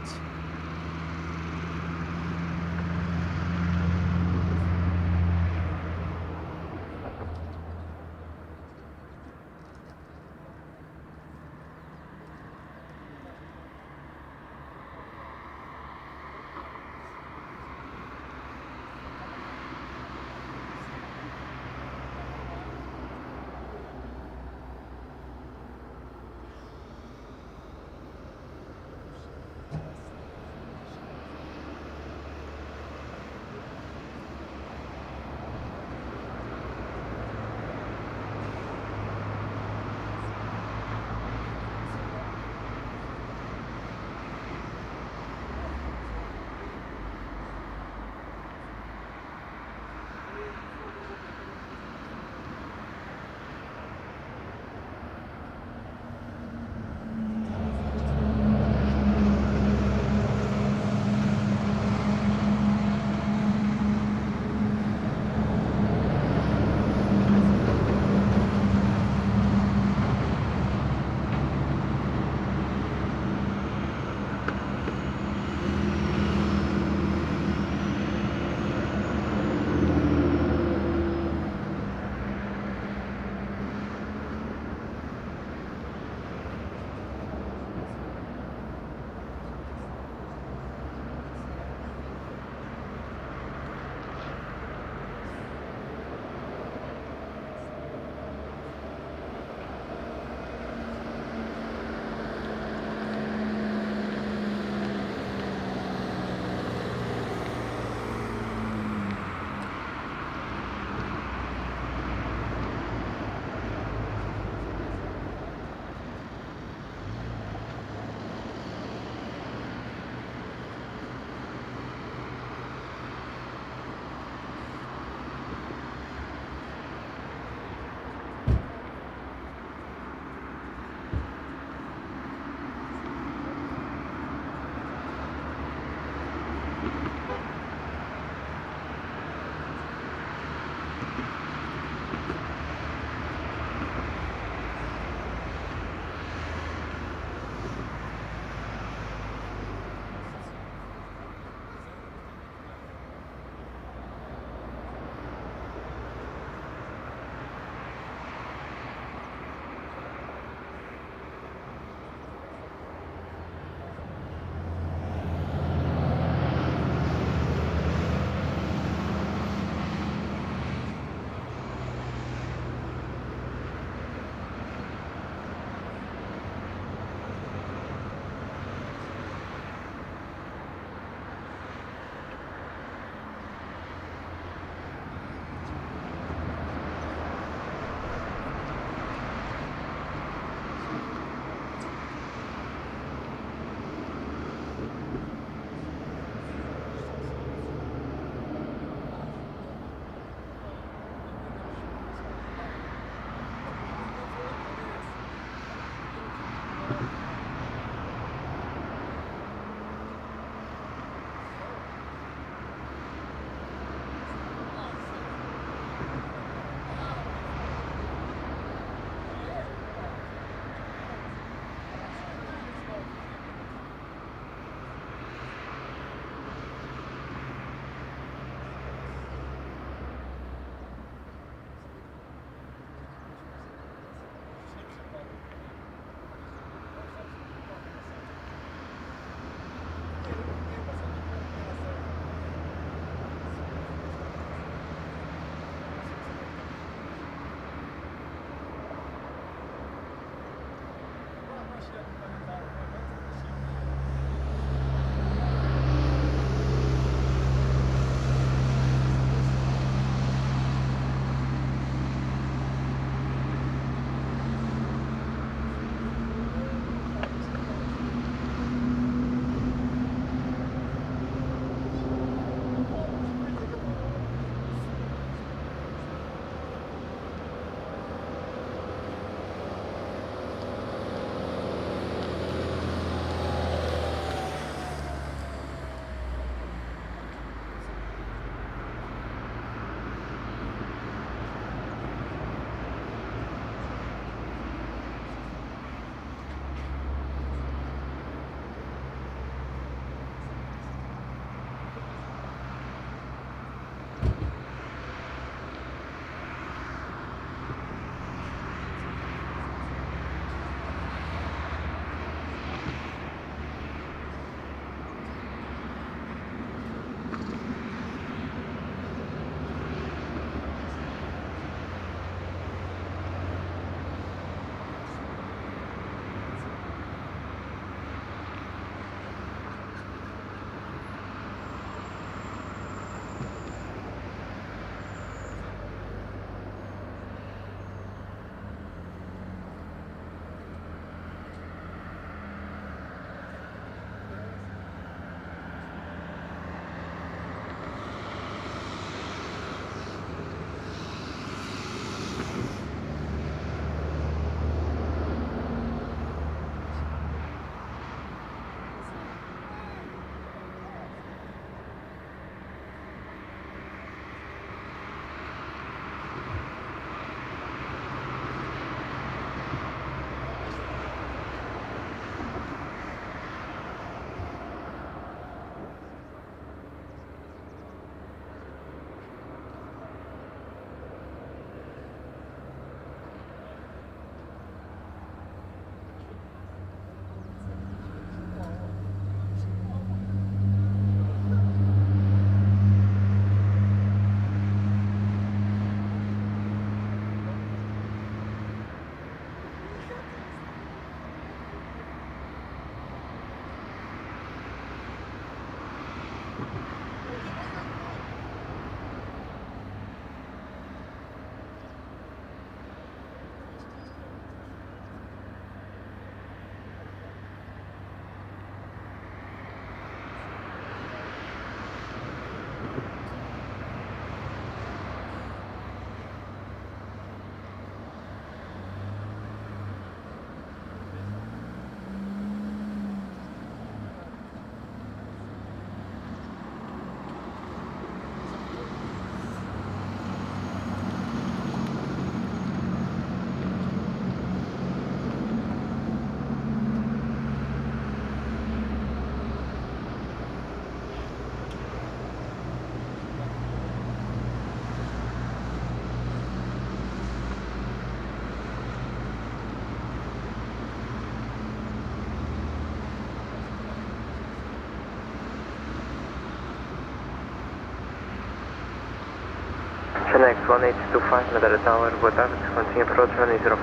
Next 1825, Madeira Tower, boa tarde, continue approach runway 05.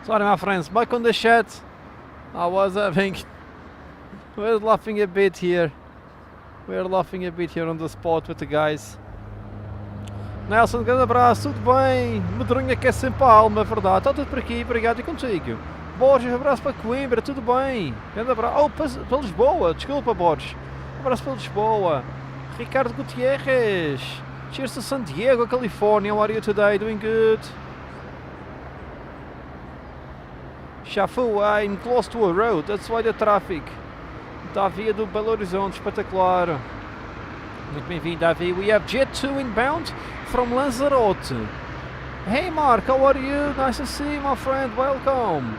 Sorry my friends, back on the chat. I was having... We're laughing a bit here. We're laughing a bit here on the spot with the guys. Nelson, grande abraço, tudo bem? Medronha que é sempre a alma, verdade? Está tudo por aqui, obrigado e contigo. Borges, abraço para Coimbra, tudo bem? Grande abraço. Oh, para Lisboa, desculpa Borges. Abraço para Lisboa. Ricardo Gutierrez. Cheers to San Diego, California. How are you today? Doing good? Chafu, I'm close to a road, that's why the traffic. Davi do Belo Horizonte, espetacular. Muito bem-vindo, Davi. We have Jet 2 inbound from Lanzarote. Hey Mark, how are you? Nice to see you, my friend. Welcome.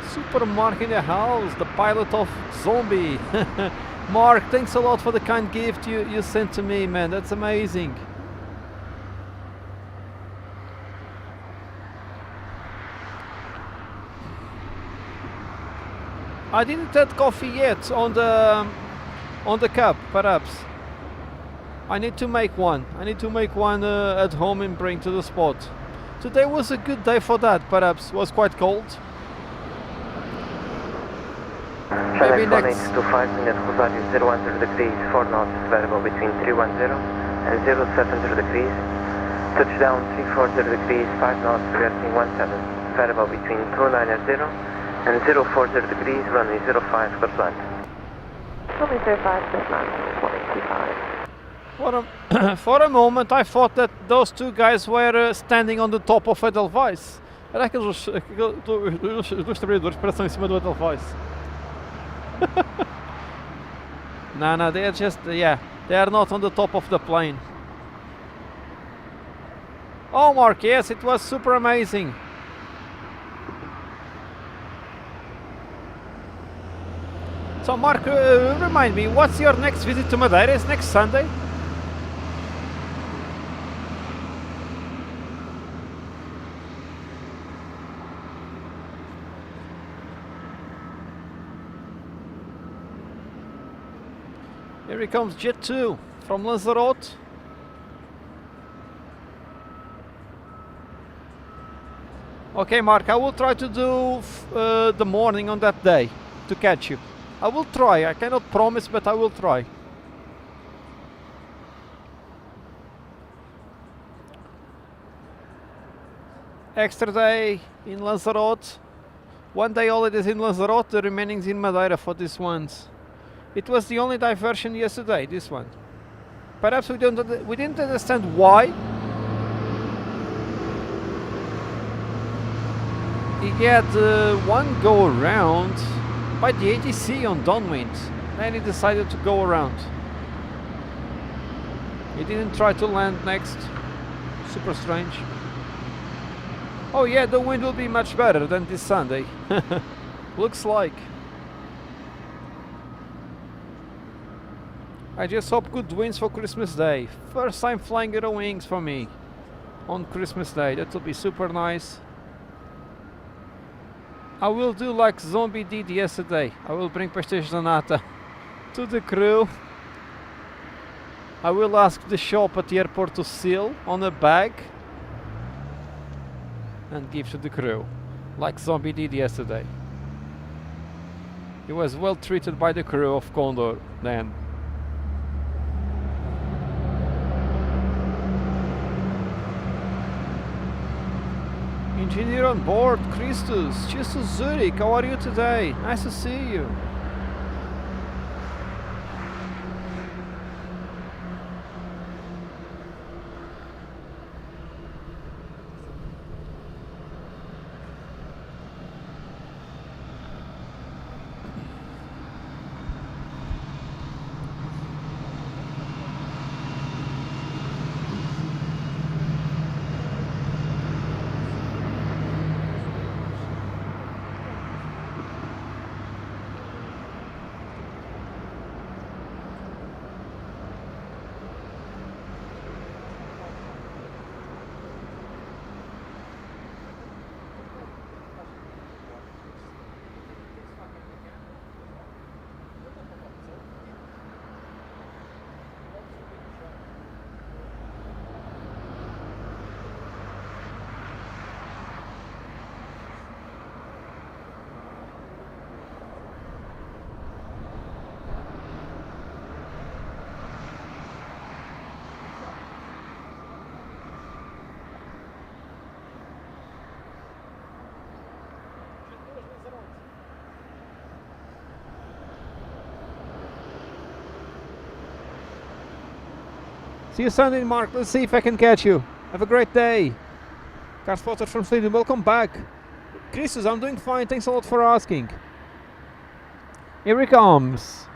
Super Mark in the house, the pilot of Zombie. Mark, thanks a lot for the kind gift you sent to me, man. That's amazing. I didn't add coffee yet on the cup, perhaps. I need to make one. I need to make one at home and bring to the spot. Today was a good day for that, perhaps. It was quite cold. Maybe next... 1825, minute Rosario 010 degrees, 4 knots, variable between 310 and 070 degrees. Touchdown 340 degrees, 5 knots, reversing 17, variable between 290 and 040 degrees, runway 05, close land. Runway 05, close land, 185. For a moment I thought that those two guys were standing on the top of Edelweiss. Era aqueles dois trabalhadores que parecem em cima do Edelweiss. No, they are just, yeah, they are not on the top of the plane. Oh Mark, yes, it was super amazing. So Mark, remind me, what's your next visit to Madeira? Is next Sunday? Here he comes, Jet 2 from Lanzarote. Okay Mark, I will try to do the morning on that day to catch you. I will try, I cannot promise, but I will try. Extra day in Lanzarote. 1 day holidays in Lanzarote, the remaining in Madeira for these ones. It was the only diversion yesterday, this one. Perhaps we didn't understand why. He had one go around by the ATC on downwind. Then he decided to go around. He didn't try to land next. Super strange. Oh yeah, the wind will be much better than this Sunday. Looks like. I just hope good winds for Christmas Day. First time flying Euro Wings for me on Christmas Day. That will be super nice. I will do like Zombie did yesterday. I will bring pastéis de nata to the crew. I will ask the shop at the airport to seal on a bag and give to the crew, like Zombie did yesterday. He was well treated by the crew of Condor then. Engineer on board, Christus. Cheers to Zurich. How are you today? Nice to see you. See you Sunday, Mark. Let's see if I can catch you. Have a great day. Car spotter from Sweden, welcome back. Christus, I'm doing fine. Thanks a lot for asking. Here he comes.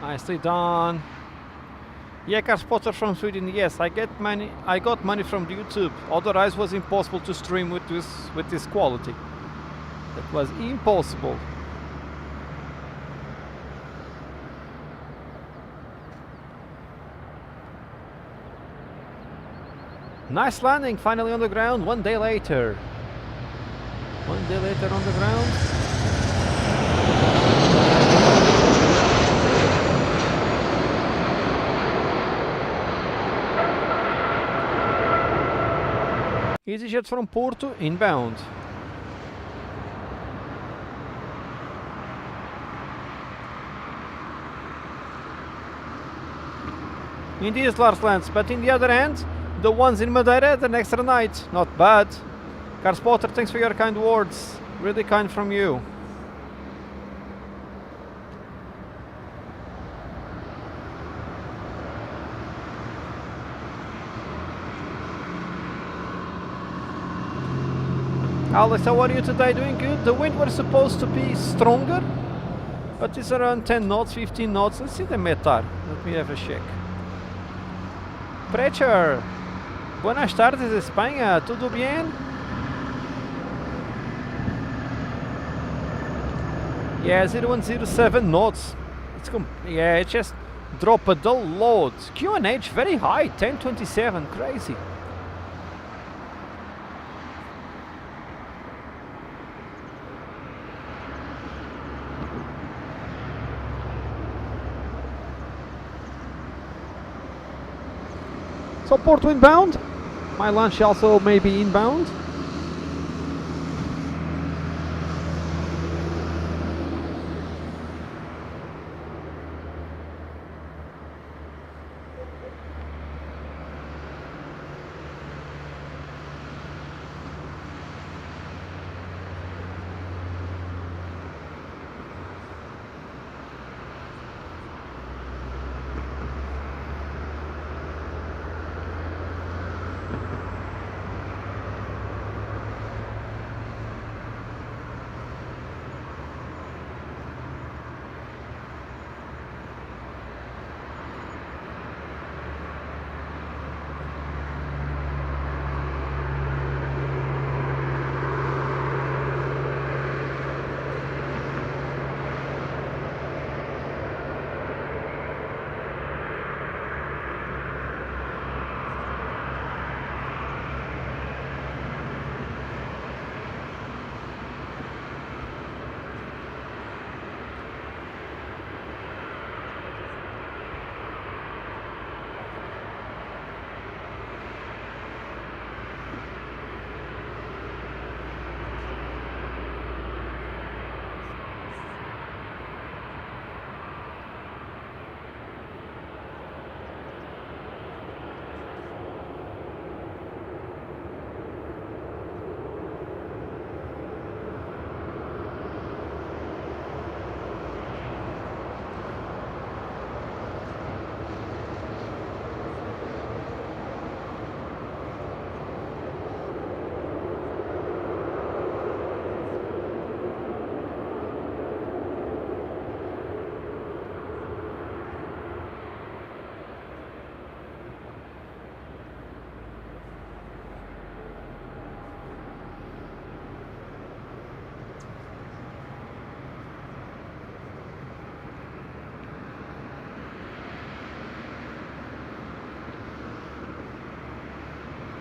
Nicely done. Yeah, car spotter from Sweden. Yes, I got money from YouTube. Otherwise, was impossible to stream with this quality. It was impossible. Nice landing, finally on the ground. 1 day later. 1 day later on the ground. EasyJet from Porto, inbound. Indeed, Lars Lance, but in the other hand, the ones in Madeira had an extra night. Not bad. Car spotter, thanks for your kind words. Really kind from you. Alex, how are you today? Doing good. The wind was supposed to be stronger, but it's around 10 knots, 15 knots. Let's see the metar. Let me have a check. Preacher, buenas tardes, España. ¿Todo bien? Yeah, 0107 knots. Yeah, it just dropped a lot. QNH very high, 1027, crazy. So Porto inbound. My lunch also may be inbound.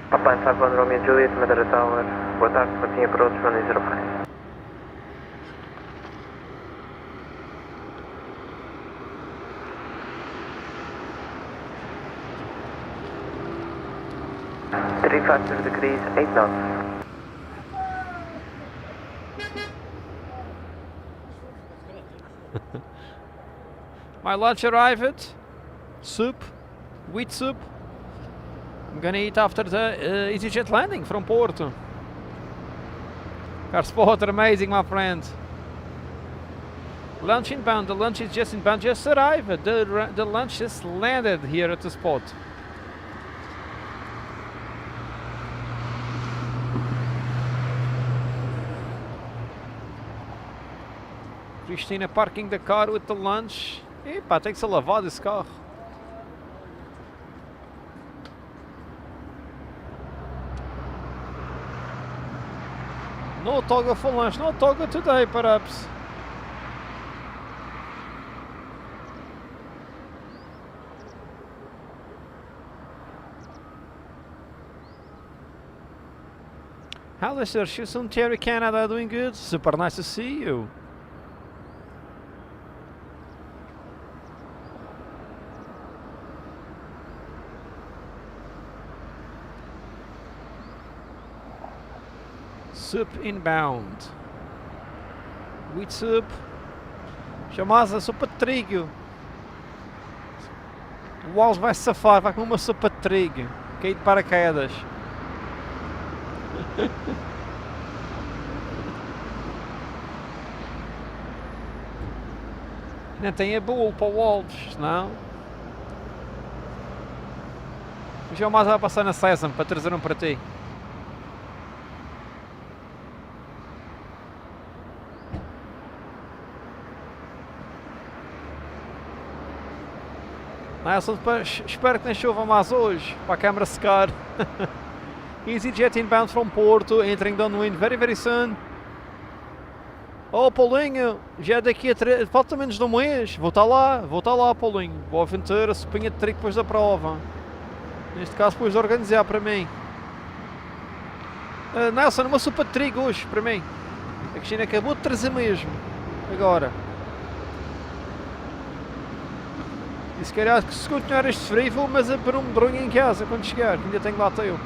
Papa and 51 Romeo Juliet, Madeira Tower. Boa tarde, Martin approach, runway 05. Degrees, 8 knots. My lunch arrived. Soup, wheat soup. I'm gonna eat after the EasyJet landing from Porto. Car spotter, amazing, my friend. Lunch inbound. The lunch is just inbound. Just arrived. The lunch just landed here at the spot. Cristina parking the car with the lunch. Epá, tem que ser lavado esse carro. No toggle for lunch, no toggle today perhaps. Alistair, Houston, Thierry, Canada, doing good? Super nice to see you. Soup inbound. Wheat soup. Chamada sopa de trigo. O Wallace vai se safar, vai comer uma sopa de trigo. Cair de paraquedas. Não tem a bowl para o Wolves, não? O João vai passar na Sesam para trazer um para ti. Nelson, espero que não chova mais hoje, para a câmara secar. EasyJet inbound from Porto, entering downwind very very soon. Oh Paulinho, já é daqui a falta menos de um mês, vou estar lá Paulinho. Boa aventura, sopinha de trigo depois da prova. Neste caso depois de organizar para mim. Nelson, uma sopa de trigo hoje para mim. A Cristina acabou de trazer mesmo. Agora. E se calhar que se continuar este frio vou mas a pôr um medronho em casa quando chegar, que ainda tenho lá eu.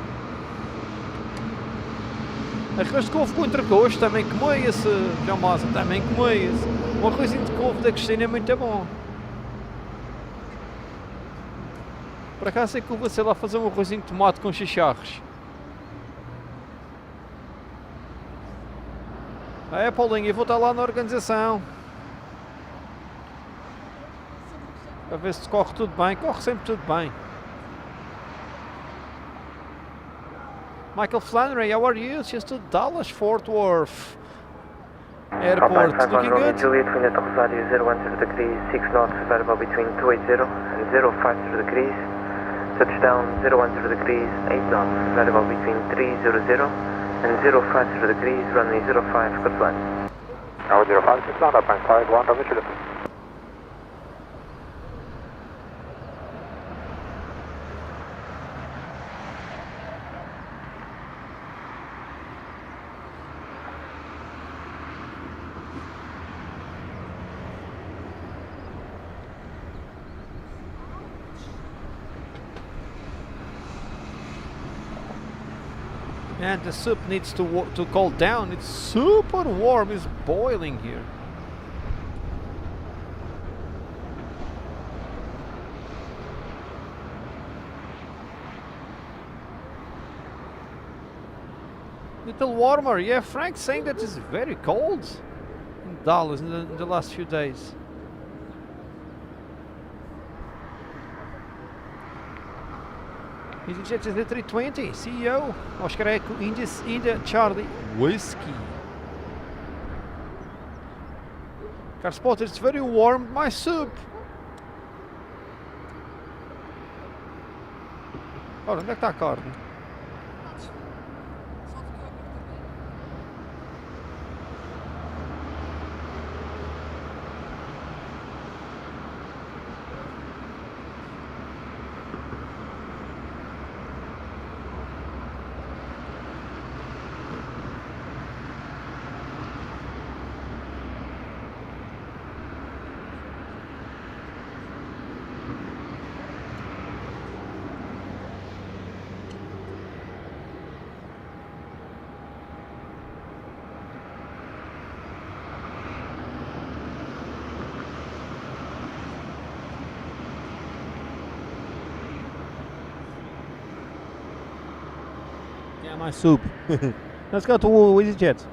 Arroz de couve com entrecosto também comia-se, João Mosa, também comia-se. Um arrozinho de couve da Cristina é muito bom. Por acaso sei que eu vou sei lá fazer um arrozinho de tomate com chicharros. É Paulinho, eu vou estar lá na organização. Para ver se corre tudo bem, corre sempre tudo bem. Michael Flannery, how are you? Just to Dallas Fort Worth Airport. Looking good? Juliet, wind at Rosario 010 degrees, 6 knots, variable between 280 and 050 degrees. Touchdown 010 degrees, 8 knots, variable between 300 and 050 degrees, runway 05, good flight. Tower 05, 6 knots, up and 51, over to the And the soup needs to cool down. It's super warm. It's boiling here. Little warmer. Yeah, Frank's saying that it's very cold in Dallas in the last few days. EasyJet is the 320, CEO, Oscar Echo, India, Charlie, Whiskey. Car spotter, it's very warm, my soup. Ora, onde é que está a carne? Yeah, my soup. Let's go to EasyJet.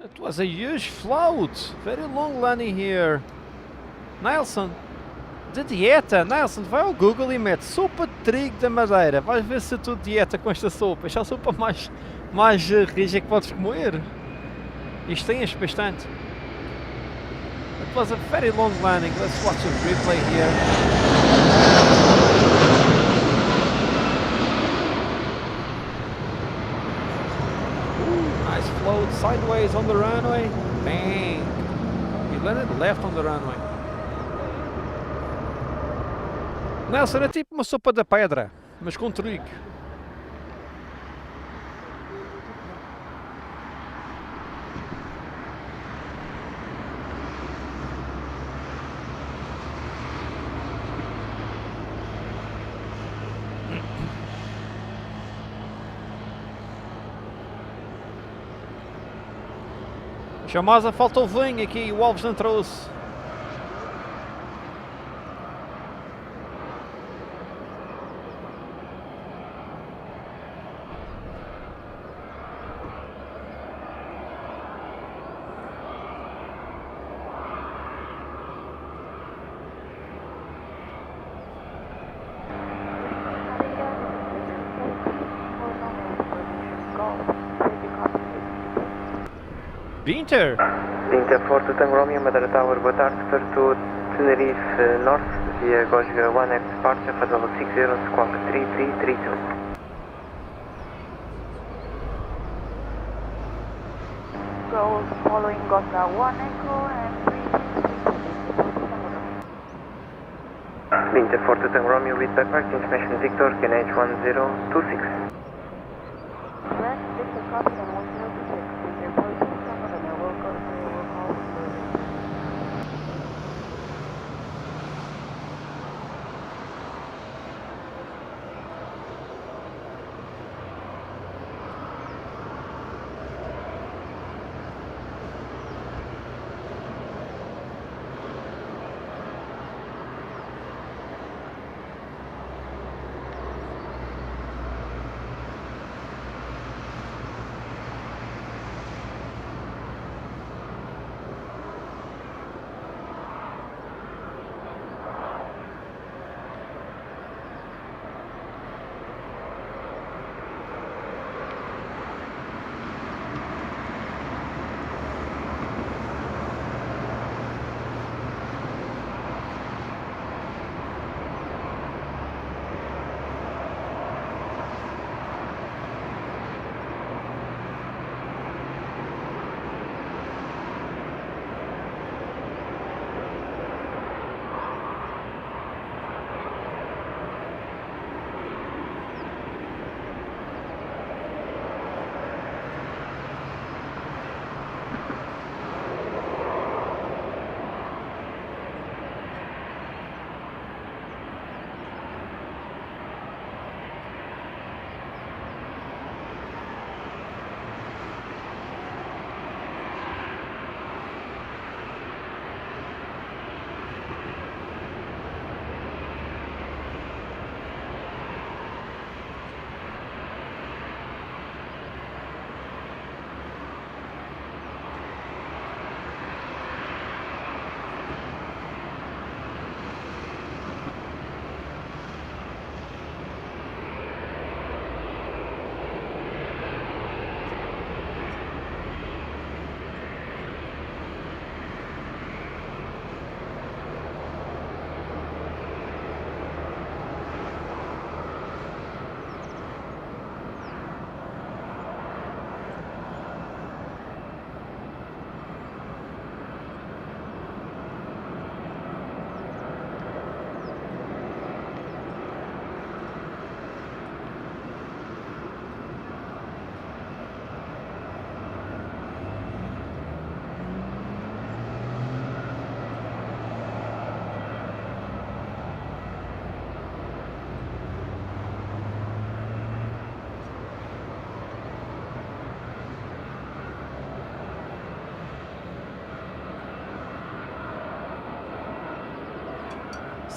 It was a huge float. Very long landing here. Nelson, de dieta. Nelson, vai ao Google e mete sopa de trigo da Madeira. Vais ver se tu dieta com esta sopa. Esta é a sopa mais rija que podes comer. Isto tem bastante. It was a very long landing. Let's watch a replay here. Nice float sideways on the runway. Bang! He landed left on the runway. Nelson, é tipo uma sopa da pedra, mas com trigo. Chamasa, falta o vinho aqui, o Alves não trouxe. Pinter! Pinter Forte Tango Romeo, Madeira Tower, boa tarde. Departou Tenerife Norte via Gosga 1X departure for level 60 squawk 3332. Go following Gosga 1 Echo and 3. Pinter Forte Tango Romeo with backward information Victor, QNH 1026. Correct, Victor copy on 1026. With your position, some of them will go for your call.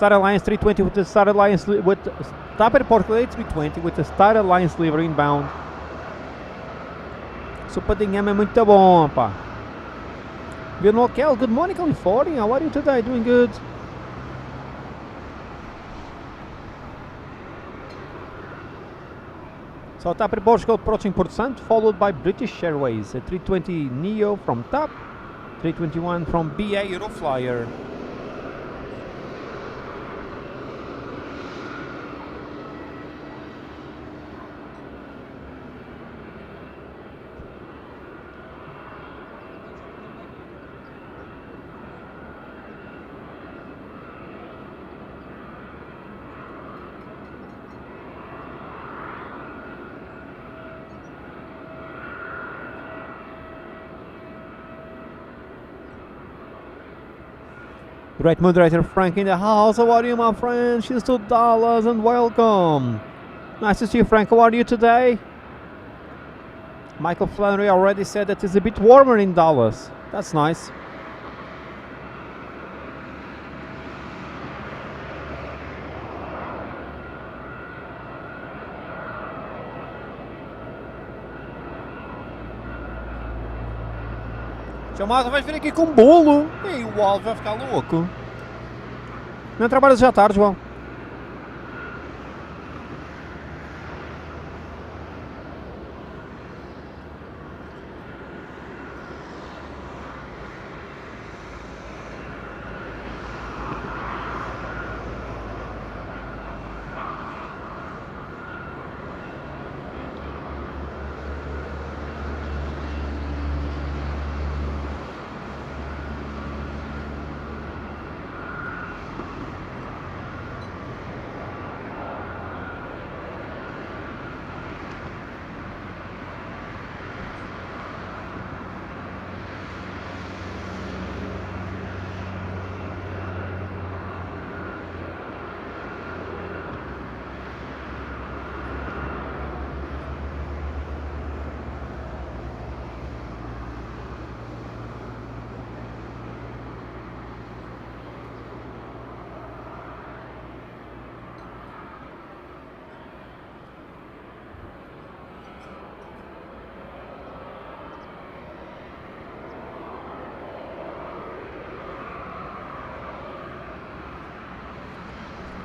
Star Alliance 320 with the Star Alliance with TAP Airport Clay 320 with the Star Alliance Livery inbound. Sopa de Inhame é muito bom, pá. Bill good morning, California. How are you today? Doing good. So TAP Portugal approaching Porto Santo, followed by British Airways, a 320 Neo from TAP, 321 from BA Euroflyer. Great moderator Frank in the house. How are you, my friend? She's to Dallas and welcome. Nice to see you, Frank. How are you today? Michael Flannery already said that it's a bit warmer in Dallas. That's nice. Chamada, vai vir aqui com bolo. E o Alves vai ficar louco. Não trabalhas já à tarde, João?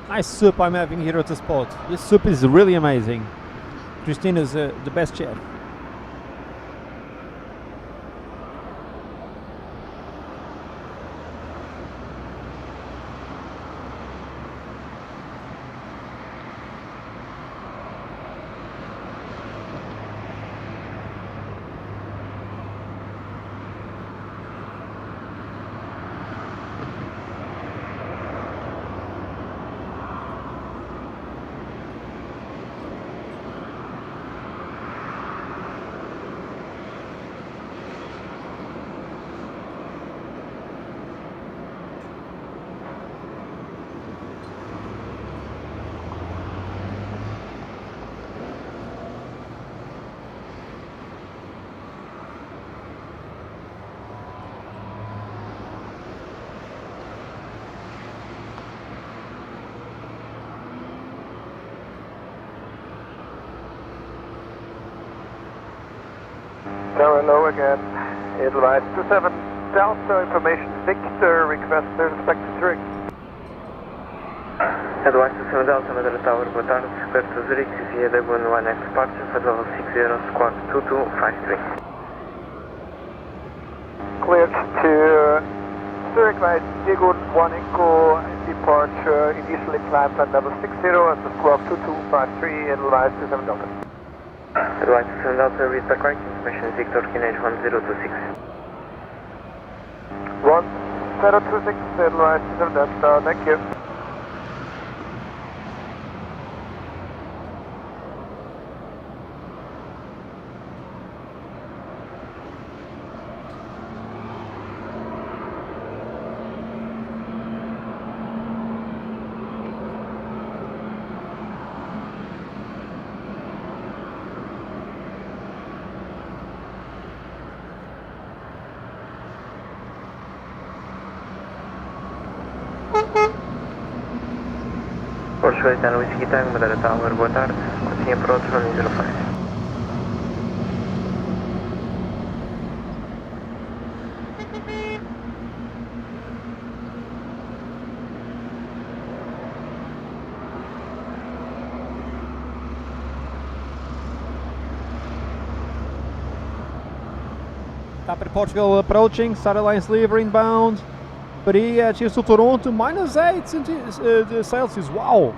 Nice soup I'm having here at the spot. This soup is really amazing. Christina's the best chef. Tower low again, Edelweiss 27 Delta, information Victor, request clear expected to ring. Edelweiss 27 Delta, Madeira Tower, boa tarde, clear to Zurich, via W11X departure, for level 60, squawk 2253. Cleared to Zurich, right, Diego 1 Echo, departure, initially climbed at level 60, and the squawk 2253, Edelweiss 27 Delta. Edelweiss 27 Delta, read back right, information Victor, Kinage 1026. 1026, Edelweiss 27 Delta, thank you. Portugal, Italian Whiskey Tango, Madeira Tower, boa tarde. Continue approach running 05. Capri Portugal approaching, satellite lever inbound. Bahia to Toronto, -8 Celsius, wow!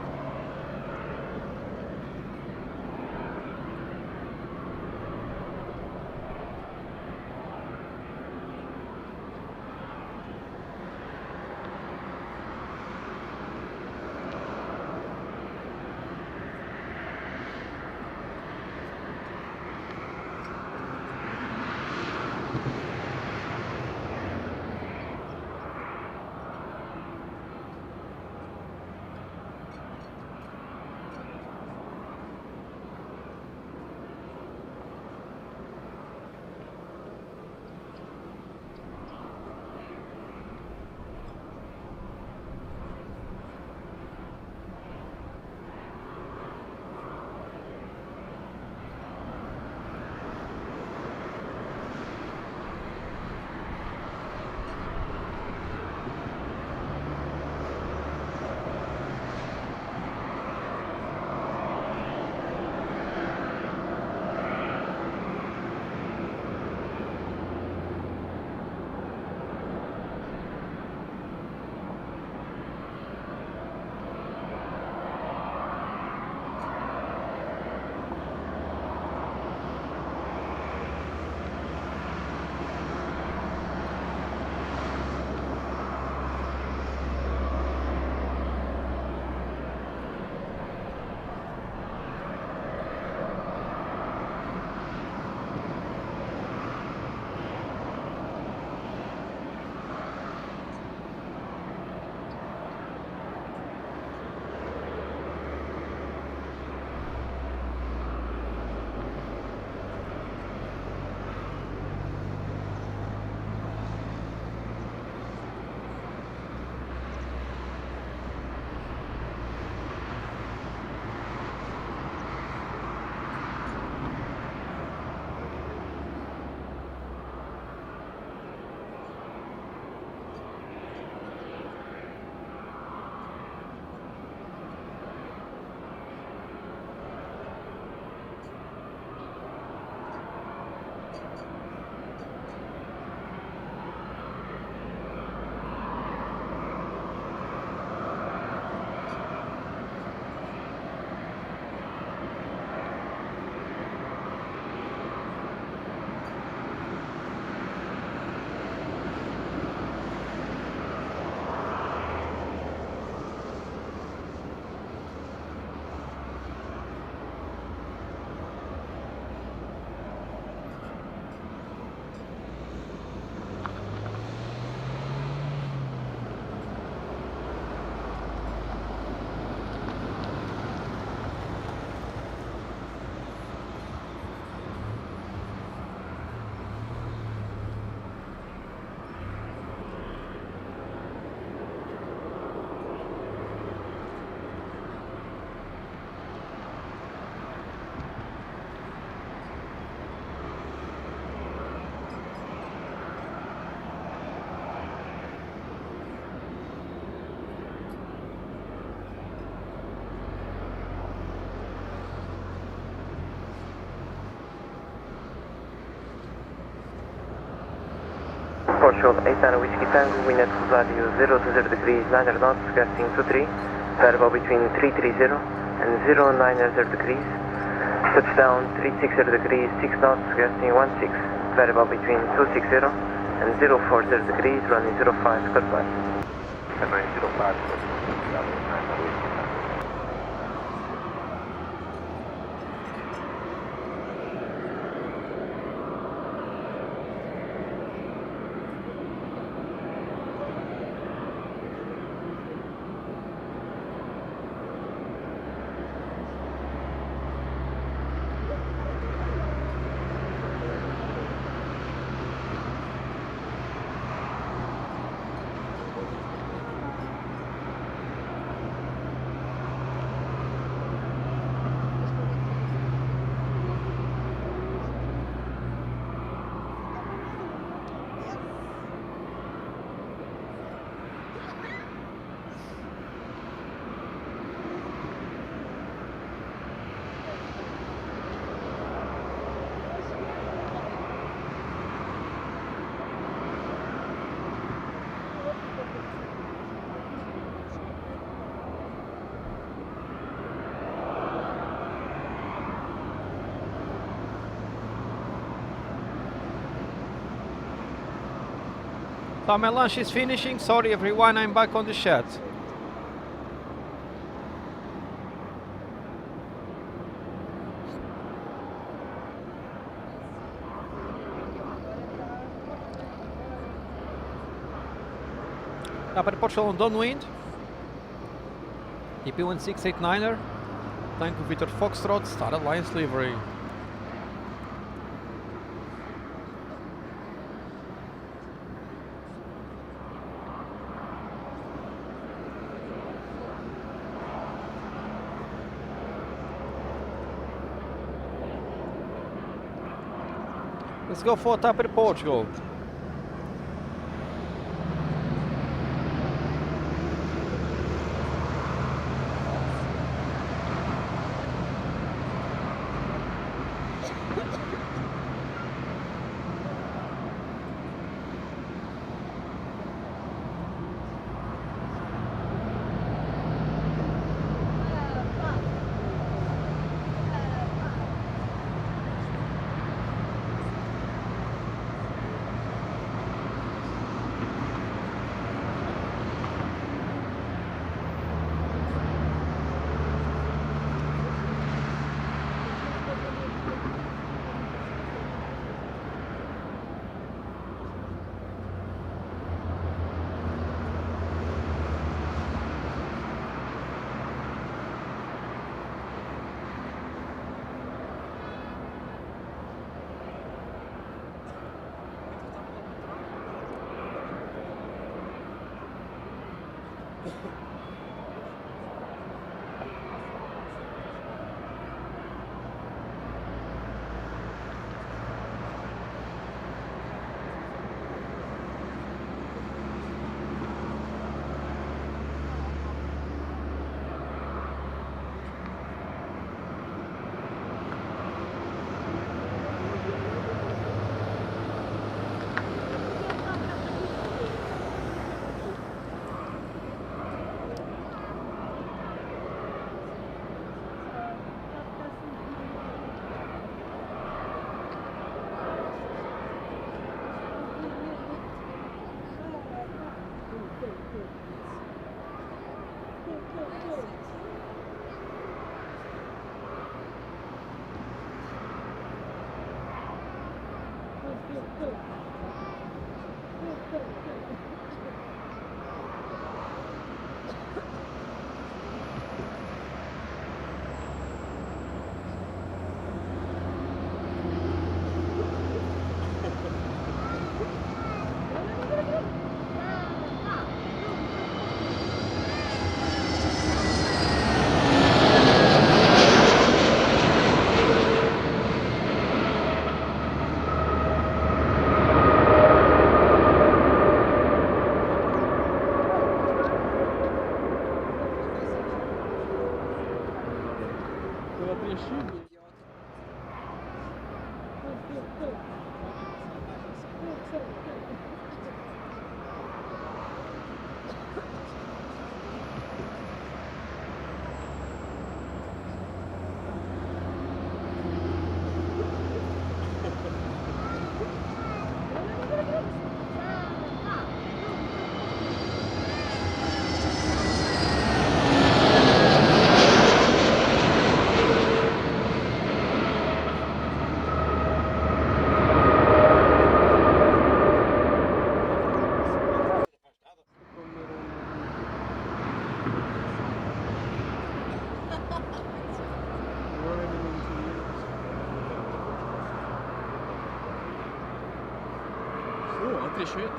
Portugal, 8 Whiskey Tango, wind at Rosario 020 degrees, 9 knots, gusting 23, variable between 330 and 090 degrees, touchdown 360 degrees, 6 knots, gusting 16, variable between 260 and 040 degrees, running 05, goodbye. Running 05, So my lunch is finishing. Sorry everyone, I'm back on the chat. Up at Portugal on downwind. TP1689er. Tango Victor Foxtrot, Star Alliance livery. Let's go for top at Portugal. Shit.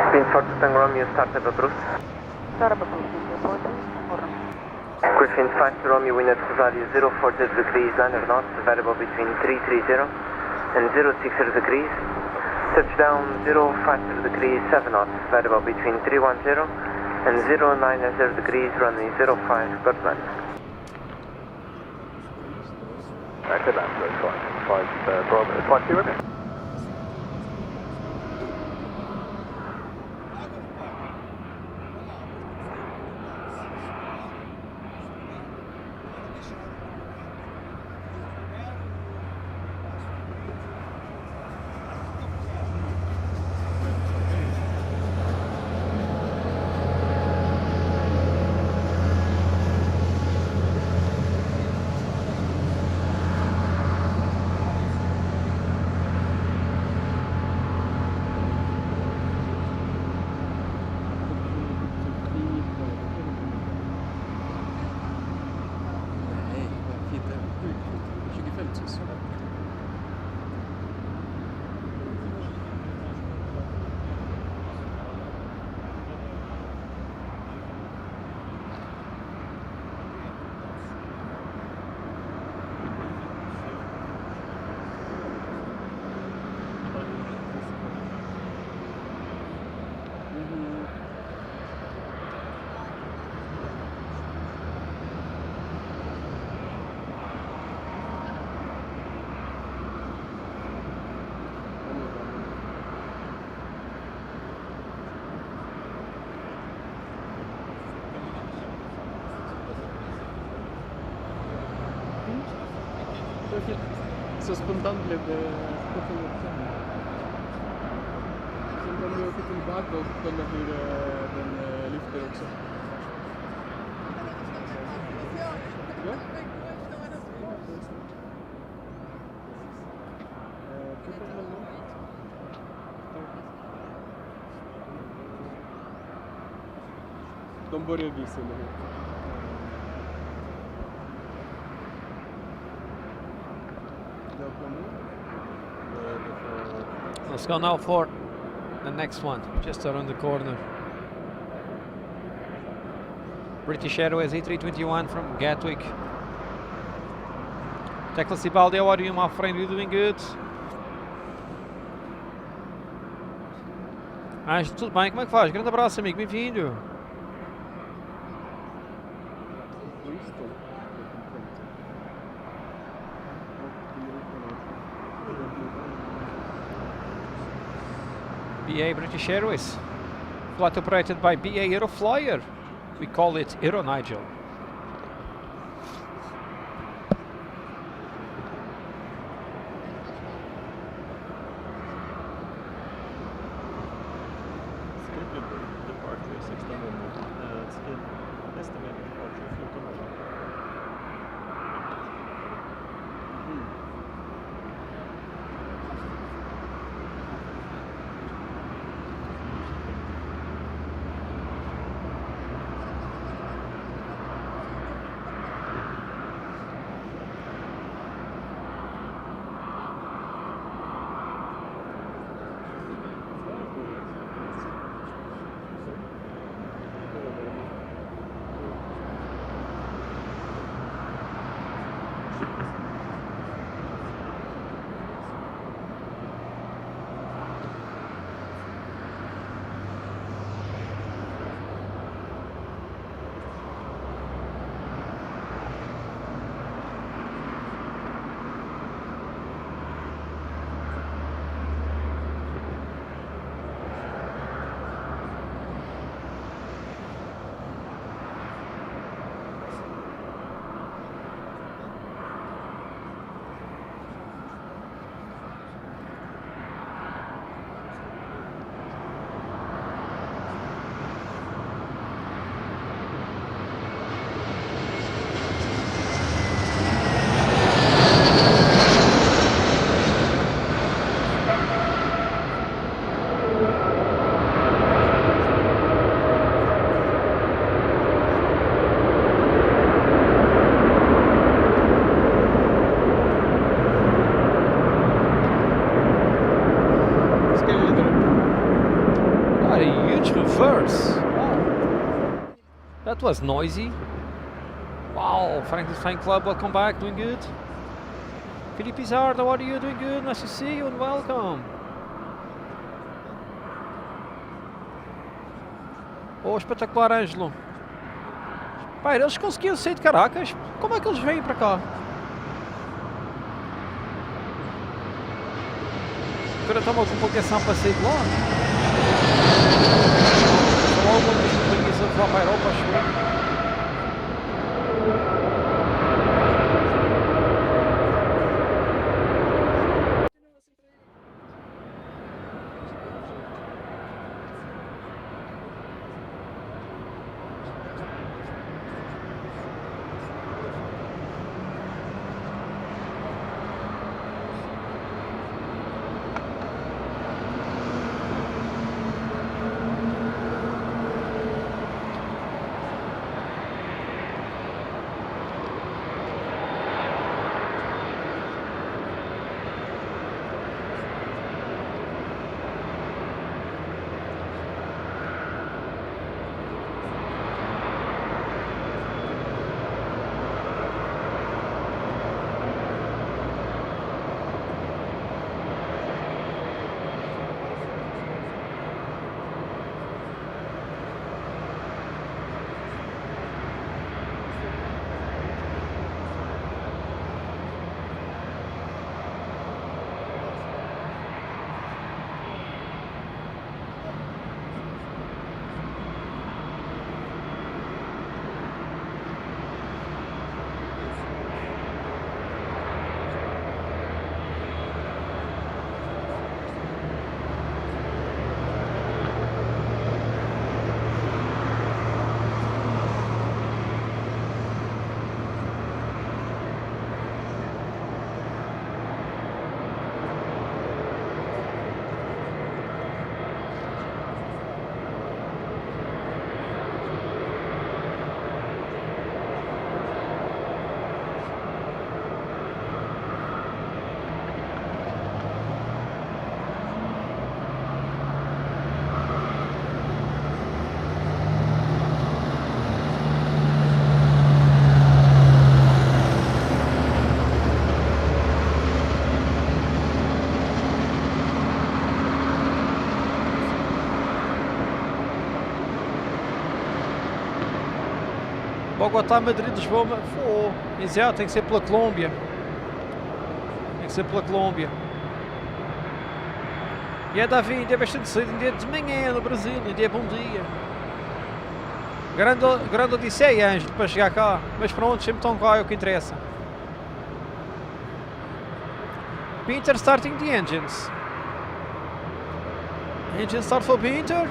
Spin 4 Tango Romeo, start up approach. Griffin 5 to Romeo, wind at Rosario 040 degrees, line of knots, variable between 330 and 060 degrees. Touchdown 050 degrees, 7 knots, variable between 310 and 090 degrees, runway 05, got land. Active answer, 5 0. Så spontant blev det sen kommer vi åka tillbaka och kolla hur den lyfter också. Ja. De börjar visa, eller hur? Let's go now for the next one, just around the corner. British Airways A321 from Gatwick. Tecla Cibaldi, how are you, my friend? You doing good? Tudo bem? Como é que faz? Grande abraço, amigo. Bem-vindo. BA British Airways, flight operated by BA Aeroflyer. We call it Aero Nigel. Departure 1600. Estimated departure 1400. huge reverse. Wow. That was noisy. Wow, Franklin's fan club, welcome back, doing good. Felipe Pizardo, what are you doing good? Nice to see you and welcome. Oh, espetacular, Ângelo. Pai, eles conseguiram sair de Caracas? Como é que eles vêm para cá? Agora está uma complicação para sair de lá. Só logo uma companhia a voar para a Europa, acho. Bogotá, Madrid, Lisboa, exato, tem que ser pela Colômbia. Tem que ser pela Colômbia. E é Davi, ainda é bastante cedo, ainda é de manhã no Brasil, ainda é bom dia. Grande odisseia, Ângelo, para chegar cá. Mas pronto, sempre estão cá, é o que interessa. Pinter starting the engines. Engine start for Pinter.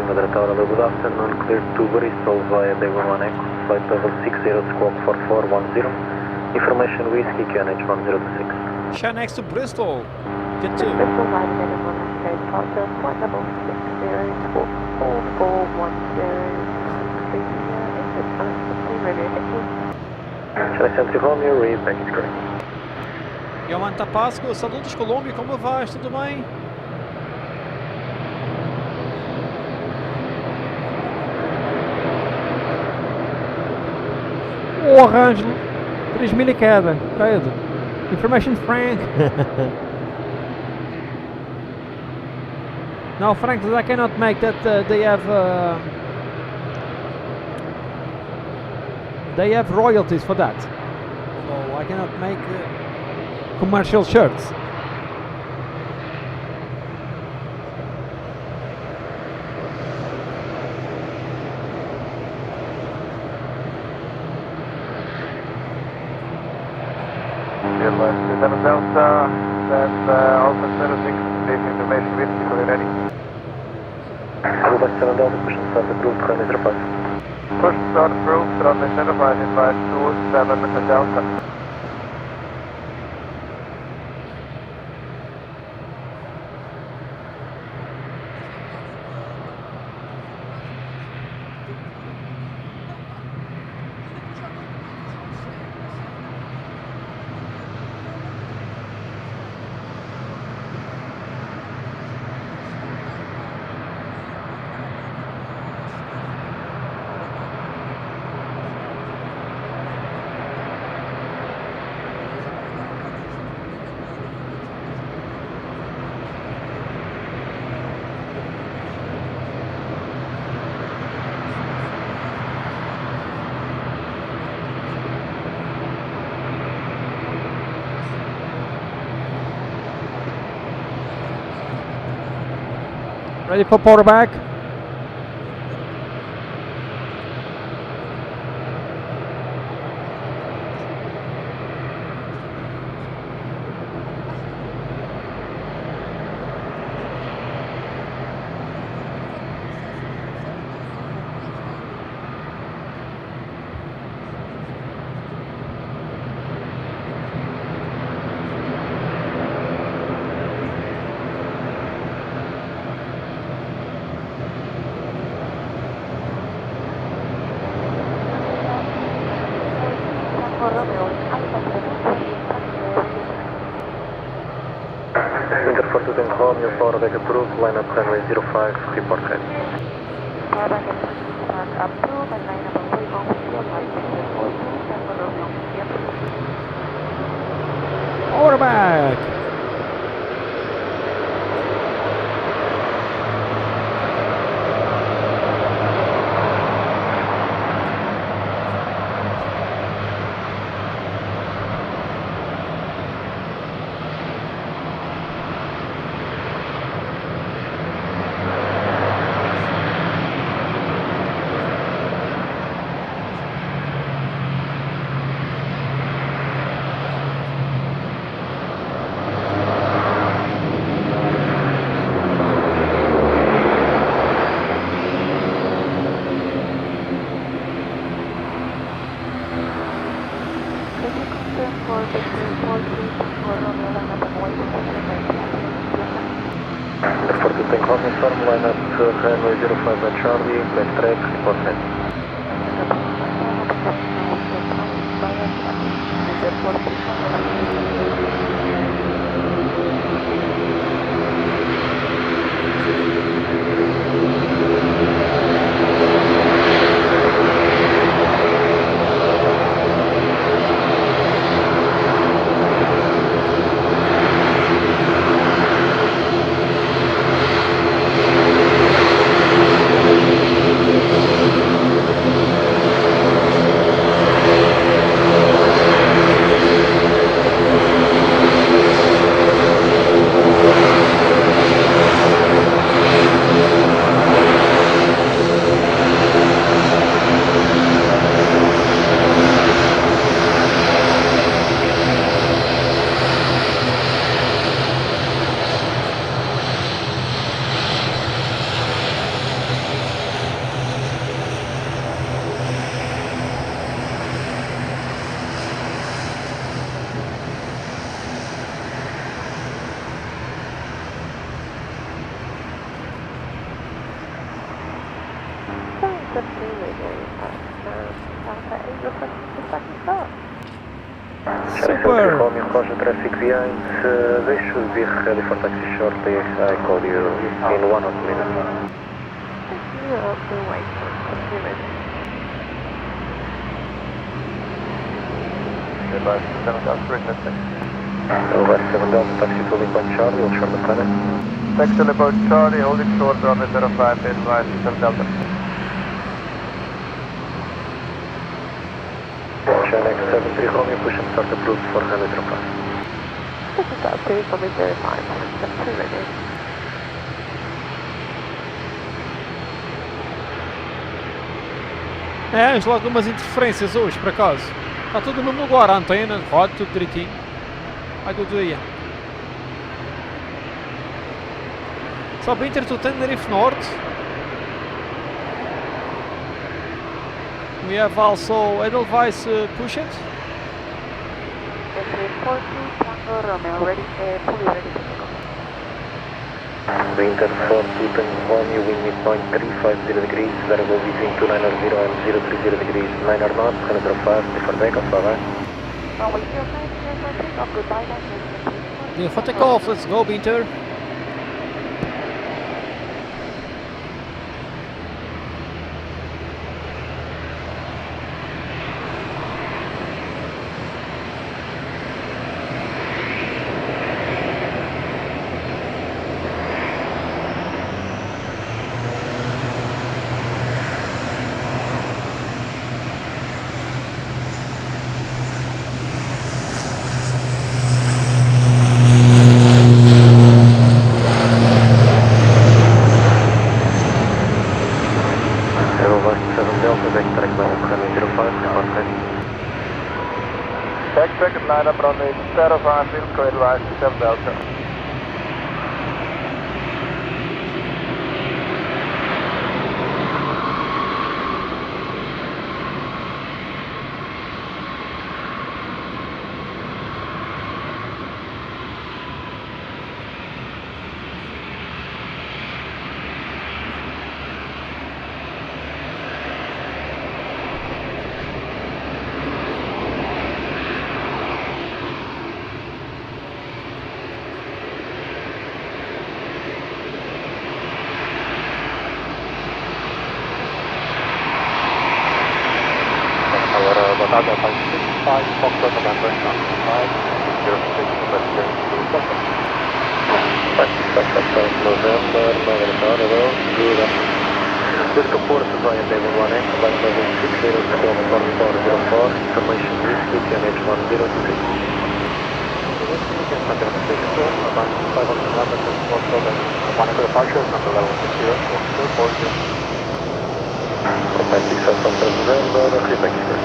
Madeira Tower, good afternoon, clear to Bristol via Beagle 1 Echo, flight level 60, squawk 4410, information whiskey QNH 1026. Share next to Bristol, get to. Bristol, line minimum 1 departure, flight level 60, squawk 4410, ready, Channel Center Romeo, read package correct. Yamanta Pasco, saludos Colômbia, como vais? Tudo bem? Oh, Ângelo, 3000 e queda, credo. Information Frank. No, Frank, I cannot make that. They have royalties for that, so I cannot make commercial shirts. advise 27 Delta, then Alpha 06, brief information with you when ready. Alpha 7 Delta, push and start approved, runway 05. Push start approved, runway 05, invite 27 Delta. Ready for quarterback? Winter 42 Tango Romeo, power deck approved, line up runway 05, report ready. Quarterback! Winter 42 Tango Romeo, storm, line up runway 05 at Charlie, backtrack, report ready. Super! Romeo, caution traffic behind, they should be ready for taxi shortly, I call you in 1 or 2 minutes. Advise 7 Delta, request taxi. Over 7 Delta, taxi to Lincoln Charlie, will short the planet. Taxi about Charlie, holding short, runway 05, advise 7 Delta. Channel 73 Romeo, push and start approved for runway 05. This is approved for 05, that's ready. É, logo umas interferências hoje, por acaso. Está tudo no mesmo lugar, a antena, roda, tudo direitinho. How good are you? So better to Tenerife North. We have also Edelweiss push it. SA40 Tango Romeo, ready, fully ready to take off. Winter 42 you wind midpoint 350 degrees, variable between 290 and 030 degrees, 9 knots, 105, before takeoff, bye bye. Runway 09, clear for takeoff, goodbye, guys. Yeah, for takeoff, let's go, Peter. Second line up on the 05, Wilco, advise 7 Delta. Chicago 565, Foxtrot November 995, 06, Western, 565 November, Madeira, good. Good to port via David 1X, flight level 60, information whiskey, QNH 1026. about 500 meters, Foxtrot and monitor departure, number level 60, Foxtrot, 40. 565 November, feedback here.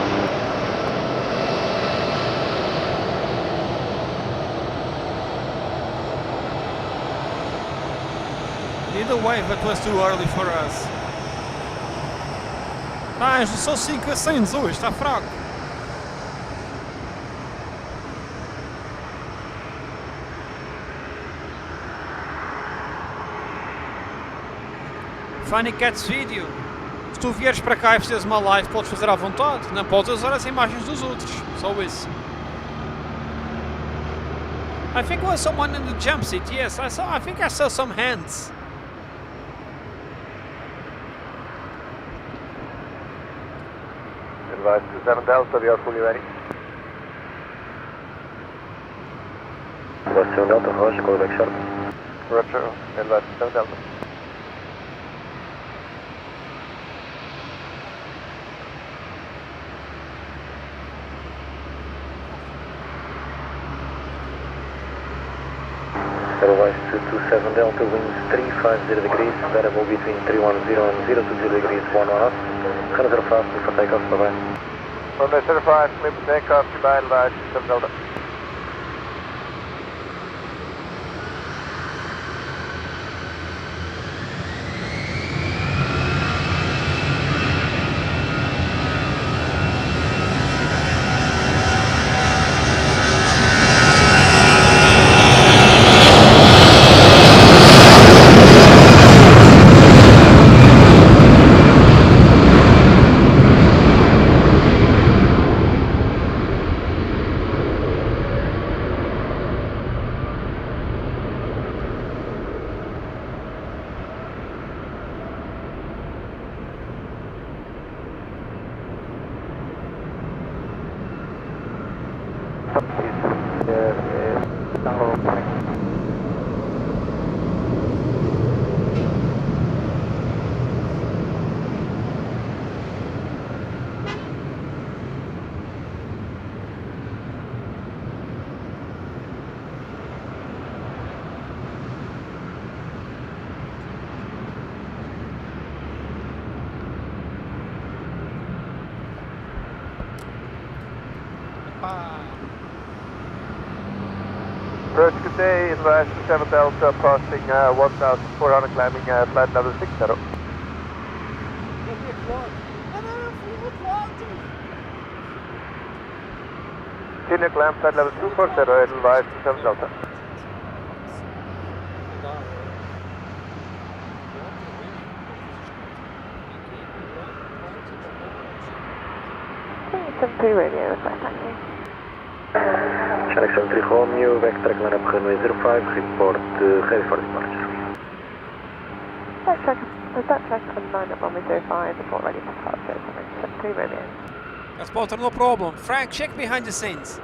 Either way, but was too early for us. Ah, eu sou 500 hoje, está fraco. Funny Cats Video. Se tu vieres para cá e fizeres uma live, podes fazer à vontade. Não podes usar as imagens dos outros. Só isso. I think there was someone in the jump seat. Yes, I think I saw some hands. Advise 7 Delta, we are fully ready. Advise 7 Delta, Roger, call back sharp. Roger, advise 7 Delta. Advise 227 Delta, winds 350 degrees, variable between 310 and 020 degrees, 1 knot. 105 for takeoff, bye-bye. Runway 05, clear for takeoff, goodbye, advise 7 Delta. Approach, good day, inrise to 7 Delta, passing 1,400, climbing flight level 60. Continue climb flight level 240, inrise to 7 Delta. Three radio request, thank you. Channel 73 Romeo, vector climb up runway 05, report heavy for departure. That track on 9 up runway 05, report ready for departure, 73 radio. That's Potter, no problem. Frank, check behind the scenes.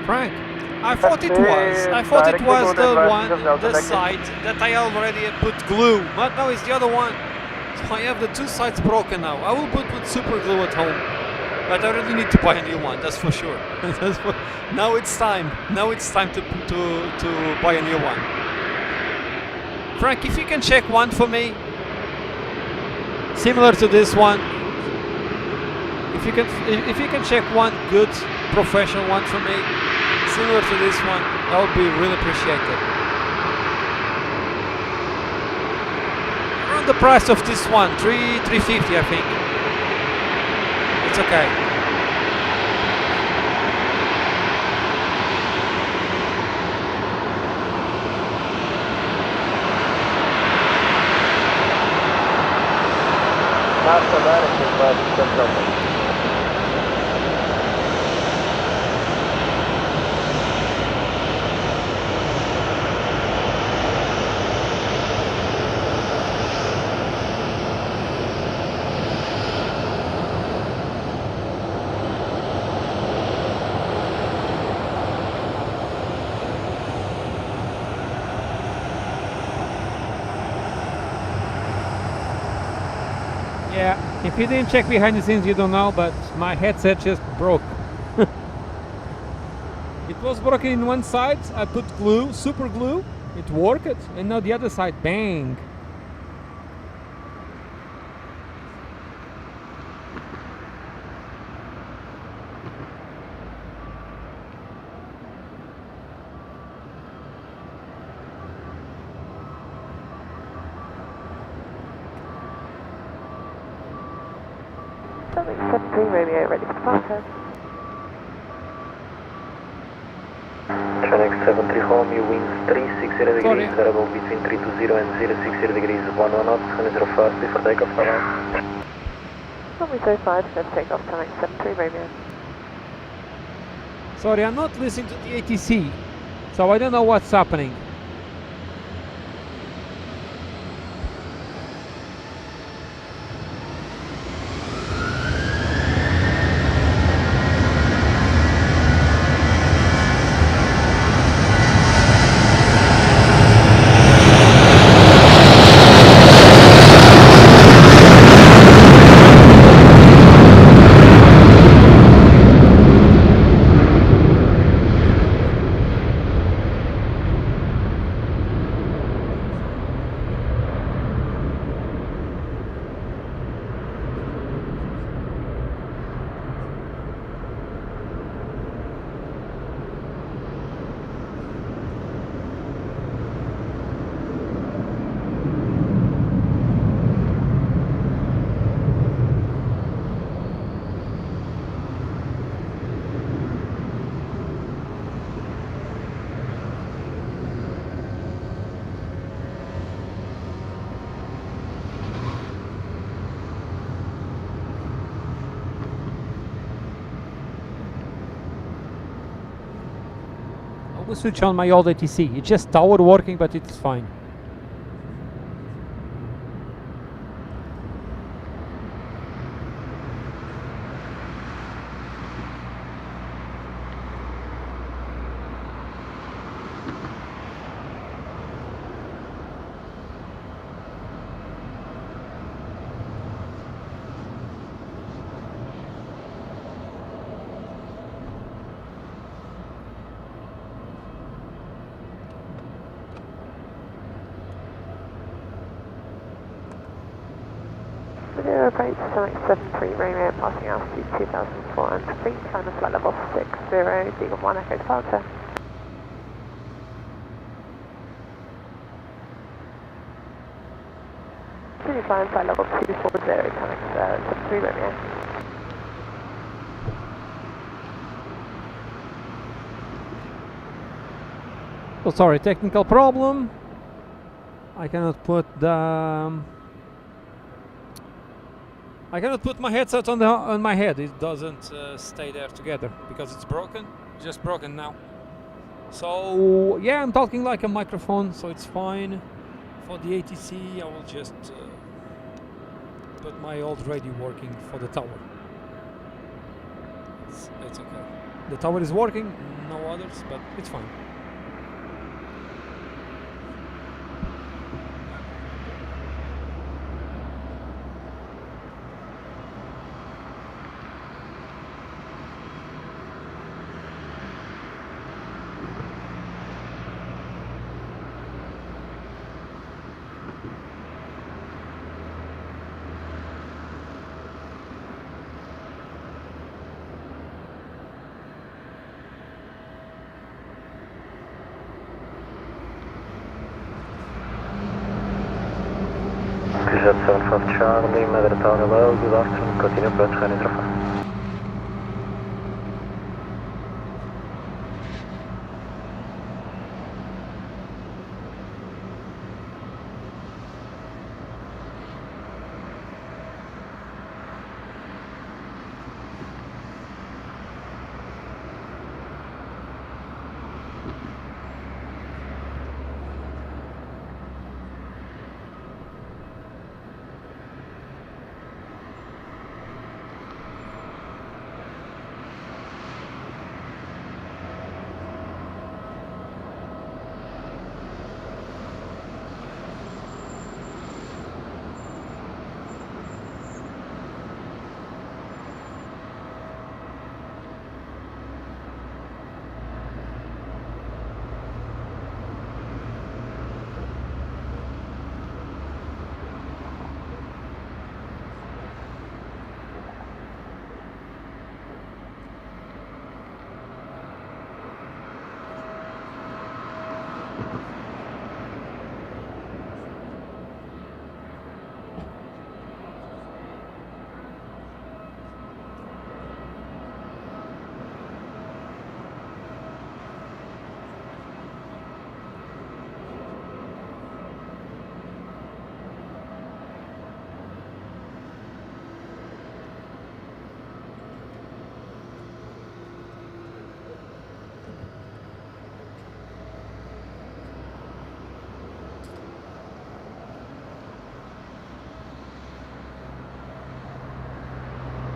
Frank, I thought it was the one, the side that I already put glue, but now it's the other one. So I have the two sides broken now. I will put super glue at home, but I really need to buy a new one, that's for sure. Now it's time. Now it's time to buy a new one. Frank, if you can check one for me, similar to this one. If you can check one good professional one for me, similar to this one, that would be really appreciated. Around the price of this one, $350 I think. It's okay. Master Management by the Yeah, if you didn't check behind the scenes, you don't know, but my headset just broke. It was broken in one side, I put glue, super glue, it worked, and now the other side, bang. Something 73 radio ready for departure. Channel 73 Romeo, winds 360 degrees, variable between 320 and 060 degrees, 11 knots, 105 before takeoff, around. Runway 05, let's take off time 73 radio. Sorry, I'm not listening to the ATC, so I don't know what's happening. will switch on my old ATC. It's just tower working, but it's fine. Approach 773 Romeo, passing altitude 2,400 feet, climb a flight level 60, Eagle 1 Echo departure. Continue flying flight level 240, climb 73 Romeo. Oh, sorry, technical problem. I cannot put the... I cannot put my headset on my head. It doesn't stay there together because it's broken. Just broken now. So yeah, I'm talking like a microphone, so it's fine. For the ATC, I will just put my old radio working for the tower. It's okay. The tower is working, no others, but it's fine. Jet 75 Charlie, Madeira Tower, hello, good afternoon, continue approach, Rally Traffic.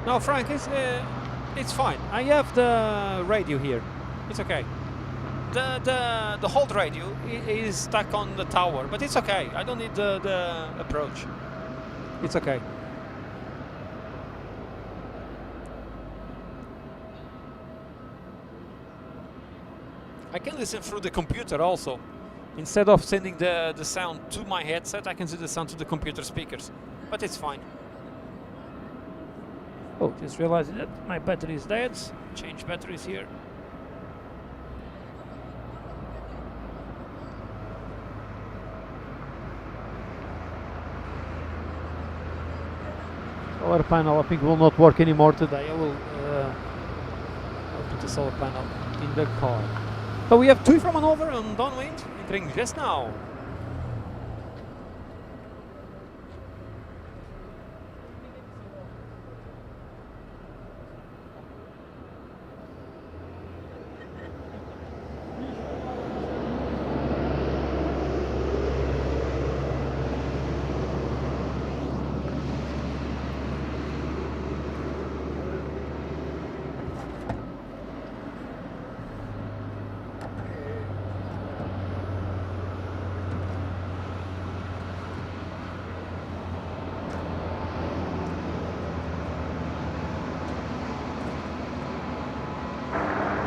No, Frank, it's fine. I have the radio here. It's okay. The hold radio is stuck on the tower, but it's okay. I don't need the approach. It's okay. I can listen through the computer also. Instead of sending the sound to my headset, I can send the sound to the computer speakers. But it's fine. Oh, just realized that my battery is dead. Change batteries here. Solar panel, I think, will not work anymore today. I'll put the solar panel in the car. So we have 2 from Hanover on downwind, entering just now.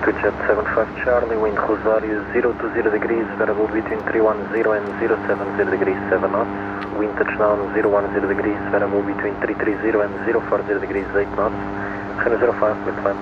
Twitchet 75 Charlie, wind Rosario 020 degrees, variable between 310 and 070 degrees 7 knots. Wind touchdown 010 degrees, variable between 330 and 040 degrees 8 knots. Channel 05, clear to climb.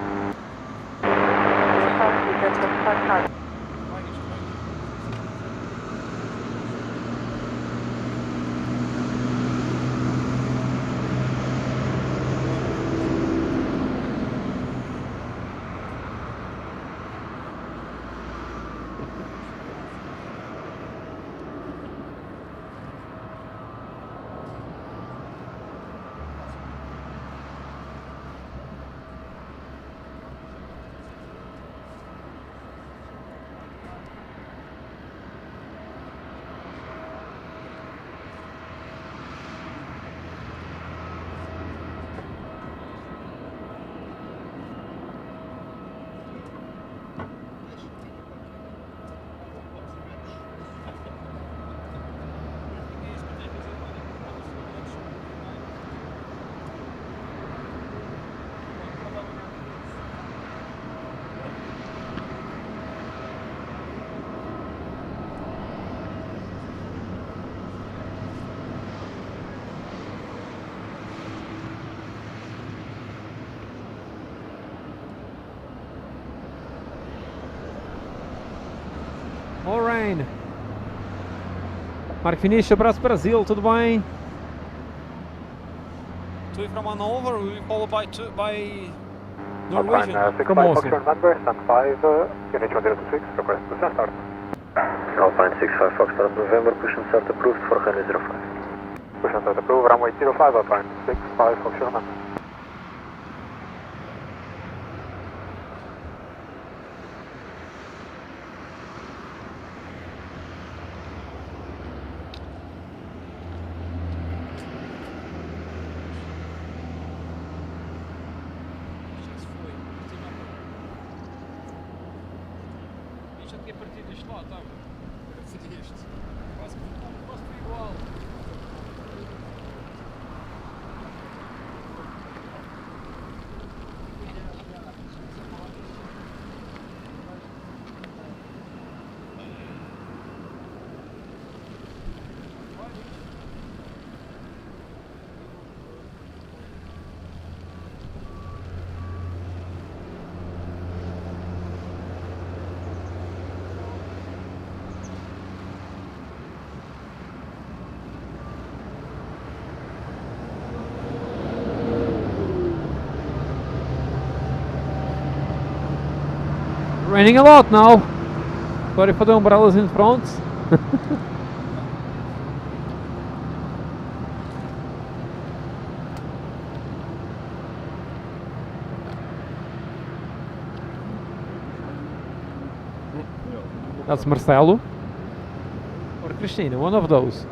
All Rain. Mark Finish, abraço Brasil, tudo bem? Two from Hanover, we followed by Norwegian. Alpine 65 Foxtrot November, stand 5, unit 1026, request to start. Alpine 65 Foxtrot November, push and start approved for runway 05. Push and start approved, runway 05, Alpine 65 Foxtrot November. Raining a lot now. Sorry for the umbrellas in front. That's Marcelo or Cristina, one of those.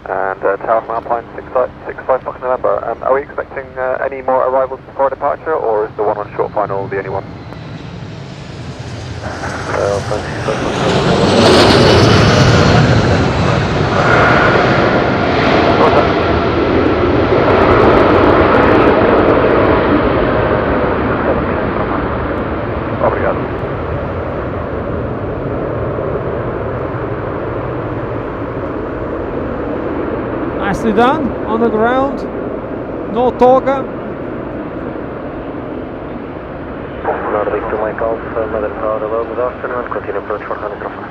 And Tower from Alpine 65 Fox November, are we expecting any more arrivals before departure, or is the one on short final the only one? Alpine 65 Fox November. Obrigado. Nicely done, on the ground, no toga. Nordic to Mike Alpha, Madeira Tower, hello, good afternoon, continue approach for Honey Traffic.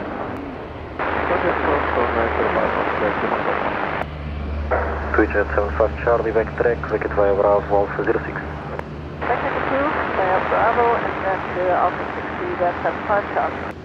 Twitchet 75 Charlie, back track, vacate via Bravo, Alpha 06. Technical 2, via Bravo, and then to Alpha 60, that's 75 Charlie.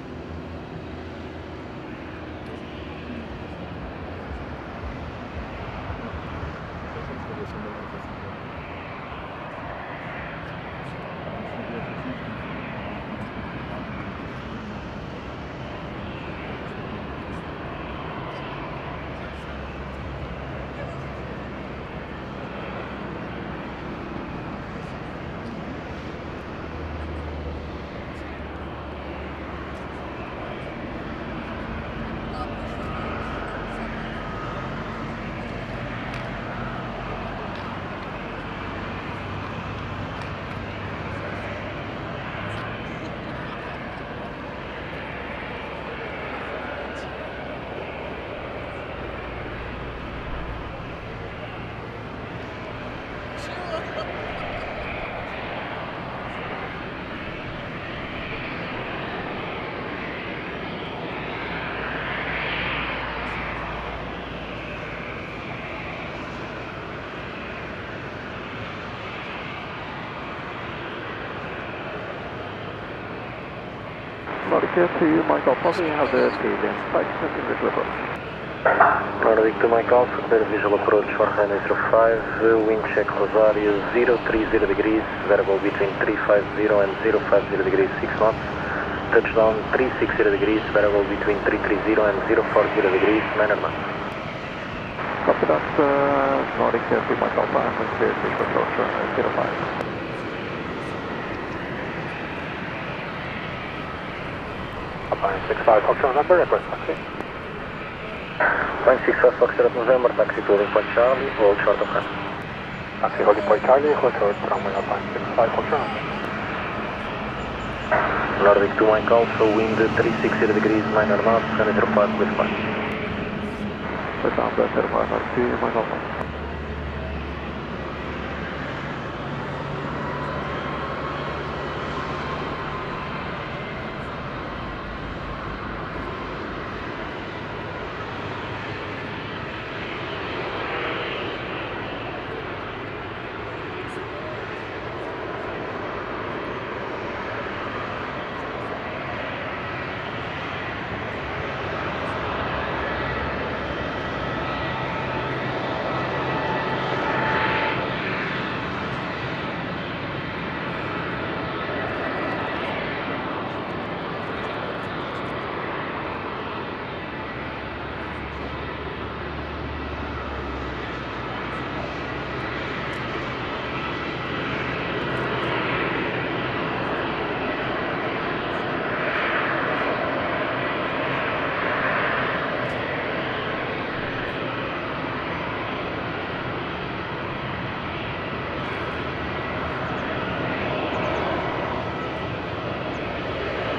Nordic 2, Mike Alpha, we have the civilian flight in visual approach. Nordic 2 Mike Alpha, clear visual approach for Runway 05, wind check Rosario 030 degrees, variable between 350 and 050 degrees 6 knots, touchdown 360 degrees, variable between 330 and 040 degrees 9 knots. Copy that, Nordic 2 Mike Alpha, and clear visual approach Runway 05. Line 65 Foxtrot number, request taxi. Line 65 Foxtrot November, taxi to holding point Charlie, hold short of hand. Taxi holding point Charlie, hold short runway line 65 Foxtrot number. Nordic 2 Mike Alpha, wind 360 degrees, 9 knots, and 05 with flight. First down, the 05 Nordic 2 Mike Alpha.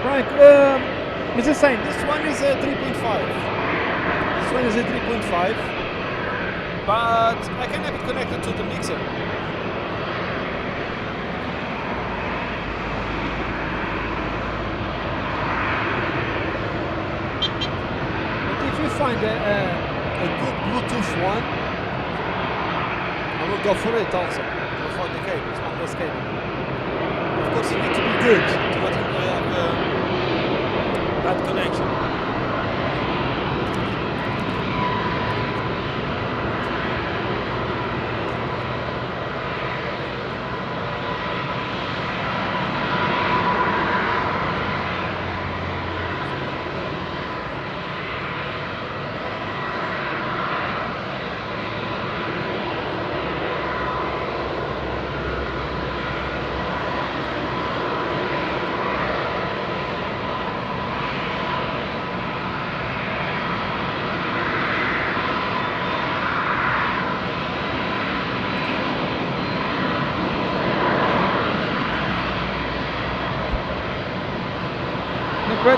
Frank, it's the same. This one is a 3.5. This one is a 3.5. But I can have it connected to the mixer. But if you find a good Bluetooth one, I will go for it also. Go for the cables, one less cable. Of course, it needs to be good to let him have that connection.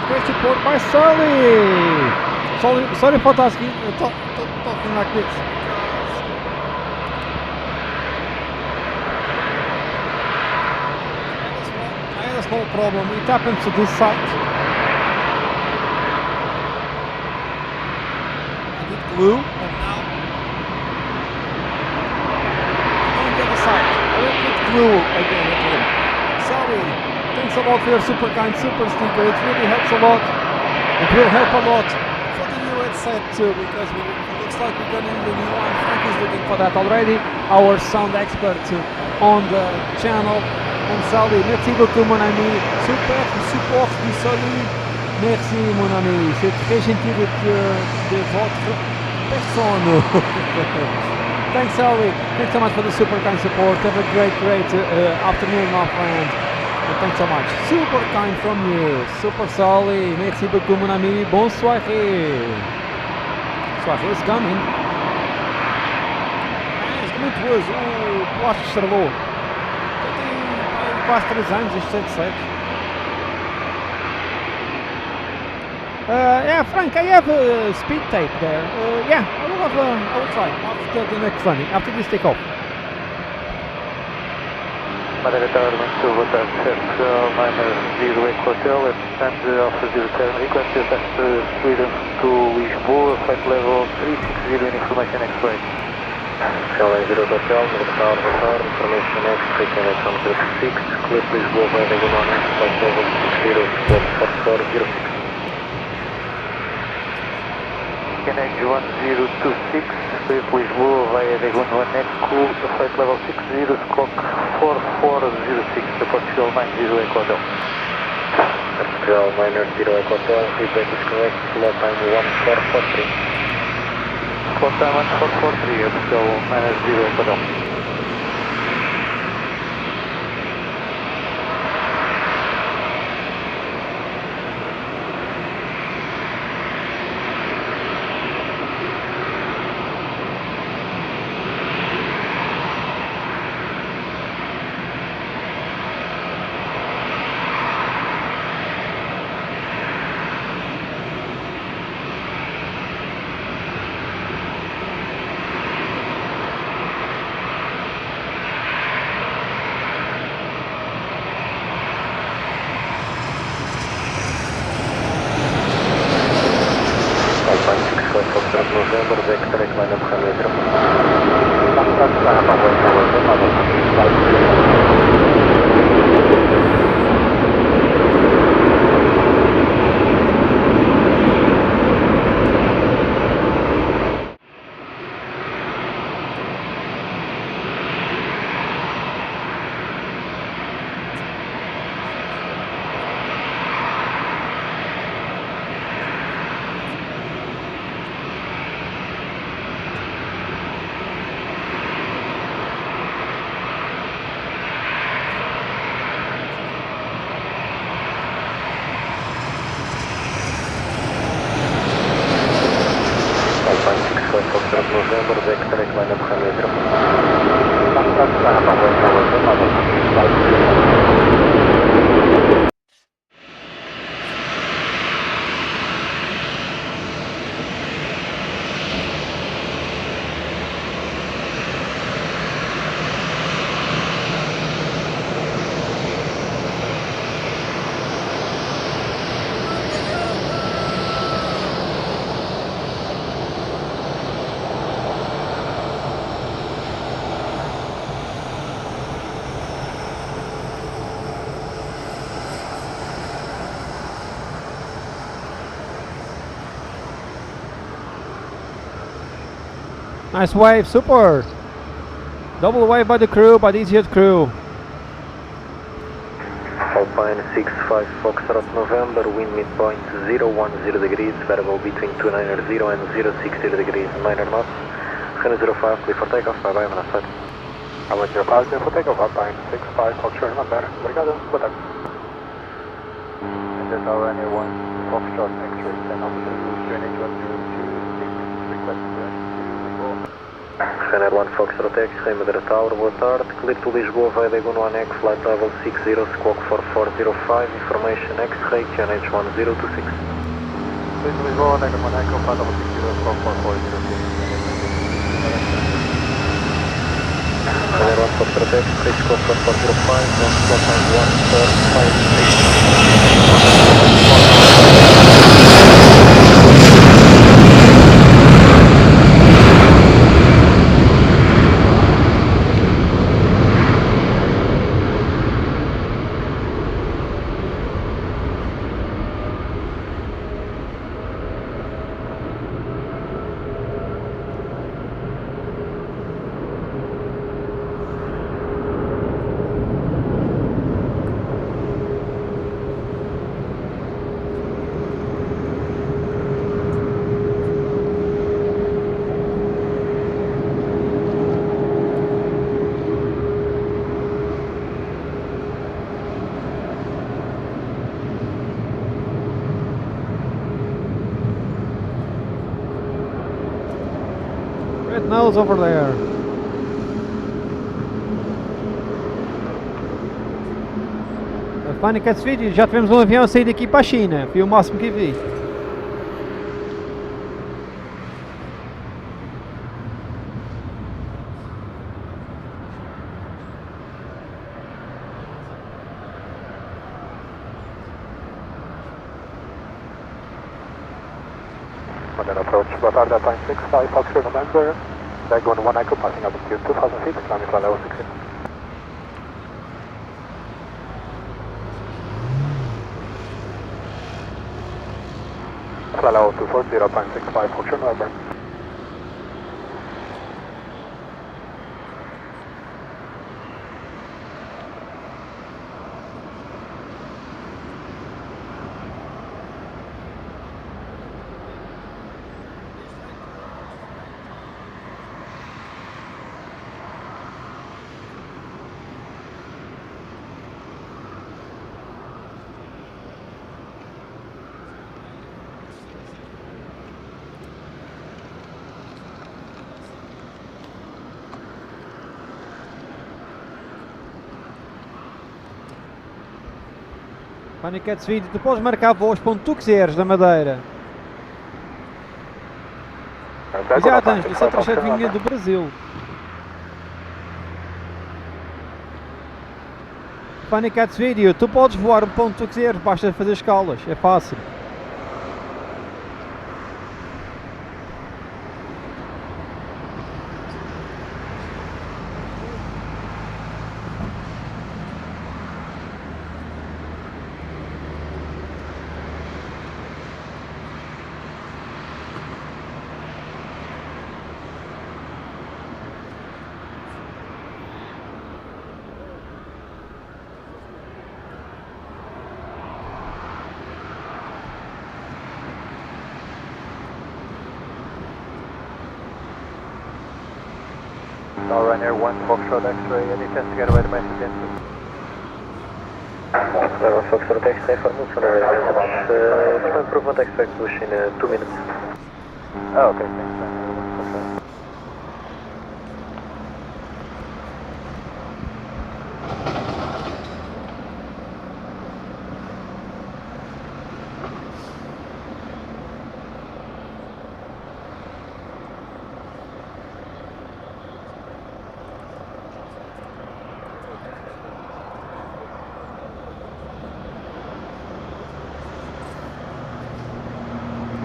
Great support by Sully. Sorry for talking like this. I had a small problem. It happened to this side. I did glue, and now I'm on the other side. I will put glue again at home. Sorry. Thanks a lot for your super kind super sticker. It really helps a lot. It will help a lot for the new headset too, because it looks like we're gonna need a new one. Frank is looking for that already. Our sound expert on the channel. And Sally, merci beaucoup mon ami. Super support du Sally. Merci mon ami. C'est très gentil de votre personne. Thanks Sally. Thanks so much for the super kind support. Have a great afternoon, my friend. Thanks so much. Super kind from you. Super Sally. Merci beaucoup mon ami. Bonne soirée. Soirée is coming. It's coming towards. O plástico estrelou. Já tem quase 3 anos este 77. Yeah, Frank, I have a speed tape there. Yeah, I will try after the next landing, after this takeoff. Madeira Tower, muito boa tarde, certo, Liner 0 Eco Hotel, and Alpha 07, request is at Sweden to Lisboa, flight level 360 in information X-ray. Cristiano 0 Hotel, Madeira, Ronaldo, information X, Cristiano 106, clear Lisboa, Madeira, Ronaldo, flight level 60, squawk 4406. Canage 1026, clear Lisboa via Diagon 1 Echo, flight level 60, squawk 4406, to Portugal 90 Echo Hotel. Portugal 90 Echo Hotel, feedback is correct, slow time 1443. Slow time 1443, Portugal 90 Echo Hotel. November, back track line of Madeira. November, back track line of Madeira. Nice wave, super! Double wave by the crew, by the EasyJet crew. Alpine 65 Foxtrot November, wind midpoint 010 degrees, variable between 290 and 060 degrees, 9 knots. 05, clear for takeoff, bye bye, have a nice flight. I went 05, clear for takeoff, Alpine 65 Foxtrot November. Obrigado, boa tarde. And there's our runway 1 Foxtrot X-ray 10 officer QNH 1026, request to Ryanair 1 Foxtrot X-ray, Madeira Tower, boa tarde. Clear to Lisboa via Diagon 1 Echo, flight level 60, squawk 4405, information X-ray, QNH 1026. Clear to Lisboa, Diagon 1 Echo, flight level 60, squawk 4406. Ryanair 1 Foxtrot X-ray, squawk 4405, one slot time 1456. Red nose over there. Funny Cats vídeo, já tivemos um avião a sair daqui para a China, foi o máximo que vi. Madeira approach, boa tarde, Alpine 65 Foxtrot November. Dragon 1 Echo passing altitude 2000 feet, climbing flight level 60. Flight level 240, 0.65 Foxtrot Melbourne. Panicat Vídeo, tu podes marcar voos para onde tu quiseres da Madeira. Exato, Ângelo, isso é trajeto vinha do Brasil. Panicat Vídeo, tu podes voar para onde tu quiseres, basta fazer escalas, é fácil. Now Ryanair 1 Foxtrot X-ray, any chance to get away the message into? Foxtrot X-ray, formation for improvement expect push in 2 minutes. Oh, okay, thanks.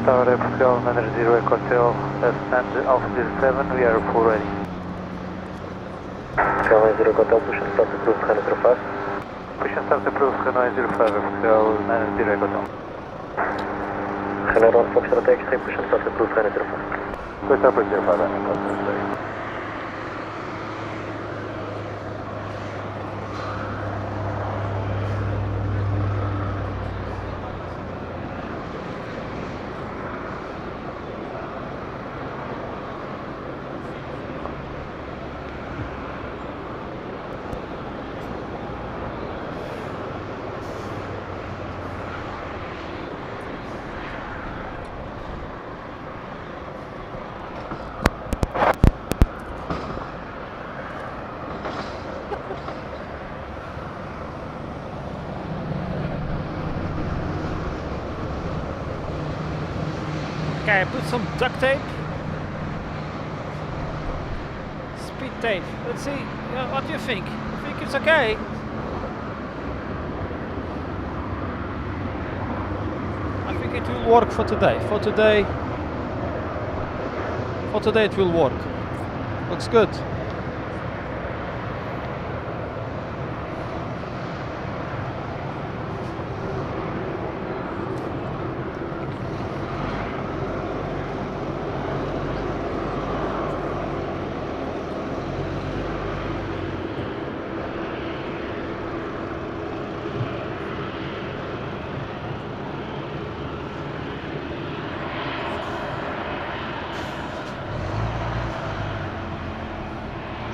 Tower Pascal, Manage 0 Echo Hotel, stand Alpha 07, we are full ready. Pascal 0 Hotel, push and start approved, Renault 05. Push and start approved, Renault 05, Pascal, Manage 0 Echo Hotel. Renault 1 Foxtrot X-ray, push and start approved, Renault 05. Push up with 05, Renault 05. Okay, put some duct tape. Speed tape. Let's see. What do you think? You think it's okay? I think it will work for today. For today it will work. Looks good.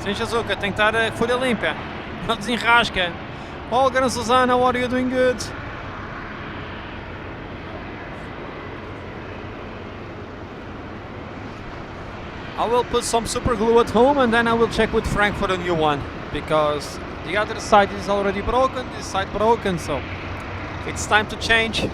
Sem Chazuca, tem que estar a folha limpa. Não desenrasca. Olga and Susana, what are you doing good? I will put some super glue at home and then I will check with Frank for a new one. Because the other side is already broken, this side broken, so it's time to change.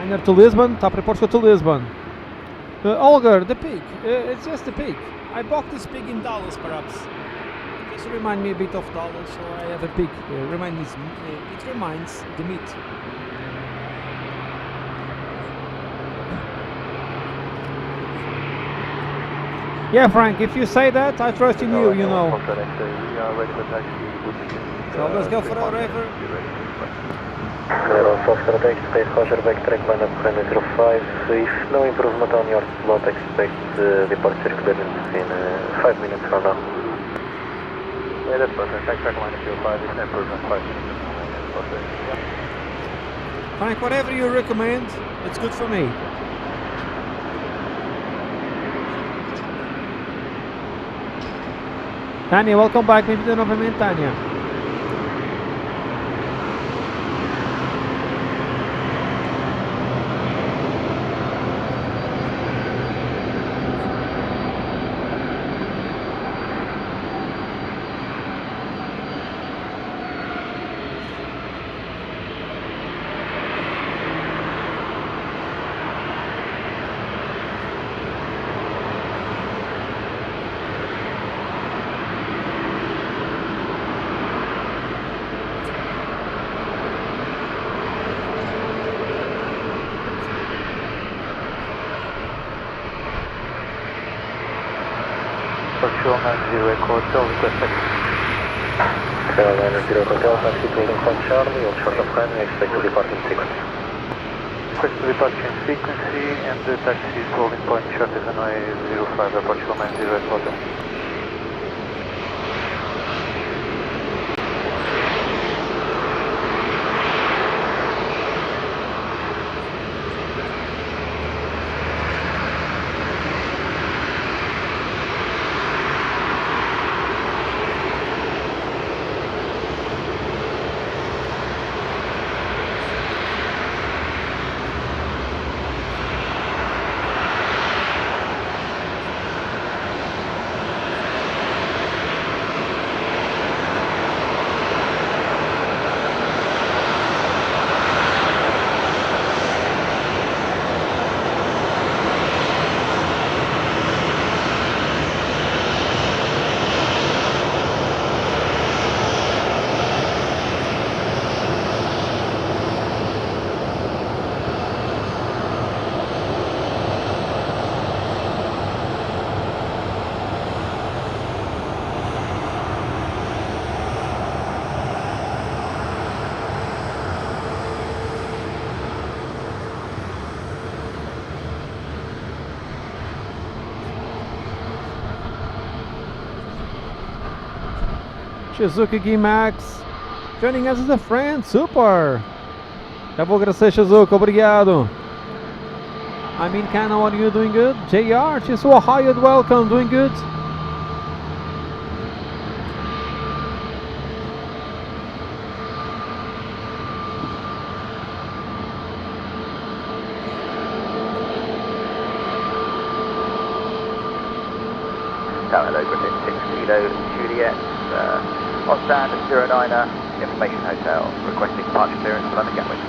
Niner to Lisbon, está para Portugal to Lisbon. Olga, the pig. It's just the pig. I bought this pig in Dallas, perhaps. Just remind me a bit of Dallas, so I have a pig. It reminds the meat. Yeah, Frank, if you say that, I trust in you, you know. So let's go for our river. Foxtrot expect Roger back track line up behind 05. If no improvement on your slot, expect departure clearance in 5 minutes from now. Yeah, that's perfect. Back track line up 05 is an improvement 5 minutes. Frank, whatever you recommend, it's good for me. Tanya, welcome back. Bem-vindo novamente, Tanya. Control 90 Echo Hotel, request taxi. Carolina 0 Hotel, taxi to Lincoln Charlie, on short of runway, expect to depart in sequence. Request to departure in frequency and the taxi is holding point short of runway 05, Portugal 90 Echo Hotel. Shizuki Gimax joining us as a friend, super! Já vou agradecer, Shizuki, obrigado. I mean, Kana, are you doing good? JR, Chisua, hired, welcome, doing good? Hello, Griffin 6 Kilo Juliet, on stand at 09er, Information Hotel, requesting departure clearance for London Gatwick.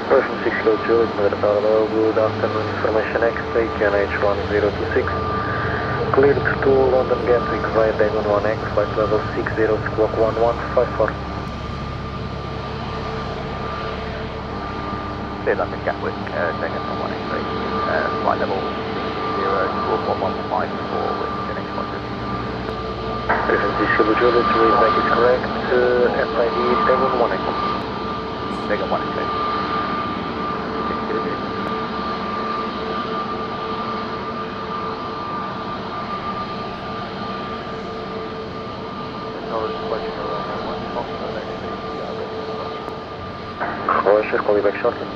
Person 6 Kilo Juliet, Madeira Parallel, good afternoon, information X-ray, QNH1026. Cleared to London Gatwick via Diamond 1X, flight level 60, squawk 1154. Clear London Gatwick, Diamond 1X, flight level 0, squawk 1154 with QNH 126. Person 6 Kilo Juliet, readback is correct, SID Diamond 1X. Diamond 1X, Roger, call you back shortly.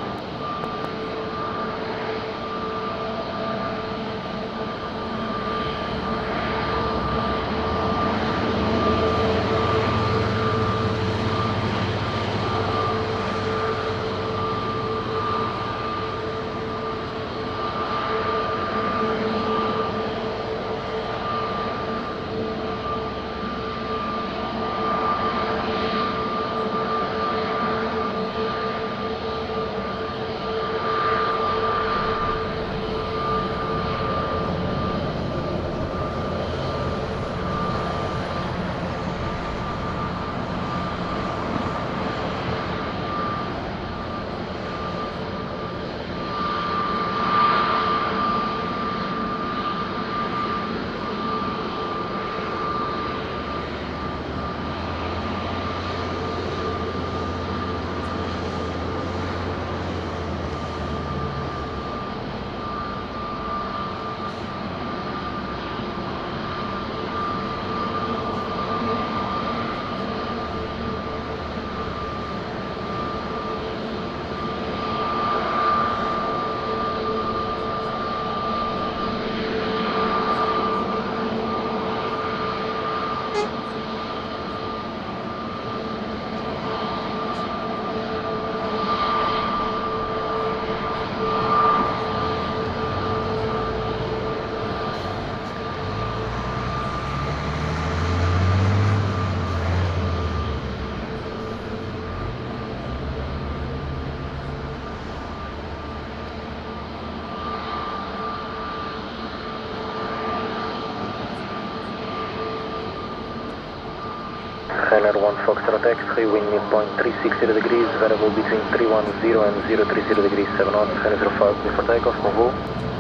Runner 1 Foxtrot X-ray, wind midpoint 360 degrees, variable between 310 and 030 degrees, 7 knots, 005 before takeoff, move.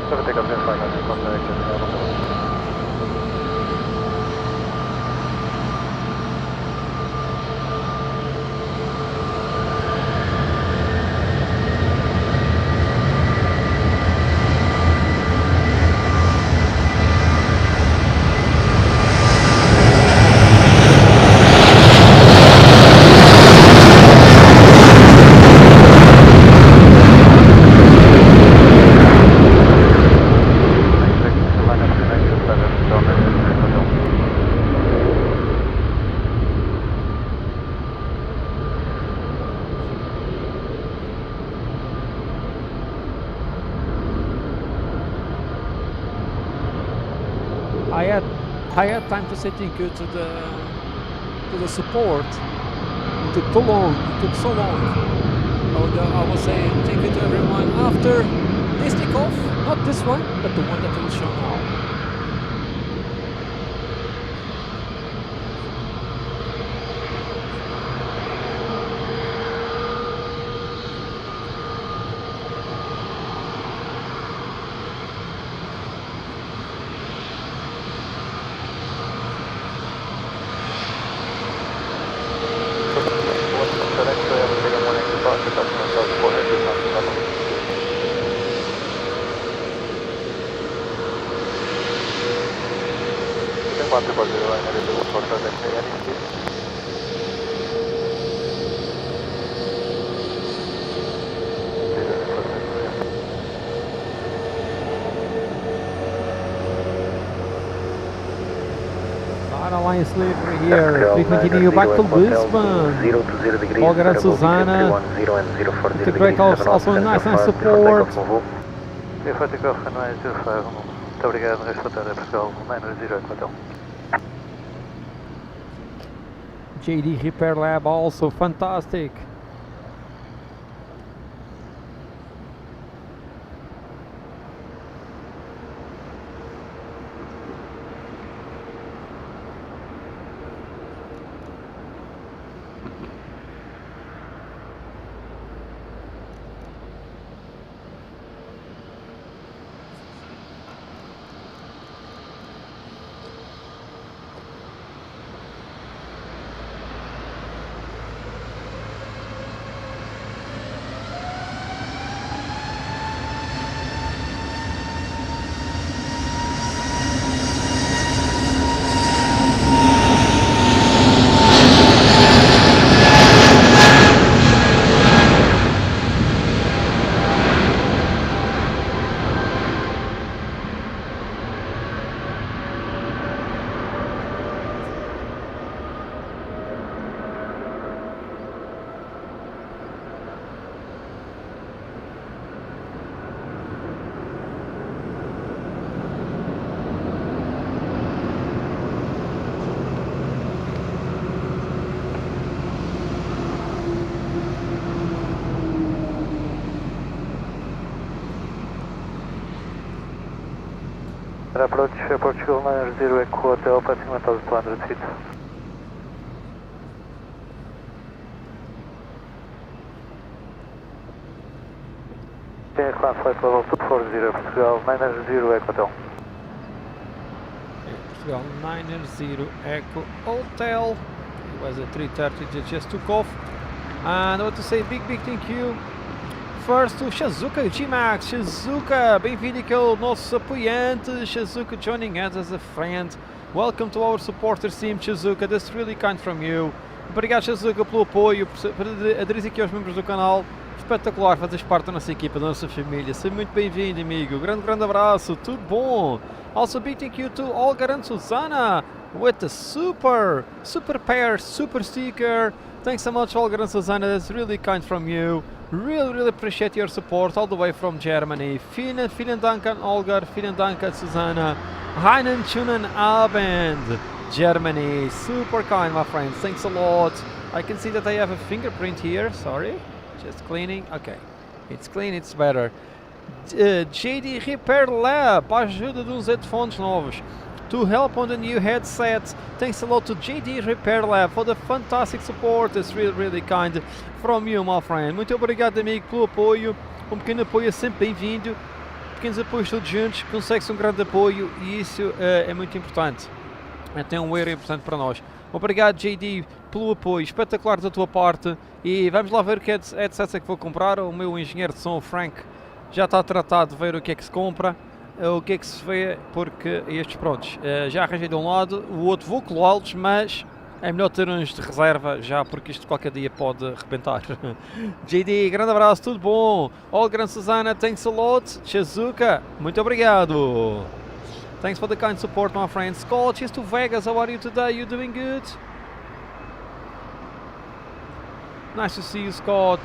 Before takeoff, 05, that's contact. I had time to say thank you to the support. It took too long. It took so long. I will say thank you to everyone after this takeoff, not this one, but the one that will show now. Alliance livery here. We continue back to Lisbon. Olga Susana. The great also nice support. Before takeoff, runway 05, muito obrigado, resto da tarde, Portugal, Madeira 08 Hotel. JD Repair Lab also fantastic. Approach Portugal 90 Echo Hotel, passing 1200 feet. Climb flight level 240, Portugal 90 Echo Hotel. Portugal 90 Echo Hotel. It was a 330 that just took off. And I want to say big thank you. First to Shizuka G-Max. Shizuka, bem-vindo aqui ao nosso apoiante. Shizuka joining us as a friend. Welcome to our supporters team, Shizuka. That's really kind from you. Obrigado, Shizuka, pelo apoio, por aderir aqui aos membros do canal. Espetacular, fazes parte da nossa equipa, da nossa família. Seja muito bem-vindo, amigo. Grande abraço, tudo bom. Also big thank you to Olga and Susana with the super pair, super sticker. Thanks so much, Olga and Susana. That's really kind from you. Really appreciate your support all the way from Germany. Vielen Dank an Olga, vielen Dank an Susana. Einen schönen Abend, Germany. Super kind, my friends. Thanks a lot. I can see that I have a fingerprint here. Sorry, just cleaning. Okay, it's clean, it's better. JD Repair Lab, a ajuda de uns headphones novos. to help on the new headset. Thanks a lot to JD Repair Lab for the fantastic support. It's really kind from you, my friend. Muito obrigado, amigo, pelo apoio. Um pequeno apoio é sempre bem-vindo. Pequenos apoios todos juntos, consegue-se um grande apoio e isso é muito importante. Tem um euro importante para nós. Obrigado, JD, pelo apoio espetacular da tua parte. E vamos lá ver o que headset é que vou comprar. O meu engenheiro de som, o Frank, já está tratado de ver o que é que se compra, o que é que se vê, porque estes prontos, já arranjei de um lado, o outro vou colá-los, mas é melhor ter uns de reserva já, porque isto qualquer dia pode arrebentar. JD, grande abraço, tudo bom? All grande Susana, thanks a lot. Shizuka, muito obrigado. Thanks for the kind support, my friend. Scott, cheers to Vegas, how are you today? You doing good? Nice to see you, Scott.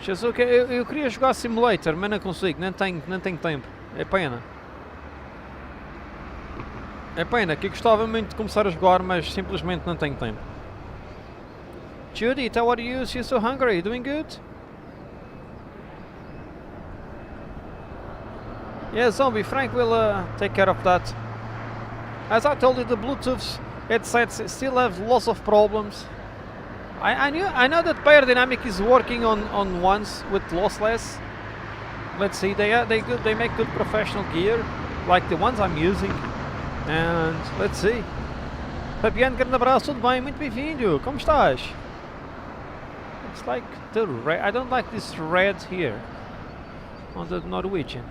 Shizuka, eu queria jogar Simulator, mas não consigo, não tenho tempo. É pena. É pena, que eu gostava muito de começar a jogar, mas simplesmente não tenho tempo. Judith, how are you? She's so hungry. Doing good? Yeah, Zombie, Frank will take care of that. As I told you, the Bluetooth headsets still have lots of problems. I know that Biodynamic is working on ones with lossless. Let's see, they make good professional gear, like the ones I'm using. And let's see. Fabiano, grande abraço, tudo bem? Muito bem-vindo. Como estás? It's like the red. I don't like this red here on the Norwegian.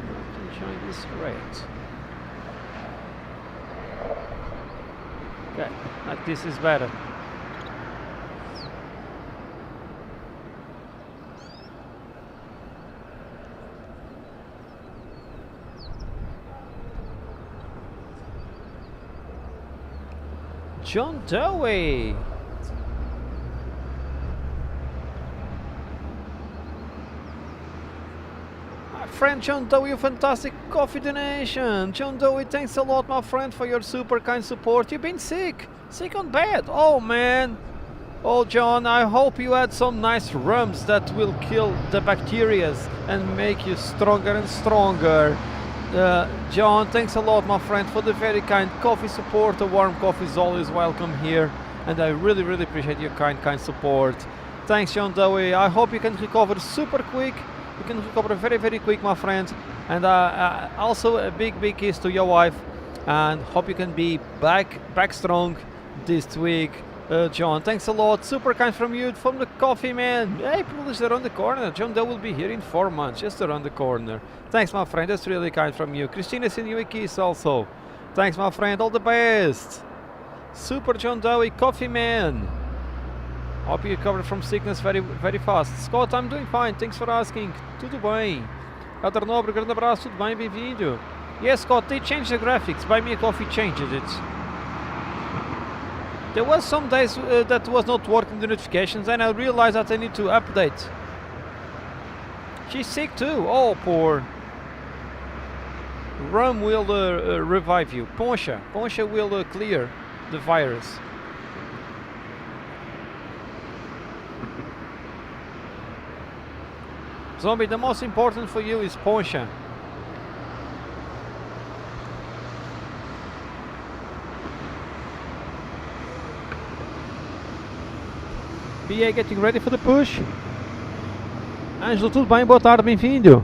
I'm enjoying this red. Okay, like this is better. John Dowie. My friend John Dowie, a fantastic coffee donation. John Dowie, thanks a lot, my friend, for your super kind support. You've been sick on bed. Oh man. Oh John, I hope you had some nice rums that will kill the bacteria and make you stronger and stronger. John, thanks a lot, my friend, for the very kind coffee support. A warm coffee is always welcome here, and I really appreciate your kind support. Thanks, John Dowie. I hope you can recover super quick. You can recover very quick, my friend. And also a big kiss to your wife, and hope you can be back strong this week. John, thanks a lot. Super kind from you, from the coffee man. April is around the corner. John Doe will be here in 4 months, just around the corner. Thanks, my friend. That's really kind from you. Christina sending you a kiss also. Thanks, my friend. All the best. Super John Doe, coffee man. Hope you recovered from sickness very fast. Scott, I'm doing fine. Thanks for asking. Tudo bem. Elder Nobre, grande abraço. Tudo bem? Bem-vindo. Yes, Scott, they changed the graphics. Buy Me a Coffee changed it. There was some days that was not working the notifications, and I realized that I need to update. She's sick too. Oh, poor. Rum will revive you. Poncha will clear the virus. Zombie, the most important for you is Poncha. PA getting ready for the push. Ângelo, tudo bem? Boa tarde, bem-vindo.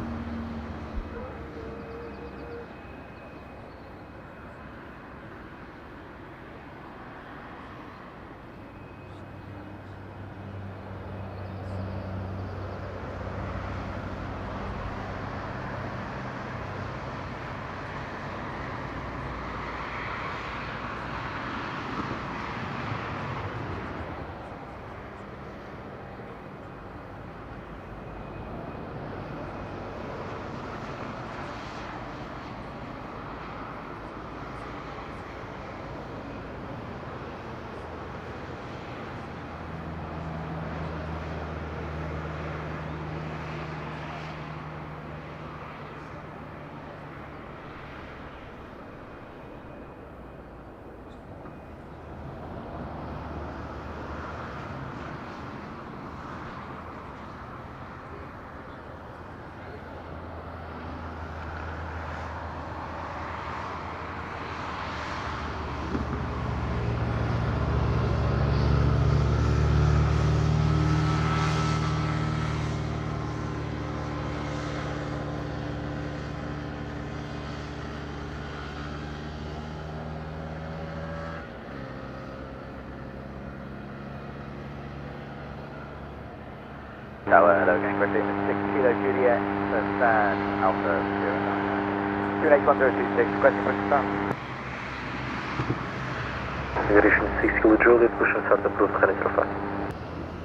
Tower, hello, gang Griffin, 6 Kilo Juliet, San Alpha 09. 28126, requesting push to start. Configuration 6 Kilo Juliet, push and start approved, Honey 05.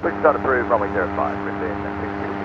Push to start approved, runway 05, Griffin, 6 Kilo Juliet.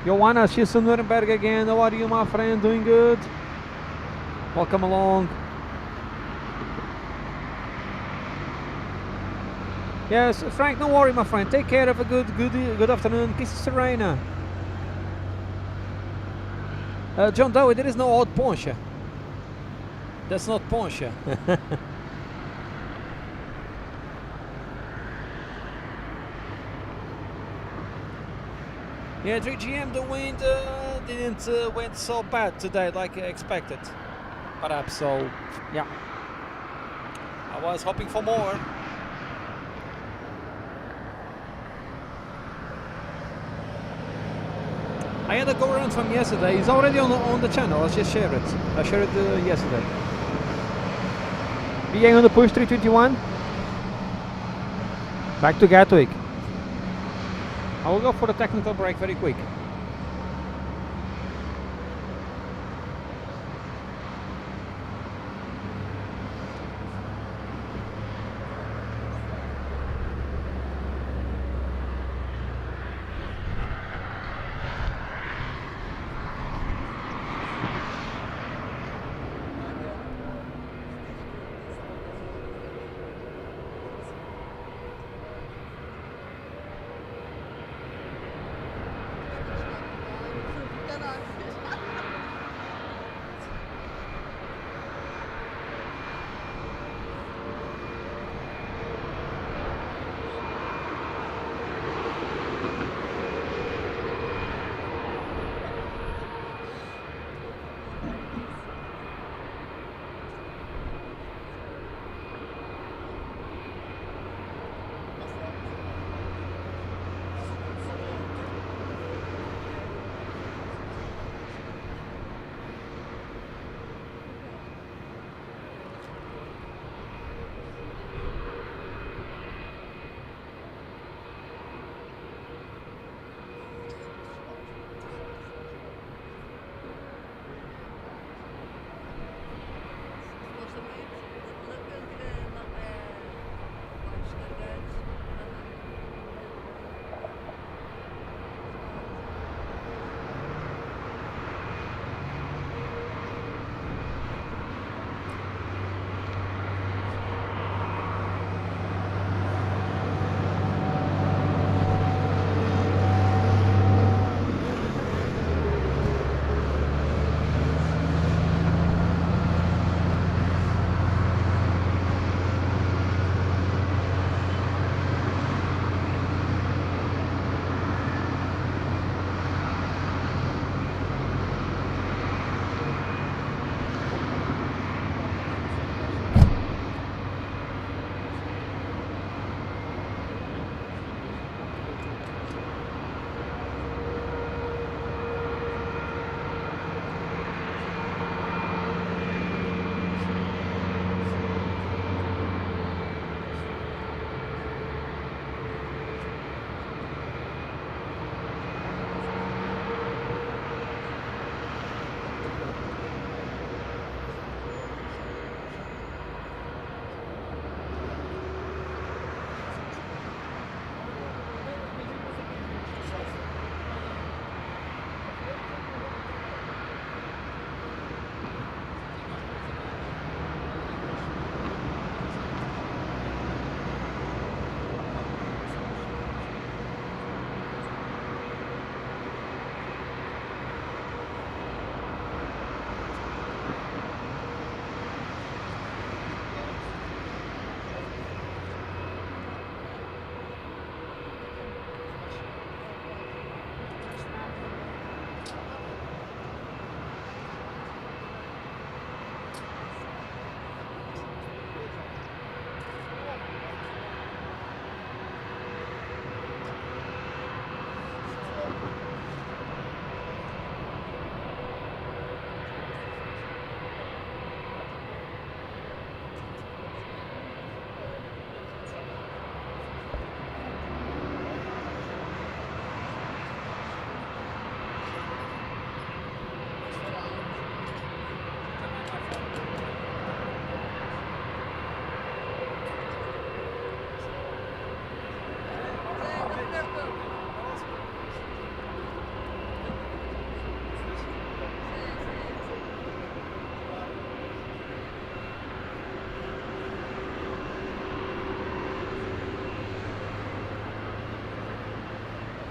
Johannes, she's in Nuremberg again. How are you, my friend? Doing good? Welcome along. Yes, Frank, no worry, my friend. Take care. Have a good afternoon. Kisses, Serena. John Dowie, there is no odd Porsche. That's not Porsche. Yeah, 3GM, the wind didn't went so bad today like expected. Perhaps, so yeah. I was hoping for more. I had a go around from yesterday. It's already on the channel. I'll just share it. I shared it yesterday. BA on the push 321. Back to Gatwick. I will go for the technical break very quick.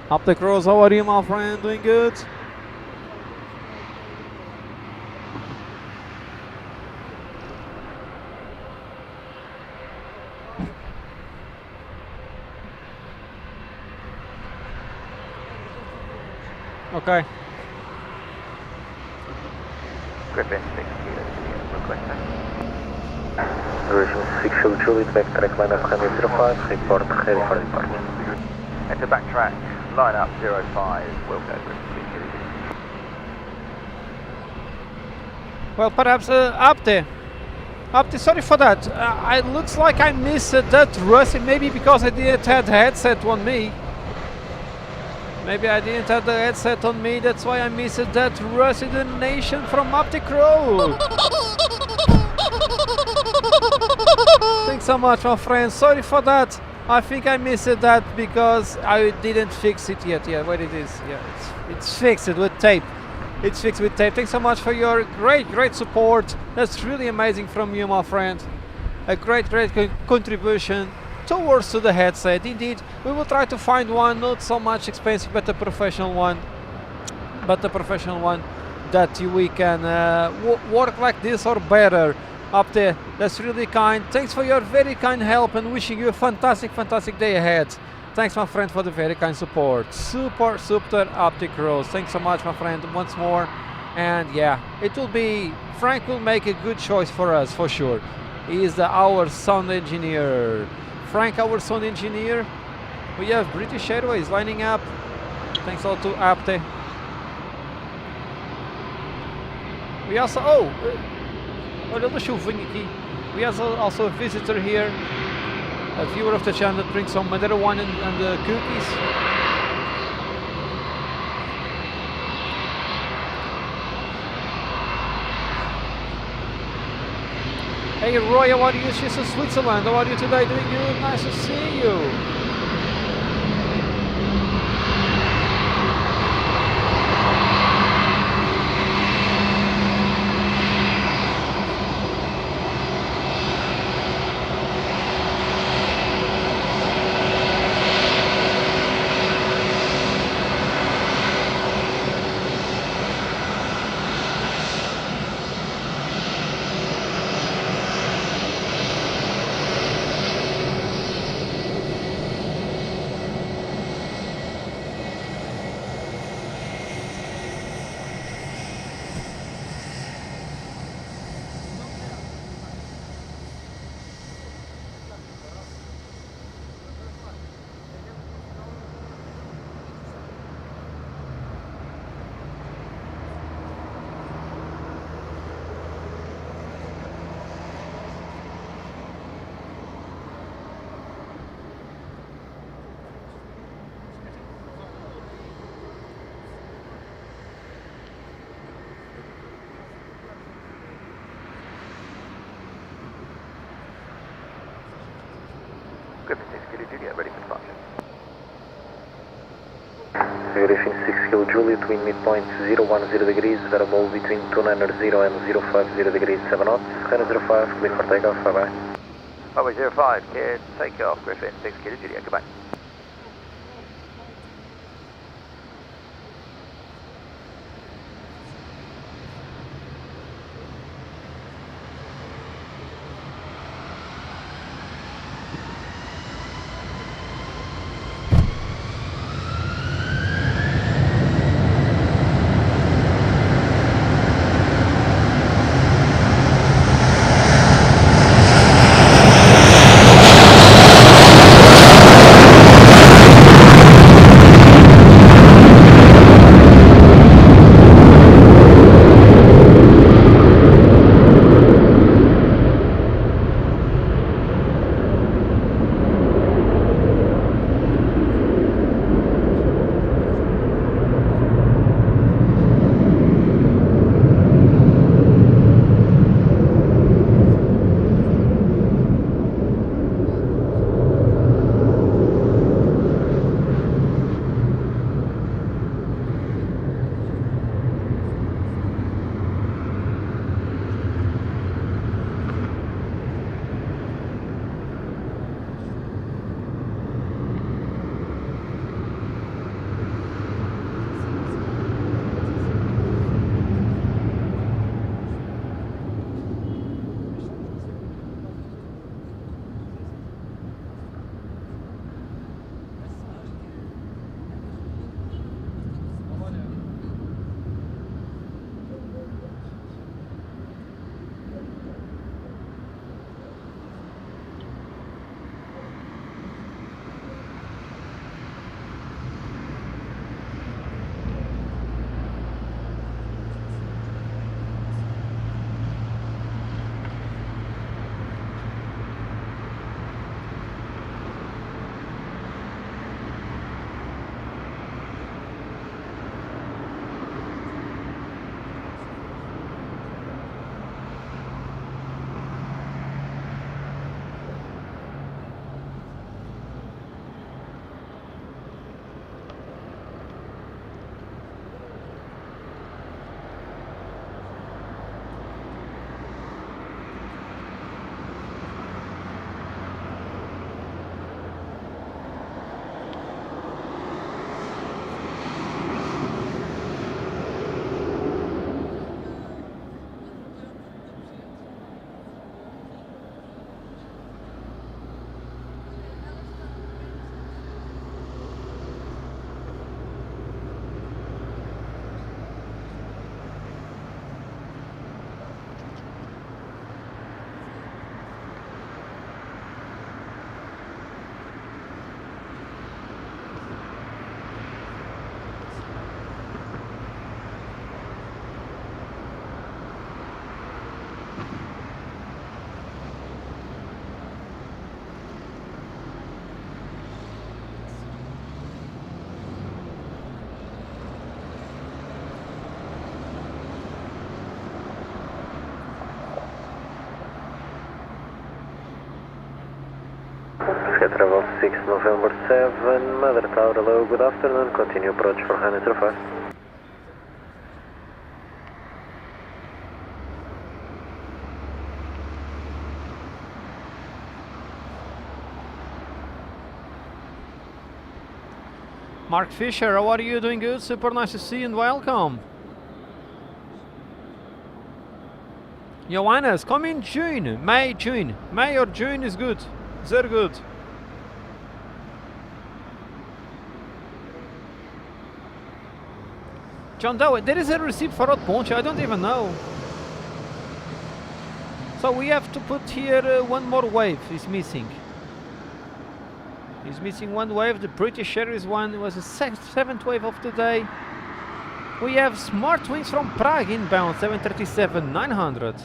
Up the cross, how are you, my friend? Doing good? Okay. Griffin 6 Kilo, request. Duration 6 Kilo Juliet, backtrack line up 105, report ready for departure. Enter backtrack, line up 05, will go Griffin 6 Kilo. Well, perhaps Apte, sorry for that. It looks like I missed that Rusty, maybe because I didn't have the headset on me. Maybe I didn't have the headset on me, that's why I missed that Rusty donation from Optic Road. Thanks so much, my friend. Sorry for that. I think I missed that because I didn't fix it yet. Yeah, where it is. Yeah, it's fixed with tape. It's fixed with tape. Thanks so much for your great support. That's really amazing from you, my friend. A great contribution towards to the headset. Indeed, we will try to find one not so much expensive, but a professional one. That we can work like this or better. Up there, that's really kind. Thanks for your very kind help and wishing you a fantastic day ahead. Thanks, my friend, for the very kind support. Super Optic Rose. Thanks so much, my friend, once more. And yeah, it will be, Frank will make a good choice for us, for sure. He is our sound engineer. Frank, our sound engineer. We have British Airways lining up. Thanks all to Apte. We also, olha a chuvinha aqui. We have also a visitor here. A viewer of the channel that brings some Madeira wine and cookies. Hey Roy, how are you? She's in Switzerland. How are you today? Doing good? Nice to see you. Griffin 6 Kilo Juliet, ready for departure. Griffin 6 Kilo Juliet, wind midpoint 010 degrees, variable between 290 and 050 degrees, 7 knots, 05, clear for takeoff, bye bye. Runway 05, clear, take off, Griffin 6 Kilo Juliet, goodbye. Sky Travel 6 November 7, Madeira Tower, hello, good afternoon, continue approach for Honey 05. Mark Fisher, how are you? Doing good? Super nice to see you and welcome. Johannes, come in June. May or June is good. Very good. John Doe, there is a receipt for Rod Ponte, I don't even know. So we have to put here one more wave is missing. He's missing one wave. The British Airways one was the seventh wave of the day. We have Smart Wings from Prague inbound 737-900.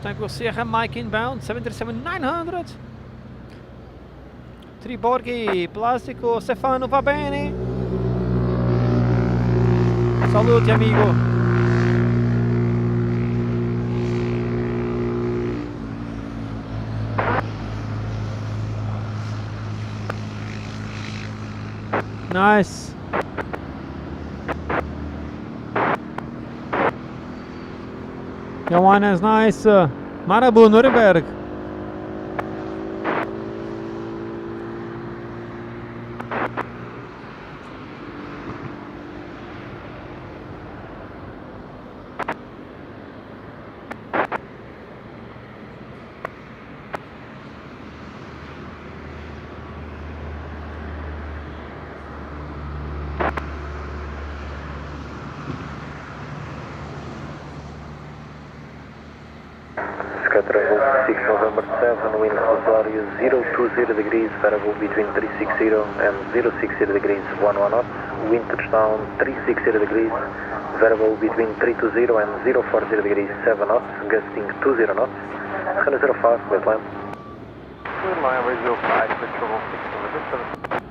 Tango Sierra Mike inbound 737-900. Triborghi, Plastico, Stefano, va bene? Saluti amigo. Nice. Johannes, nice. Marabu, Nuremberg. Travel 6 November 7, wind Rosario 020 degrees, variable between 360 and 060 degrees 11 knots, wind touchdown 360 degrees, variable between 320 and 040 degrees 7 knots, gusting 20 knots, Honey 05, clear climb. Clear line, radio 5, Travel 6 November 7.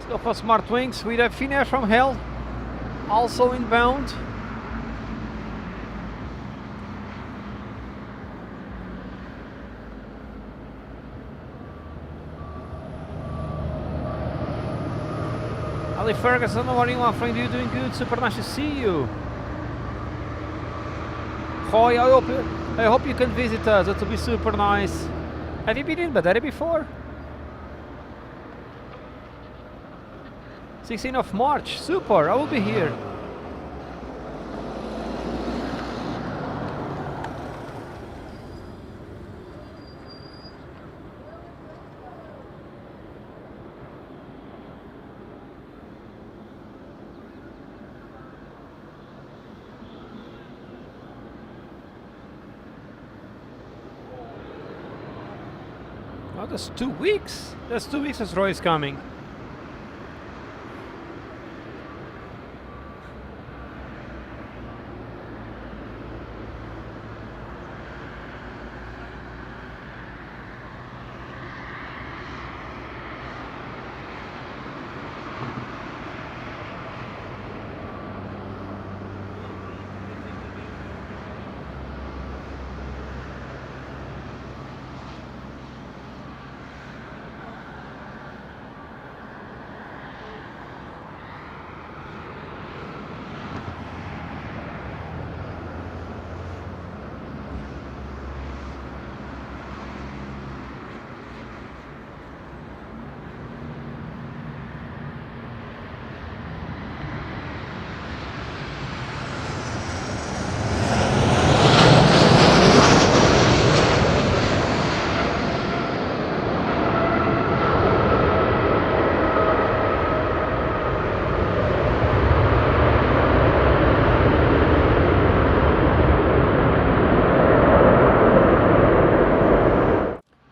Let's go for smart wings. We have Finnair from Hell, also inbound. Ali Ferguson, how are you, my friend? You're doing good. Super nice to see you. Roy, I hope you can visit us. That will be super nice. Have you been in Madeira before? 16th of March. Super. I will be here. Oh, that's 2 weeks. That's 2 weeks as Roy is coming.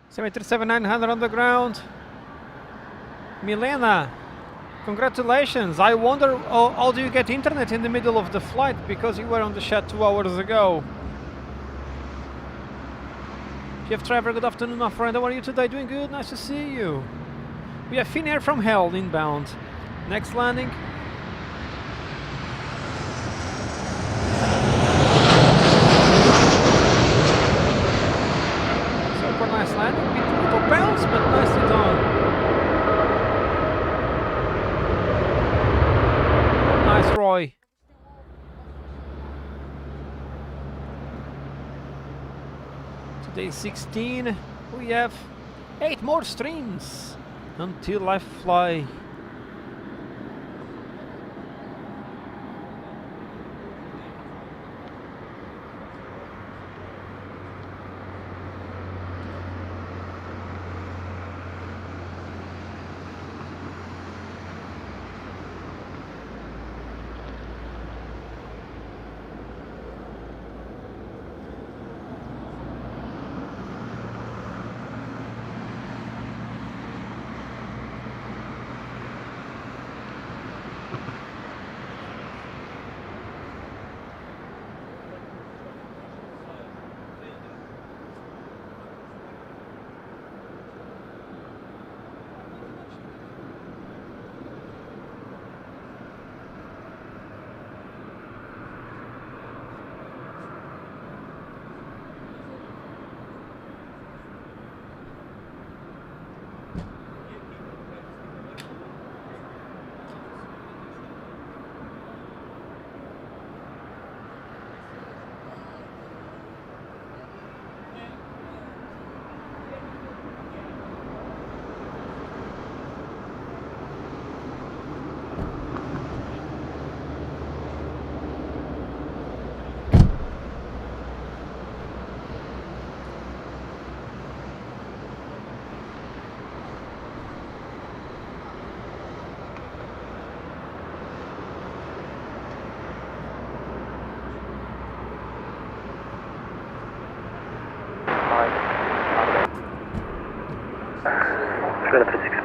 Cemetery 7900 on the ground. Milena, congratulations. I wonder how do you get internet in the middle of the flight, because you were on the chat 2 hours ago. Jeff Trevor, good afternoon, my friend. How are you today? Doing good, nice to see you. We have Finnair from Hell inbound. Next landing. Super nice landing, bit little bounce, but nicely done. Oh, nice, Roy. Day 16, we have 8 more streams until I fly.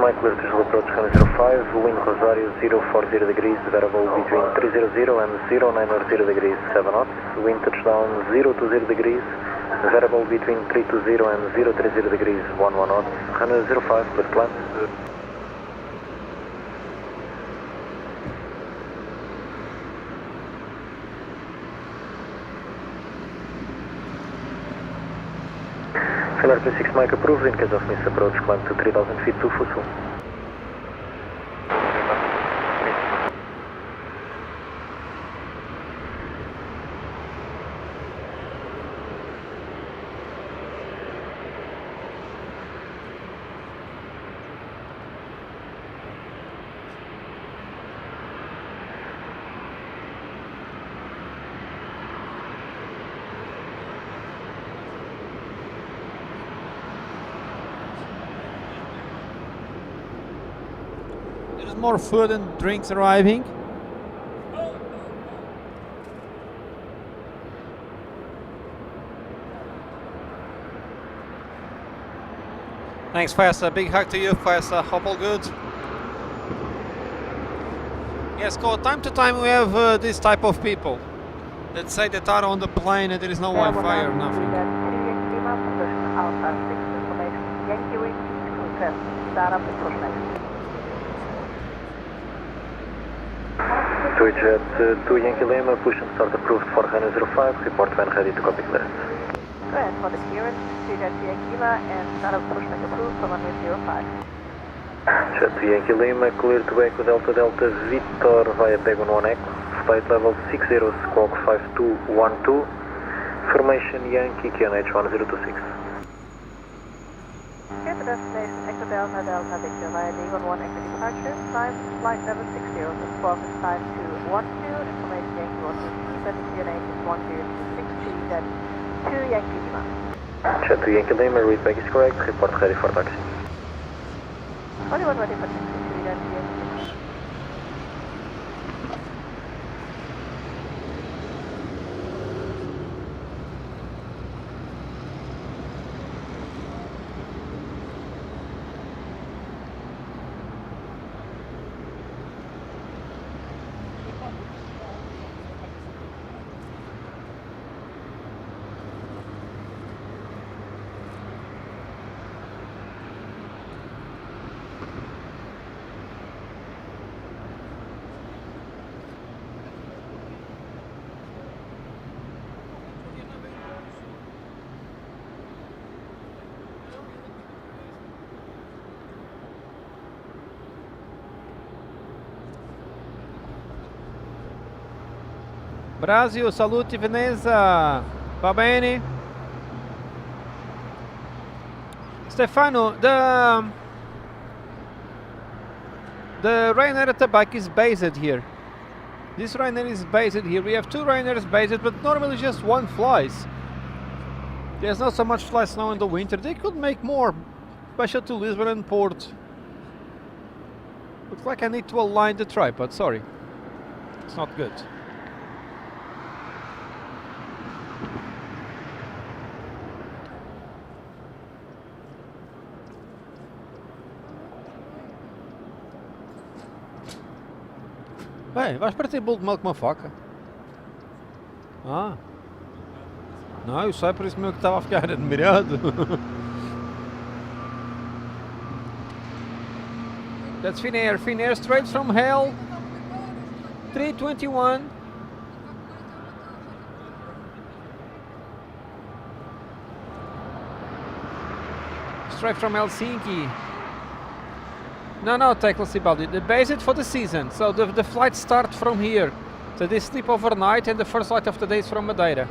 Mike, clear visual approach Honey 05, wind Rosario 040 degrees, variable between 300 and 090 degrees, 7 knots, wind touchdown 020 degrees, variable between 320 and 030 degrees, 11 knots, Honey 05, clear climb. RP6 mic approved. In case of misapproach, climb to 3000 feet to Fusu. There's more food and drinks arriving. Thanks, Fessa. Big hug to you, Fessa. Hope all good. Yes, time to time we have this type of people that say that are on the plane and there is no Wi-Fi or nothing. Jet 2 Yankee Lima, push and start approved for Hana 05, report when ready to copy clearance. Go ahead for the clearance, Jet 2 Yankee Lima and start up push and approved for runway 05. Jet 2 Yankee Lima, clear to Echo Delta Delta Victor via Peg 1 Echo, flight level 60 squawk 5212, formation Yankee QNH 1026. Okay, the destination Echo Delta Delta Victor via D11 Echo departure, time flight level 60, squawk 5212, information Yankee 126, that the QNH is 1026, Jet 2 Yankee Lima. Jet 2 Yankee Lima, read back is correct, report ready for taxi. 21 ready for taxi to Jet 2 Yankee Lima. Brasil, saluti Veneza, va bene? Stefano, the Ryanair at the back is based here. This Ryanair is based here. We have two Ryanairs based, but normally just one flies. There's not so much flights now in the winter. They could make more, especially to Lisbon and Port. Looks like I need to align the tripod, sorry. It's not good. Ei, vais partir bolo de mel com uma faca? Ah. Não, eu sei, por isso mesmo que estava a ficar admirado. That's Finnair. Finnair straight from hell. 321. Straight from Helsinki. No, Tekla Sibaldi. They base it for the season, so the flights start from here. So they sleep overnight and the first flight of the day is from Madeira.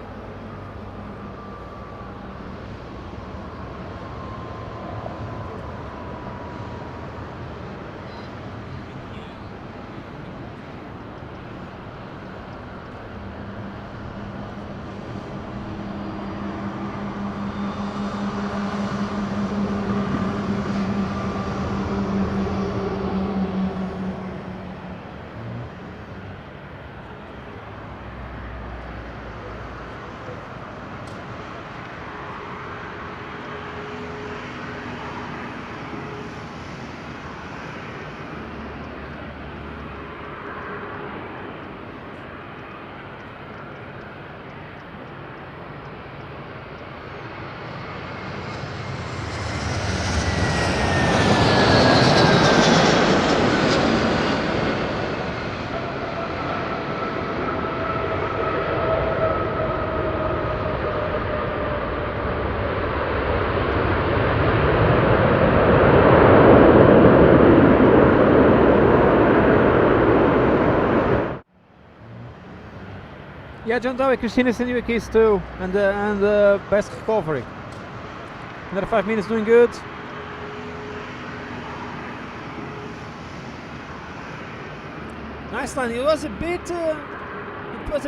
Yeah, John Dowie, Christina sent you a kiss too, and best recovery. Another 5 minutes, doing good. Nice landing. It was a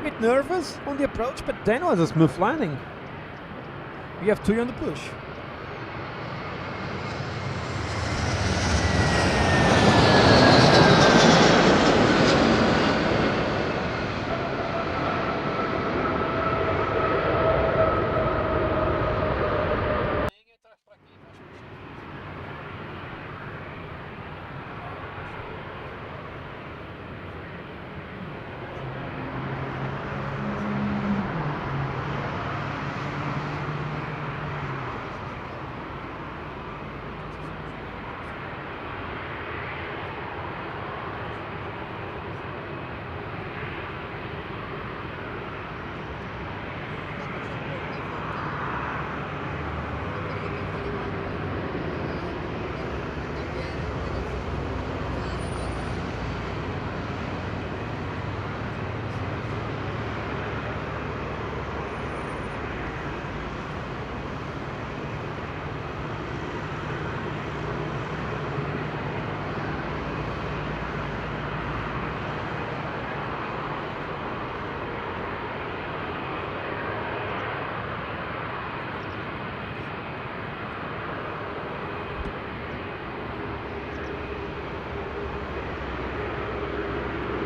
bit nervous on the approach, but then it was a smooth landing. We have 2 on the push.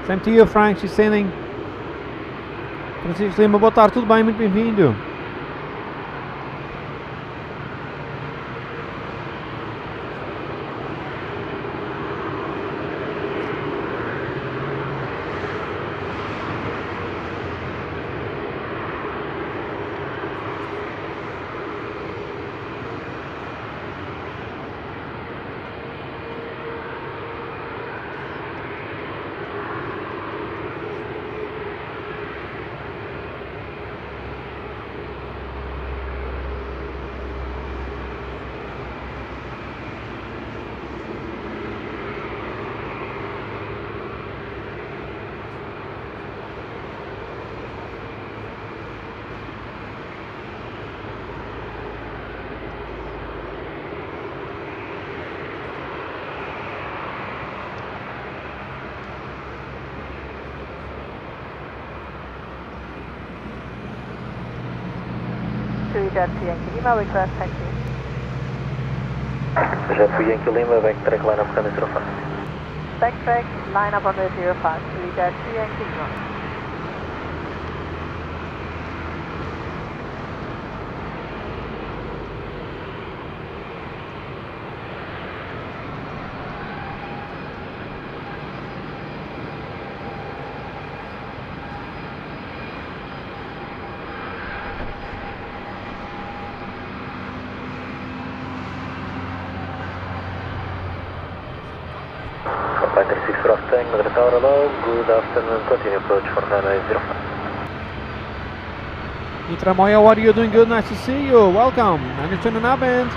Same to you, Frank, she's sending. Francisco Lima, boa tarde, tudo bem? Muito bem-vindo. Jet Yankee Lima, request taxi. Jet Yankee Lima, backtrack line up on 05. Backtrack, line up on the 05. Jet Yankee Lima. Fighter 6 for Tank, Madeira Tower, hello, good afternoon, continue approach for 9905. Nitramoya, what are you doing? Good, nice to see you. Welcome. And you're turning up and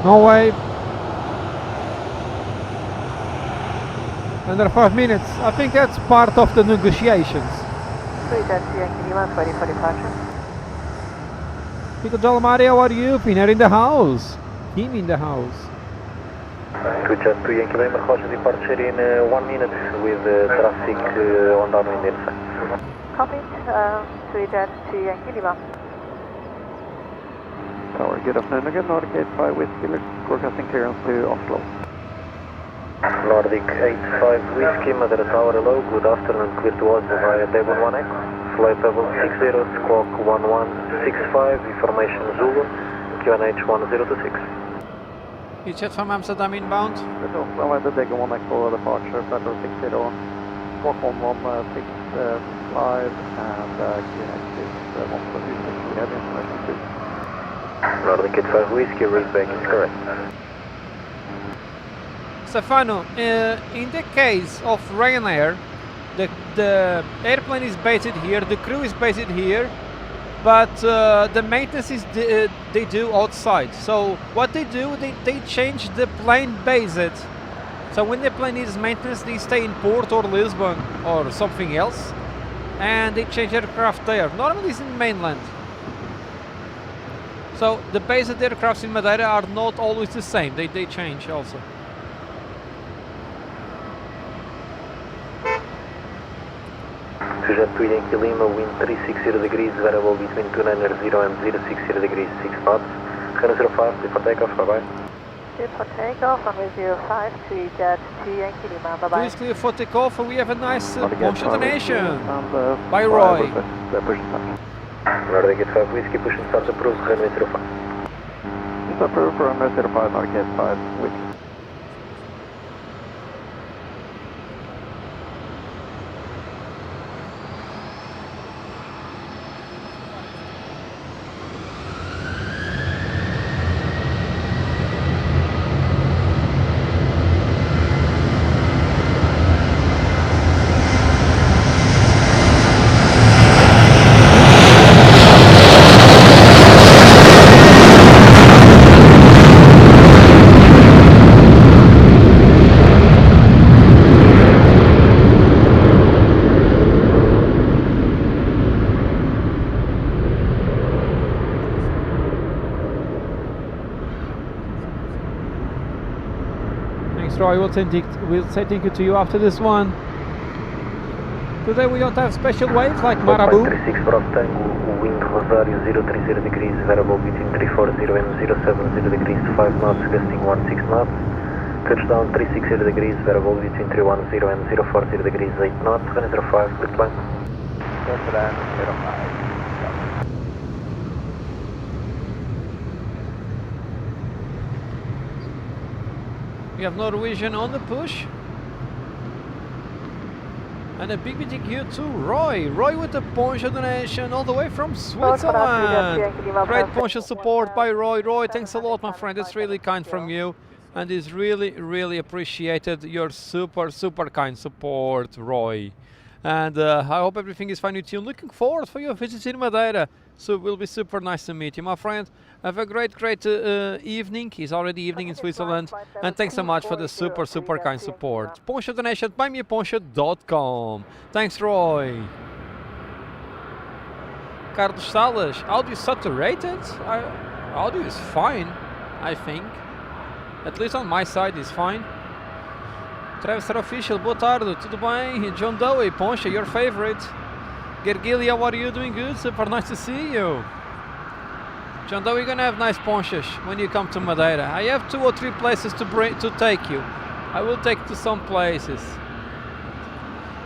No way. Under 5 minutes. I think that's part of the negotiations. Sweet, Yankee Lima, ready for departure. Pico del Mar, how are you? Pinner in the house. Him in the house. Cristiano to Yankee Lima, Roger departure in 1 minute with traffic on downwind inside. Copy, Sweet to Yankee Lima. Tower, good afternoon again, Nordic 85 Whiskey, forecasting clearance to Oslo. Nordic 85 Whiskey, Madeira Tower, hello, good afternoon, clear to Oslo via Devon 1 Echo. Flight level 60, squawk 1165, information Zulu, QNH 1026. EasyJet from Amsterdam inbound. Good Oslo, via the Devon 1 Echo departure, flight level 60, squawk 1165, and QNH is 1026, we have information too. Nordic 85 Whiskey, route back is correct. Stefano, in the case of Ryanair, the airplane is based here, the crew is based here, but the maintenance is they do outside. So what they do, they change the plane based. So when the plane needs maintenance, they stay in Port or Lisbon or something else, and they change aircraft there. Normally it's in mainland. So the based aircrafts in Madeira are not always the same, they change also. Cristiano to Yankee Lima, wind 360 degrees, variable between 290 and 060 degrees, 6 knots. 005, clear for takeoff, bye-bye. Clear for takeoff, runway 05, Sweet to Yankee Lima, bye-bye. Please clear for takeoff, we have a nice Bonjour the Nation And, by Roy. Nordic 85 Whiskey, push and start approved, runway 05. It's approved for runway 05, Nordic 85 Whiskey. Roy, we'll say thank you to you after this one. Today we don't have special waves like Marabou. 36 Bravo Tango, wind Rosario 030 degrees, variable between 340 and 070 degrees, 5 knots, gusting 16 knots. Touchdown 360 degrees, variable between 310 and 040 degrees, 8 knots, 105, clear climb. Amsterdam 05. We have Norwegian on the push. And a big BTQ to Roy. Roy with the Poncho donation all the way from Switzerland. Great Poncho support by Roy. Roy, thanks a lot, my friend. It's really kind from you. And it's really appreciated your super kind support, Roy. And I hope everything is fine with you. Looking forward for your visit in Madeira. So it will be super nice to meet you, my friend. Have a great evening. It's already evening in Switzerland. And thanks so much for the super kind support. Poncho donation at buymeaponcho.com. Thanks, Roy. Carlos Salas, audio saturated? Audio is fine, I think. At least on my side is fine. Travis Official, boa tarde, tudo bem? John Doe, Poncho, your favorite. Gergili, how are you? Doing good? Super nice to see you. John Doe, we're gonna have nice ponchos when you come to Madeira. I have 2 or 3 places to take you. I will take you to some places.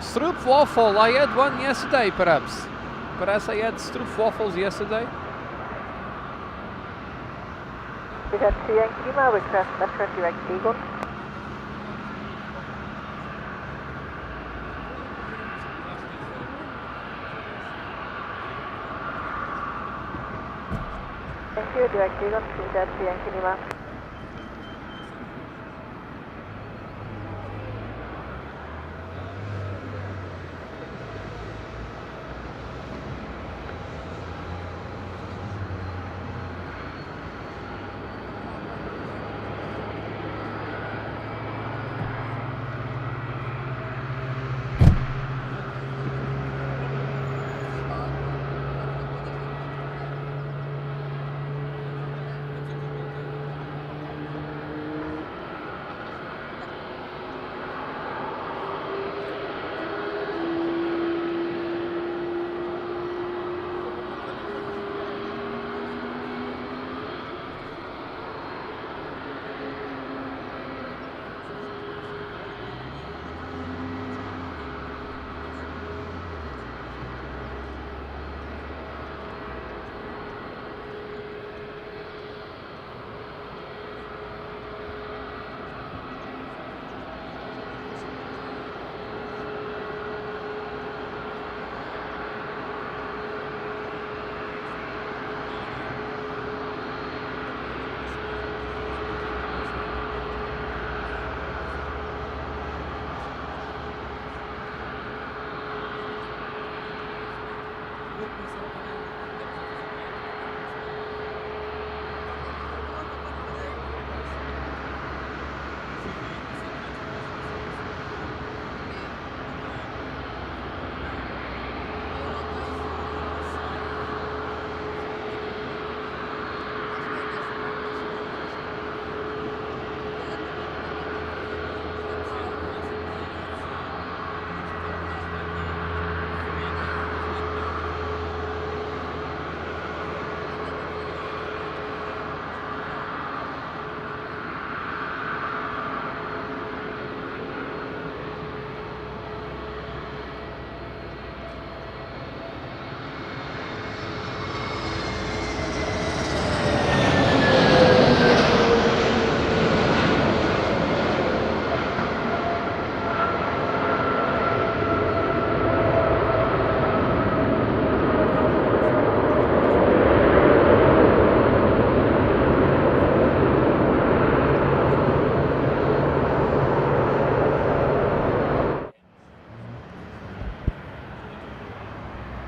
Stroop waffle, I had one yesterday, perhaps. Perhaps I had stroop waffles yesterday. We got to Yankee Lima, request Metro direct Eagle. Thank you, direct Eagle, to Yankee Lima.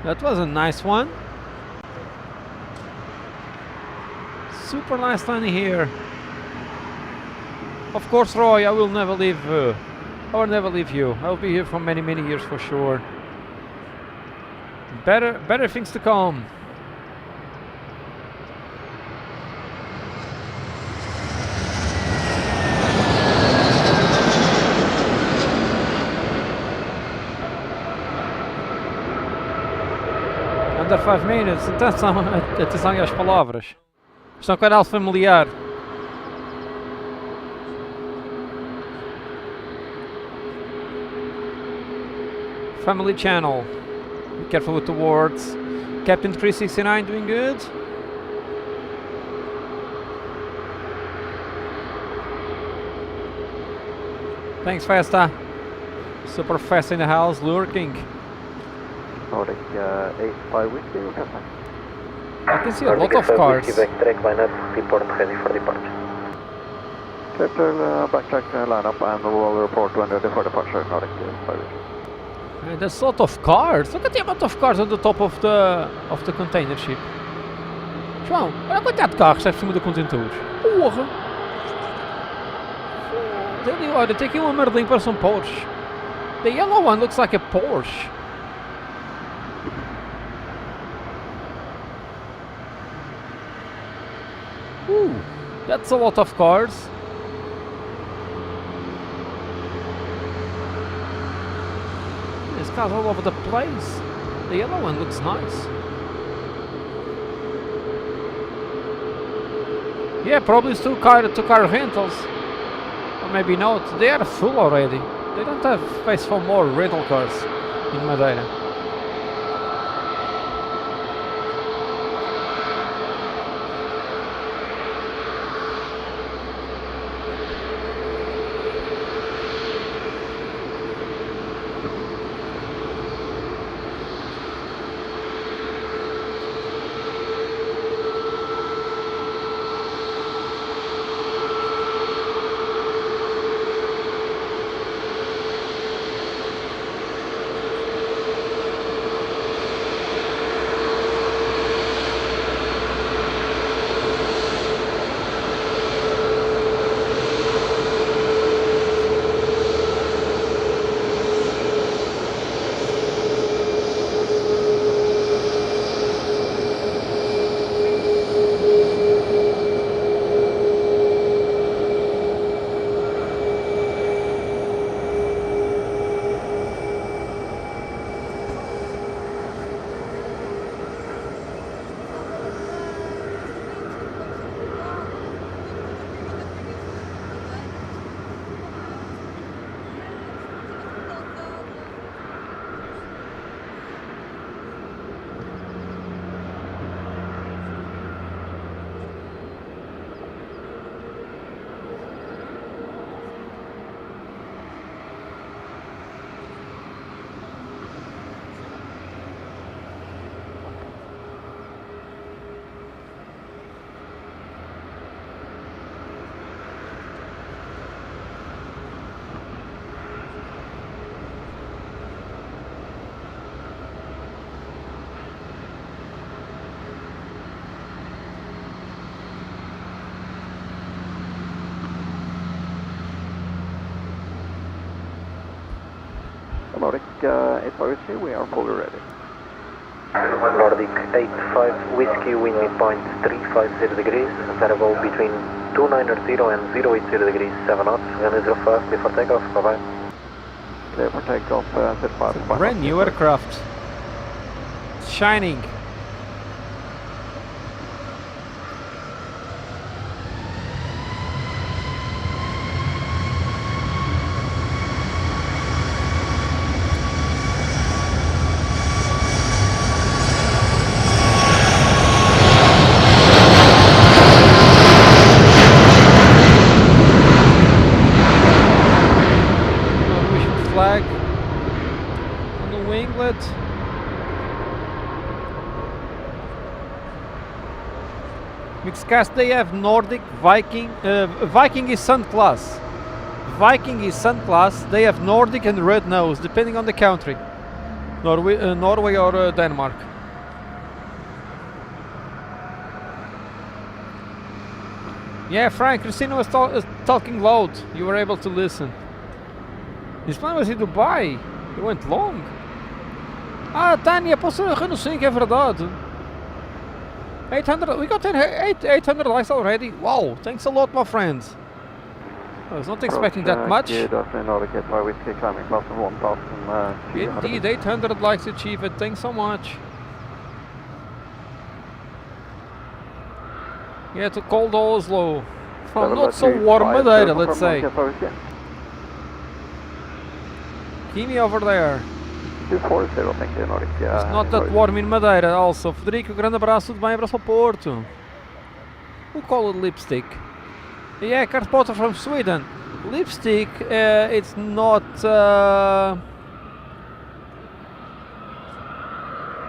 That was a nice one. Super nice landing here. Of course, Roy, I will never leave. I will never leave you. I'll be here for many, many years for sure. Better things to come. Under 5 minutes. Atenção aí às palavras. Isto é um canal familiar. Family channel. Be careful with the words. Captain 369 doing good. Thanks, Festa. Super fast in the house, lurking. Nordic 85 Whiskey, you can find. I can see a lot of cars. Backtrack line up, report ready for departure. Capture backtrack lineup and we'll report when ready for departure, Nordic 85 Whiskey. There's a lot of cars. Look at the amount of cars on the top of the container ship. João, olha a quantidade de carros em cima do contentor. Porra! Olha, tem aqui uma merda para um Porsche. The yellow one looks like a Porsche. Ooh, that's a lot of cars. There's cars all over the place. The yellow one looks nice. Yeah, probably it's two car rentals. Or maybe not. They are full already. They don't have space for more rental cars in Madeira. Nordic 853, we are fully ready. Nordic 85 Whiskey, wind midpoint 350 degrees, variable between 290 and 080 degrees, 7 knots, runway 05, clear for takeoff, bye bye. Clear for takeoff, 05. Brand new aircraft. It's shining. Flag on the winglet. Mixcast, they have Nordic, Viking. Viking is Sun class. Viking is Sun class. They have Nordic and Red Nose, depending on the country. Norway or Denmark. Yeah, Frank, Cristiano was talking loud. You were able to listen. His plan was in Dubai. He went long. Ah, Tânia, posso no 5, é verdade. 800, we got 800 likes already. Wow, thanks a lot, my friends. I was not expecting that much. Indeed, 800 likes achieved. Thanks so much. Yeah, to cold Oslo. From not so warm Madeira, let's say. Kimi over there. 240, thank you, Nordic. It's not that warm in Madeira also. Federico, grande abraço, tudo bem? Abraço ao Porto. Who called it lipstick? Yeah, Kurt Potter from Sweden. Lipstick, it's not... yeah,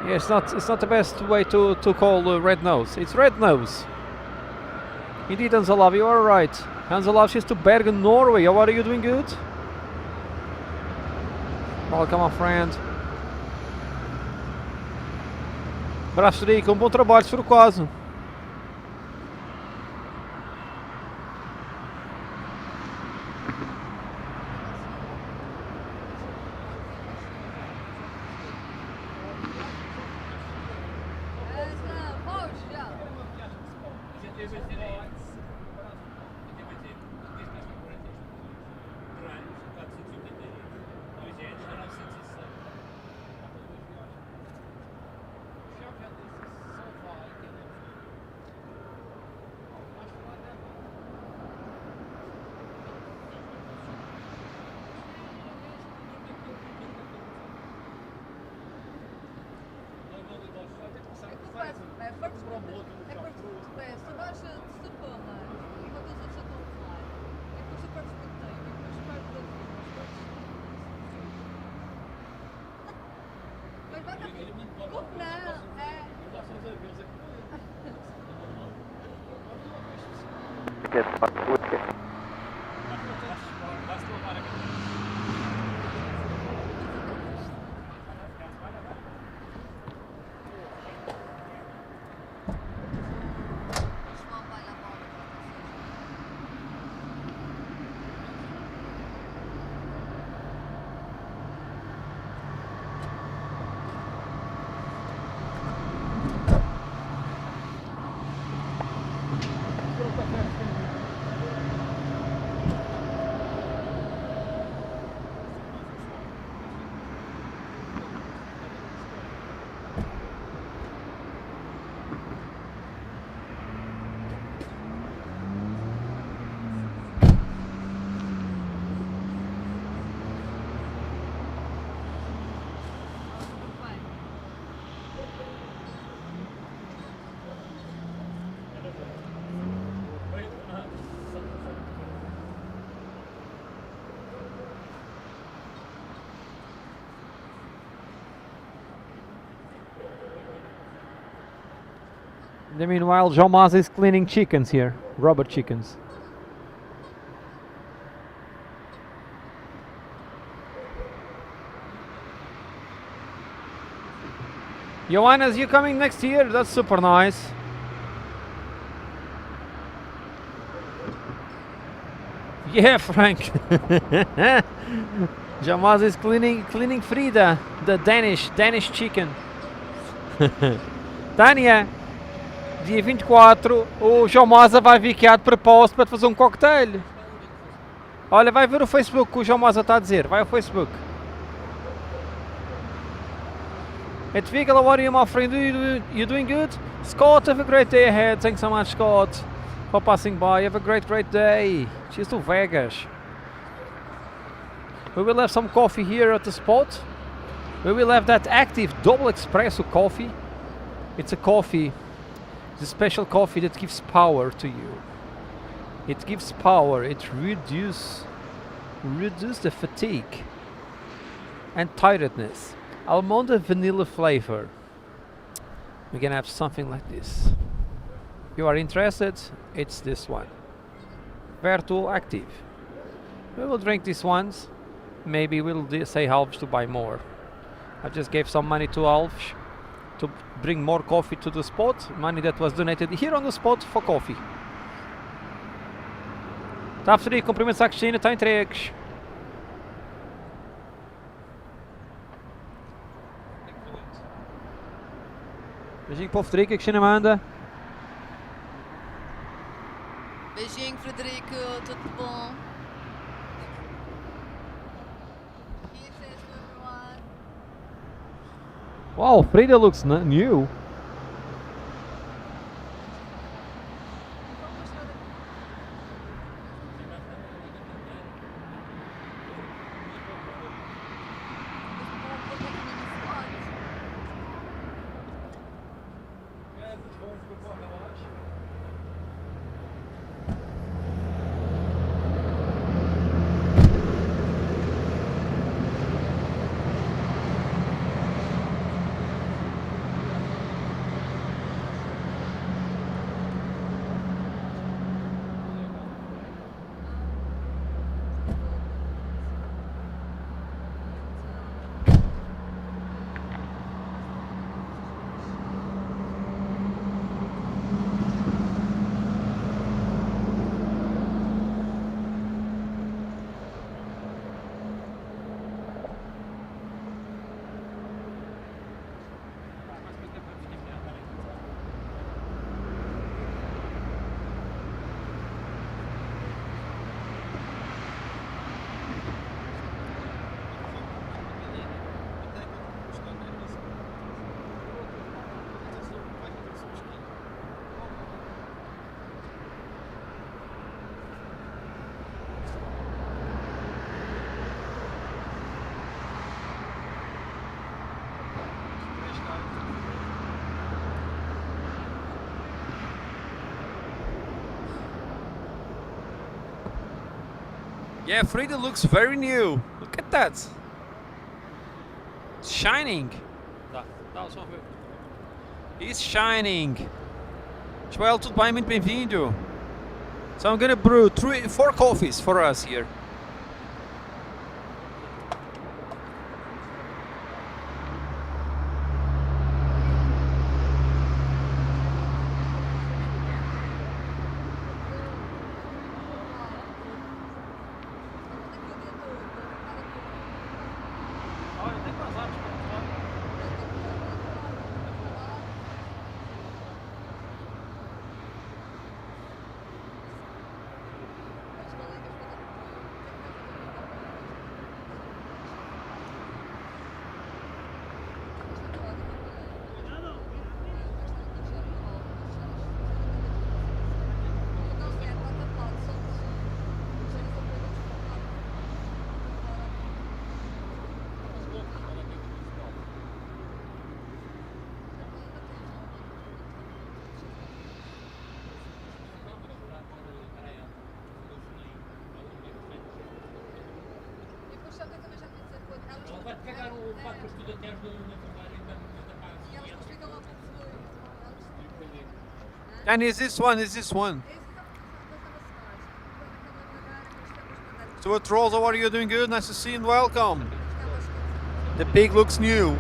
it's not the best way to call red nose. It's red nose. Indeed, Hansalav, you are right. Hansalav, she's to Bergen, Norway. How are you doing? Good? Welcome, my friend. Abraço, Federico. Bom trabalho, se for o caso. In the meanwhile, Jean Maz is cleaning chickens here, rubber chickens. Johannes, you coming next year? That's super nice. Yeah, Frank. Jamaz is cleaning Frida, the Danish chicken. Tânia, dia 24, o João Maza vai vir aqui de propósito para te fazer um cocktail. Olha, vai ver o Facebook que o João Maza está a dizer. Vai ao Facebook. It's Vigil, how are you, my friend? You doing good? Scott, have a great day ahead. Thanks so much, Scott, for passing by. Have a great day. Cheers to Vegas. We will have some coffee here at the spot. We will have that active double espresso coffee. It's a coffee, it's a special coffee that gives power to you. It gives power, it reduces the fatigue and tiredness. Almond and vanilla flavor. We're gonna have something like this. You are interested? It's this one. Vertuo Active. We will drink these ones. Maybe we'll say Alves to buy more. I just gave some money to Alves to bring more coffee to the spot. Money that was donated here on the spot for coffee. Tá Frederico, cumprimentos à Cristina, está entregues. Beijinho para o Frederico, a Cristina manda. Beijinho, Frederico, tudo bom? Wow, Frida looks new. Yeah, Frida looks very new. Look at that. It's shining. It's shining. Joel, tudo bem? Muito bem-vindo. So I'm gonna brew 4 coffees for us here. And is this one? So what trolls, how are you? Doing good? Nice to see you and welcome. The pig looks new.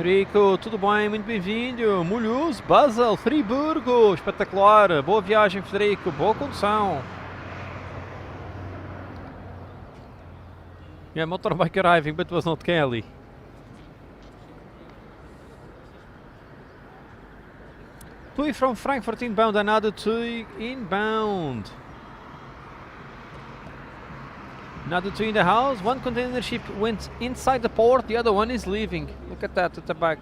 Eurico, tudo bem? Muito bem-vindo. Mulhouse, Basel, Friburgo. Espetacular. Boa viagem, Federico. Boa condução. Yeah, motorbike arriving, but was not Kelly. Two from Frankfurt inbound, another two inbound. Another two in the house. One container ship went inside the port, the other one is leaving. Look at that at the back.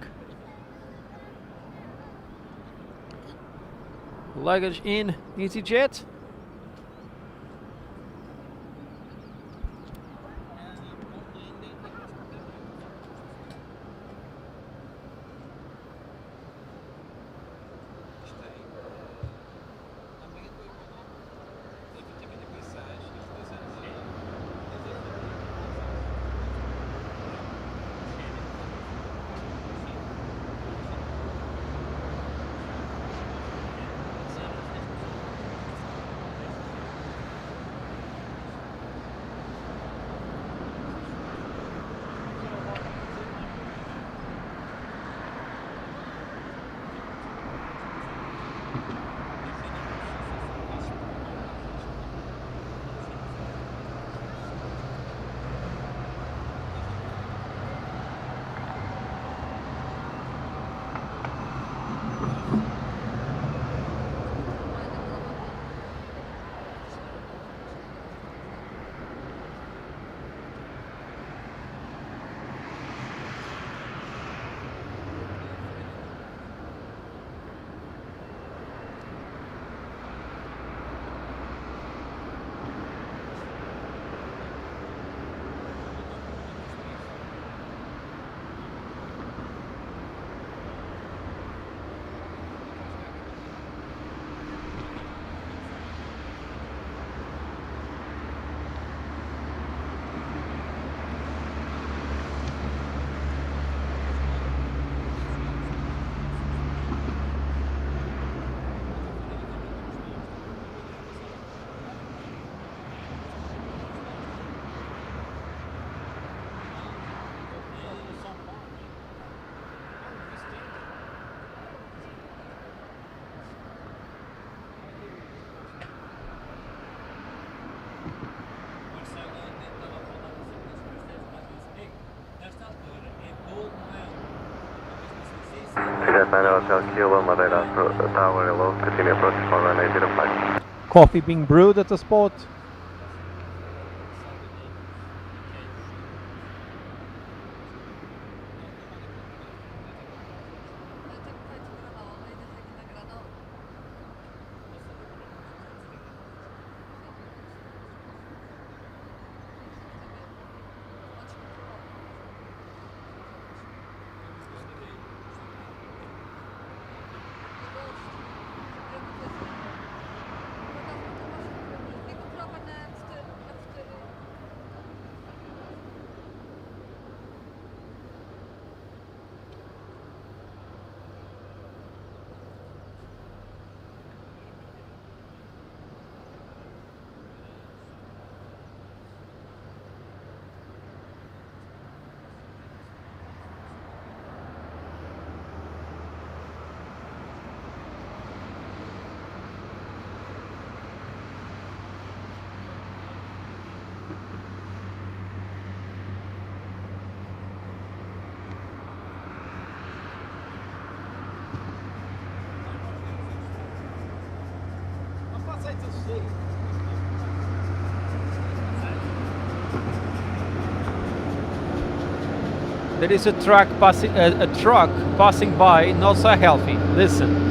Luggage in EasyJet. Kilo, Madeira Tower, hello, continue approaching for runway 05. Coffee being brewed at the spot. There is a truck passing by, not so healthy. Listen.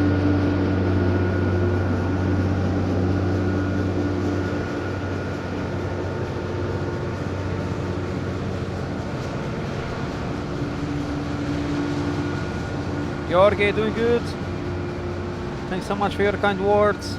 Jorge, doing good. Thanks so much for your kind words.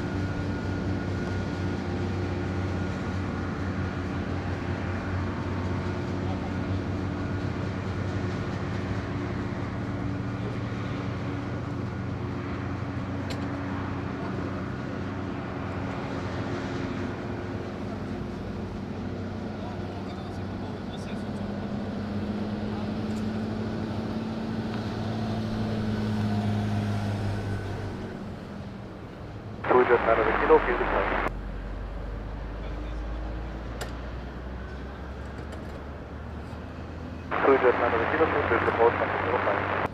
Just another kilo, feel the time. Just another kilo, feel the port, 05.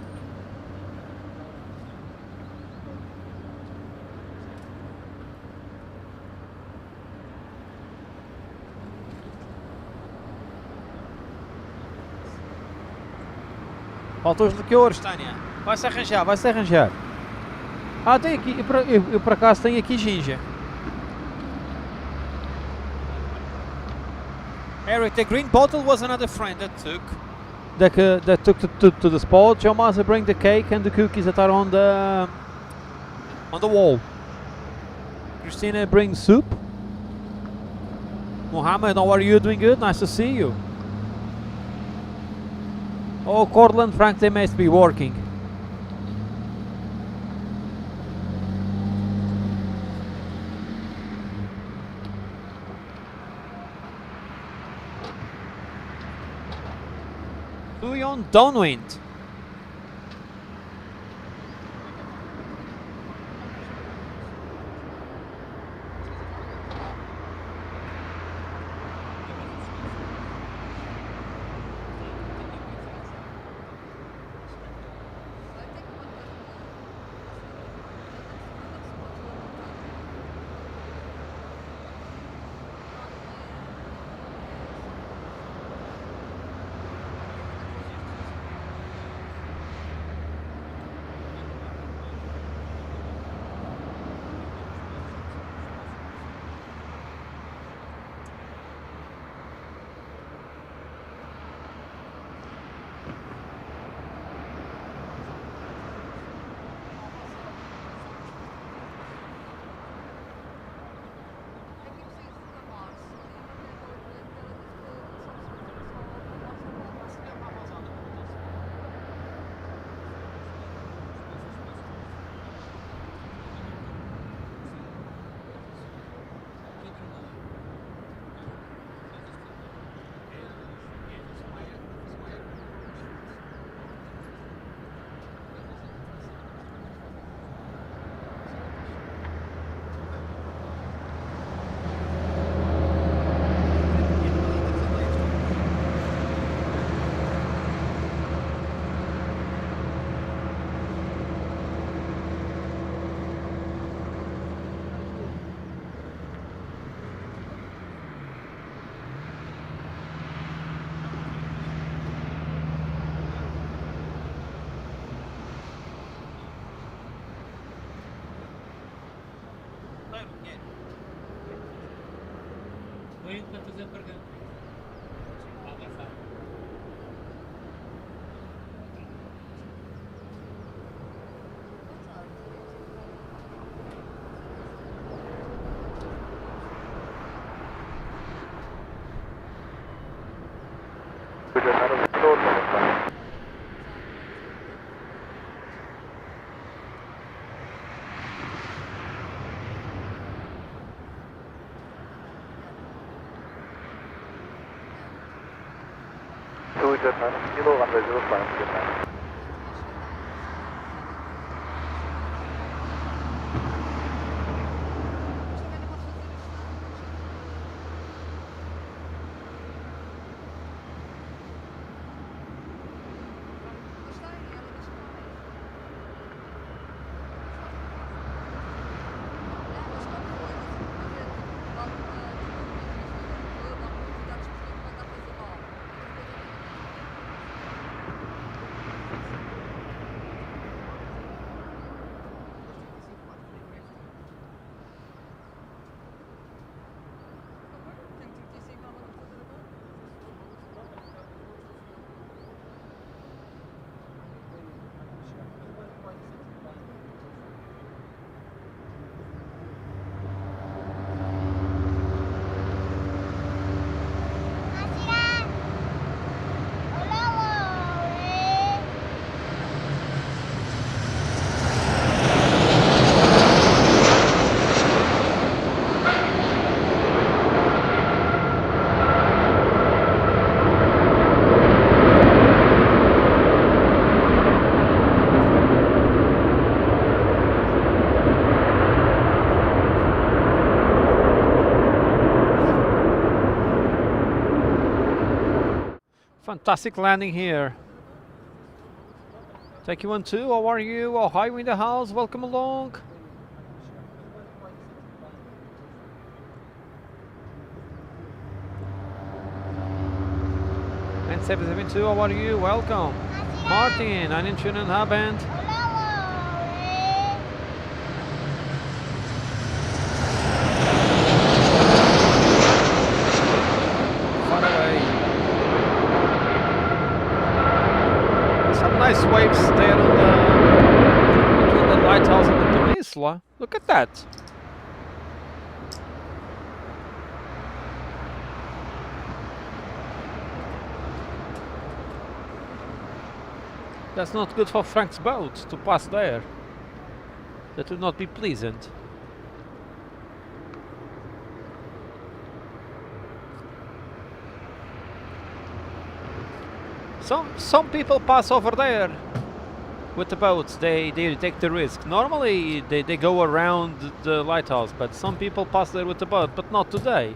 Faltam os liquores, Tânia. Vai-se arranjar, vai-se arranjar. Ah, tem aqui, eu por acaso tenho aqui ginger. Eric, the green bottle was another friend that took to the spot. Joe Maza bring the cake and the cookies that are on the wall. Christina brings soup. Mohammed, how are you? Doing good? Nice to see you. Oh, Cortland, Frank, they must be working. On downwind. Jet minus kilo, runway 05, Jet minus. Fantastic landing here. Take you 1-2, how are you? Oh, hi in the house, welcome along. And 772, how are you? Welcome. Martin, einen schönen Abend. Far away. Some nice waves there on the between the lighthouse and the peninsula. Look at that. That's not good for Frank's boat to pass there. That would not be pleasant. Some people pass over there with the boats. They take the risk. Normally they go around the lighthouse, but some people pass there with the boat, but not today.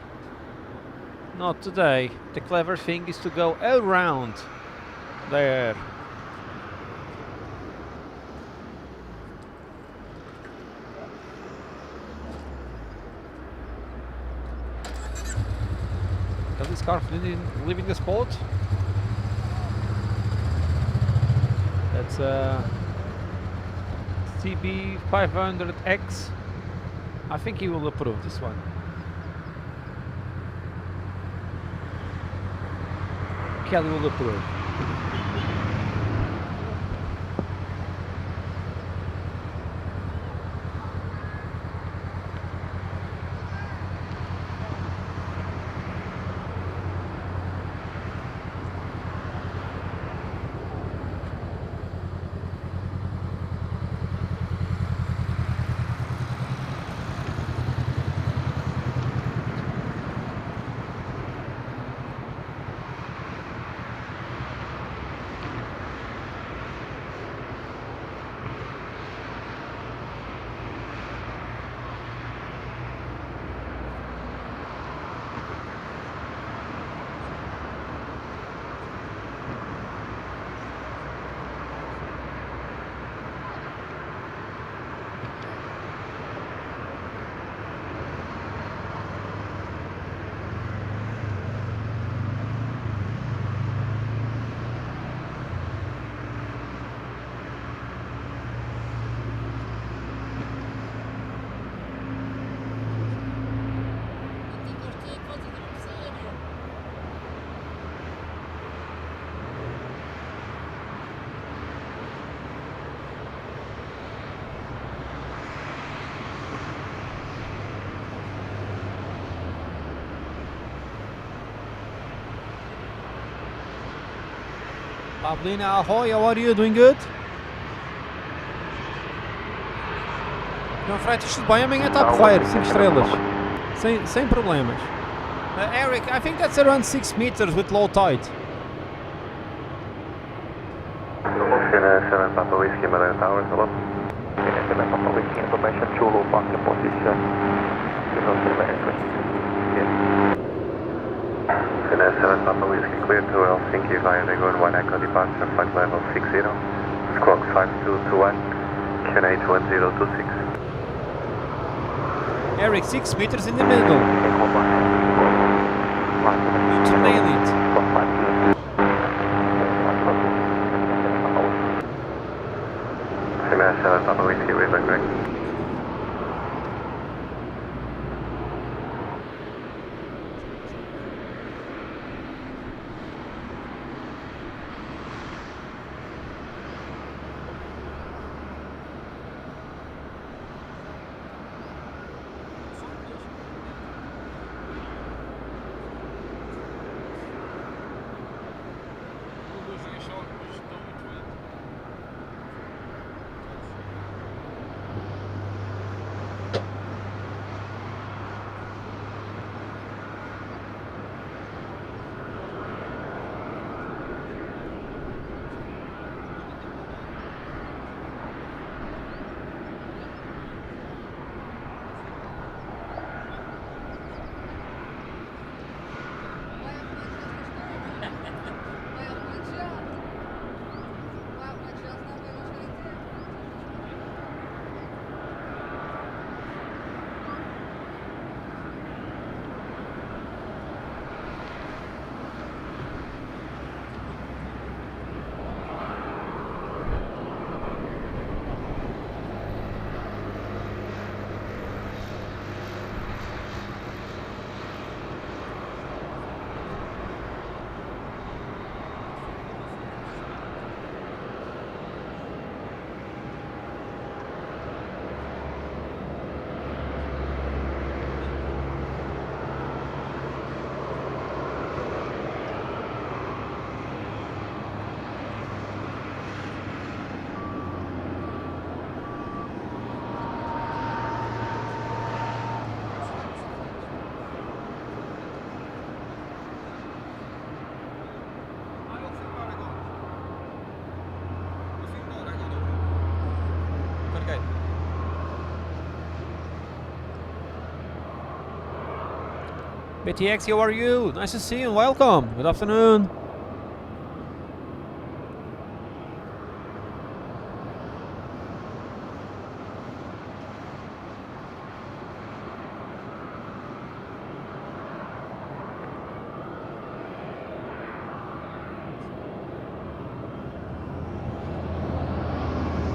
Not today. The clever thing is to go around there. Does this car leaving the spot? That's CB500X. I think he will approve this one. Kelly will approve. Pablina, ahoy, how are you? Doing good? João Freitas, tudo bem? Amanhã está porreiro, 5 estrelas. Sem problemas. Eric, I think that's around 6 meters with low tide. Finnish 7 Papa Whiskey, Madeira Towers, hello. Finnish 7 Papa Whiskey, information, Chulu, park your position. You know, Finnish 7 Papa Whiskey, clear to Helsinki via the Good 1 Echo departure, flight level 60. Squawk 5221, QNH 1026. Eric, 6 meters in the middle. You to nail it. Finnish 7 Papa Whiskey, we're great. BTX, how are you? Nice to see you. Welcome. Good afternoon.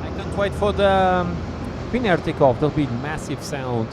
I can't wait for the Finnair takeoff. There'll be massive sound.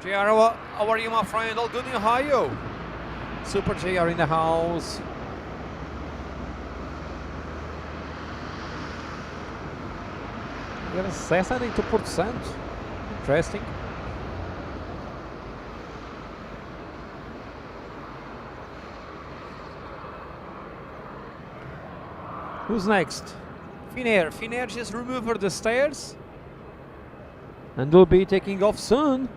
JR, how are you, my friend? All good in Ohio? Super JR in the house. Agora 62%. Interesting. Who's next? Finnair. Finnair just removed the stairs and will be taking off soon.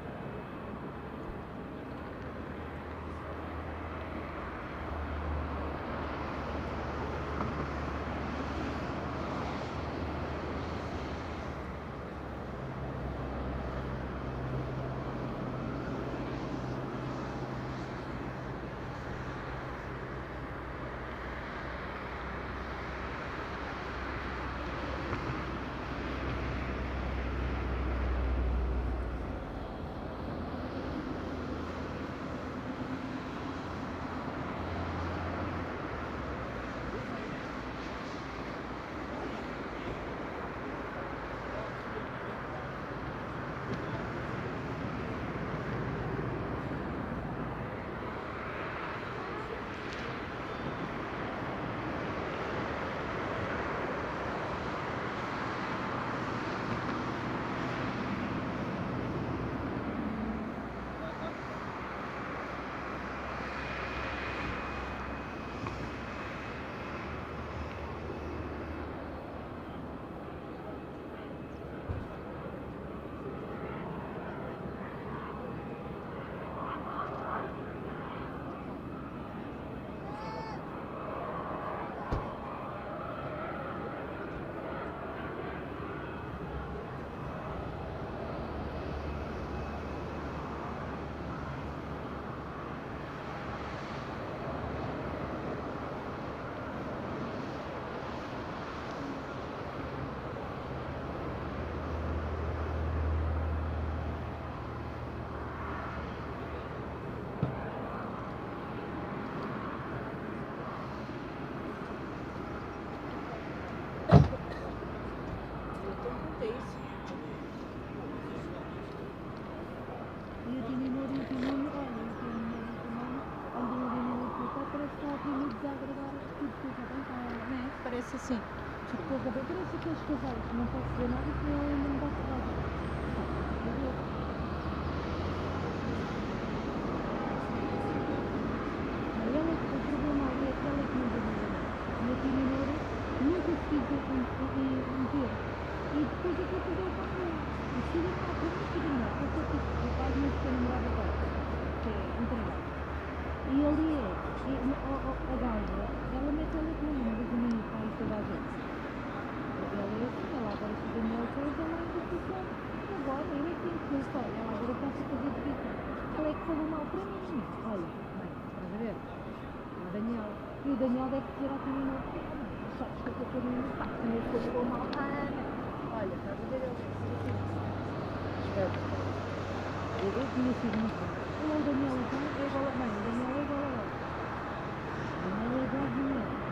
disse assim, tipo, com a cabeça, não sei o que eles casaram, não posso dizer nada, senão ele ainda me dá porrada. Ela, o problema ali é que ela que não deu nada. Na primeira, nunca se meter. E depois é que eu peguei o carro. E se ele está com muito dinheiro, porque eu fiz o pai não se namorado agora, que é empregado. E ali é, a gaja, ela mete ela que não mas a minha pai toda a gente. Ela é assim, ela agora se deu mel coisa, ela ainda fica, agora, eu é que tenho que pensar, ela agora está a fazer de vida. Ela é que falou mal para mim. Olha, mãe, estás a ver? O Daniel. E o Daniel deve dizer à tua menina, sabes que eu estou com a minha parte, também falou mal à Ana. Olha, estás a ver? Ele espera. Eu tinha sido muito bom. Olha o Daniel, então, é igual a mãe, o Daniel é igual a ela. O Daniel é igual a mim.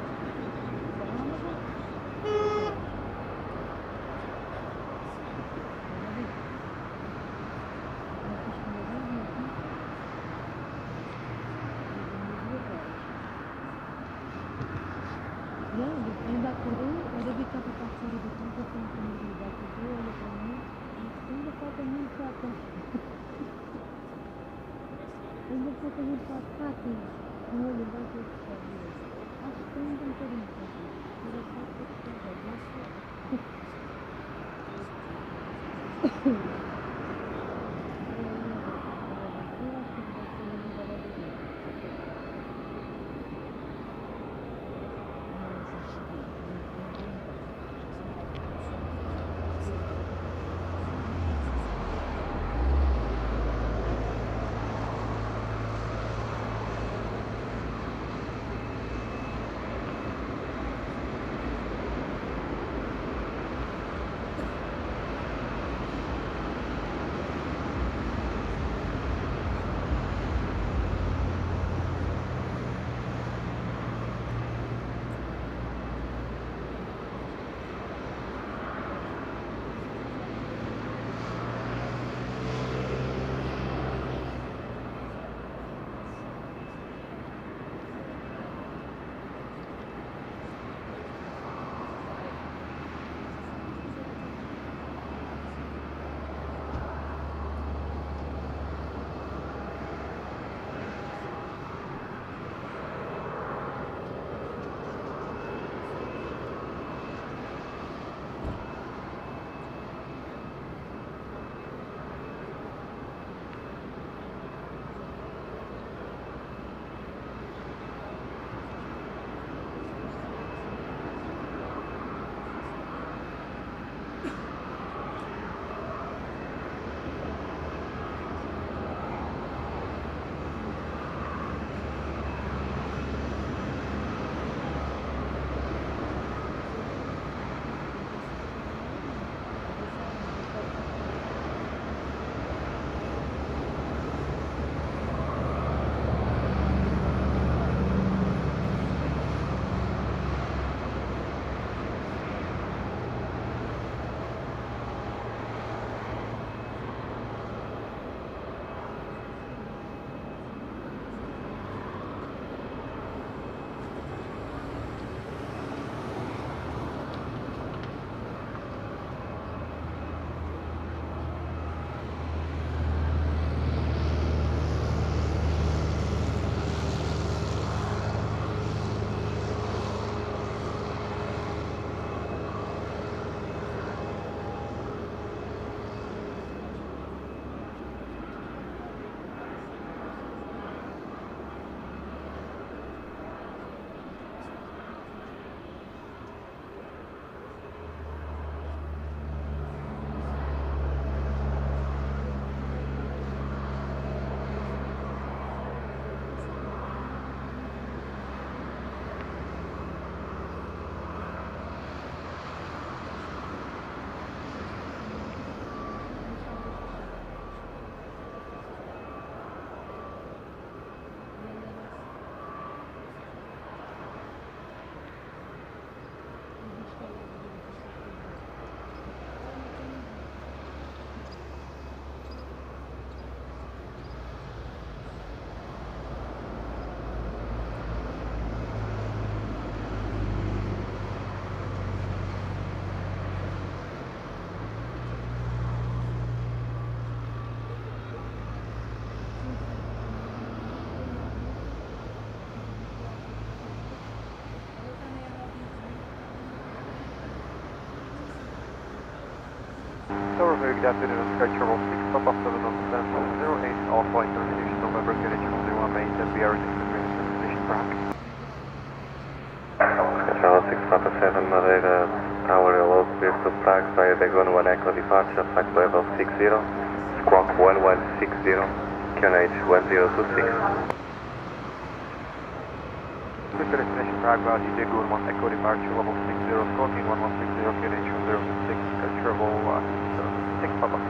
Ainda acordou, era de cá para fora do campo, com a família, acordou, olha para mim, e ainda falta muito para a costa. Ainda falta muito para a pátria. Não olho, vai ter que estar. Acho que ainda um bocadinho para aqui. Era só para estar. that with an schedule 6 Papa 7 on 08 Alpha intersection November QNH 101 main, then we are in destination Prague. Schedule 6 Papa 7 Madeira Tower Hello, clear to Prague via Dagon 1 Echo departure, flight level 60, squawk 1160, QNH 1026. Clear to destination Prague via Dagon 1 Echo departure, level 60, squawking 1160, QNH 1026, travel 6 Papa 7.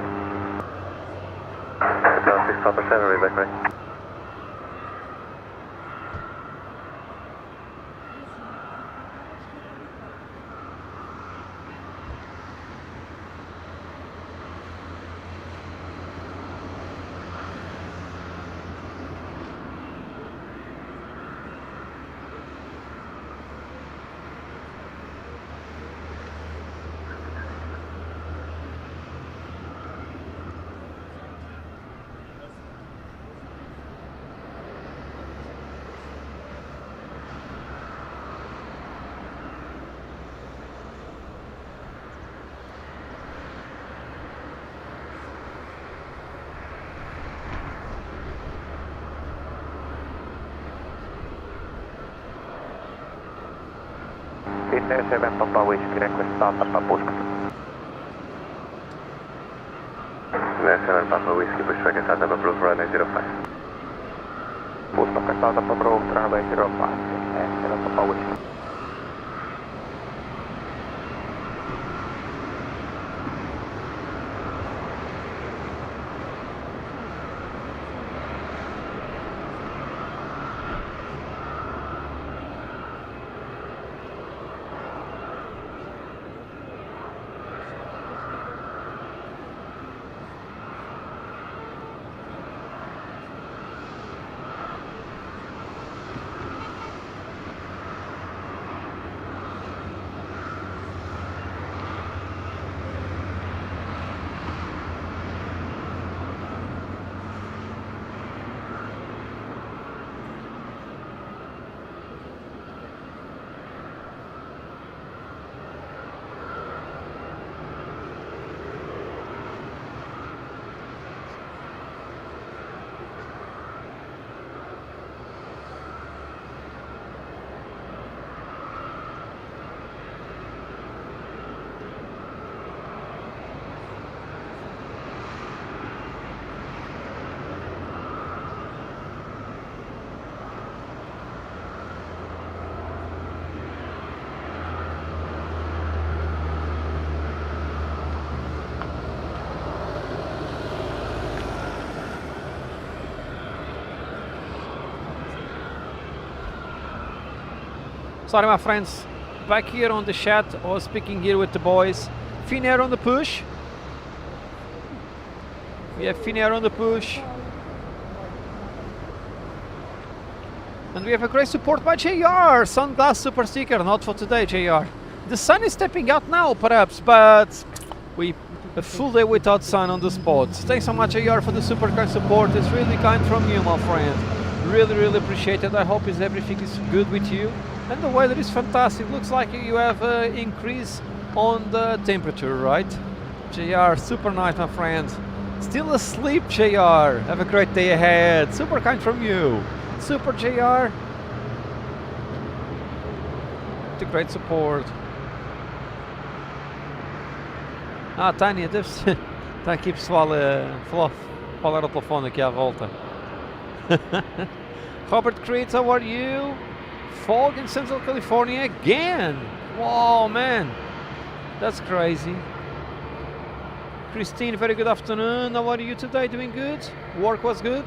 Schedule 6 Papa 7, read back right. Finnair 7 Papa Whiskey, request start Papa Pusk. Finnair 7 Papa Whiskey, push back and start up approved runway 05. Push back and start up approved runway 05, Finnair 7 Papa Whiskey. Sorry my friends, back here on the chat, I was speaking here with the boys. Finnair on the push. We have Finnair on the push. And we have a great support by JR, Sunglass Super Sticker, not for today JR. The sun is stepping out now perhaps, but a full day without sun on the spot. Thanks so much JR for the super kind support, it's really kind from you my friend. Really appreciate it, I hope everything is good with you. And the weather is fantastic, looks like you have an increase on the temperature, right? JR, super nice my friend. Still asleep JR, have a great day ahead, super kind from you. Super JR. The great support. Ah, Tânia, está aqui pessoal a falar ao telefone aqui à volta. Robert Creed, how are you? Fog in Central California again. Wow, man, that's crazy. Christine, very good afternoon. How are you today? Doing good? Work was good?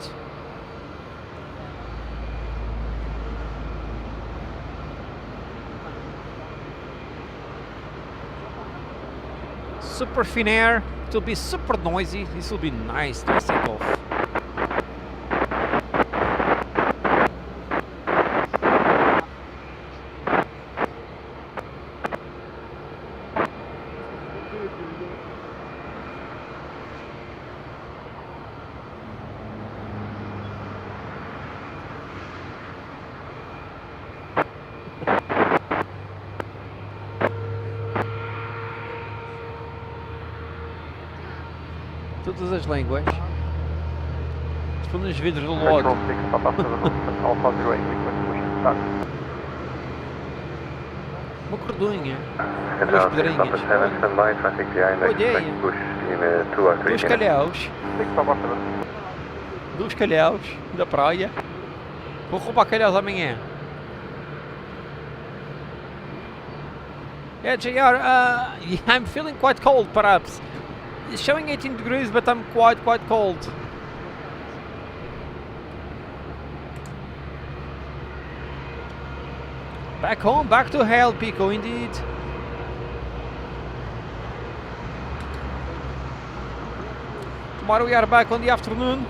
Super Finnair. It will be super noisy. This will be nice to take off. Todas as línguas. Responde nos vidros do Control lodo. 6, Papa 7 Alpha 08, request push start. Uma cordunha. Duas Control 6, pedrinhas. Papa 7, standby, traffic behind, Boa ideia. expect push in 2 or 3 Dois minutes. calhaus. 6, Papa 7. Dos calhaus da praia. Vou roubar calhaus amanhã. Yeah, JR, I'm feeling quite cold perhaps. It's showing 18 degrees but I'm quite cold. Back home, back to hell, Pico, indeed. Tomorrow we are back on the afternoon.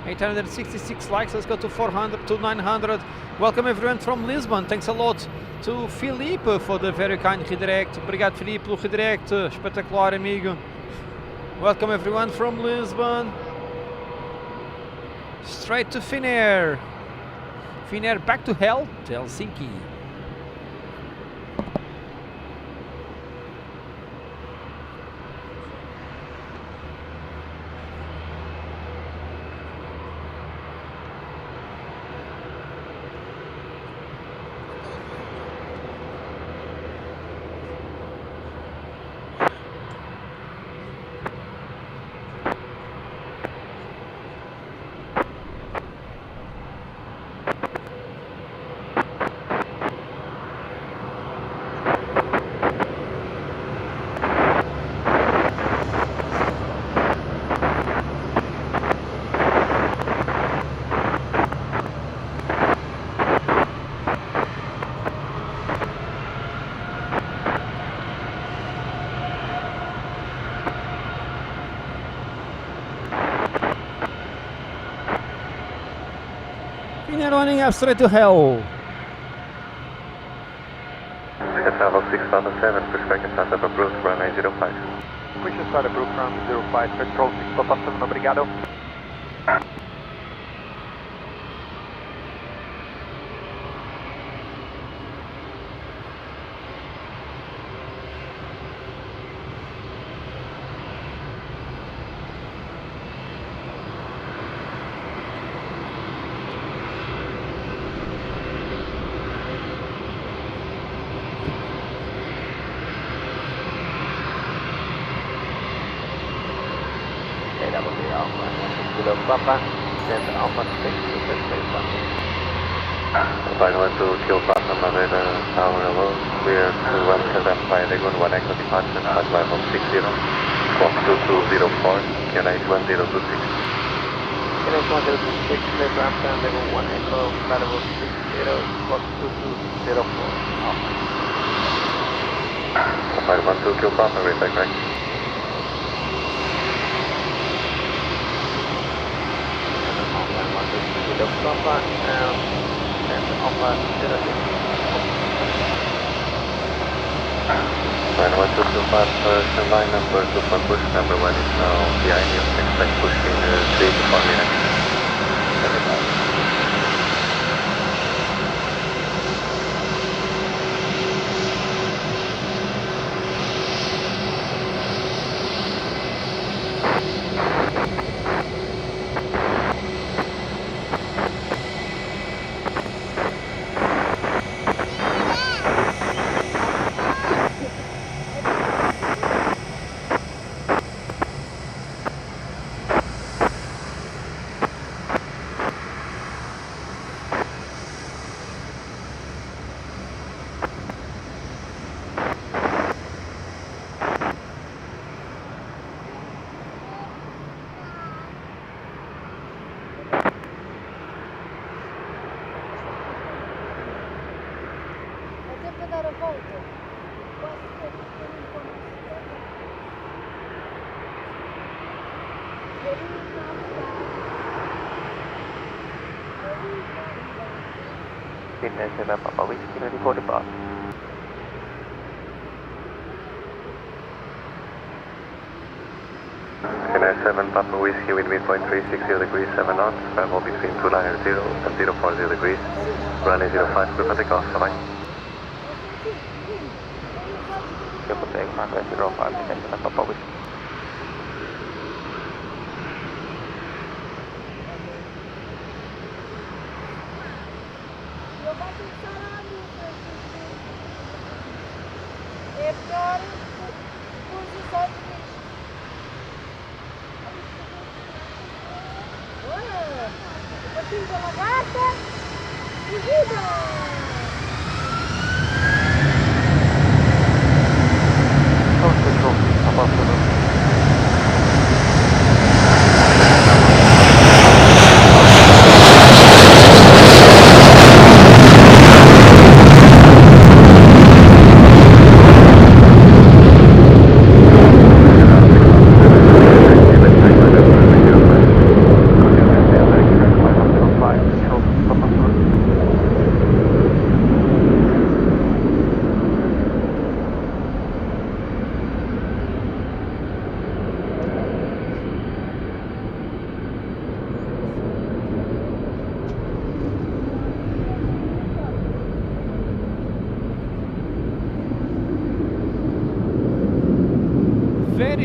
$866 likes, let's go to 400, to 900. Welcome everyone from Lisbon. Thanks a lot to Filipe for the very kind redirect. Obrigado Filipe pelo redirect, espetacular amigo. Welcome everyone from Lisbon. Straight to Finnair. Finnair back to hell, to Helsinki. Finnair running up straight to hell. Travel 6, Papa 7, push back and start up approach, runway 05. Push start approach runway 05, Control 6, Papa 7, obrigado. Papa, and Alpha 6 to the space Flight 12, Kill Papa, Madeira, Tower Level, clear to 175, Lagoon, 1 Echo departure, flight level 60, squawk 2204, QNH 1026. QNH 1026, clear to Amsterdam, level 1 Echo, flight level 60, squawk 2204, Alpha. Flight 12, Kill Papa, return correct. Papa and Alpha 06. Flight 1225, standby number 2 for push, number 1 is now behind you, expect push in 3 to 4 minutes. Finnair 7 Papa Whiskey, ready for departure. Finnair 7 Papa Whiskey with midpoint 360 degrees 7 knots, travel between 290 and 040 degrees, runway 05, clear for takeoff, bye-bye. take runway 05, descent Papa Whiskey. É pior posição de bicho. Olha, um pouquinho de lagarta e vida!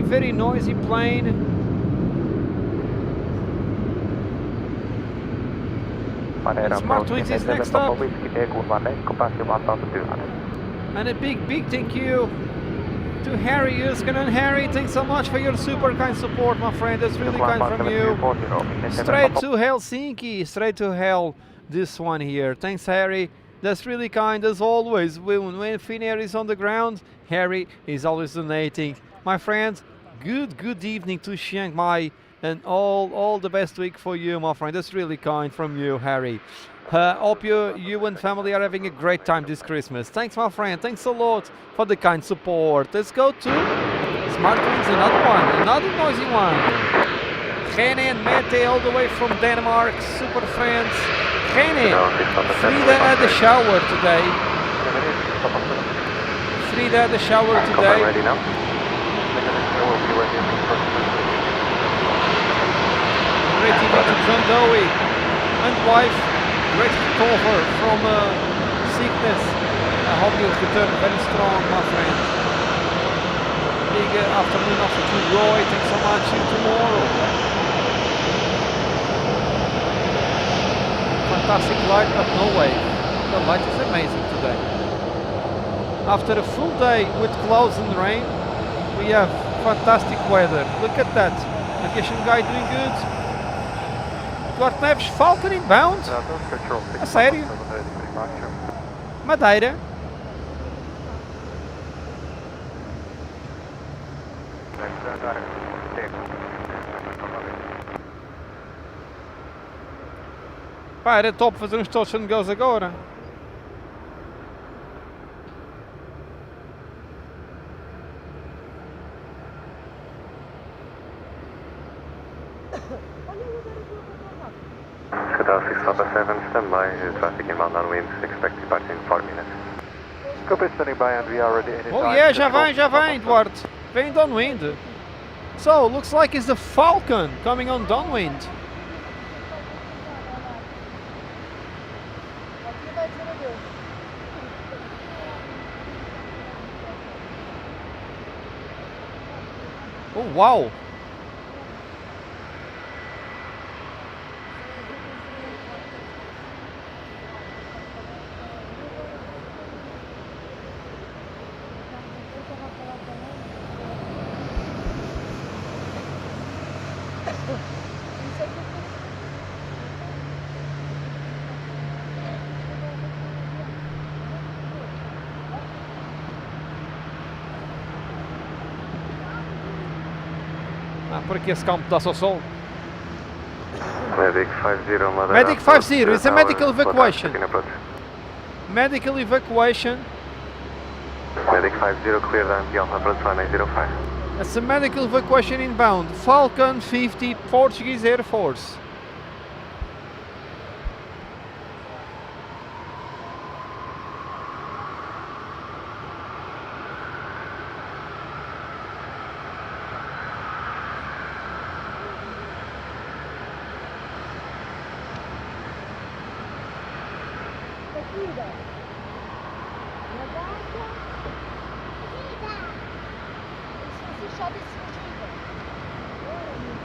Very noisy plane. Madeira Smart Twins is next up. And a big thank you to Harry Usken. And Harry, thanks so much for your super kind support, my friend. That's really kind from you. Straight to Helsinki, straight to hell, this one here. Thanks, Harry. That's really kind as always. When Finnair is on the ground, Harry is always donating. My friend, good evening to Chiang Mai, and all the best week for you, my friend. That's really kind from you, Harry. Hope you and family are having a great time this Christmas. Thanks, my friend. Thanks a lot for the kind support. Let's go to Smart Twins, another noisy one. Gene and Mette all the way from Denmark, super friends. Gene, Frida at the shower today. Frida at the shower today. Great evening to John Dowie and wife. Great recover from sickness. I hope you'll return very strong, my friend. Big afternoon also to Roy. Thanks so much. See you tomorrow. Fantastic light, but no wave. The light is amazing today. After a full day with clouds and rain, we have fantastic weather. Look at that. Navigation guy doing good. Duarte Neves, Falcon inbound. A sério? Madeira. Pá, era top fazer uns touch and goes agora. Hotel 657, stand by, traffic inbound on wind, expect departure in 4 minutes. Copy, standing by and we are ready anytime. Oh yeah, já vem, Duarte. Vem downwind. So, looks like it's the Falcon coming on downwind. Oh wow. Por aqui esse campo dá-se ao sol. Medic 50, Madeira. Medic 50, it's a medical evacuation. Medical evacuation. Medic 50, clear down the Alpha approach 1905. It's a medical evacuation inbound. Falcon 50, Portuguese Air Force. só descer de ida. Ora, meu.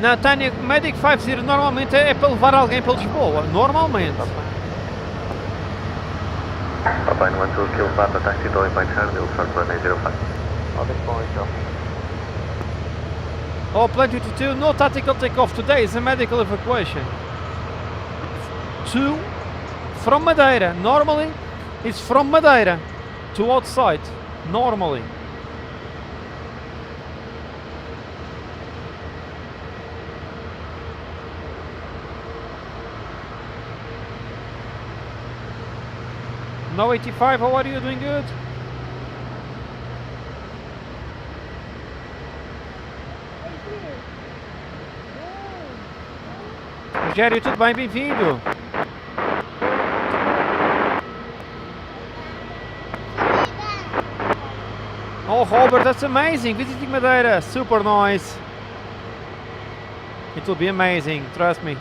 Na Tânia, Medic 50 normalmente é para levar alguém para Lisboa, normalmente. Papa 12 Kilo Papa, taxi to Point Charlie, will start runway 05. Oh, Plan 22, no tactical takeoff today, it's a medical evacuation. From Madeira, normally it's from Madeira to outside, normally. No 85, how are you? Doing good? Rogério, tudo bem? Bem-vindo! Oh, Robert, that's amazing! Visiting Madeira, super nice! It will be amazing, trust me.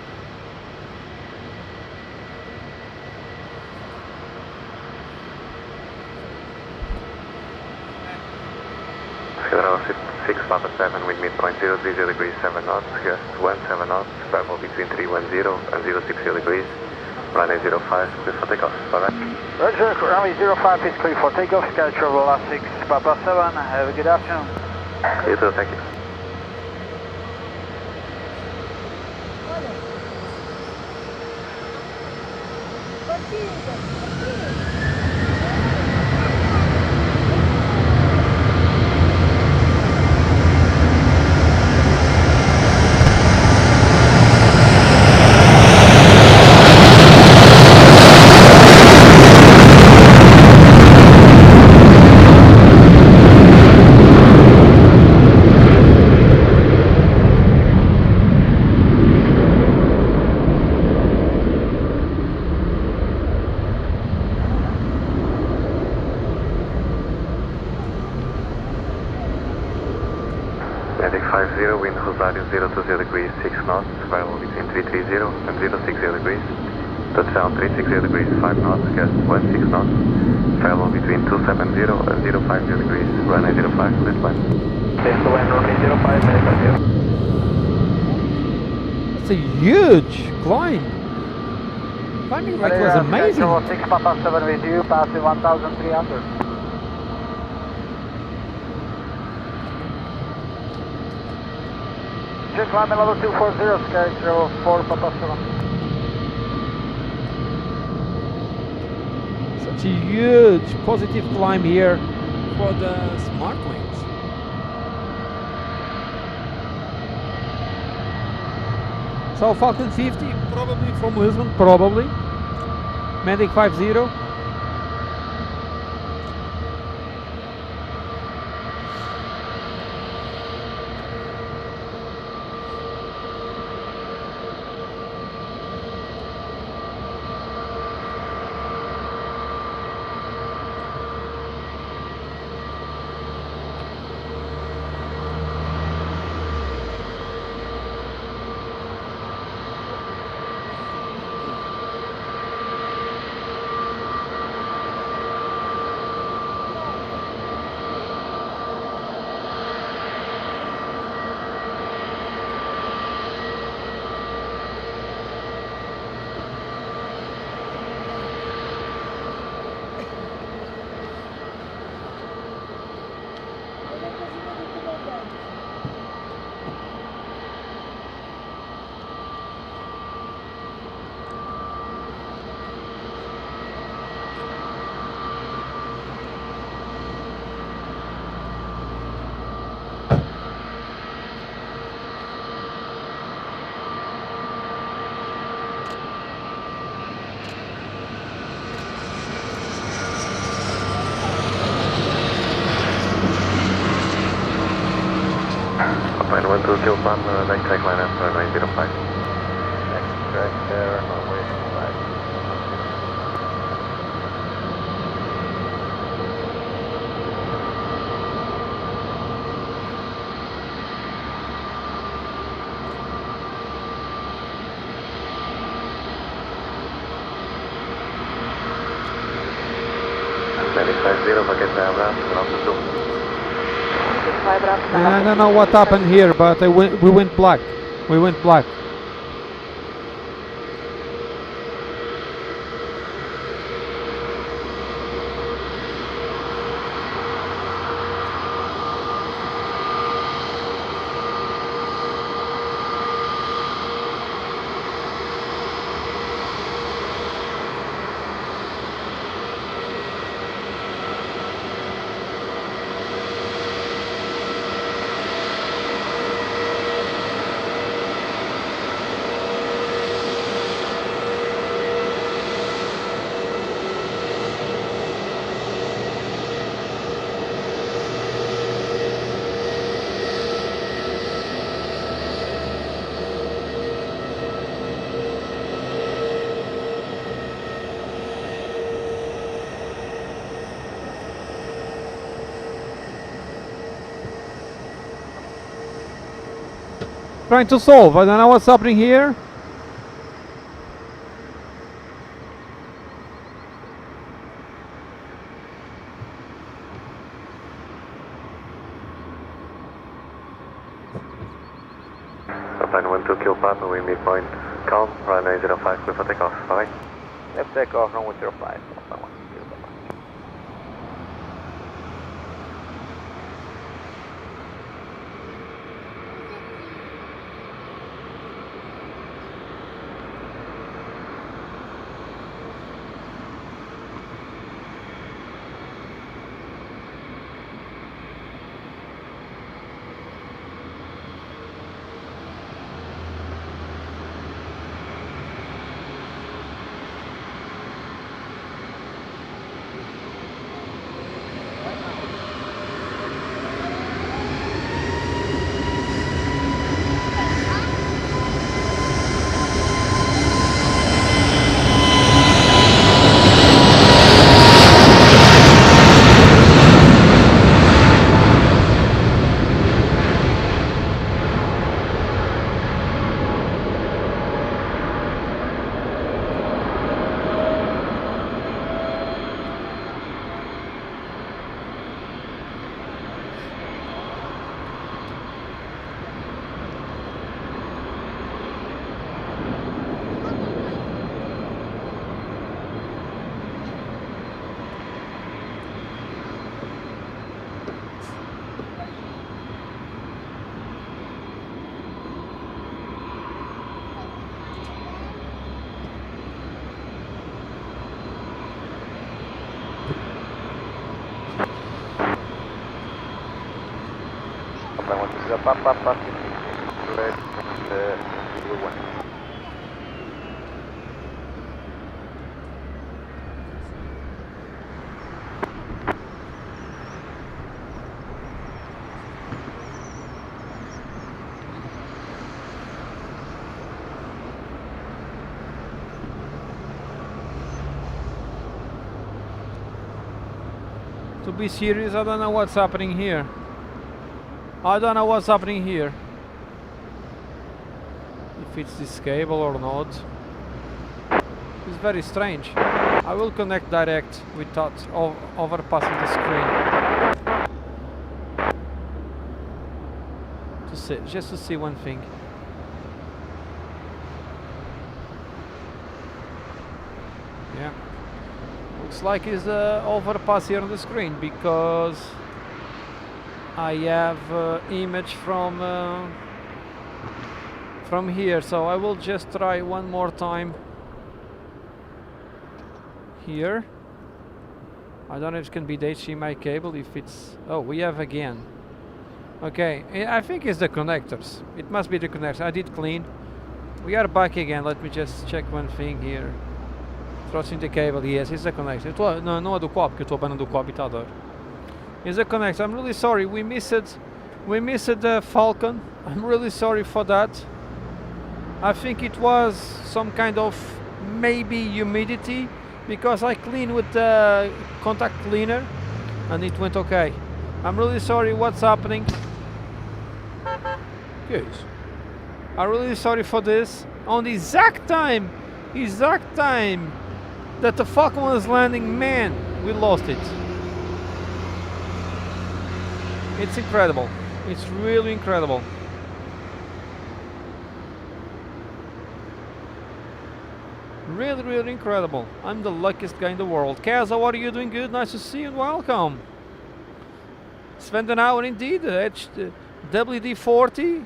Sierra 6 Papa 7 with midpoint 030 degrees 7 knots, gust 17 knots, travel between 310 and 060 degrees, runway 05, clear for takeoff, bye bye. Roger, runway 05 is clear for takeoff, schedule 6 Papa 7, have a good afternoon. You too, thank you. Medic 50, wind Rosario 020 degrees 6 knots, variable between 330 and 060 degrees, touchdown 360 degrees 5 knots, gust 16 knots, variable between 270 and 050 degrees, runway 05, clear flight. Stay to land runway 05, Medic 50. It's a huge climb! Climbing rate was amazing! 6 Papa 7 with you, passing 1,300. Check climbing level 240, schedule 4 Papa 7. Such a huge positive climb here for the smart wings. So Falcon 50, probably from Lisbon, probably. Medic 50. 12 Kilo Papa, next track line after 905. Next track there, runway 25. I don't know what happened here, but we went black. We went black. Trying to solve. I don't know what's happening here. Upline 12 Kilo Papa, we midpoint. Calm, runway 05, clear for takeoff. Bye. Left takeoff, runway 05. Papa, red, blue one. To be serious, I don't know what's happening here. I don't know what's happening here. If it's this cable or not. It's very strange. I will connect direct without overpassing the screen. To see, just to see one thing. Yeah. Looks like it's overpass here on the screen because I have image from here, so I will just try one more time here. I don't know if it can be the HDMI cable, if it's... Oh, we have again. Okay, I think it's the connectors. It must be the connectors. I did clean. We are back again. Let me just check one thing here. Trusting the cable, yes, it's the connector. Não é do copo, que eu estou abanando o copo e está a dar. It's a connector. I'm really sorry, we missed We missed the Falcon. I'm really sorry for that. I think it was some kind of maybe humidity because I cleaned with the contact cleaner and it went okay. I'm really sorry what's happening. Good. I'm really sorry for this. On the exact time that the Falcon was landing, man, we lost it. It's incredible. It's really incredible. Really, really incredible. I'm the luckiest guy in the world. Kaz, how are you doing? Good. Nice to see you and welcome. Spend an hour indeed. WD-40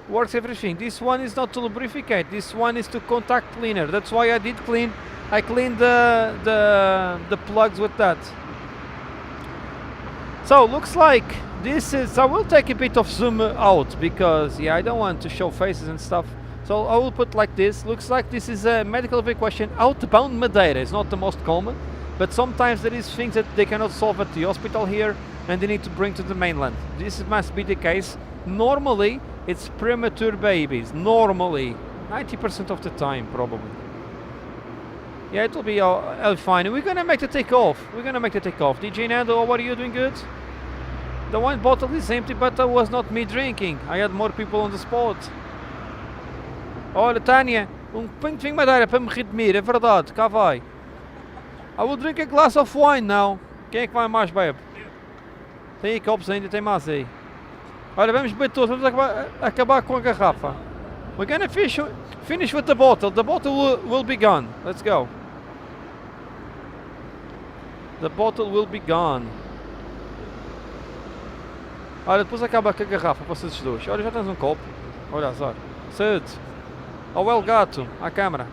works everything. This one is not to lubricate. This one is to contact cleaner. That's why I did clean. I cleaned the plugs with that. So looks like this is. I will take a bit of zoom out because yeah, I don't want to show faces and stuff. So I will put like this. Looks like this is a medical evacuation outbound Madeira. It's not the most common, but sometimes there is things that they cannot solve at the hospital here and they need to bring to the mainland. This must be the case. Normally it's premature babies. Normally 90% of the time probably. Yeah, it will be fine. We're gonna make the takeoff. DJ Nando, how are you doing? Good? The wine bottle is empty, but that was not me drinking. I had more people on the spot. Olha, Tânia, pingo de vinho Madeira para me redimir, é verdade, cá vai. I will drink a glass of wine now. Quem é que vai mais, bebe? Tem aí copos ainda, tem mais aí. Olha, vamos beber todos, vamos acabar com a garrafa. We're gonna finish with the bottle. The bottle will be gone. Let's go. The bottle will be gone. Olha, depois acaba com a garrafa para vocês dois. Olha, já tens um copo. Olha só. Cedo. Oh, el gato. À câmara.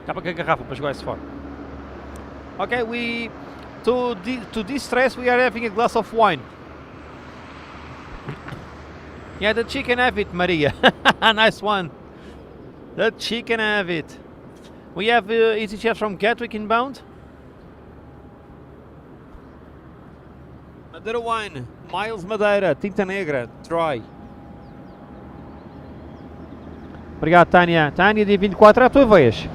Acaba com a garrafa para jogar isso fora. Okay, to de-stress we are having a glass of wine. Yeah, the chicken have it, Maria. Nice one. The chicken have it. We have EasyJet from Gatwick inbound. Madeira wine, Miles Madeira, tinta negra, dry. Obrigado, Tânia. Tânia, dia 24 é a tua vez.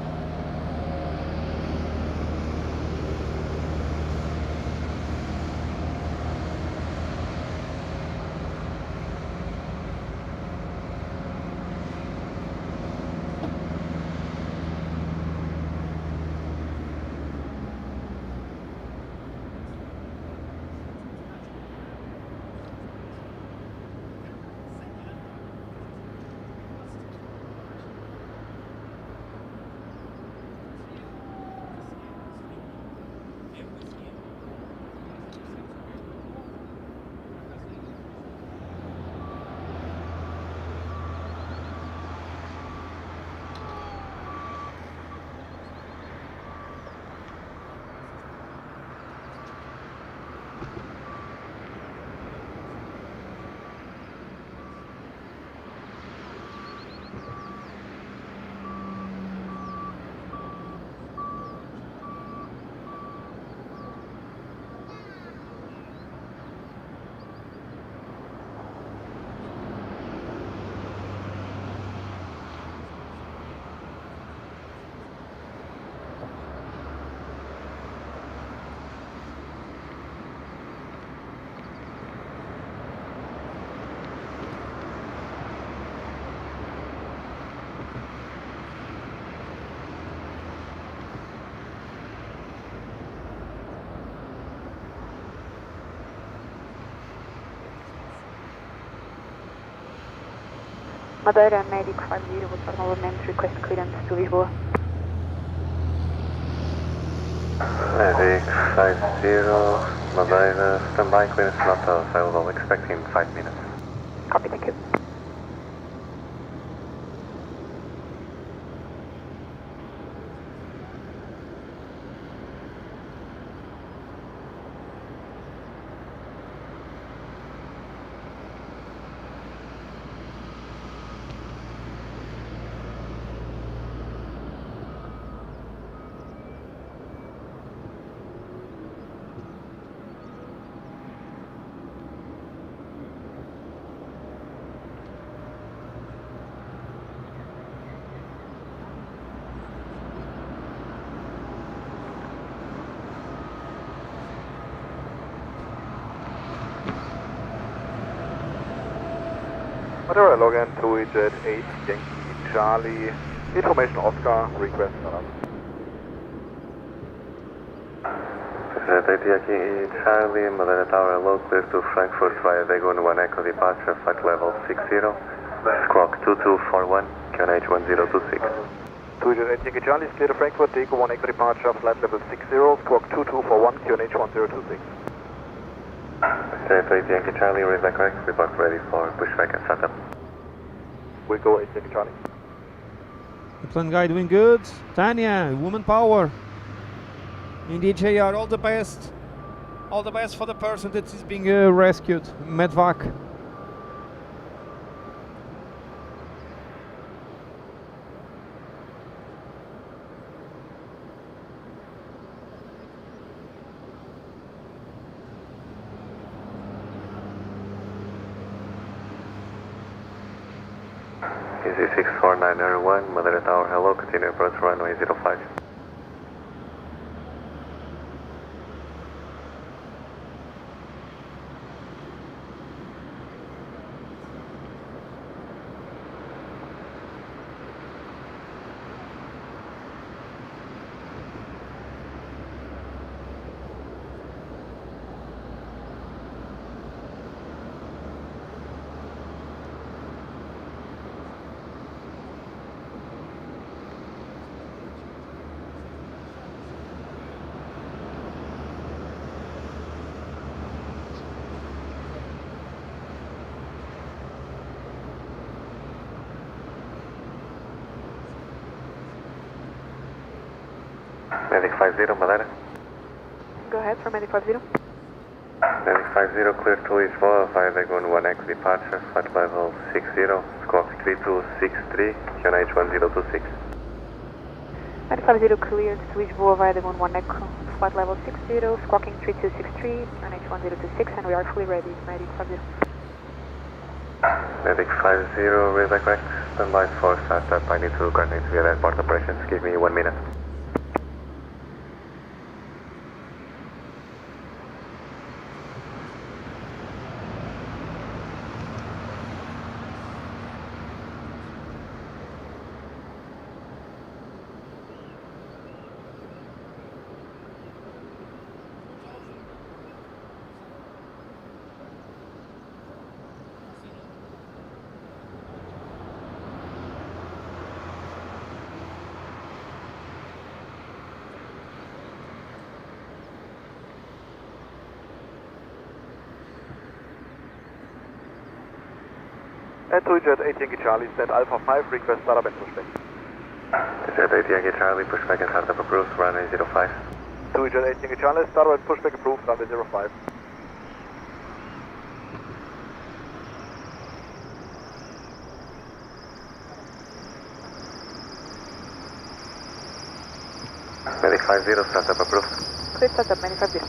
Madeira, Medic 50, vou estar novamente, request clearance to Lisboa. Medic 50, Madeira, standby clearance not available, expecting 5 minutes. Copy, thank you. Madeira, login to Jet 8 Yankee Charlie. Information Oscar, request startup. Jet 8 Yankee Charlie, Madeira Tower, hello, clear to Frankfurt via Dagon 1 Echo departure, flight level 60, squawk 2241, QNH 1026. To Jet 8 Yankee Charlie, clear to Frankfurt, Dagon 1 Echo departure, flight level 60, squawk 2241, QNH 1026. Jet 8 Yankee Charlie, read back correct, report ready for pushback and startup. We go 8 Yankee Charlie. The plane guy doing good. Tanya, woman power. Indeed, JR, all the best. All the best for the person that is being rescued. Medvac. Easy 64901, Madeira Tower, hello, continue approach runway 05. Medic 50, Madeira. Go ahead for Medic 50. Medic 50, clear to Lisboa via Dagon 1X departure, flight level 60, squawk 3263, QNH 1026. Medic 50 cleared to Lisboa via Dagon 1 Echo, flight level 60, squawking 3263, QNH 1026, and we are fully ready, Medic 50. Medic 50, read back correct, standby for startup, I need to coordinate via airport operations, give me 1 minute. And to Jet 8 Yankee Charlie, stand Alpha 5, request startup and pushback. Jet 8 Yankee Charlie, pushback and startup approved, runway 05. To Jet 8 Yankee Charlie, startup and pushback approved, runway 05. Medic 50, startup approved. Clear startup, Medic 50.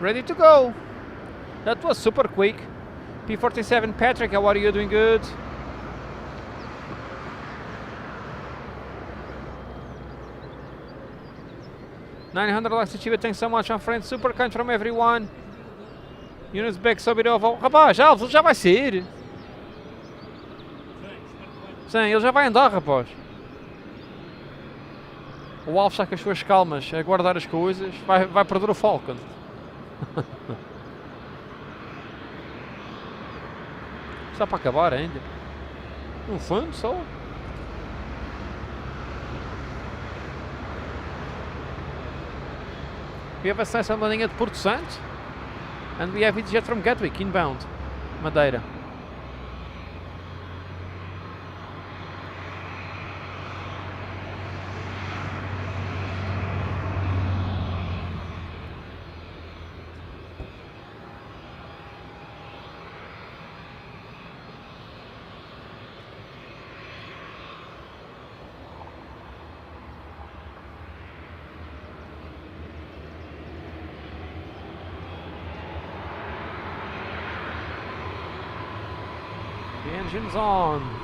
Ready to go. That was super quick. P47 Patrick, how are you? Doing good? $900 achieved, thanks so much, my friend. Super kind from everyone. Yunus Beck sobe over. Rapaz, Alves, ele já vai sair. Sim, ele já vai andar, rapaz. O Alves está com as suas calmas a guardar as coisas. Vai perder o Falcon. Está para acabar ainda. Um fã só. We have a Cessna landing at Porto Santo. And we have EasyJet from Gatwick, inbound, Madeira. The engine's on.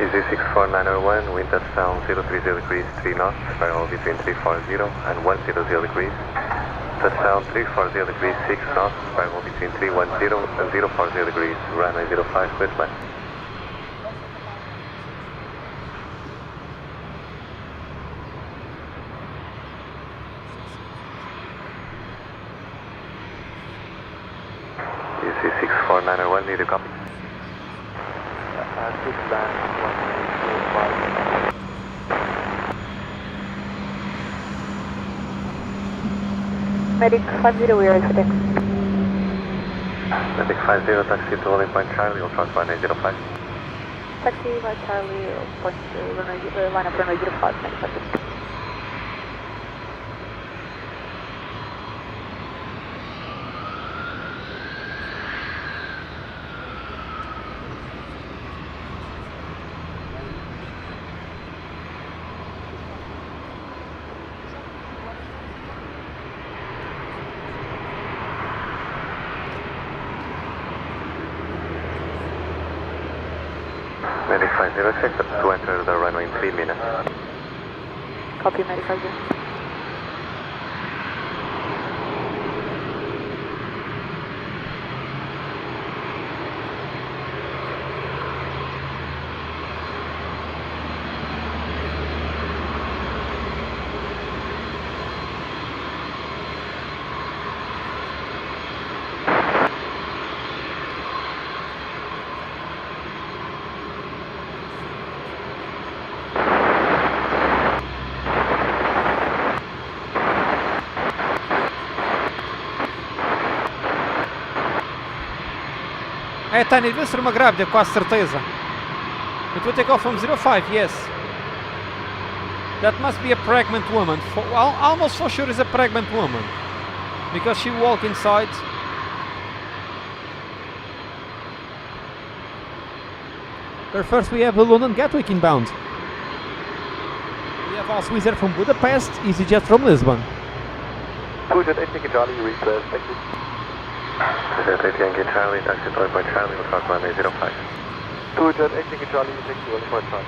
Easy 64901, wind touchdown 030 degrees 3 knots, variable between 340 and 100 degrees. Touchdown 340 degrees 6 knots, variable between 310 and 040 degrees, runway 05, clear to land. Easy 64901, need a copy. Medic 50, we are ready for taxi. Medic 50, taxi to landing point Charlie, will cross runway 05. Taxi by Charlie, point line up runway 05, Medic 50. Medic 50, check to enter the runway in 3 minutes. Copy, Medic 50. É, Tânia, devia ser uma grávida, quase certeza. It will take off from 05, yes. That must be a pregnant woman. Almost for sure is a pregnant woman. Because she walked inside. But first we have a London Gatwick inbound. We have also Wizz Air from Budapest, EasyJet from Lisbon. 280 Charlie, request, thank you. 280 Yankee Charlie, taxi to landing point Charlie, will cross runway 05. 280 Charlie, taxi to landing point Charlie.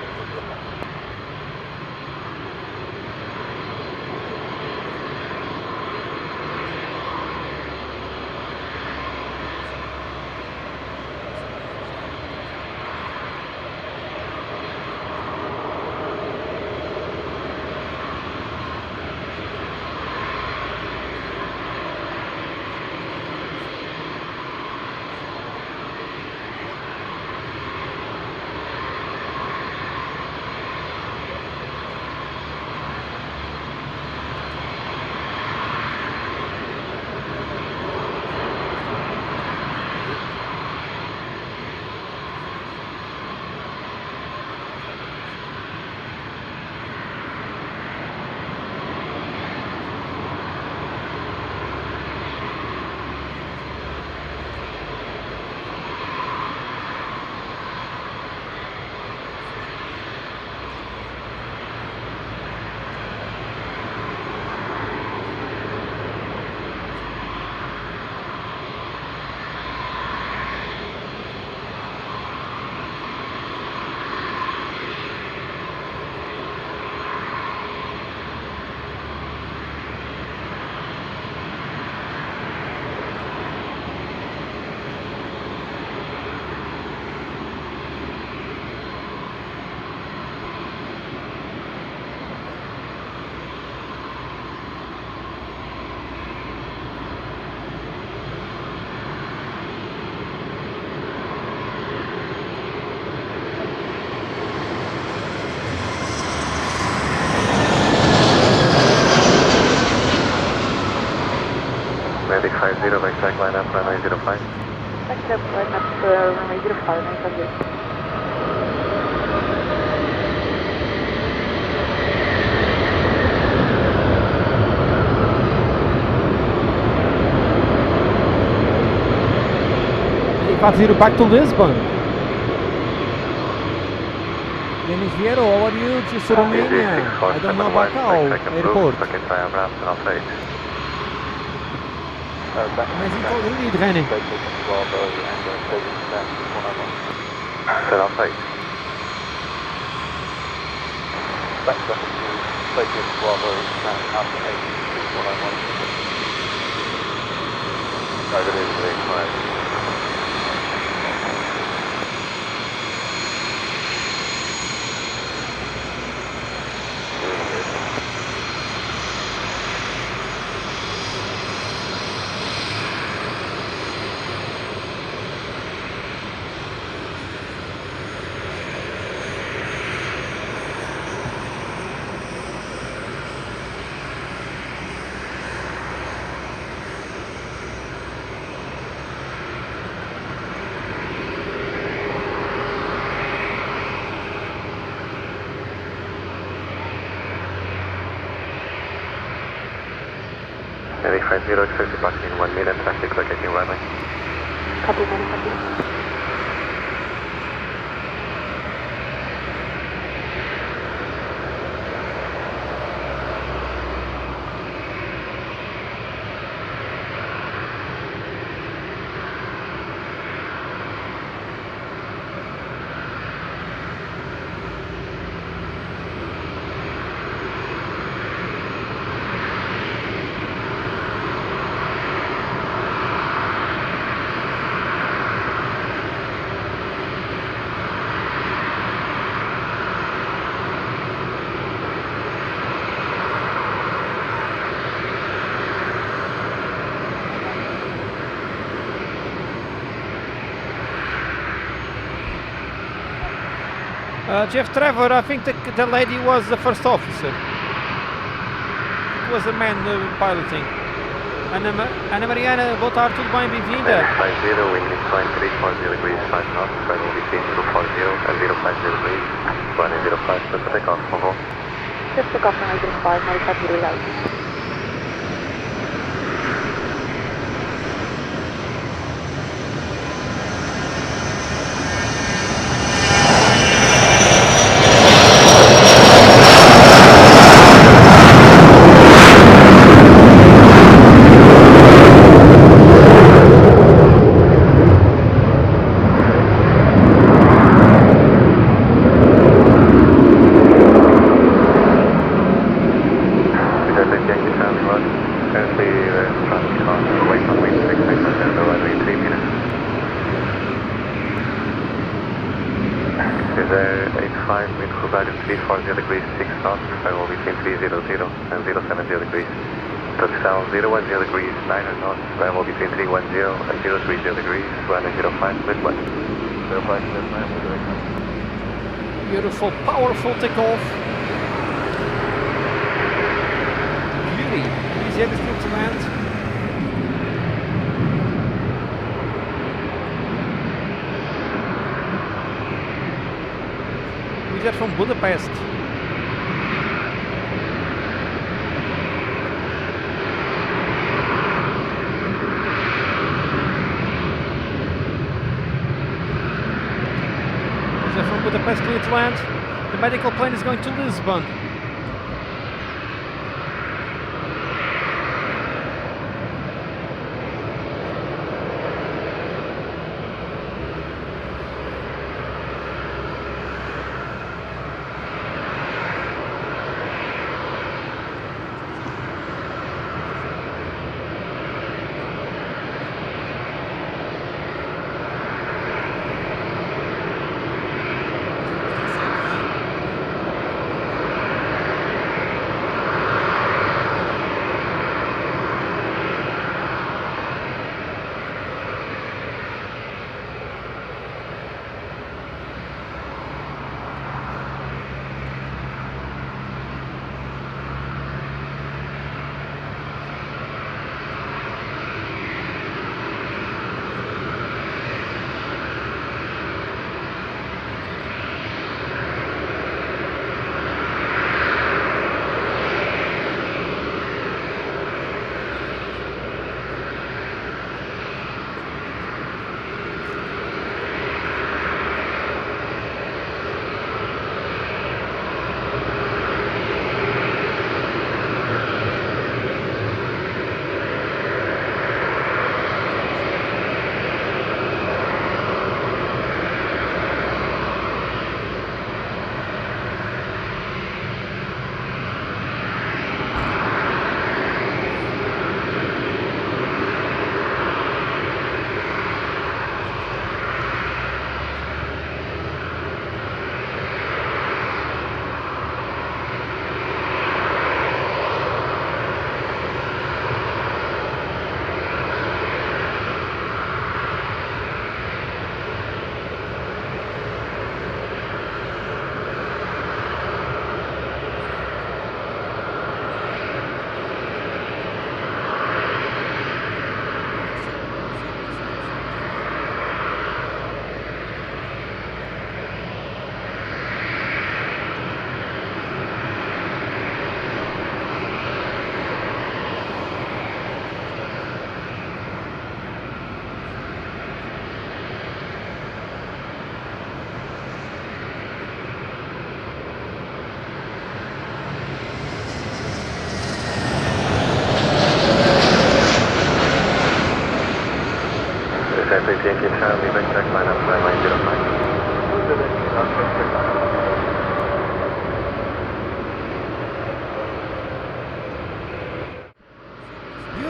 Medic 50, exact line up, runway 05. Taxi up, line up runway 05. 5950. Back to Lisbon. Denis Vieiro, how are you? Just to Romania. I don't know Bacau airport. Mas então ele iedereen. Set on site. Target is 85. Heading 50, expect departure in 1 minute, traffic locating runway. Copy, copy. Jeff Trevor, I think the lady was the first officer. It was a man piloting. Ana Mariana, boa tarde, tudo bem? Bem-vinda. 50, wind is 340 degrees, 5 knots, spread will be between 240 and 050 degrees, 105, clear for takeoff, over. Just take off from 05, modify to light. Touchdown 010 degrees, 9 knots, level between 310 and 030 degrees, 105, split 1. 05, split 9, beautiful, powerful takeoff. Beauty, easy everything to land. We are from Budapest. Budapest clear to land. The medical plane is going to Lisbon.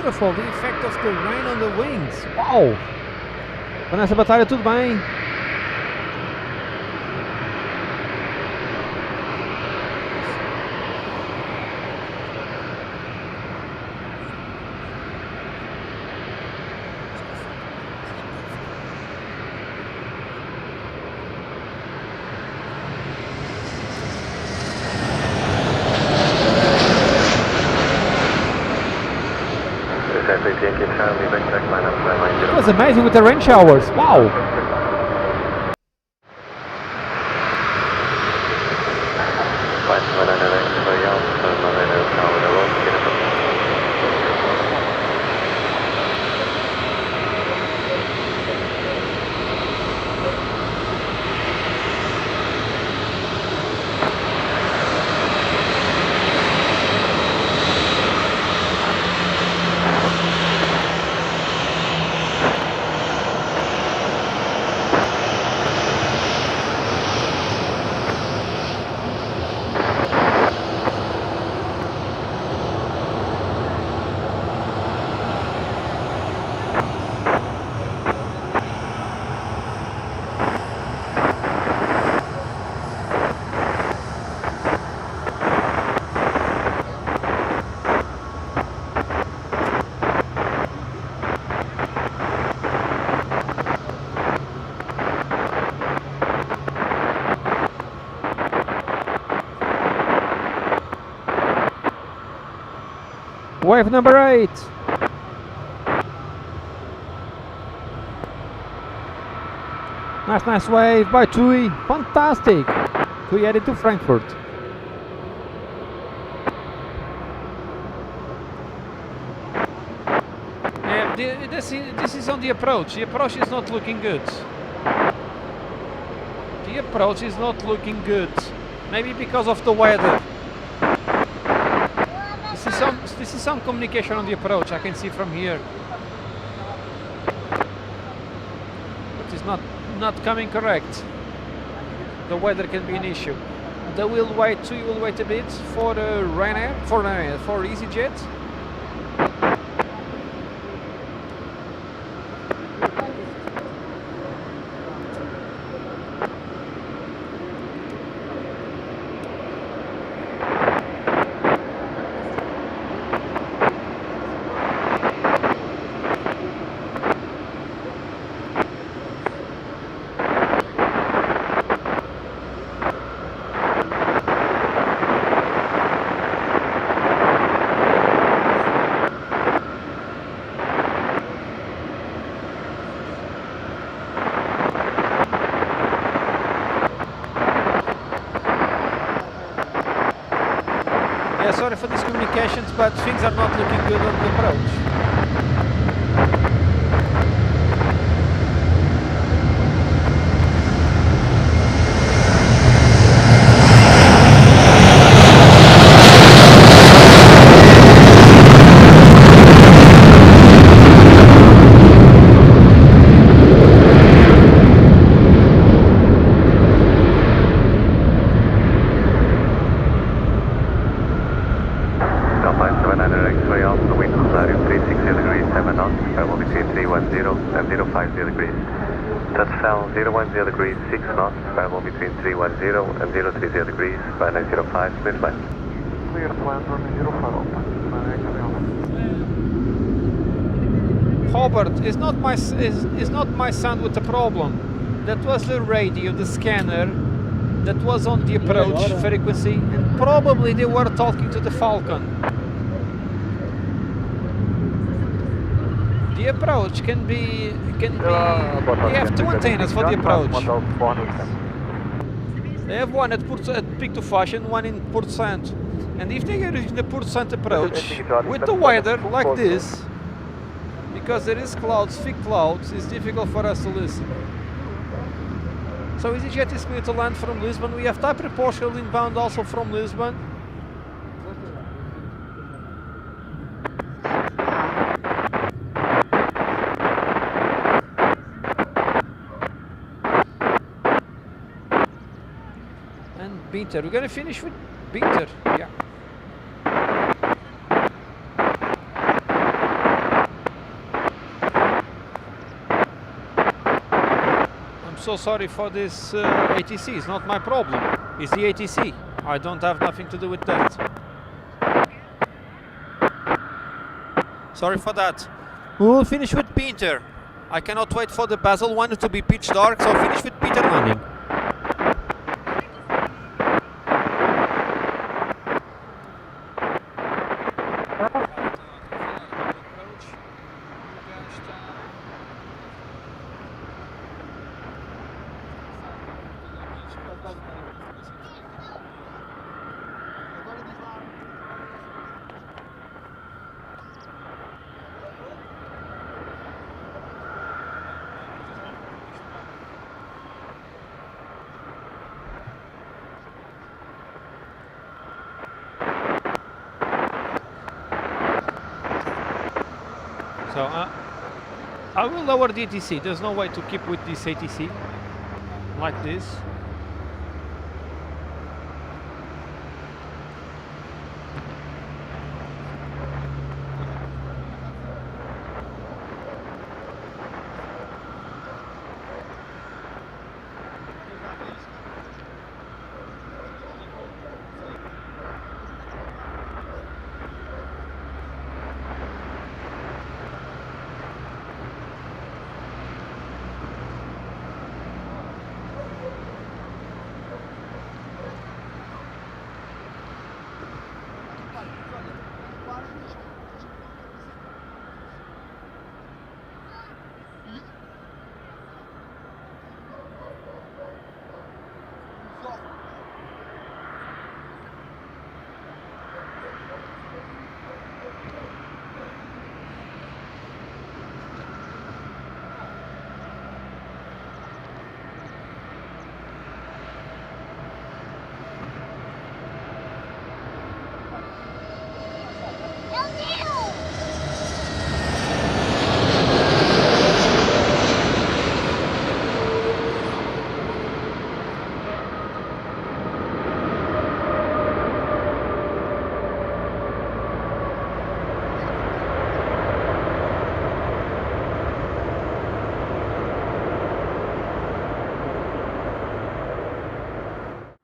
beautiful, the effect of the rain on the wings. Uau! Vanessa Batalha, tudo bem? It was amazing with the rain showers. Wow! Wave number 8. Nice wave by Tui. Fantastic. Tui headed to Frankfurt. Yeah, this is on the approach. The approach is not looking good. The approach is not looking good. Maybe because of the weather. This is some communication on the approach, I can see from here. But it's not coming correct. The weather can be an issue. They will wait, Tui will wait a bit for Ryanair, for EasyJet. Sorry for these communications, but things are not looking good on the approach. Touchdown 010 degrees, 6 knots, variable between 310 and 030 degrees, by 905, smooth flight. Clear to land on 05 open. Hobart, is not my sound with the problem. That was the radio, the scanner that was on the approach frequency, and probably they were talking to the Falcon. The approach can be they have two antennas for the approach. They have one at Pico do Faixa and one in Porto Santo. And if they are using the Porto Santo approach with the weather like this, because there is clouds, thick clouds, it's difficult for us to listen. So EasyJet is going to land from Lisbon. We have type Portugal inbound also from Lisbon. Binter. We're gonna finish with Binter. Yeah. so sorry for this ATC. It's not my problem. It's the ATC. I don't have nothing to do with that. Sorry for that. We'll finish with Peter. I cannot wait for the Basel one to be pitch dark, so I'll finish with Peter landing. So I will lower the ATC. There's no way to keep with this ATC like this.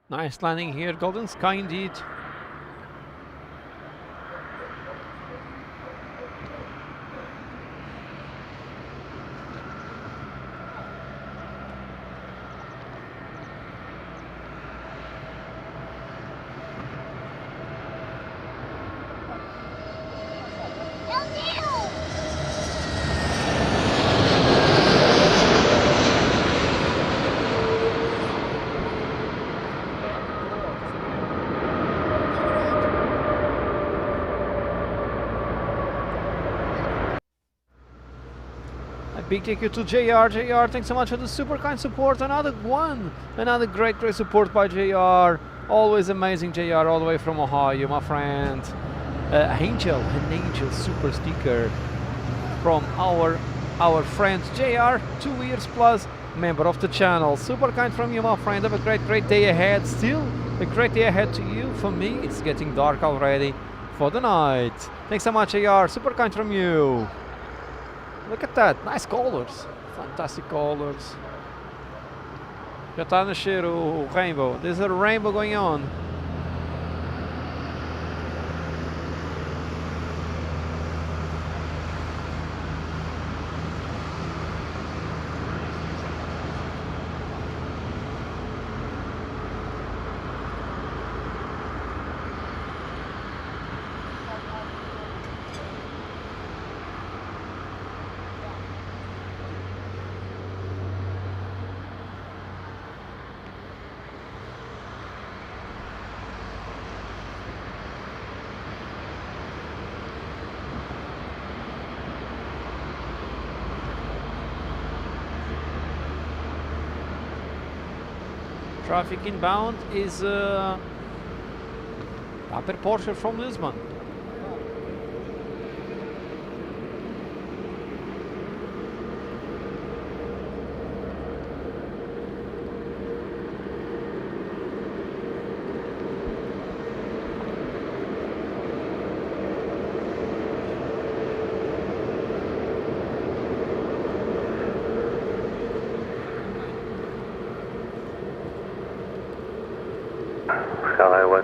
Nice landing here, Golden Sky indeed. Big thank you to JR. JR, thanks so much for the super kind support. Another great support by JR. Always amazing, JR, all the way from Ohio, my friend. An angel super sticker from our friend JR, 2 years plus, member of the channel. Super kind from you, my friend. Have a great day ahead. Still a great day ahead to you. For me, it's getting dark already for the night. Thanks so much, JR. Super kind from you. Look at that, nice colors, fantastic colors. Já está a nascer o rainbow. There's a rainbow going on. Traffic inbound is Paper Porsche from Lisbon.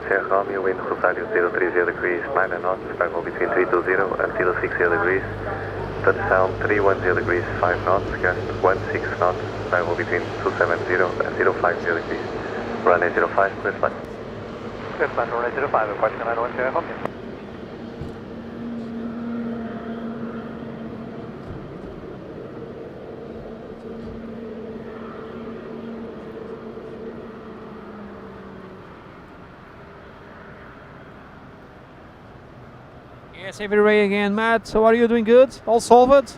Sierra Romeo, wind Rosario 030 degrees, 9 knots, variable between 320 and 060 degrees. Touchdown 310 degrees, 5 knots, gust 16 knots, variable between 270 and 050 degrees. Runway 05, clear flight. Clear flight, runway 05, approaching 901 Sierra Romeo. Yes, every ray again, Matt. So are you doing good? All solved?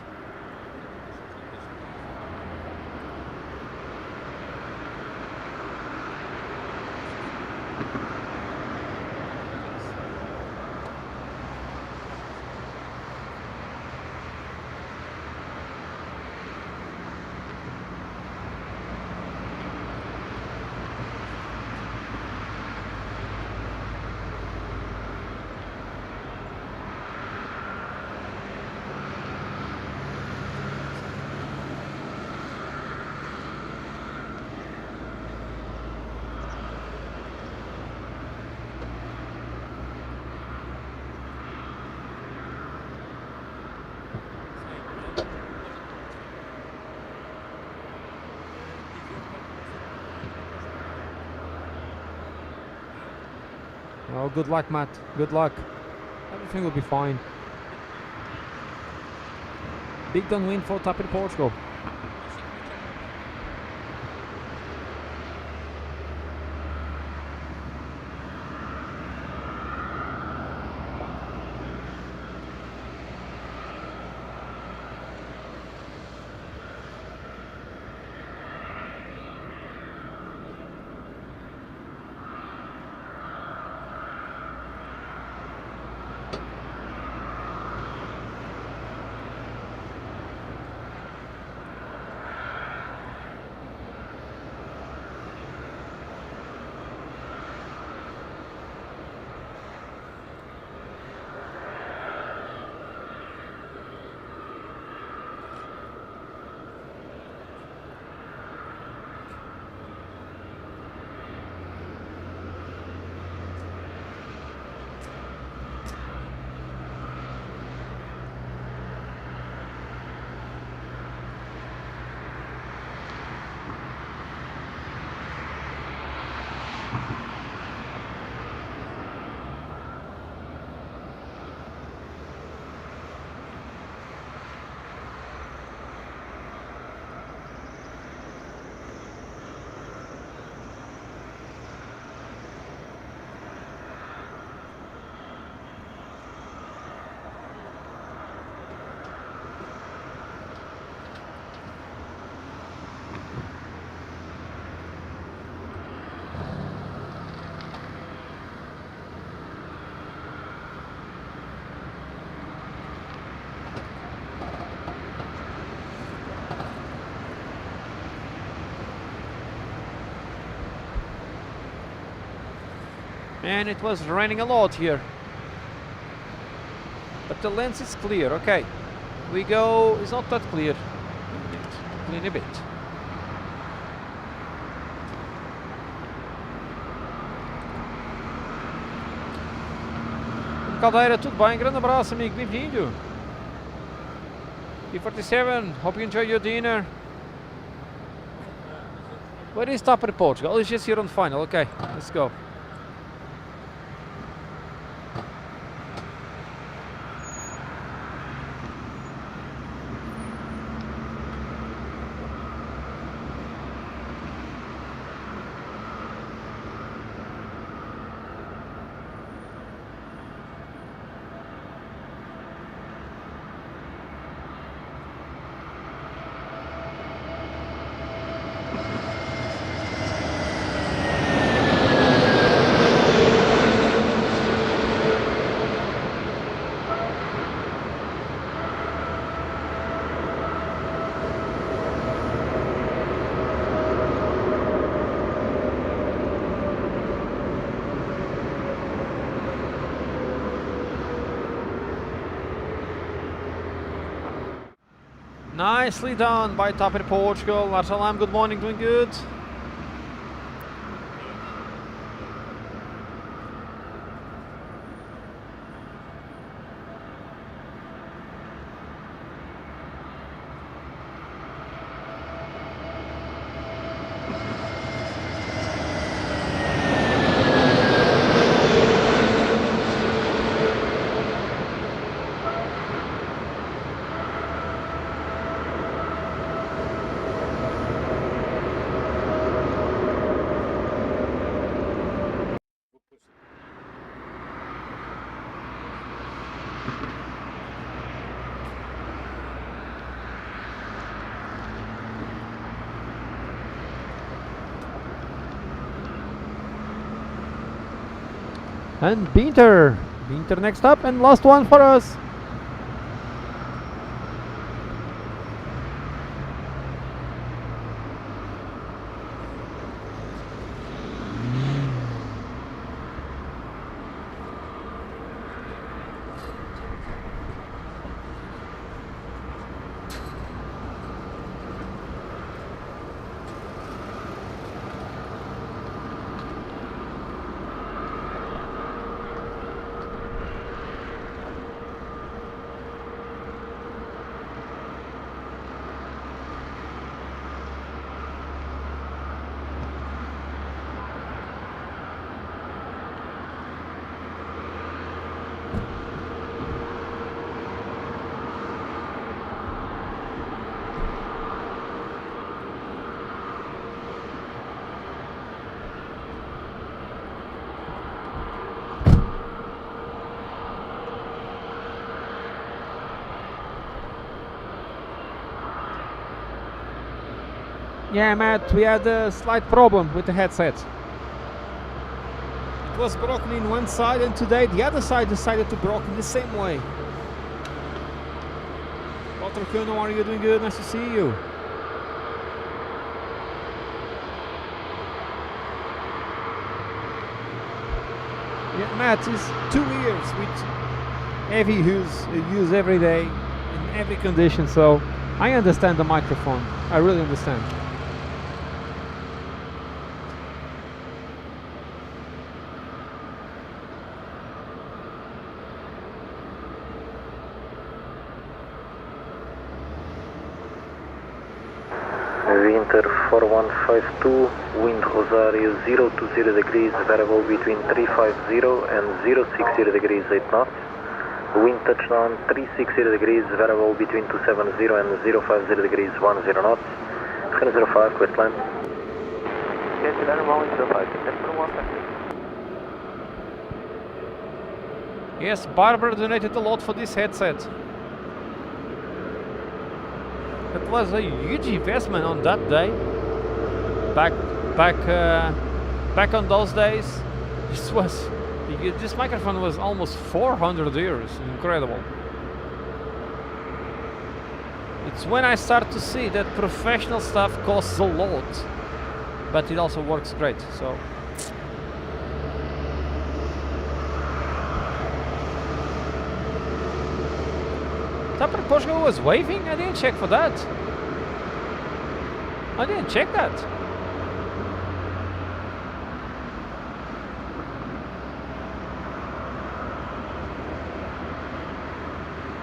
Oh, good luck, Matt. Good luck. Everything will be fine. Big downwind for top in Portugal. And it was raining a lot here, but the lens is clear. Okay, we go. It's not that clear. Clean a bit. Madeira, tudo bem? Grande abraço, amigo. Bem-vindo. E47, hope you enjoy your dinner. Where is top in Portugal? It's just here on final. Okay, let's go. Nicely done by top in Portugal. Arsalam, good morning, doing good. And Binter next up, and last one for us. Yeah, Matt, we had a slight problem with the headset. It was broken in one side, and today the other side decided to broken the same way. Walter Kuno, are you doing good? Nice to see you. Yeah, Matt is 2 years with heavy use every day in every condition, so I understand the microphone. I really understand. Winter 4152, wind Rosario 020 degrees, variable between 350 and 060 degrees 8 knots. Wind touchdown 360 degrees, variable between 270 and 050 degrees 10 knots. 2005, Questline. Yes, 1105, Yes, Barbara donated a lot for this headset. It was a huge investment on that day. Back on those days, this microphone was almost 400 euros. Incredible. It's when I start to see that professional stuff costs a lot, but it also works great. So. Tapper Portugal was waving? I didn't check for that. I didn't check that.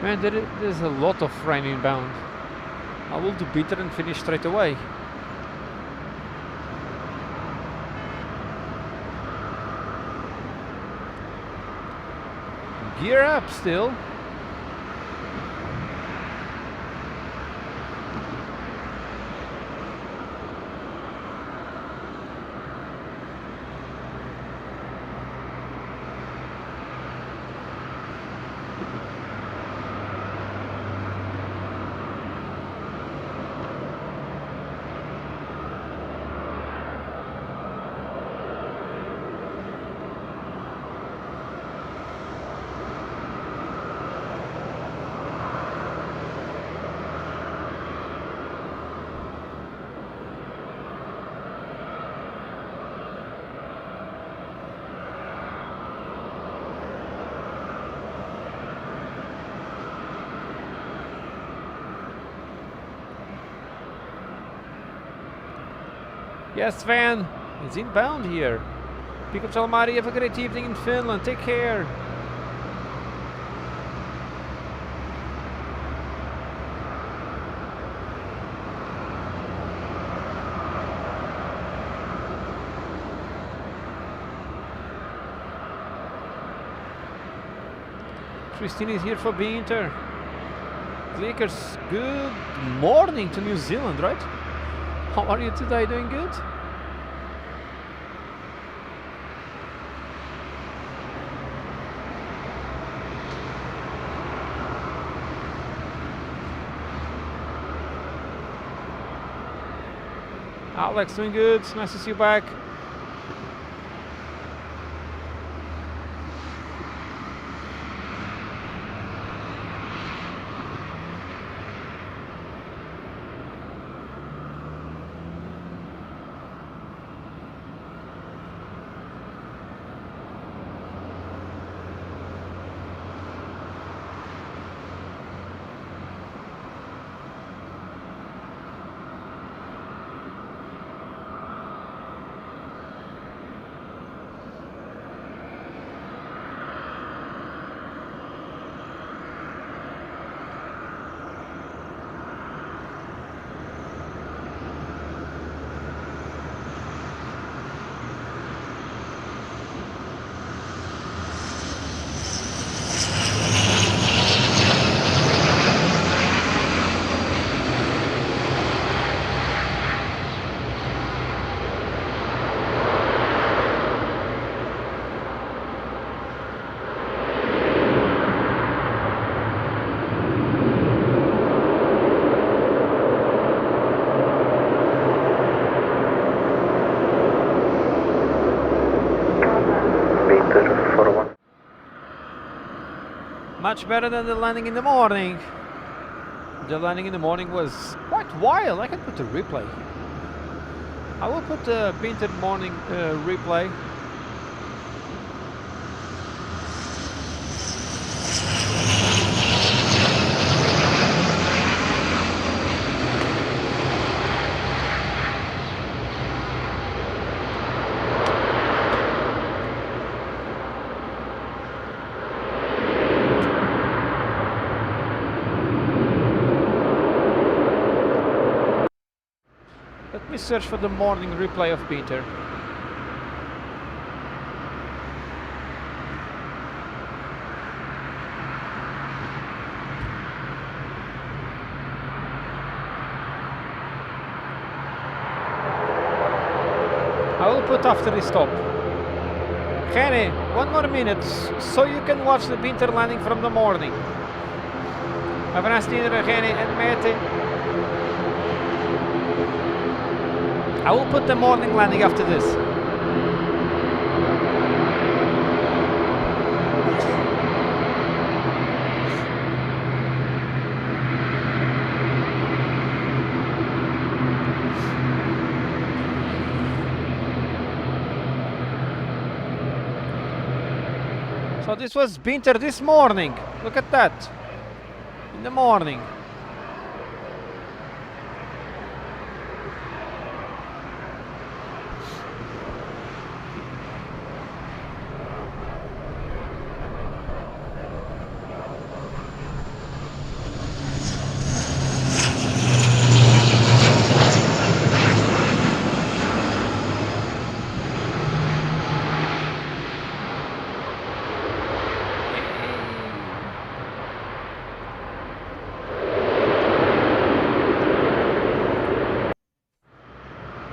Man, there's a lot of rain inbound. I will do better and finish straight away. Gear up still. Yes, Van, it's inbound here. Pick up Salmari, have a great evening in Finland. Take care. Christine is here for Binter. Clickers, good morning to New Zealand, right? How are you today? Doing good? Alex, doing good. Nice to see you back. Much better than the landing in the morning. The landing in the morning was quite wild. I can put a replay. I will put the Binter morning replay. Let me search for the morning replay of Peter. I will put after the stop. Kenny, 1 more minute so you can watch the Binter landing from the morning. Have a nice dinner, Kenny and Mette. I will put the morning landing after this. So this was Binter this morning. Look at that. In the morning.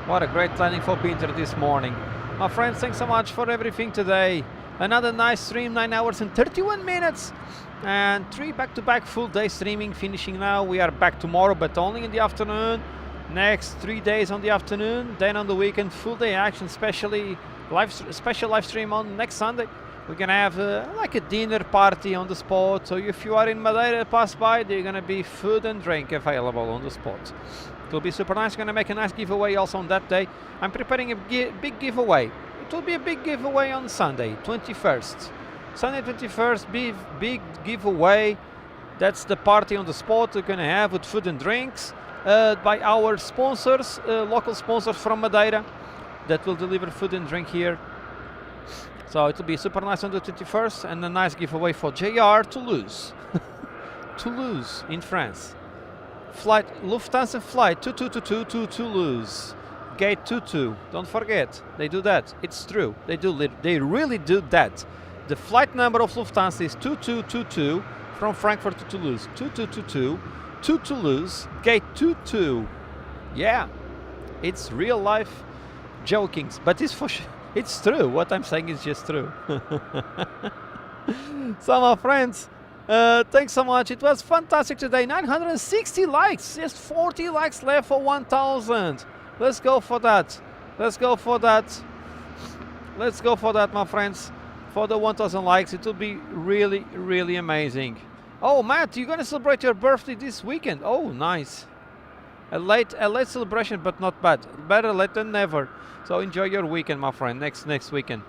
What a great landing for Peter this morning. My friends, thanks so much for everything today. Another nice stream, 9 hours and 31 minutes. And 3 back-to-back full day streaming finishing now. We are back tomorrow, but only in the afternoon. Next 3 days on the afternoon. Then on the weekend, full day action, special live stream on next Sunday. We're gonna have like a dinner party on the spot. So if you are in Madeira, pass by, there's gonna be food and drink available on the spot. It will be super nice. Gonna make a nice giveaway also on that day. I'm preparing a big giveaway. It will be a big giveaway on Sunday, 21st. Sunday 21st, big giveaway. That's the party on the spot we're gonna have with food and drinks by our sponsors, local sponsors from Madeira that will deliver food and drink here. So it will be super nice on the 21st and a nice giveaway for JR Toulouse. Toulouse in France. Flight Lufthansa flight 2222 to Toulouse, gate 22. Don't forget, they do that. It's true. They really do that. The flight number of Lufthansa is 2222 from Frankfurt to Toulouse. 2222 to Toulouse, gate 22. Yeah, it's real life jokings, but it's true. What I'm saying is just true. So my friends, thanks so much. It was fantastic today. 960 likes. Just 40 likes left for 1000. Let's go for that. Let's go for that. Let's go for that, my friends. For the 1000 likes, it will be really, really amazing. Oh, Matt, you're gonna celebrate your birthday this weekend. Oh, nice. A late celebration, but not bad. Better late than never. So enjoy your weekend, my friend. Next weekend.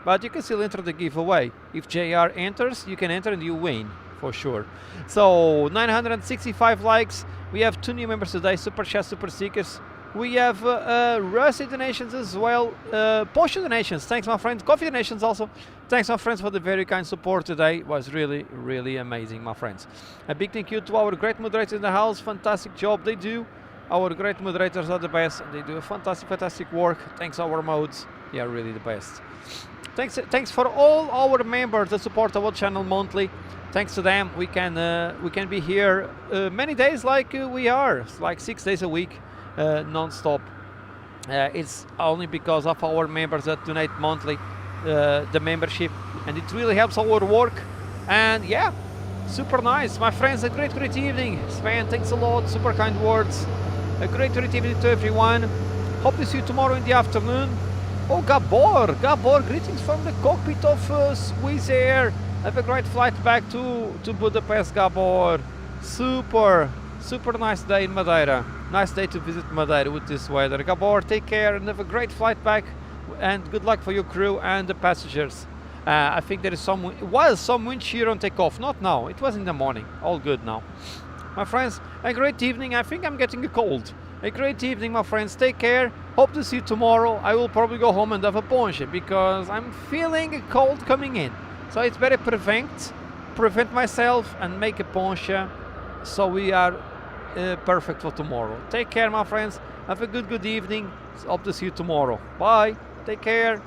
But you can still enter the giveaway. If JR enters, you can enter and you win for sure. So 965 likes. We have 2 new members today, Super Chat, Super Seekers. We have Rusty donations as well, Porsche donations. Thanks, my friends. Coffee donations also. Thanks, my friends, for the very kind support today. It was really, really amazing, my friends. A big thank you to our great moderators in the house. Fantastic job they do. Our great moderators are the best. They do a fantastic work. Thanks, our modes. They are really the best. Thanks for all our members that support our channel monthly. Thanks to them, we can be here many days like we are, like 6 days a week, non-stop. It's only because of our members that donate monthly, the membership, and it really helps our work. And yeah, super nice, my friends. A great evening. Sven, thanks a lot. Super kind words. A great evening to everyone. Hope to see you tomorrow in the afternoon. Oh, Gabor, greetings from the cockpit of Swiss Air. Have a great flight back to Budapest, Gabor. Super nice day in Madeira. Nice day to visit Madeira with this weather. Gabor, take care and have a great flight back, and good luck for your crew and the passengers. I think there is was some wind shear on takeoff. Not now, it was in the morning. All good now. My friends, a great evening. I think I'm getting a cold. A great evening, my friends. Take care. Hope to see you tomorrow. I will probably go home and have a ponche because I'm feeling a cold coming in. So it's better prevent myself and make a ponche so we are perfect for tomorrow. Take care, my friends. Have a good evening. Hope to see you tomorrow. Bye. Take care.